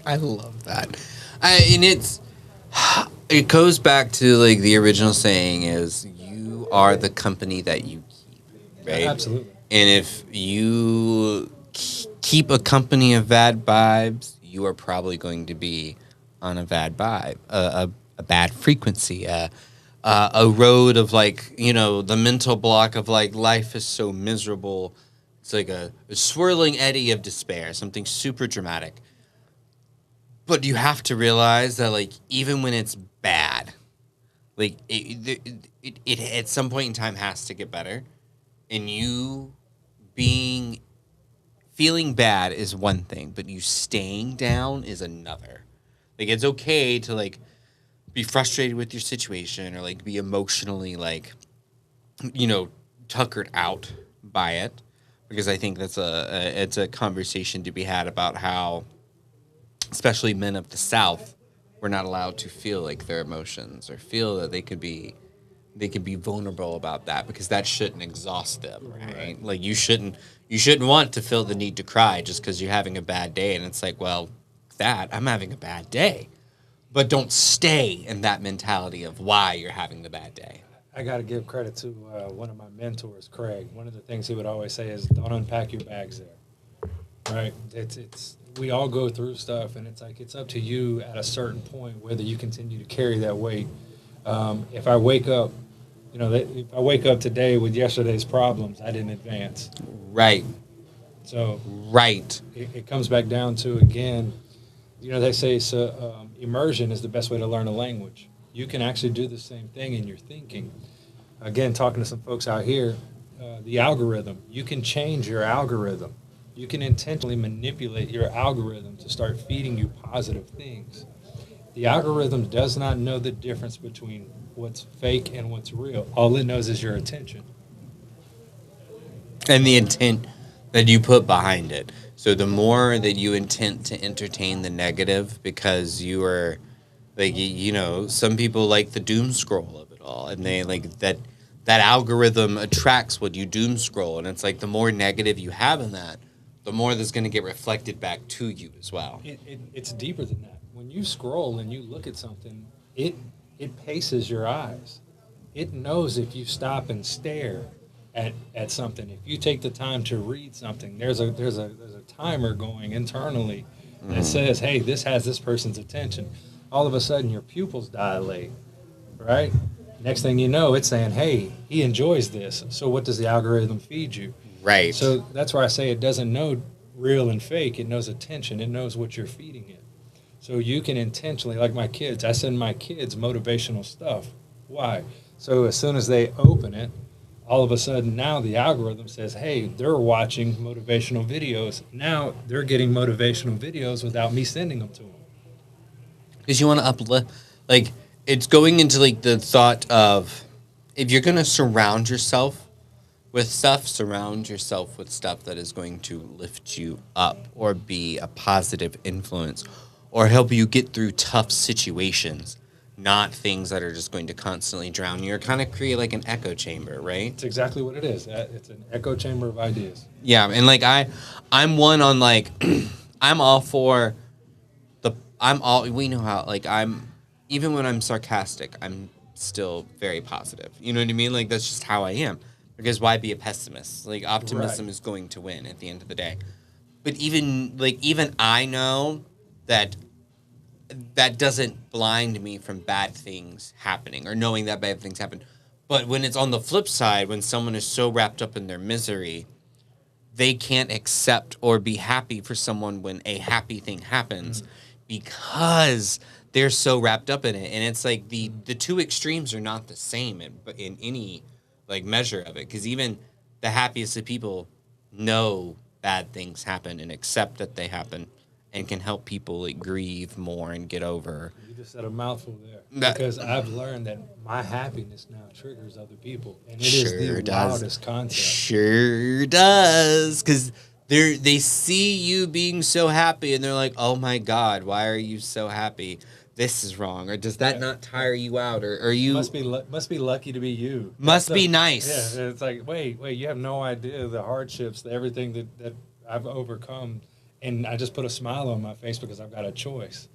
I love that. And it goes back to like the original saying is you are the company that you keep, right? Absolutely. And if you keep a company of bad vibes, you are probably going to be on a bad vibe, a bad frequency, a road of like, the mental block of like life is so miserable. It's like a swirling eddy of despair, something super dramatic. But you have to realize that like even when it's bad, like it at some point in time has to get better, and you feeling bad is one thing, but you staying down is another. Like it's okay to like be frustrated with your situation or like be emotionally like tuckered out by it, because I think that's it's a conversation to be had about how especially men of the South were not allowed to feel like their emotions or feel that they could be vulnerable about that, because that shouldn't exhaust them, right? Like you shouldn't want to feel the need to cry just because you're having a bad day. And it's like, well, I'm having a bad day, but don't stay in that mentality of why you're having the bad day. I got to give credit to one of my mentors, Craig. One of the things he would always say is, "Don't unpack your bags there." Right? It's we all go through stuff, and it's like it's up to you at a certain point whether you continue to carry that weight. If I wake up, if I wake up today with yesterday's problems, I didn't advance. Right. So. Right. It comes back down to, again, they say immersion is the best way to learn a language. You can actually do the same thing in your thinking. Again, talking to some folks out here, the algorithm, you can change your algorithm. You can intentionally manipulate your algorithm to start feeding you positive things. The algorithm does not know the difference between what's fake and what's real. All it knows is your attention. And the intent that you put behind it. So the more that you intend to entertain the negative, because you are, like, some people like the doom scroll of it all, and they like that algorithm attracts what you doom scroll, and it's like the more negative you have in that, the more that's going to get reflected back to you as well. It's deeper than that. When you scroll and you look at something, it paces your eyes. It knows if you stop and stare at something. If you take the time to read something, there's a timer going internally that says, hey, this has this person's attention. All of a sudden, your pupils dilate, right? Next thing you know, it's saying, hey, he enjoys this. So what does the algorithm feed you? Right. So that's why I say it doesn't know real and fake. It knows attention. It knows what you're feeding it. So you can intentionally, like my kids, I send my kids motivational stuff Why? So as soon as they open it, all of a sudden now the algorithm says, hey, they're watching motivational videos. Now they're getting motivational videos without me sending them to them. Because you want to uplift, like, it's going into like the thought of, if you're going to surround yourself with stuff, surround yourself with stuff that is going to lift you up or be a positive influence or help you get through tough situations, not things that are just going to constantly drown you or kind of create like an echo chamber, right? It's exactly what it is. It's an echo chamber of ideas. Yeah, and like I'm one on like I'm all for we know how, like, even when I'm sarcastic, I'm still very positive. You know what I mean? Like, that's just how I am. Because why be a pessimist? Like, optimism is going to win at the end of the day. But even I know that doesn't blind me from bad things happening or knowing that bad things happen. But when it's on the flip side, when someone is so wrapped up in their misery, they can't accept or be happy for someone when a happy thing happens because they're so wrapped up in it. And it's like the two extremes are not the same in any like measure of it. Because even the happiest of people know bad things happen and accept that they happen and can help people like grieve more and get over. You just said a mouthful there. Because I've learned that my happiness now triggers other people. And it is the wildest concept. Sure does. Because they see you being so happy and they're like, oh my God, why are you so happy? This is wrong. Or does that not tire you out? Or you must be lucky to be you. Must be nice. Yeah, it's like, wait, you have no idea the hardships, everything that I've overcome. And I just put a smile on my face because I've got a choice.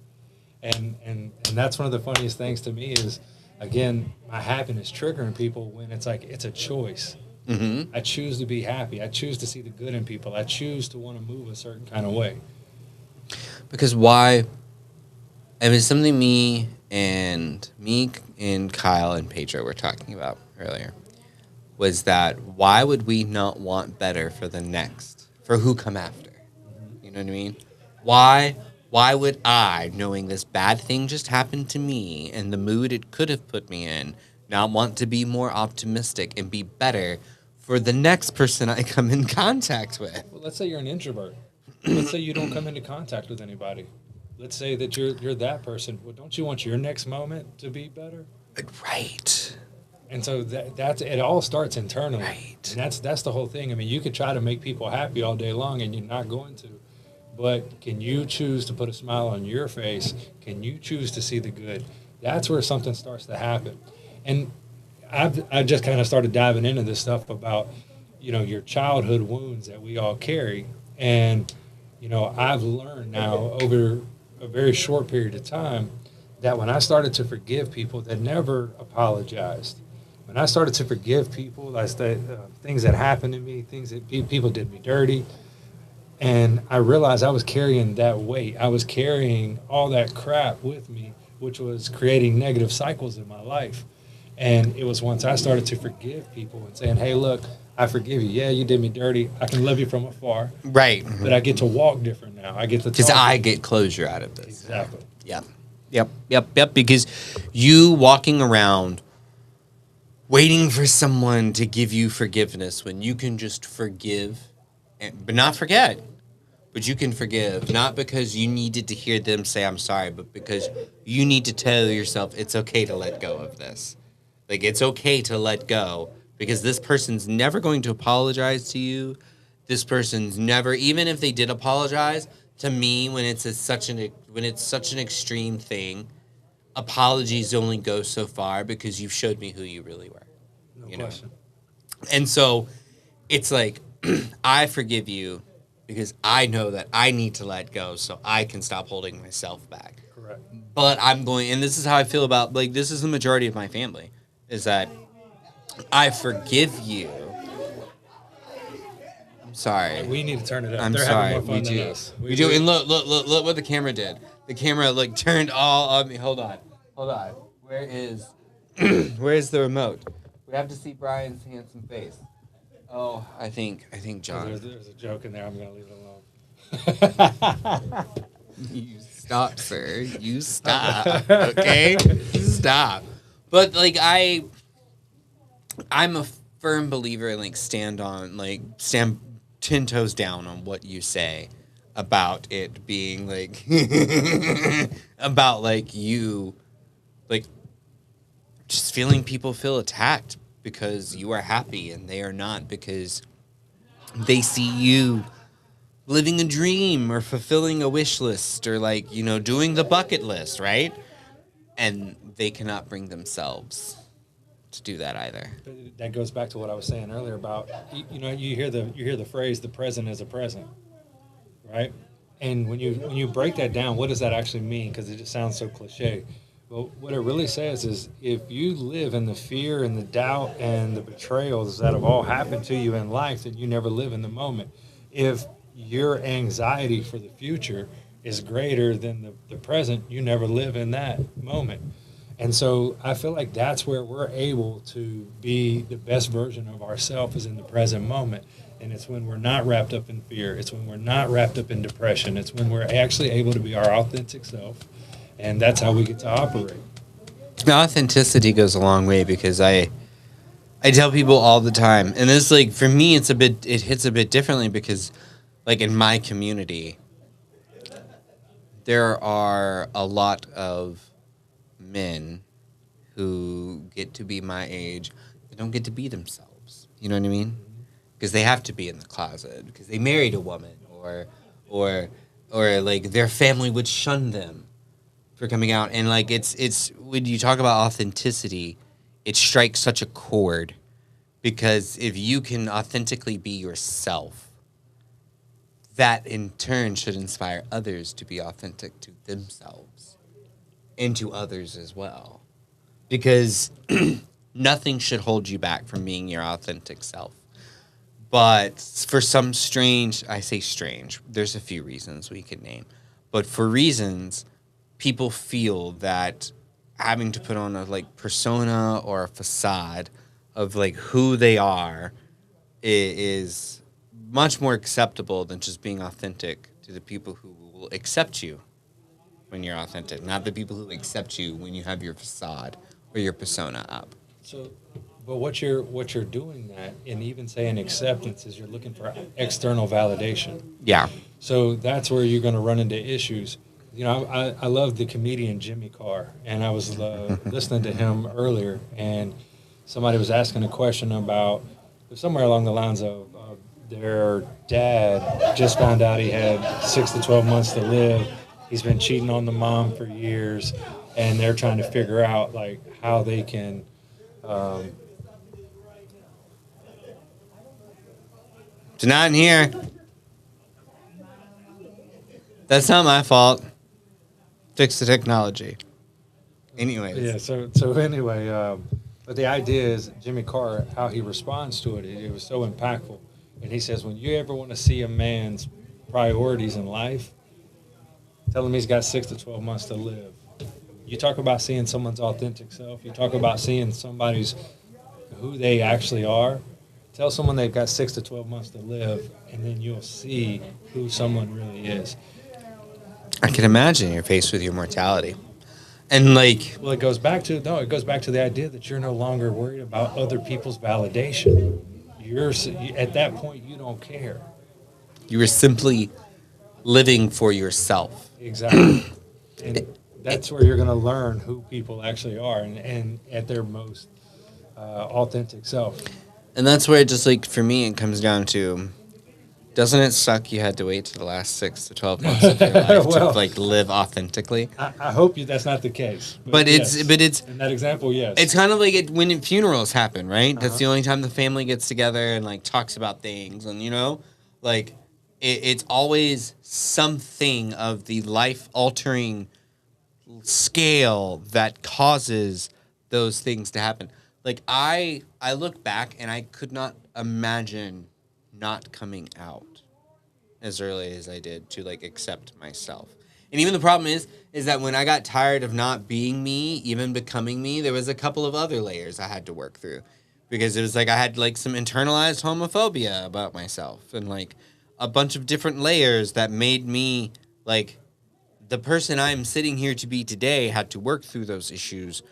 And that's one of the funniest things to me is, again, my happiness triggering people when it's like it's a choice. Mm-hmm. I choose to be happy. I choose to see the good in people. I choose to want to move a certain kind of way. Because why? I mean, something me and Kyle and Pedro were talking about earlier was that why would we not want better for the next, for who come after? You know what I mean? Why would I, knowing this bad thing just happened to me and the mood it could have put me in, not want to be more optimistic and be better for the next person I come in contact with? Well, let's say you're an introvert. Let's say you don't come into contact with anybody. Let's say that you're that person. Well, don't you want your next moment to be better? Right. And so that's it. All starts internally. Right. And that's the whole thing. I mean, you could try to make people happy all day long, and you're not going to. But can you choose to put a smile on your face? Can you choose to see the good? That's where something starts to happen. And I've just kind of started diving into this stuff about, your childhood wounds that we all carry. And, I've learned now over a very short period of time that when I started to forgive people that never apologized, when I started to forgive people, things that happened to me, things that people did me dirty, and I realized I was carrying that weight. I was carrying all that crap with me, which was creating negative cycles in my life. And it was once I started to forgive people and saying, hey, look, I forgive you. Yeah, you did me dirty. I can love you from afar. Right. But I get to walk different now. I get to because I get closure out of this. Exactly. Yep. Because you walking around waiting for someone to give you forgiveness when you can just forgive, but not forget. But you can forgive, not because you needed to hear them say I'm sorry, but because you need to tell yourself it's okay to let go of this. Like, it's okay to let go because this person's never going to apologize to you. This person's never, even if they did apologize, to me, when it's such an extreme thing, apologies only go so far because you've showed me who you really were. No question. And so it's like, I forgive you because I know that I need to let go so I can stop holding myself back. Correct. But and this is how I feel about, like, this is the majority of my family, is that I forgive you. I'm sorry. We need to turn it up. I'm They're sorry. having more fun We than do. us. We do. And look what the camera did. The camera, like, turned all on me. Hold on. Where's the remote? We have to see Brian's handsome face. Oh, I think John. There's a joke in there. I'm going to leave it alone. You stop, sir. You stop. Okay? Stop. But like I'm a firm believer in like stand 10 toes down on what you say about it being like about like you like just feeling people feel attacked because you are happy and they are not because they see you living a dream or fulfilling a wish list or like, you know, doing the bucket list, right? And they cannot bring themselves to do that either. That goes back to what I was saying earlier about you know you hear the phrase the present is a present, right? And when you break that down, what does that actually mean? Because it just sounds so cliche. Well, what it really says is if you live in the fear and the doubt and the betrayals that have all happened to you in life, then you never live in the moment. If your anxiety for the future is greater than the present, you never live in that moment. And so I feel like that's where we're able to be the best version of ourselves is in the present moment. And it's when we're not wrapped up in fear. It's when we're not wrapped up in depression. It's when we're actually able to be our authentic self. And that's how we get to operate. Authenticity goes a long way because I tell people all the time, and it's like for me it hits a bit differently because like in my community there are a lot of men who get to be my age that don't get to be themselves. You know what I mean? Because they have to be in the closet because they married a woman or like their family would shun them for coming out. And like it's when you talk about authenticity, it strikes such a chord because if you can authentically be yourself, that in turn should inspire others to be authentic to themselves and to others as well. Because nothing should hold you back from being your authentic self. But for some strange, I say strange, there's a few reasons we could name. But for reasons, people feel that having to put on a like persona or a facade of like who they are is much more acceptable than just being authentic to the people who will accept you when you're authentic, not the people who accept you when you have your facade or your persona up. So, but what you're doing that, and even saying acceptance, is you're looking for external validation. Yeah. So that's where you're going to run into issues. You know, I love the comedian Jimmy Carr, and I was listening to him earlier, and somebody was asking a question about somewhere along the lines of their dad just found out he had 6 to 12 months to live. He's been cheating on the mom for years, and they're trying to figure out like how they can. It's not in here. That's not my fault. Fix the technology. Anyways. Yeah. So anyway, but the idea is Jimmy Carr, how he responds to it. It was so impactful, and he says, when you ever want to see a man's priorities in life, tell him he's got 6 to 12 months to live. You talk about seeing someone's authentic self. You talk about seeing somebody's who they actually are. Tell someone they've got 6 to 12 months to live, and then you'll see who someone really is. I can imagine you're faced with your mortality. And like, well, it goes back to the idea that you're no longer worried about other people's validation. You're at that point, you don't care. You were simply living for yourself. Exactly. And that's where you're going to learn who people actually are and at their most authentic self. And that's where it just like, for me, it comes down to, doesn't it suck you had to wait to the last 6 to 12 months of your life to like live authentically? I hope that's not the case. But it's in that example, yes. It's kind of like when funerals happen, right? That's the only time the family gets together and like talks about things, and you know, like it's always something of the life altering scale that causes those things to happen. Like I look back and I could not imagine not coming out as early as I did to like accept myself. And even the problem is that when I got tired of not being me, even becoming me, there was a couple of other layers I had to work through. Because it was like I had like some internalized homophobia about myself and like a bunch of different layers that made me like the person I'm sitting here to be today. Had to work through those issues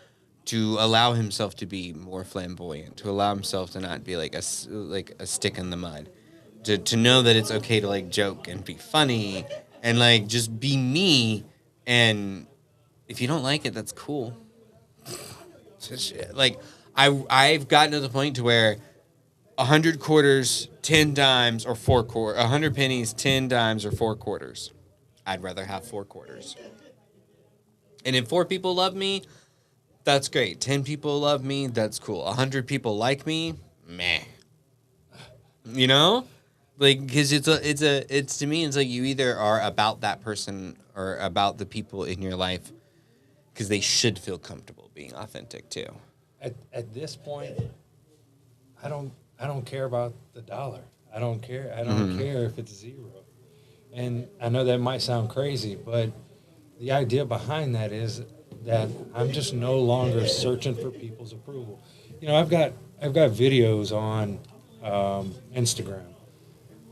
to allow himself to be more flamboyant, to allow himself to not be like a stick in the mud, to know that it's okay to like joke and be funny and like just be me. And if you don't like it, that's cool. Like I've gotten to the point to where 100 quarters, 10 dimes, or 4 quarters. 100 pennies, 10 dimes, or 4 quarters. I'd rather have 4 quarters. And if 4 people love me, that's great. 10 people love me, that's cool. 100 people like me, meh. You know, like because it's to me, it's like you either are about that person or about the people in your life because they should feel comfortable being authentic too. At this point, I don't care about the dollar. I don't care. I don't care if it's 0. And I know that might sound crazy, but the idea behind that is that I'm just no longer searching for people's approval. You know, I've got videos on Instagram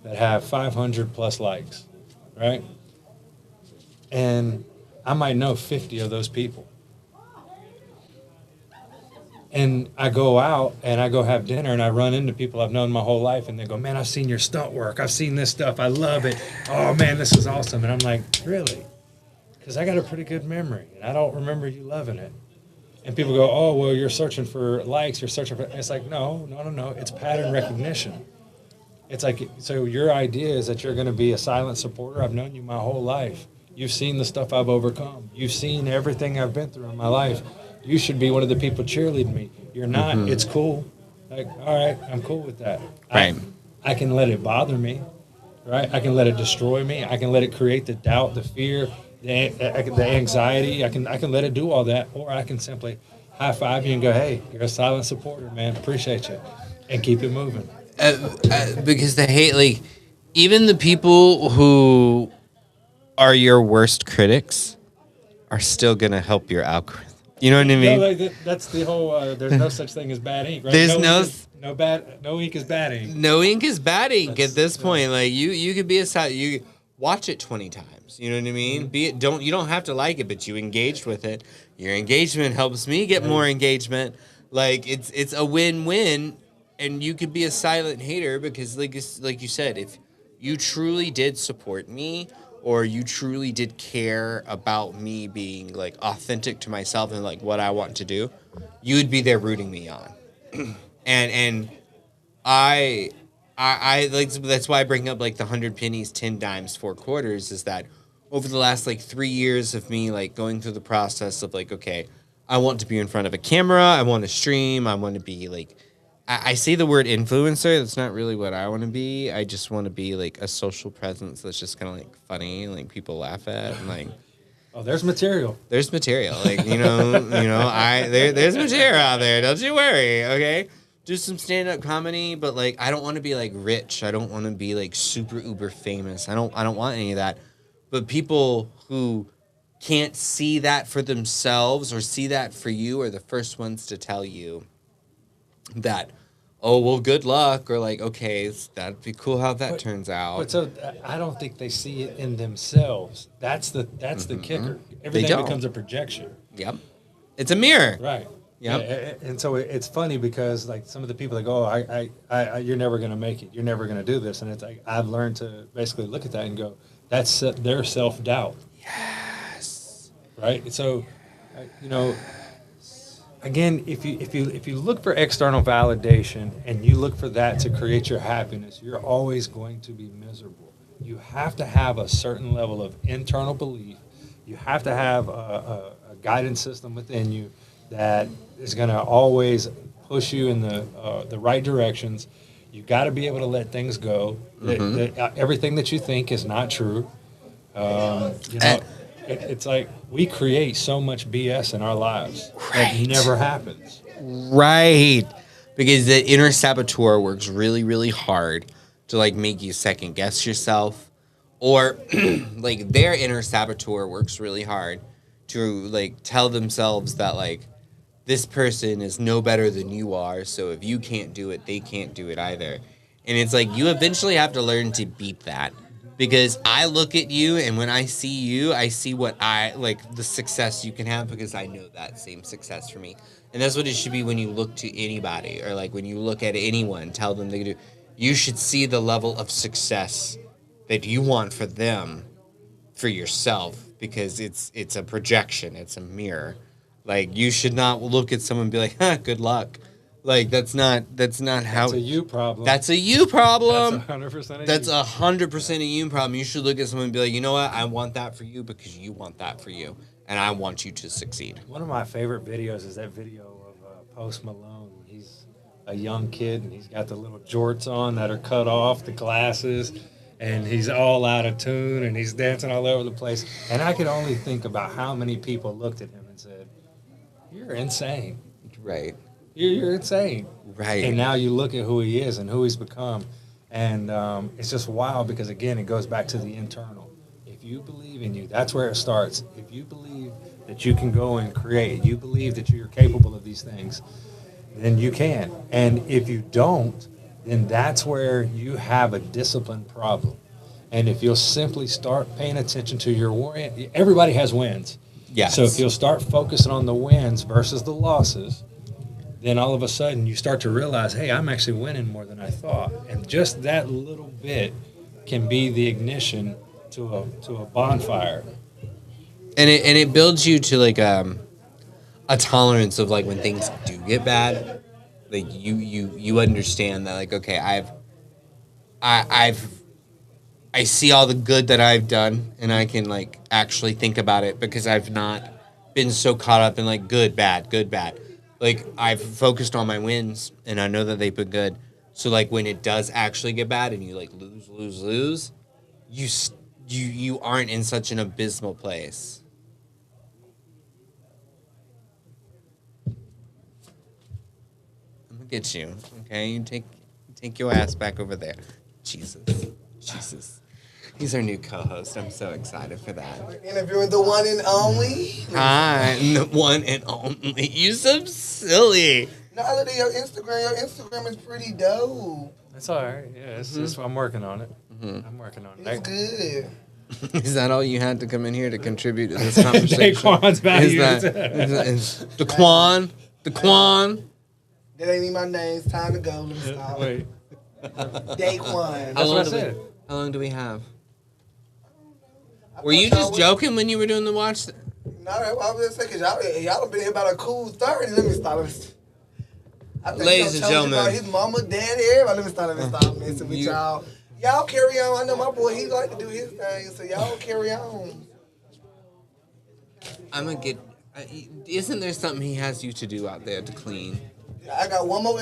that have 500 plus likes, right? And I might know 50 of those people. And I go out and I go have dinner and I run into people I've known my whole life and they go, man, I've seen your stunt work. I've seen this stuff. I love it. Oh, man, this is awesome. And I'm like, really? Because I got a pretty good memory and I don't remember you loving it. And people go, oh, well, you're searching for likes. You're searching for, it's like, no. It's pattern recognition. It's like, so your idea is that you're going to be a silent supporter. I've known you my whole life. You've seen the stuff I've overcome. You've seen everything I've been through in my life. You should be one of the people cheerleading me. You're not. It's cool. Like, all right, I'm cool with that. Right. I can let it bother me, right? I can let it destroy me. I can let it create the doubt, the fear, the anxiety. I can let it do all that, or I can simply high five you and go, hey, you're a silent supporter, man. Appreciate you, and keep it moving. Because the hate, like, even the people who are your worst critics are still gonna help your algorithm. You know what I mean? No, like that's the whole. There's no such thing as bad ink, right? There's no ink is bad ink. No ink is bad ink at this point. Like you could be you watch it 20 times. You know what I mean? You don't have to like it, but you engaged with it. Your engagement helps me get more engagement. Like it's a win-win, and you could be a silent hater because like you said, if you truly did support me, or you truly did care about me being like authentic to myself and like what I want to do, you would be there rooting me on. and I like, that's why I bring up like the 100 pennies, 10 dimes, 4 quarters, is that over the last like 3 years of me like going through the process of like, okay, I want to be in front of a camera, I want to stream, I want to be like, I say the word influencer. That's not really what I want to be. I just want to be like a social presence that's just kind of like funny and like people laugh at and like. Oh, there's material. There's material. Like, there's material out there. Don't you worry. Okay. Do some stand-up comedy, but like I don't want to be like rich. I don't want to be like super uber famous. I don't want any of that. But people who can't see that for themselves or see that for you are the first ones to tell you that, oh, well, good luck, or like, okay, that'd be cool how that turns out. But so I don't think they see it in themselves. That's the kicker. Everything becomes a projection. Yep. It's a mirror. Right. Yep. And so it's funny because like some of the people that go, I you're never going to make it. You're never going to do this. And it's like, I've learned to basically look at that and go, that's their self-doubt. Yes. Right. So, again, if you look for external validation and you look for that to create your happiness, you're always going to be miserable. You have to have a certain level of internal belief. You have to have a guidance system within you that is going to always push you in the right directions. You got to be able to let things go. Everything that you think is not true. It's like we create so much BS in our lives that never happens. Right. Because the inner saboteur works really, really hard to like make you second guess yourself. Or like their inner saboteur works really hard to like tell themselves that like this person is no better than you are. So if you can't do it, they can't do it either. And it's like you eventually have to learn to beat that. because I look at you, and when I see you, I see what I like the success you can have because I know that same success for me. And that's what it should be when you look to anybody or like when you look at anyone, tell them they do. You should see the level of success that you want for them, for yourself, because it's a projection, it's a mirror. Like you should not look at someone and be like, "Huh, good luck." Like that's not how. That's a you problem. That's a you problem. That's 100% a That's you. 100% a you problem. You should look at someone and be like, you know what? I want that for you because you want that for you, and I want you to succeed. One of my favorite videos is that video of Post Malone. He's a young kid and he's got the little jorts on that are cut off, the glasses, and he's all out of tune and he's dancing all over the place. And I could only think about how many people looked at him and said, "You're insane." Right. You're insane. Right. And now you look at who he is and who he's become. And it's just wild because, again, it goes back to the internal. If you believe in you, that's where it starts. If you believe that you can go and create, you believe that you're capable of these things, then you can. And if you don't, then that's where you have a discipline problem. And if you'll simply start paying attention to your win, everybody has wins. Yes. So if you'll start focusing on the wins versus the losses, then all of a sudden you start to realize, hey, I'm actually winning more than I thought. And just that little bit can be the ignition to a bonfire. And it builds you to like a tolerance of like when things do get bad, like you understand that like, okay, I see all the good that I've done, and I can like actually think about it because I've not been so caught up in like good bad. Like I've focused on my wins, and I know that they've been good. So like when it does actually get bad, and you like lose, you aren't in such an abysmal place. I'm gonna get you, okay? You take your ass back over there. Jesus. He's our new co-host. I'm so excited for that. Interviewing the one and only. Hi, the one and only. You so silly. No, I look at your Instagram. Your Instagram is pretty dope. That's all right. Yeah, I'm working on it. I'm working on it. It's good. Is that all you had to come in here to contribute to this conversation? Daquan's value. Is Daquan? That ain't even my name. It's time to go. Let me stop. Wait. Daquan. That's what I said. How long do we have? Were you just joking when you were doing the watch? No, I was just saying, because y'all have been here about a cool 30. Let me stop. I think Ladies and gentlemen. about his mama, daddy, everybody. Let me stop messing with y'all. Y'all carry on. I know my boy, he like to do his thing, so y'all carry on. I'm going to get... isn't there something he has you to do out there to clean? I got one more...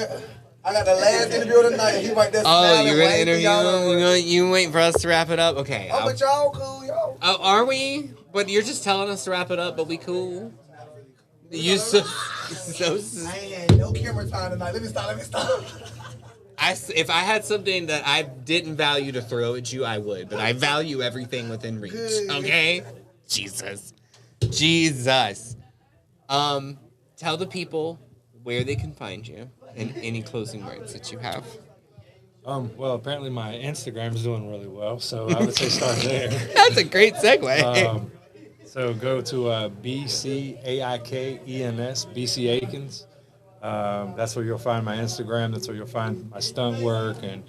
I got the last interview of the night. He right there. Oh, you're going to interview him? You waiting for us to wrap it up? Okay. Oh, but y'all cool, y'all. Oh, are we? But you're just telling us to wrap it up, but we cool? You so I ain't had no camera time tonight. Let me stop. if I had something that I didn't value to throw at you, I would. But I value everything within reach. Okay? Jesus. Tell the people where they can find you and any closing words that you have. Well, apparently my Instagram is doing really well, so I would say start there. That's a great segue. So go to BCAIKENS, BC Aikens. That's where you'll find my Instagram. That's where you'll find my stunt work and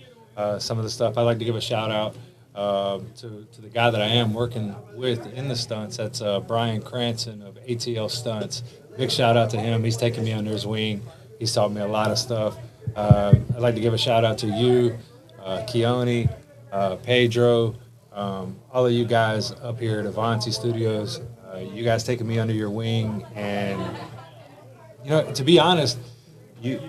some of the stuff. I'd like to give a shout out to the guy that I am working with in the stunts. That's Brian Cranston of ATL Stunts. Big shout out to him. He's taken me under his wing. He's taught me a lot of stuff. I'd like to give a shout out to you, Keone, Pedro, all of you guys up here at Avanti Studios. You guys taking me under your wing, and to be honest, you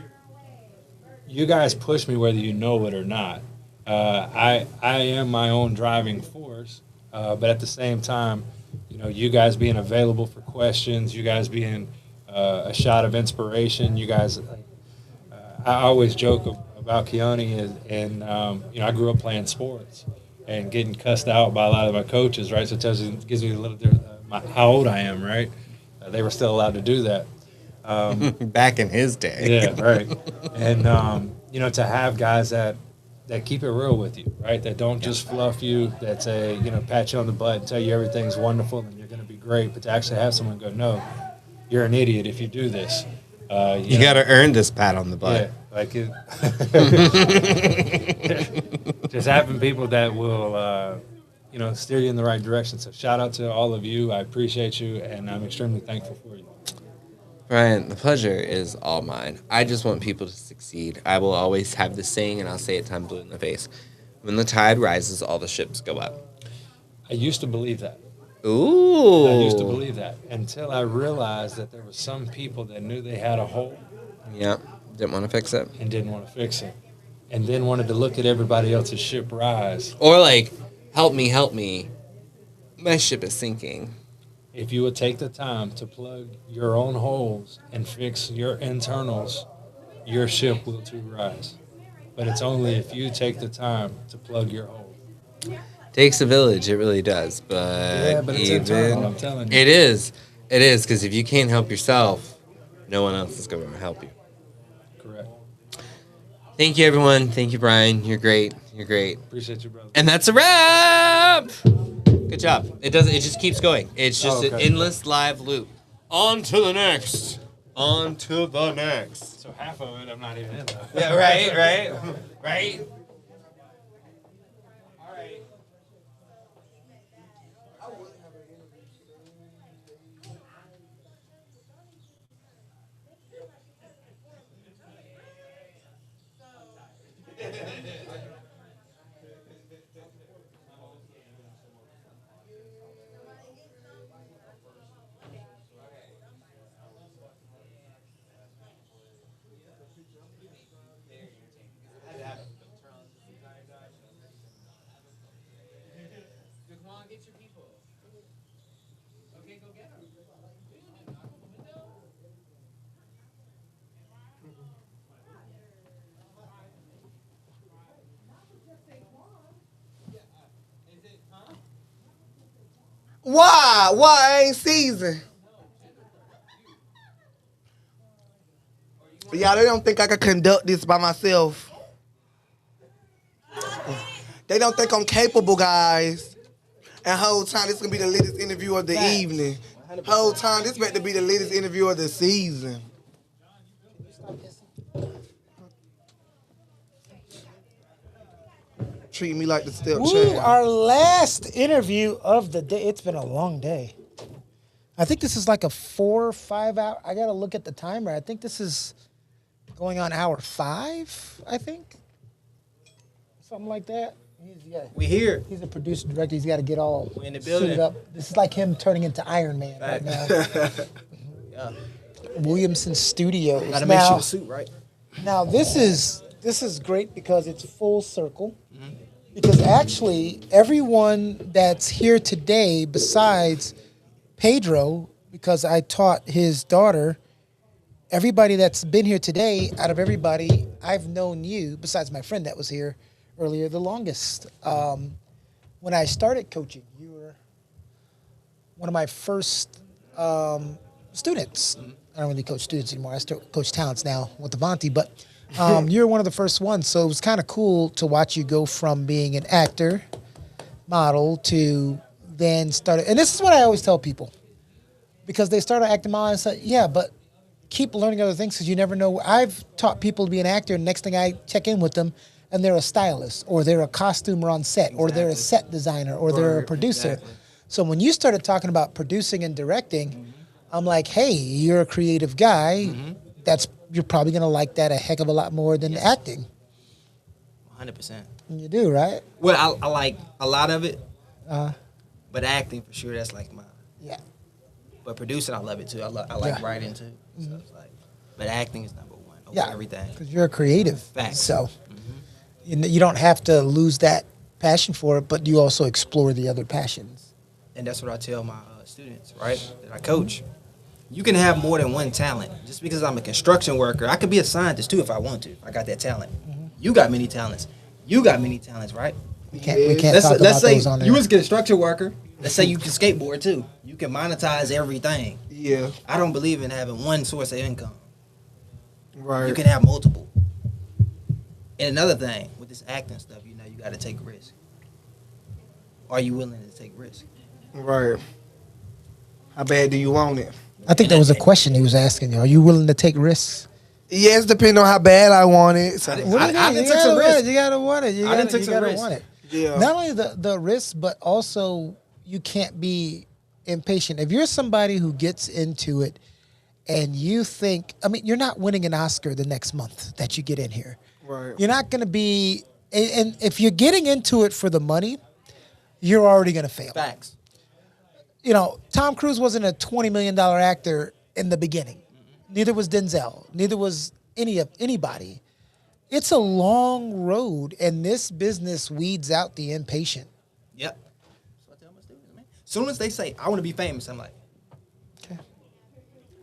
guys push me whether you know it or not. I am my own driving force, but at the same time, you guys being available for questions, you guys being a shot of inspiration. You guys, I always joke about Keone, and I grew up playing sports and getting cussed out by a lot of my coaches, right? So it gives me a little how old I am, right? They were still allowed to do that. Back in his day. Yeah, right. And, to have guys that that keep it real with you, right? That don't just fluff you, that say, pat you on the butt and tell you everything's wonderful and you're going to be great, but to actually have someone go, no, you're an idiot if you do this. You got to earn this pat on the butt. Yeah, like it. Just having people that will, steer you in the right direction. So shout out to all of you. I appreciate you, and I'm extremely thankful for you. Brian, the pleasure is all mine. I just want people to succeed. I will always have this saying, and I'll say it till I'm blue in the face. When the tide rises, all the ships go up. I used to believe that. Ooh. I used to believe that until I realized that there were some people that knew they had a hole. Yeah, didn't want to fix it. And didn't want to fix it. And then wanted to look at everybody else's ship rise. Or like, help me. My ship is sinking. If you would take the time to plug your own holes and fix your internals, your ship will too rise. But it's only if you take the time to plug your hole. Takes a village, it really does. But it's internal, I'm telling you. It is, because if you can't help yourself, no one else is going to help you. Correct. Thank you, everyone. Thank you, Brian. You're great. Appreciate you, brother. And that's a wrap. Good job. It just keeps going. It's just an endless live loop. On to the next. So half of it, I'm not even in though. Yeah, right. Why? Why ain't season? Y'all, they don't think I can conduct this by myself. They don't think I'm capable, guys. And whole time, this gonna be the latest interview of the evening. Whole time, this meant to be the latest interview of the season. Treat me like the stepchild. Our last interview of the day. It's been a long day. I think this is like a 4 or 5 hour. I gotta look at the timer. I think this is going on hour 5. I think something like that. We here. He's a producer director. He's got to get all We in the building. suited up. This is like him turning into Iron Man right now. Yeah. Williamson Studios. Gotta make sure the suit right. Now this is great because it's full circle. Because actually, everyone that's here today, besides Pedro, because I taught his daughter, everybody that's been here today, out of everybody, I've known you, besides my friend that was here earlier, the longest. When I started coaching, you were one of my first students. I don't really coach students anymore. I still coach talents now with Avanti, but you're one of the first ones. So it was kind of cool to watch you go from being an actor, model, to then start. And this is what I always tell people, because they start acting model and say, yeah, but keep learning other things because you never know. I've taught people to be an actor, and next thing I check in with them, and they're a stylist, or they're a costumer on set, or they're a set designer, or they're a producer. Exactly. So when you started talking about producing and directing, I'm like, hey, you're a creative guy. You're probably going to like that a heck of a lot more than acting. 100%. You do, right? Well, I like a lot of it, but acting for sure, that's like my... Yeah. But producing, I love it too. I like writing too. So it's like, but acting is number one over everything. Because you're a creative. Facts. So you don't have to lose that passion for it, but you also explore the other passions. And that's what I tell my students, right, that I coach. You can have more than one talent. Just because I'm a construction worker, I could be a scientist too if I want to. I got that talent. You got many talents. You got many talents, right? We can't talk about those on there. You was a construction worker. Let's say you can skateboard too. You can monetize everything. Yeah. I don't believe in having one source of income. Right. You can have multiple. And another thing with this acting stuff, you know, you got to take risks. Are you willing to take risks? Right. How bad do you want it? I think that was a question he was asking you. Are you willing to take risks? Yes, depending on how bad I want it. So, I done took some risks. You gotta want it. I done took some risks. Want it. Yeah. Not only the risks, but also you can't be impatient. If you're somebody who gets into it and you think, I mean, you're not winning an Oscar the next month that you get in here. Right. You're not going to be, and if you're getting into it for the money, you're already going to fail. Facts. You know, Tom Cruise wasn't a $20 million actor in the beginning. Neither was Denzel. Neither was anybody. It's a long road, and this business weeds out the impatient. Yep. So I tell my students, man. As soon as they say, I want to be famous, I'm like, okay.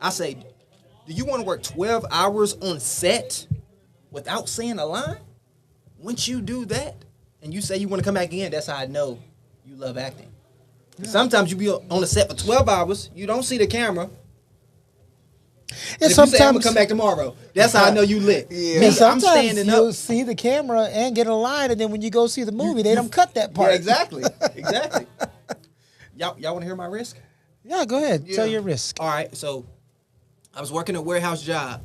I say, do you want to work 12 hours on set without saying a line? Once you do that, and you say you want to come back again, that's how I know you love acting. Yeah. Sometimes you be on the set for 12 hours, you don't see the camera. And if sometimes you say, I'm going to come back tomorrow, that's how I know you lit. Yeah. Me, Sometimes I'm standing you'll up. see the camera and get a line, and then when you go see the movie, they don't cut that part. Yeah, exactly. Exactly. Y'all want to hear my risk? Yeah, go ahead. Yeah. Tell your risk. All right, so I was working a warehouse job.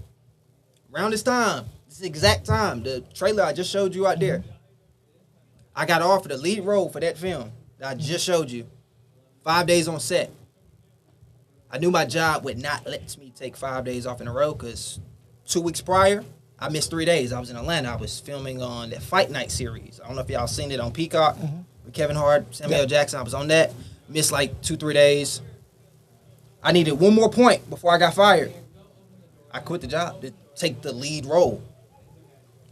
Around this time, this exact time, the trailer I just showed you out there, I got offered a lead role for that film that I just showed you. 5 days on set. I knew my job would not let me take 5 days off in a row because 2 weeks prior, I missed 3 days. I was in Atlanta. I was filming on that Fight Night series. I don't know if y'all seen it on Peacock with Kevin Hart, Samuel L. Jackson. I was on that. Missed like 2-3 days. I needed one more point before I got fired. I quit the job to take the lead role.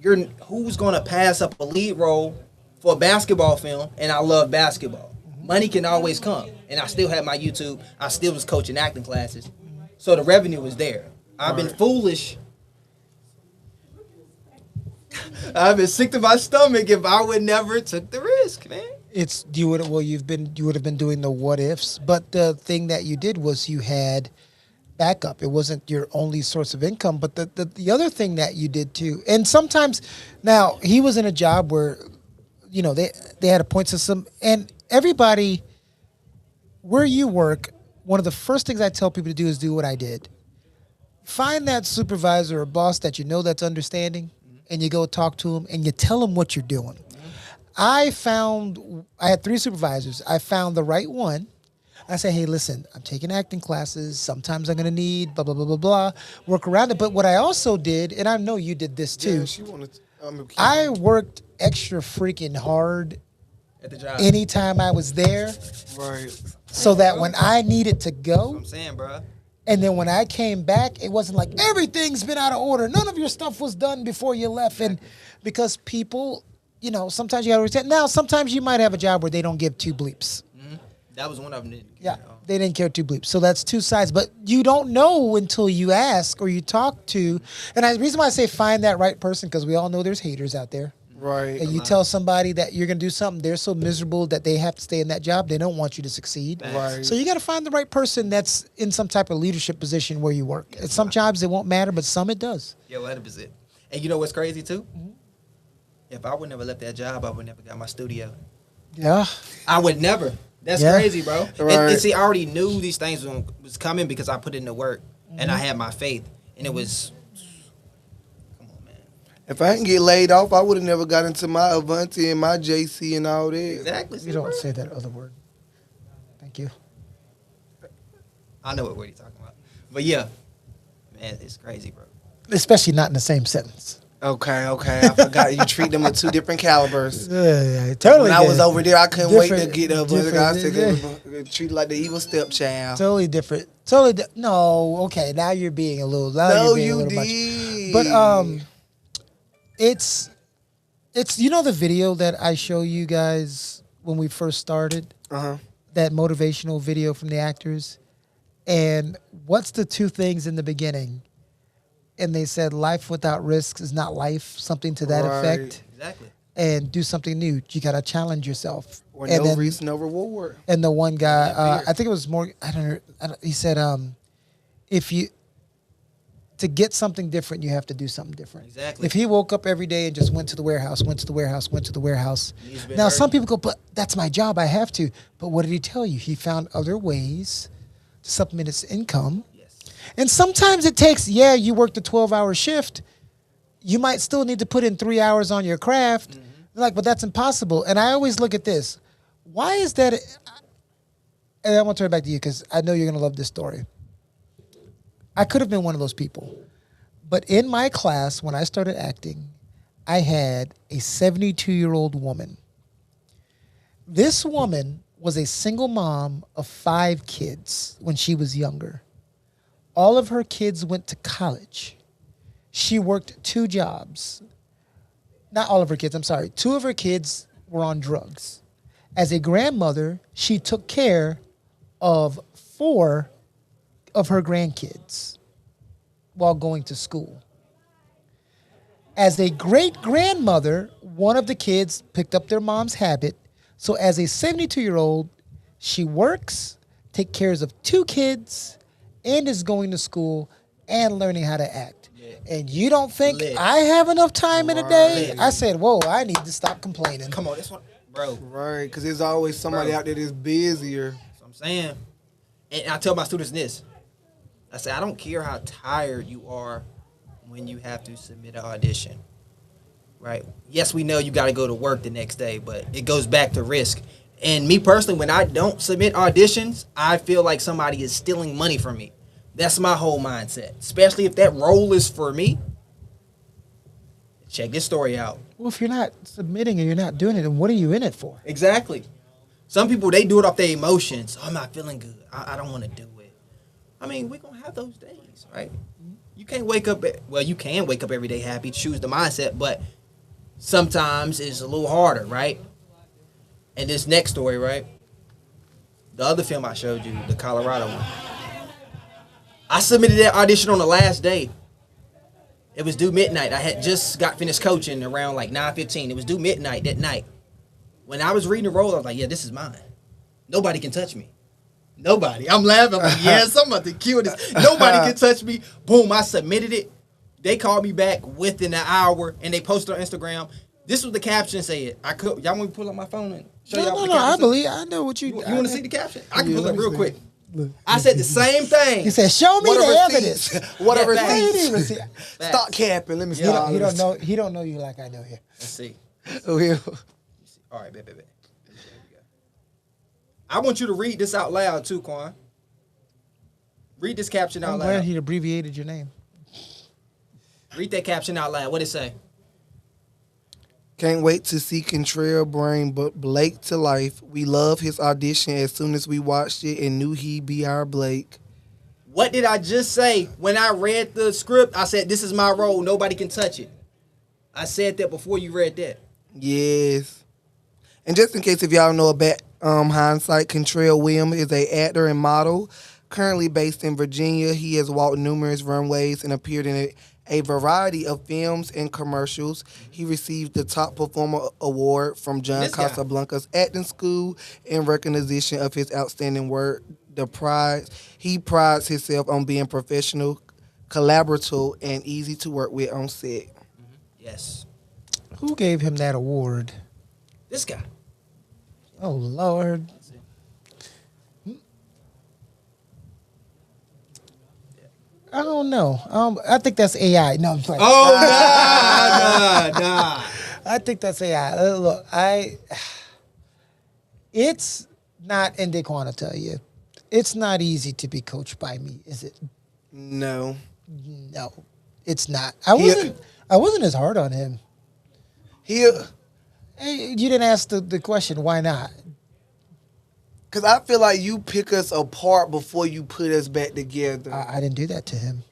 Who's going to pass up a lead role for a basketball film? And I love basketball. Money can always come. And I still had my YouTube. I still was coaching acting classes. So the revenue was there. I've been foolish. I've been sick to my stomach if I would never took the risk, man. You would have been doing the what ifs, but the thing that you did was you had backup. It wasn't your only source of income, but the other thing that you did too. And sometimes, now he was in a job where, you know, they had a point system, and everybody where you work, one of the first things I tell people to do is do what I did. Find that supervisor or boss that you know that's understanding, and you go talk to them and you tell them what you're doing. I had 3 supervisors. I found the right one. I say, hey, listen, I'm taking acting classes. Sometimes I'm going to need blah, blah, blah, blah, blah. Work around it. But what I also did, and I know you did this too. Yeah, she wanted to, I worked extra freaking hard at the job. Anytime I was there. Right. So that when I needed to go. That's what I'm saying, bro. And then when I came back, it wasn't like everything's been out of order. None of your stuff was done before you left. And because people, you know, sometimes you got to return. Now, sometimes you might have a job where they don't give 2 bleeps. That was one of them. Yeah, they didn't care 2 bleeps. So that's 2 sides. But you don't know until you ask or you talk to. And the reason why I say find that right person, because we all know there's haters out there. Right. And you tell somebody that you're going to do something, they're so miserable that they have to stay in that job. They don't want you to succeed. Right. So you got to find the right person that's in some type of leadership position where you work. At some jobs it won't matter, but some it does. Yeah, 100%. And you know what's crazy too? If I would never left that job, I would never got my studio. Yeah. I would never. That's crazy, bro. Right. And see, I already knew these things was coming because I put in the work and I had my faith. And it was... If I didn't get laid off, I would have never got into my Avanti and my JC and all that. Exactly. You don't say that other word. Thank you. I know what word you're talking about. But yeah, man, it's crazy, bro. Especially not in the same sentence. Okay. I forgot you treat them with 2 different calibers. Yeah, totally. When I was over there, I couldn't wait to Different- get up. different- I treated like the evil stepchild. Totally different. No, okay, now you're being a little... No, you're being a you little did. Much. But, it's you know the video that I show you guys when we first started? That motivational video from the actors? And what's the 2 things in the beginning? And they said life without risks is not life, something to that effect. Exactly. And do something new. You got to challenge yourself. Or and no risk, no reward. And the one guy, I think it was more, I don't know, he said, if you, to get something different, you have to do something different. Exactly. If he woke up every day and just went to the warehouse, now some people go, but that's my job, I have to. But what did he tell you? He found other ways to supplement his income. Yes. And sometimes it takes, you worked a 12-hour shift. You might still need to put in 3 hours on your craft. Mm-hmm. Like, but that's impossible. And I always look at this. Why is that? And I want to turn it back to you because I know you're going to love this story. I could have been one of those people. But in my class, when I started acting, I had a 72-year-old woman. This woman was a single mom of 5 kids when she was younger. All of her kids went to college. She worked 2 jobs. Not all of her kids, I'm sorry. 2 of her kids were on drugs. As a grandmother, she took care of 4 of her grandkids while going to school. As a great-grandmother, one of the kids picked up their mom's habit. So as a 72-year-old, she works, takes care of 2 kids, and is going to school and learning how to act. And you don't think I have enough time in a day? I said, whoa, I need to stop complaining. Come on, this one. Bro. Right, because there's always somebody out there that's busier. That's what I'm saying. And I tell my students this. I say, I don't care how tired you are when you have to submit an audition. Right? Yes, we know you got to go to work the next day, but it goes back to risk. And me personally, when I don't submit auditions, I feel like somebody is stealing money from me. That's my whole mindset. Especially if that role is for me. Check this story out. Well, if you're not submitting and you're not doing it, then what are you in it for? Exactly. Some people, they do it off their emotions. Oh, I'm not feeling good. I don't want to do it. I mean, we're going to have those days, right? You can't wake up, you can wake up every day happy, choose the mindset, but sometimes it's a little harder, right? And this next story, right? The other film I showed you, the Colorado one. I submitted that audition on the last day. It was due midnight. I had just got finished coaching around like 9:15. It was due midnight that night. When I was reading the role, I was like, yeah, this is mine. Nobody can touch me. Nobody. I'm laughing. I'm like, yes, I'm about to kill this. Nobody can touch me. Boom, I submitted it. They called me back within an hour, and they posted on Instagram. This was the caption said. Y'all want me to pull up my phone and show y'all? No, I believe. I know what you. You want to see the caption? I can pull it up real quick. Look. I said the same thing. He said, "Show me the evidence." What a receipt. Stop capping. Let me see. He don't know you like I know you. Let's see. Oh, yeah. All right, bet. I want you to read this out loud too, Quan. Read this caption out loud. I'm glad he abbreviated your name. Read that caption out loud. What it say? Can't wait to see Contrail bring Blake to life. We love his audition as soon as we watched it and knew he'd be our Blake. What did I just say? When I read the script, I said, this is my role. Nobody can touch it. I said that before you read that. Yes. And just in case if y'all know about hindsight, Contrail Williams is an actor and model. Currently based in Virginia, he has walked numerous runways and appeared in a variety of films and commercials. He received the Top Performer Award from John Casablanca's acting school in recognition of his outstanding work. He prides himself on being professional, collaborative, and easy to work with on set. Yes. Who gave him that award? This guy. Oh, Lord. I don't know. I think that's AI. No, I'm playing. Oh, nah. I think that's AI. Look, it's not, and Daquan will tell you, it's not easy to be coached by me, is it? No. No, it's not. I wasn't as hard on him. Hey, you didn't ask the question, why not? Because I feel like you pick us apart before you put us back together. I didn't do that to him.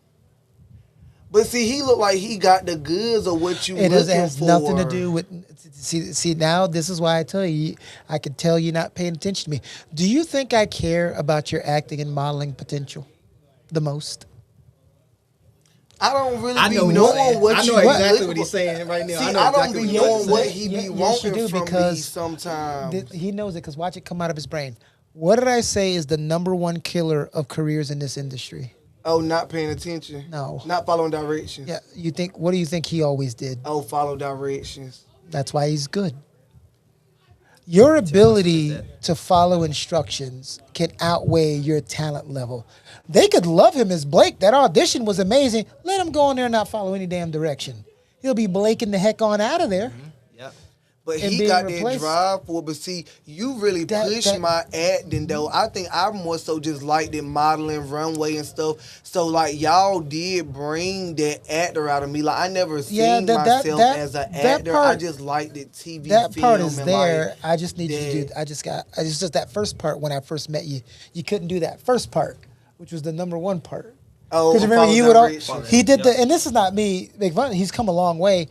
But see, he looked like he got the goods of what you looking for. It has nothing to do with... See, now this is why I tell you, I can tell you're not paying attention to me. Do you think I care about your acting and modeling potential the most? I don't really knowing what I know exactly what he's saying right now. See, I don't be knowing what he be wanting from me sometimes. He knows it because watch it come out of his brain. What did I say is the #1 killer of careers in this industry? Oh, not paying attention. No. Not following directions. Yeah, what do you think he always did? Oh, follow directions. That's why he's good. Your ability to follow instructions can outweigh your talent level. They could love him as Blake. That audition was amazing. Let him go in there and not follow any damn direction. He'll be Blaking the heck on out of there. But and he being got replaced. that drive for it. But see, you really pushed my acting, though. I think I more so just liked it modeling, runway, and stuff. So, like, y'all did bring that actor out of me. Like, I never seen myself as an actor. I just liked it TV, that film, part is and there. like, I just need you to do. It's just that first part when I first met you. You couldn't do that first part, which was the number one part. Oh, because remember follow you would. directions. He did and this is not me making fun. He's come a long way.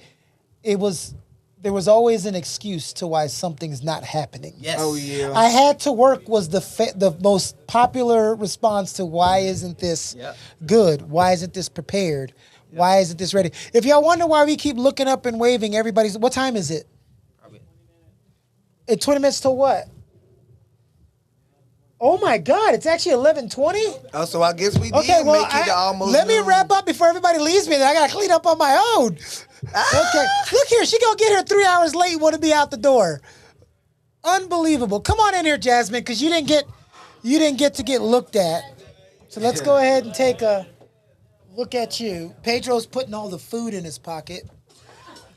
There was always an excuse to why something's not happening. Yes. Oh yeah. I had to work was the most popular response to why isn't this good? Why isn't this prepared? Why isn't this ready? If y'all wonder why we keep looking up and waving, everybody's. What time is it? At 20 minutes to what? Oh my God! It's actually 11:20. Oh, so I guess we did make it to almost. Let me noon. wrap up before everybody leaves me. Then I gotta clean up on my own. Okay, look here. She gonna get here 3 hours late. Want to be out the door? Unbelievable. Come on in here, Jasmine, because you didn't get to get looked at. So let's go ahead and take a look at you. Pedro's putting all the food in his pocket.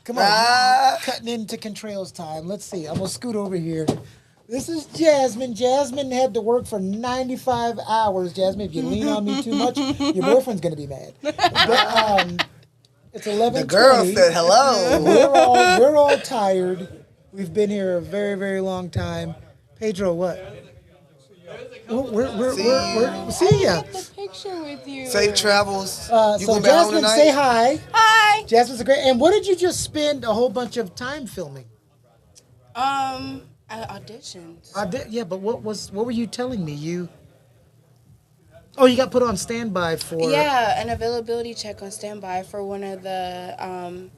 Come on, cutting into Contrail's time. Let's see. I'm gonna scoot over here. This is Jasmine. Jasmine had to work for 95 hours. Jasmine, if you lean on me too much, your boyfriend's gonna be mad. But, it's 11:20. The girl said hello. We're all tired. We've been here a very, very long time. Pedro, what? We're see ya. Picture with you. Safe travels. So Jasmine, say hi. Hi. Jasmine's a great. And what did you just spend a whole bunch of time filming? I auditioned. Yeah, but what were you telling me? Oh, you got put on standby for... Yeah, an availability check on standby for one of the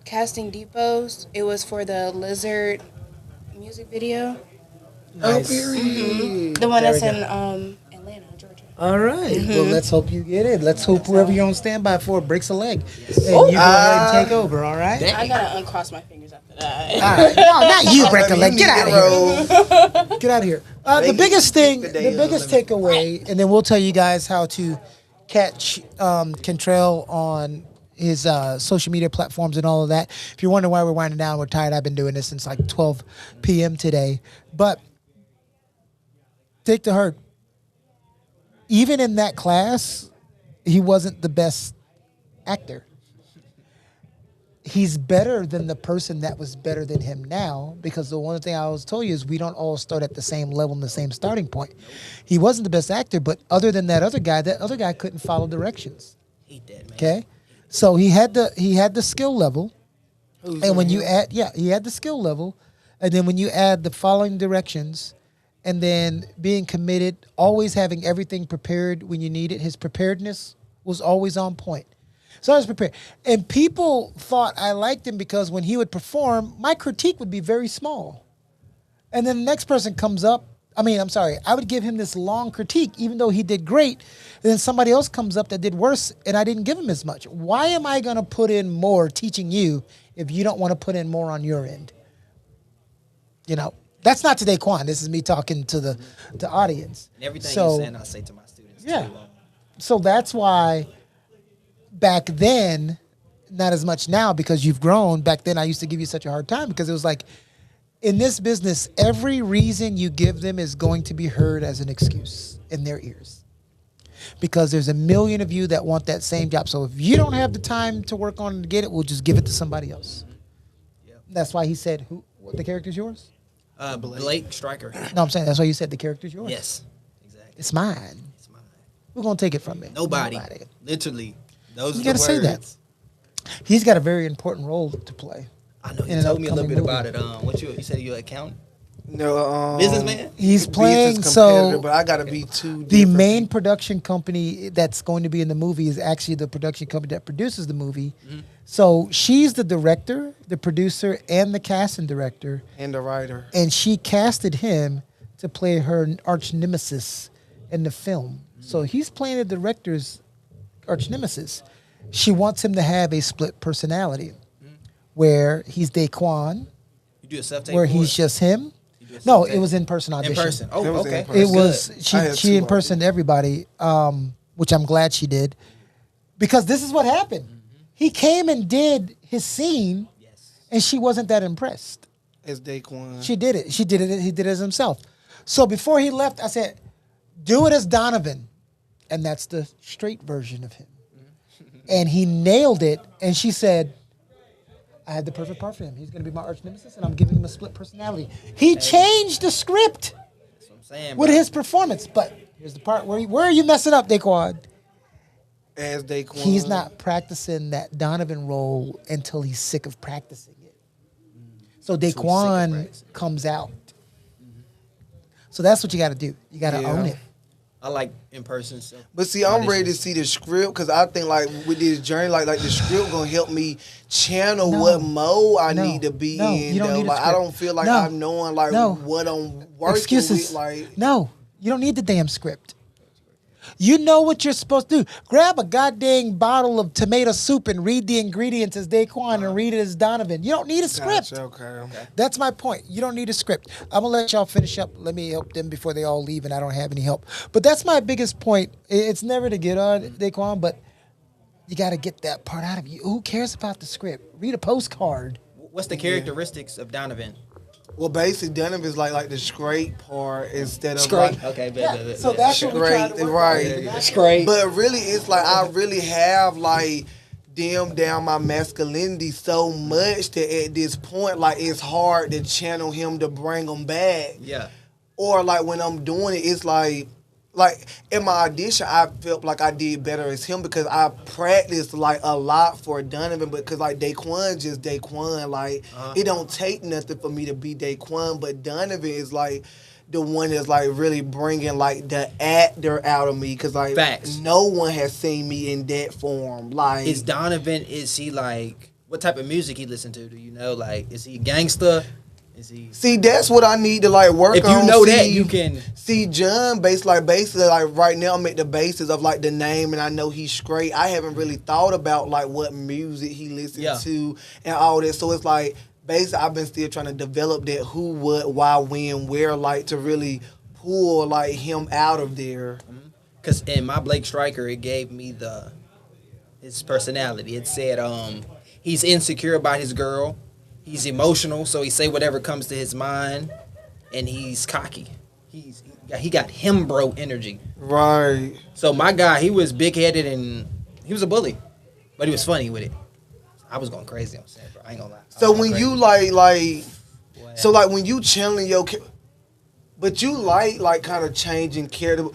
casting depots. It was for the Lizard music video. Nice. The one that's in Atlanta, Georgia. All right. Well, let's hope you get it. Let's hope whoever you're on standby for breaks a leg. And you go ahead and take over, all right? I gotta uncross my fingers after that. All right. No, not you break a leg. Get out of here. Get out of here. The biggest takeaway, and then we'll tell you guys how to catch Contrail on his social media platforms and all of that. If you're wondering why we're winding down, we're tired. I've been doing this since like 12 p.m. today. But take to heart. Even in that class, he wasn't the best actor. He's better than the person that was better than him now, because the one thing I always told you is we don't all start at the same level and the same starting point. He wasn't the best actor, but other than that other guy couldn't follow directions. Hate that, man. Okay? So he had the skill level. And when you add, he had the skill level. And then when you add the following directions, and then being committed, always having everything prepared when you need it. His preparedness was always on point. So I was prepared. And people thought I liked him because when he would perform, my critique would be very small. And then the next person comes up. I would give him this long critique, even though he did great. And then somebody else comes up that did worse, and I didn't give him as much. Why am I going to put in more teaching you if you don't want to put in more on your end? You know. That's not today, Quan. This is me talking to the audience. And everything you're saying, I say to my students. Yeah. Too. So that's why back then, not as much now because you've grown. Back then, I used to give you such a hard time because it was like, in this business, every reason you give them is going to be heard as an excuse in their ears. Because there's a million of you that want that same job. So if you don't have the time to work on it to get it, we'll just give it to somebody else. Yep. That's why he said, what the character's yours? Blake Stryker. No, I'm saying that's why you said the character's yours. Yes, exactly. It's mine. Who's gonna take it from me? Nobody. Literally. Those you are gotta the say words. that. He's got a very important role to play. I know. You told me a little bit about it. What you said? You an accountant? No, businessman. He's playing but I gotta be too. The main production company that's going to be in the movie is actually the production company that produces the movie. Mm-hmm. So she's the director, the producer, and the casting director, and the writer. And she casted him to play her arch nemesis in the film. So he's playing the director's arch nemesis. She wants him to have a split personality, where he's Daquan, You do a self tape. where he's just him. No, it was in person In audition. person. Oh, It was okay. in person. It was I had she two in personed everybody, which I'm glad she did, because this is what happened. He came and did his scene, and she wasn't that impressed. As Daquan. She did it. He did it as himself. So before he left, I said, "Do it as Donovan," and that's the straight version of him. And he nailed it. And she said, "I had the perfect part for him. He's going to be my arch nemesis, and I'm giving him a split personality." He changed the script That's what I'm saying, with bro. his performance. But here's the part where are you messing up, Daquan? As Daquan. He's not practicing that Donovan role until he's sick of practicing it. So Daquan comes out. So that's what you got to do. You got to own it. I like in person. So. But see, I'm ready to see the script because I think like with this journey, like the script gonna help me channel what mode I need to be in. You don't need a like I script. don't feel like No. I'm knowing like No. what I'm working Excuses. with. Like No, you don't need the damn script. You know what you're supposed to do. Grab a goddamn bottle of tomato soup and read the ingredients as Daquan and read it as Donovan. You don't need a script. Gotcha, okay. That's my point. You don't need a script. I'm going to let y'all finish up. Let me help them before they all leave and I don't have any help. But that's my biggest point. It's never to get on Daquan, but you got to get that part out of you. Who cares about the script? Read a postcard. What's the characteristics of Donovan? Well, basically, Donovan is like the straight part instead of Straight. like Okay, So that's what we're trying to work right? on. Straight. But really, it's like I really have like dimmed down my masculinity so much that at this point, like it's hard to channel him to bring him back. Yeah. Or like when I'm doing it, it's like in my audition, I felt like I did better as him because I practiced like a lot for Donovan. Because like Daquan just Daquan, like it don't take nothing for me to be Daquan. But Donovan is like the one that's like really bringing like the actor out of me. Because like Facts. no one has seen me in that form. Like Is Donovan? Is he like? What type of music he listen to? Do you know? Like, is he gangster? Is he? See, that's what I need to like work on. If you know that, you can see John basically like right now I'm at the basis of like the name and I know he's straight. I haven't really thought about like what music he listens to and all that. So it's like basically I've been still trying to develop that who, what, why, when, where, like to really pull like him out of there. Cause in my Blake Striker, it gave me his personality. It said he's insecure about his girl. He's emotional, so he say whatever comes to his mind, and he's cocky. He got him bro energy. Right. So my guy, he was big headed and he was a bully, but he was funny with it. I was going crazy on set, bro. I ain't gonna lie. So when you so like when you channeling your, but you like kind of changing character,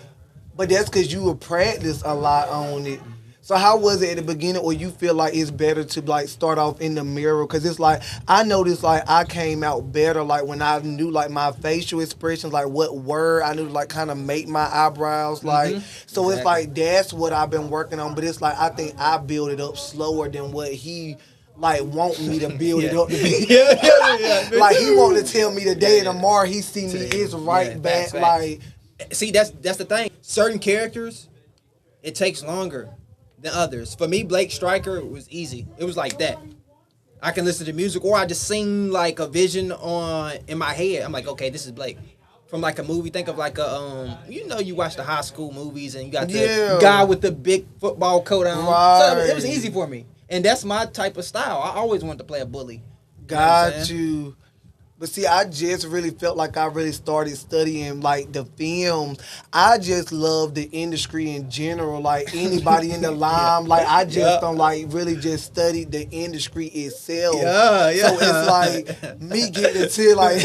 but that's because you would practice a lot on it. So how was it at the beginning, or you feel like it's better to like start off in the mirror? Because it's like I noticed like I came out better like when I knew like my facial expressions, like what word I knew to like kind of make my eyebrows like. So it's like that's what I've been working on. But it's like I think I build it up slower than what he like want me to build it up to be. Like he want to tell me today and tomorrow he see me it's right back. Like see that's the thing. Certain characters, it takes longer than others. For me, Blake Striker was easy. It was like that. I can listen to music, or I just sing like a vision in my head. I'm like, okay, this is Blake. From like a movie, think of like a you watch the high school movies and you got the guy with the big football coat on. So it was easy for me, and that's my type of style. I always wanted to play a bully. Got you. But see, I just really felt like I really started studying like the films. I just love the industry in general. Like anybody in the line, like I just don't like really just study the industry itself. So it's like me getting into like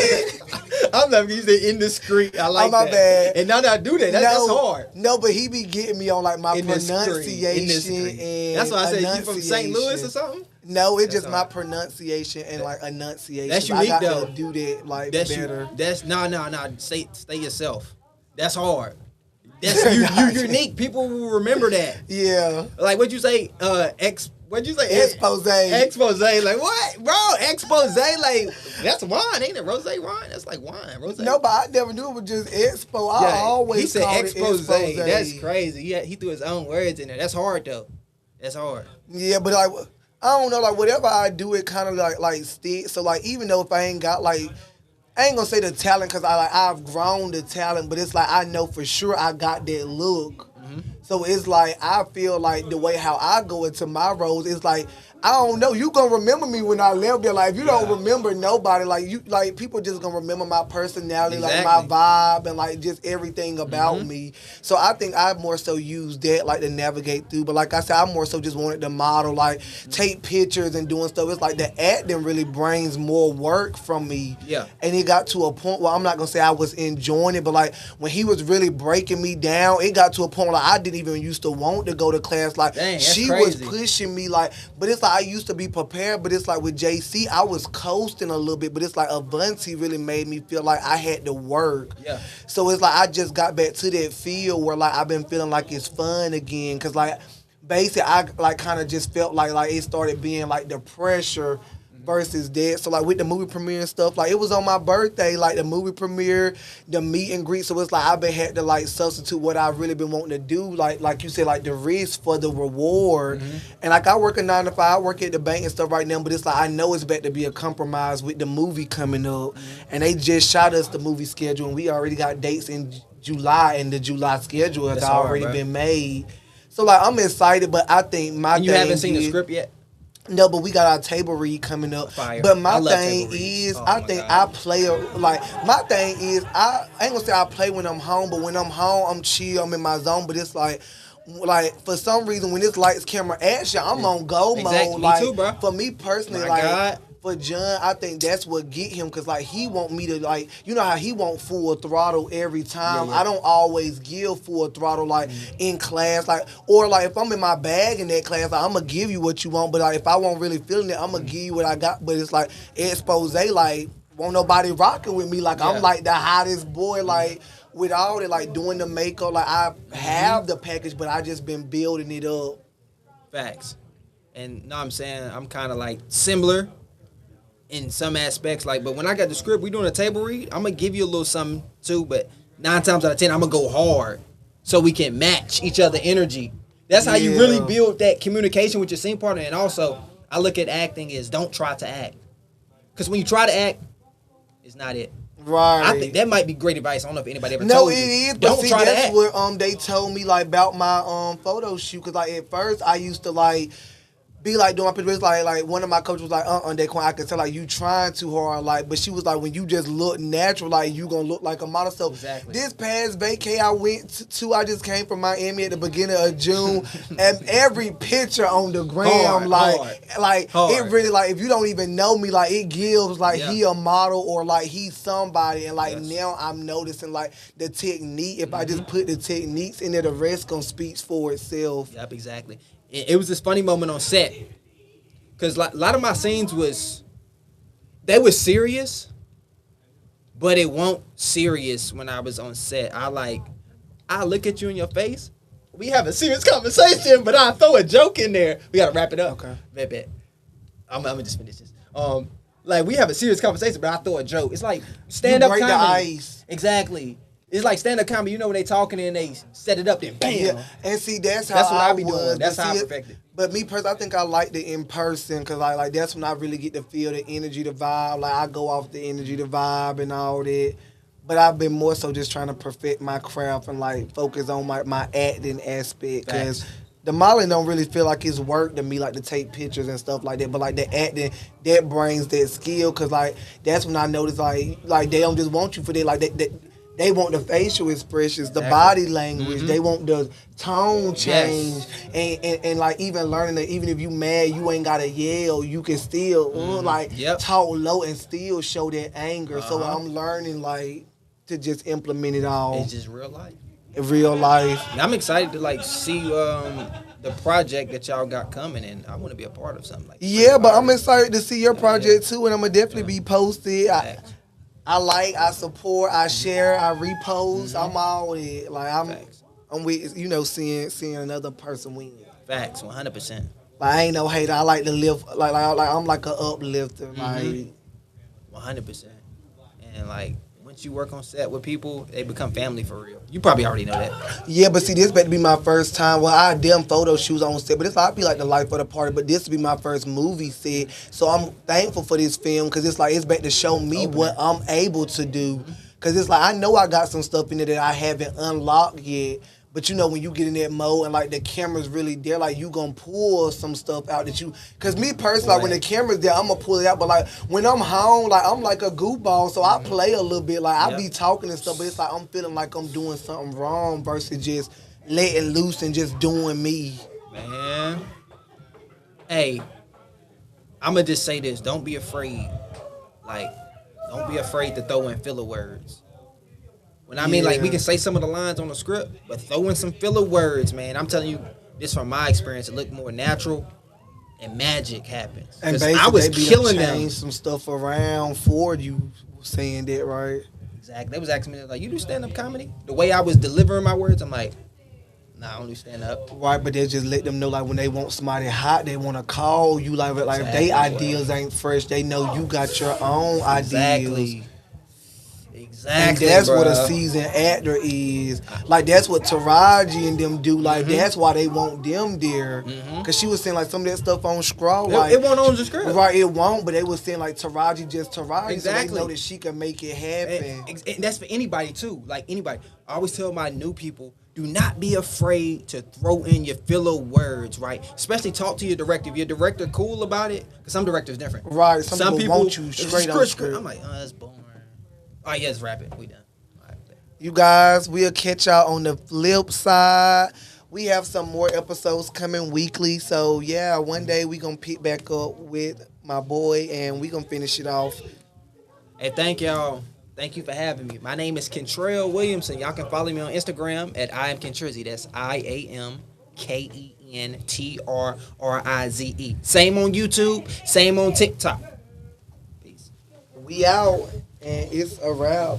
I'm not using the industry. I like my that. bad. And now that I do that, that's hard. No, but he be getting me on like my pronunciation and that's why I said you from St. Louis or something? No, it's just my pronunciation and like enunciation. That's unique I got though. to do that like That's better. That's no. Stay yourself. That's hard. That's you're unique. People will remember that. Yeah. Like what you say, What'd you say? Expose. Expose. Like what, bro? Expose. Like that's wine, ain't it? Rose wine. That's like wine. Rose. No, but I never knew it was just expo. I always he said called expose. it expose. That's crazy. Yeah, he threw his own words in there. That's hard though. That's hard. Yeah, but like I don't know, like whatever I do, it kind of like stick. So like even though if I ain't got like. I ain't gonna say the talent because I've grown the talent, but it's like I know for sure I got that look. So it's like I feel like the way how I go into my roles is like I don't know. You gonna remember me when I left there. Like if you don't remember nobody, like you like people just gonna remember my personality, like my vibe and like just everything about me. So I think I more so use that like to navigate through. But like I said, I more so just wanted to model, like take pictures and doing stuff. It's like the acting really brings more work from me. Yeah. And it got to a point where I'm not gonna say I was enjoying it, but like when he was really breaking me down, it got to a point where like, I didn't even used to want to go to class. Like she was pushing me, like, but it's like I used to be prepared, but it's like with JC, I was coasting a little bit, but it's like Avanti really made me feel like I had to work. Yeah. So it's like I just got back to that feel where like I've been feeling like it's fun again, cause like basically I like kind of just felt like it started being like the pressure versus that. So like with the movie premiere and stuff, like it was on my birthday, like the movie premiere, the meet and greet. So it's like I've been had to like substitute what I've really been wanting to do, like you said, like the risk for the reward. And like I work a 9 to 5, I work at the bank and stuff right now, but it's like I know it's about to be a compromise with the movie coming up. And they just shot us the movie schedule and we already got dates in July, and the July schedule has already been made. So like I'm excited, but I think my and you haven't seen the script yet? No, but we got our table read coming up. Fire. But my thing is, I think I play my thing is, I ain't gonna say I play when I'm home, but when I'm home, I'm chill, I'm in my zone. But it's like for some reason, when it's lights, camera, action, I'm on go mode. Me Like too, bro. for me personally, for John, I think that's what get him, cause like he want me to like, you know how he want full throttle every time. I don't always give full throttle like in class, like or like if I'm in my bag in that class, like, I'm gonna give you what you want, but like if I won't really feeling it, I'm gonna give you what I got. But it's like expose, like won't nobody rocking with me, like I'm like the hottest boy, like with all that, like doing the makeup, like I have the package, but I just been building it up. Facts. And no, I'm saying I'm kind of like similar in some aspects, like, but when I got the script, we doing a table read, I'm gonna give you a little something too, but 9 times out of 10, I'm gonna go hard so we can match each other energy. That's how you really build that communication with your scene partner. And also, I look at acting as don't try to act, because when you try to act, it's not it. Right. I think that might be great advice. I don't know if anybody ever told you. No, it is. But don't see, try to that's act. what they told me like about my photo shoot. Cause like at first I used to like be like doing my pictures, like one of my coaches was like, Daquan, I could tell like you trying too hard, like, but she was like, when you just look natural, like you gonna look like a model. So this past vacay I went to, I just came from Miami at the beginning of June, and every picture on the gram, it really like if you don't even know me, like it gives like he a model or like he's somebody, and like now I'm noticing like the technique. If I just put the techniques in there, the rest gonna speak for itself. Yep, exactly. It was this funny moment on set, because a lot of my scenes they were serious, but it won't serious when I was on set. I look at you in your face, we have a serious conversation, but I throw a joke in there. We gotta wrap it up. Okay. Bet. I'm gonna just finish this. Like we have a serious conversation, but I throw a joke. It's like stand up comedy. The ice. Exactly. It's like stand-up comedy. You know when they talking and they set it up, then bam. Yeah. And see, that's what I be doing. That's how I perfect it. But me personally, I think I like the in person because like that's when I really get to feel the energy, the vibe. Like I go off the energy, the vibe, and all that. But I've been more so just trying to perfect my craft and like focus on my acting aspect because the modeling don't really feel like it's work to me, like to take pictures and stuff like that. But like the acting, that brings that skill because like that's when I notice like they don't just want you for that, like they want the facial expressions, the body language. They want the tone change, and like even learning that even if you mad, you ain't gotta yell. You can still talk low and still show that anger. So I'm learning like to just implement it all. It's just real life. In real life. And I'm excited to like see the project that y'all got coming, and I want to be a part of something like that. Yeah, but I'm excited to see your project too, and I'm gonna definitely be posted. I support, I share, I repost. I'm all in. Like I'm with seeing another person win. Facts, 100%. Like I ain't no hater. I like to live like I'm like an uplifter. Mm-hmm. Like 100%. And like once you work on set with people, they become family for real. You probably already know that. Yeah, but see, this better be my first time. Well, I damn photo shoots on set, but it's like I be like the life of the party. But this will be my first movie set, so I'm thankful for this film because it's like it's back to show me what I'm able to do. Because it's like I know I got some stuff in there that I haven't unlocked yet. But you know when you get in that mode and like the camera's really there, like you gonna pull some stuff out that you. Cause me personally, like when the camera's there, I'm gonna pull it out. But like when I'm home, like I'm like a goofball, so I play a little bit. Like I be talking and stuff, but it's like I'm feeling like I'm doing something wrong versus just letting loose and just doing me. Man, hey, I'm gonna just say this: don't be afraid. Like, don't be afraid to throw in filler words. When I mean, like, we can say some of the lines on the script, but throw in some filler words, man. I'm telling you, this from my experience, it looked more natural, and magic happens. And 'Cause basically, I was they be killing done them. changed some stuff around for you saying that, right? Exactly. They was asking me, like, you do stand-up comedy? The way I was delivering my words, I'm like, nah, I don't do stand-up. Right, but they just let them know, like, when they want somebody hot, they want to call you. Like if they ideas ain't fresh, they know you got your own ideas. Exactly, and that's bro. what a seasoned actor is. Like, that's what Taraji and them do. Like, that's why they want them there. Because she was saying, like, some of that stuff on Scroll. Like, it won't on the script. Right, it won't. But they was saying, like, Taraji just Taraji. Exactly. So they know that she can make it happen. And that's for anybody, too. Like, anybody. I always tell my new people, do not be afraid to throw in your filler words, right? Especially talk to your director. If your director cool about it, because some directors different. Right, some people want you straight on script. I'm like, oh, that's boring. Oh, yeah, it's rapping. We done. You guys, we'll catch y'all on the flip side. We have some more episodes coming weekly. So, yeah, one day we going to pick back up with my boy and we going to finish it off. Hey, thank y'all. Thank you for having me. My name is Kentrell Williamson. Y'all can follow me on Instagram at I am Kentrizzy. That's IamKentrize. Same on YouTube. Same on TikTok. We out, and it's a wrap.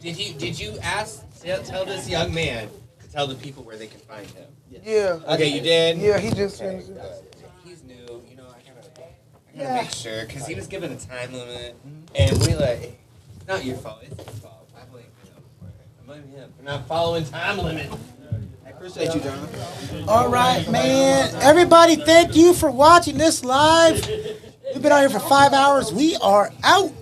Did you ask? Tell this young man to tell the people where they can find him. Yeah. Okay, you did. Yeah, he just finished it. He's new. You know, I gotta make sure because he was given a time limit, and we like. It's not your fault. It's his fault. I blame him for it. I blame him for not following time limit. I appreciate you, John. All right, man. Everybody, thank you for watching this live. We've been out here for 5 hours. We are out.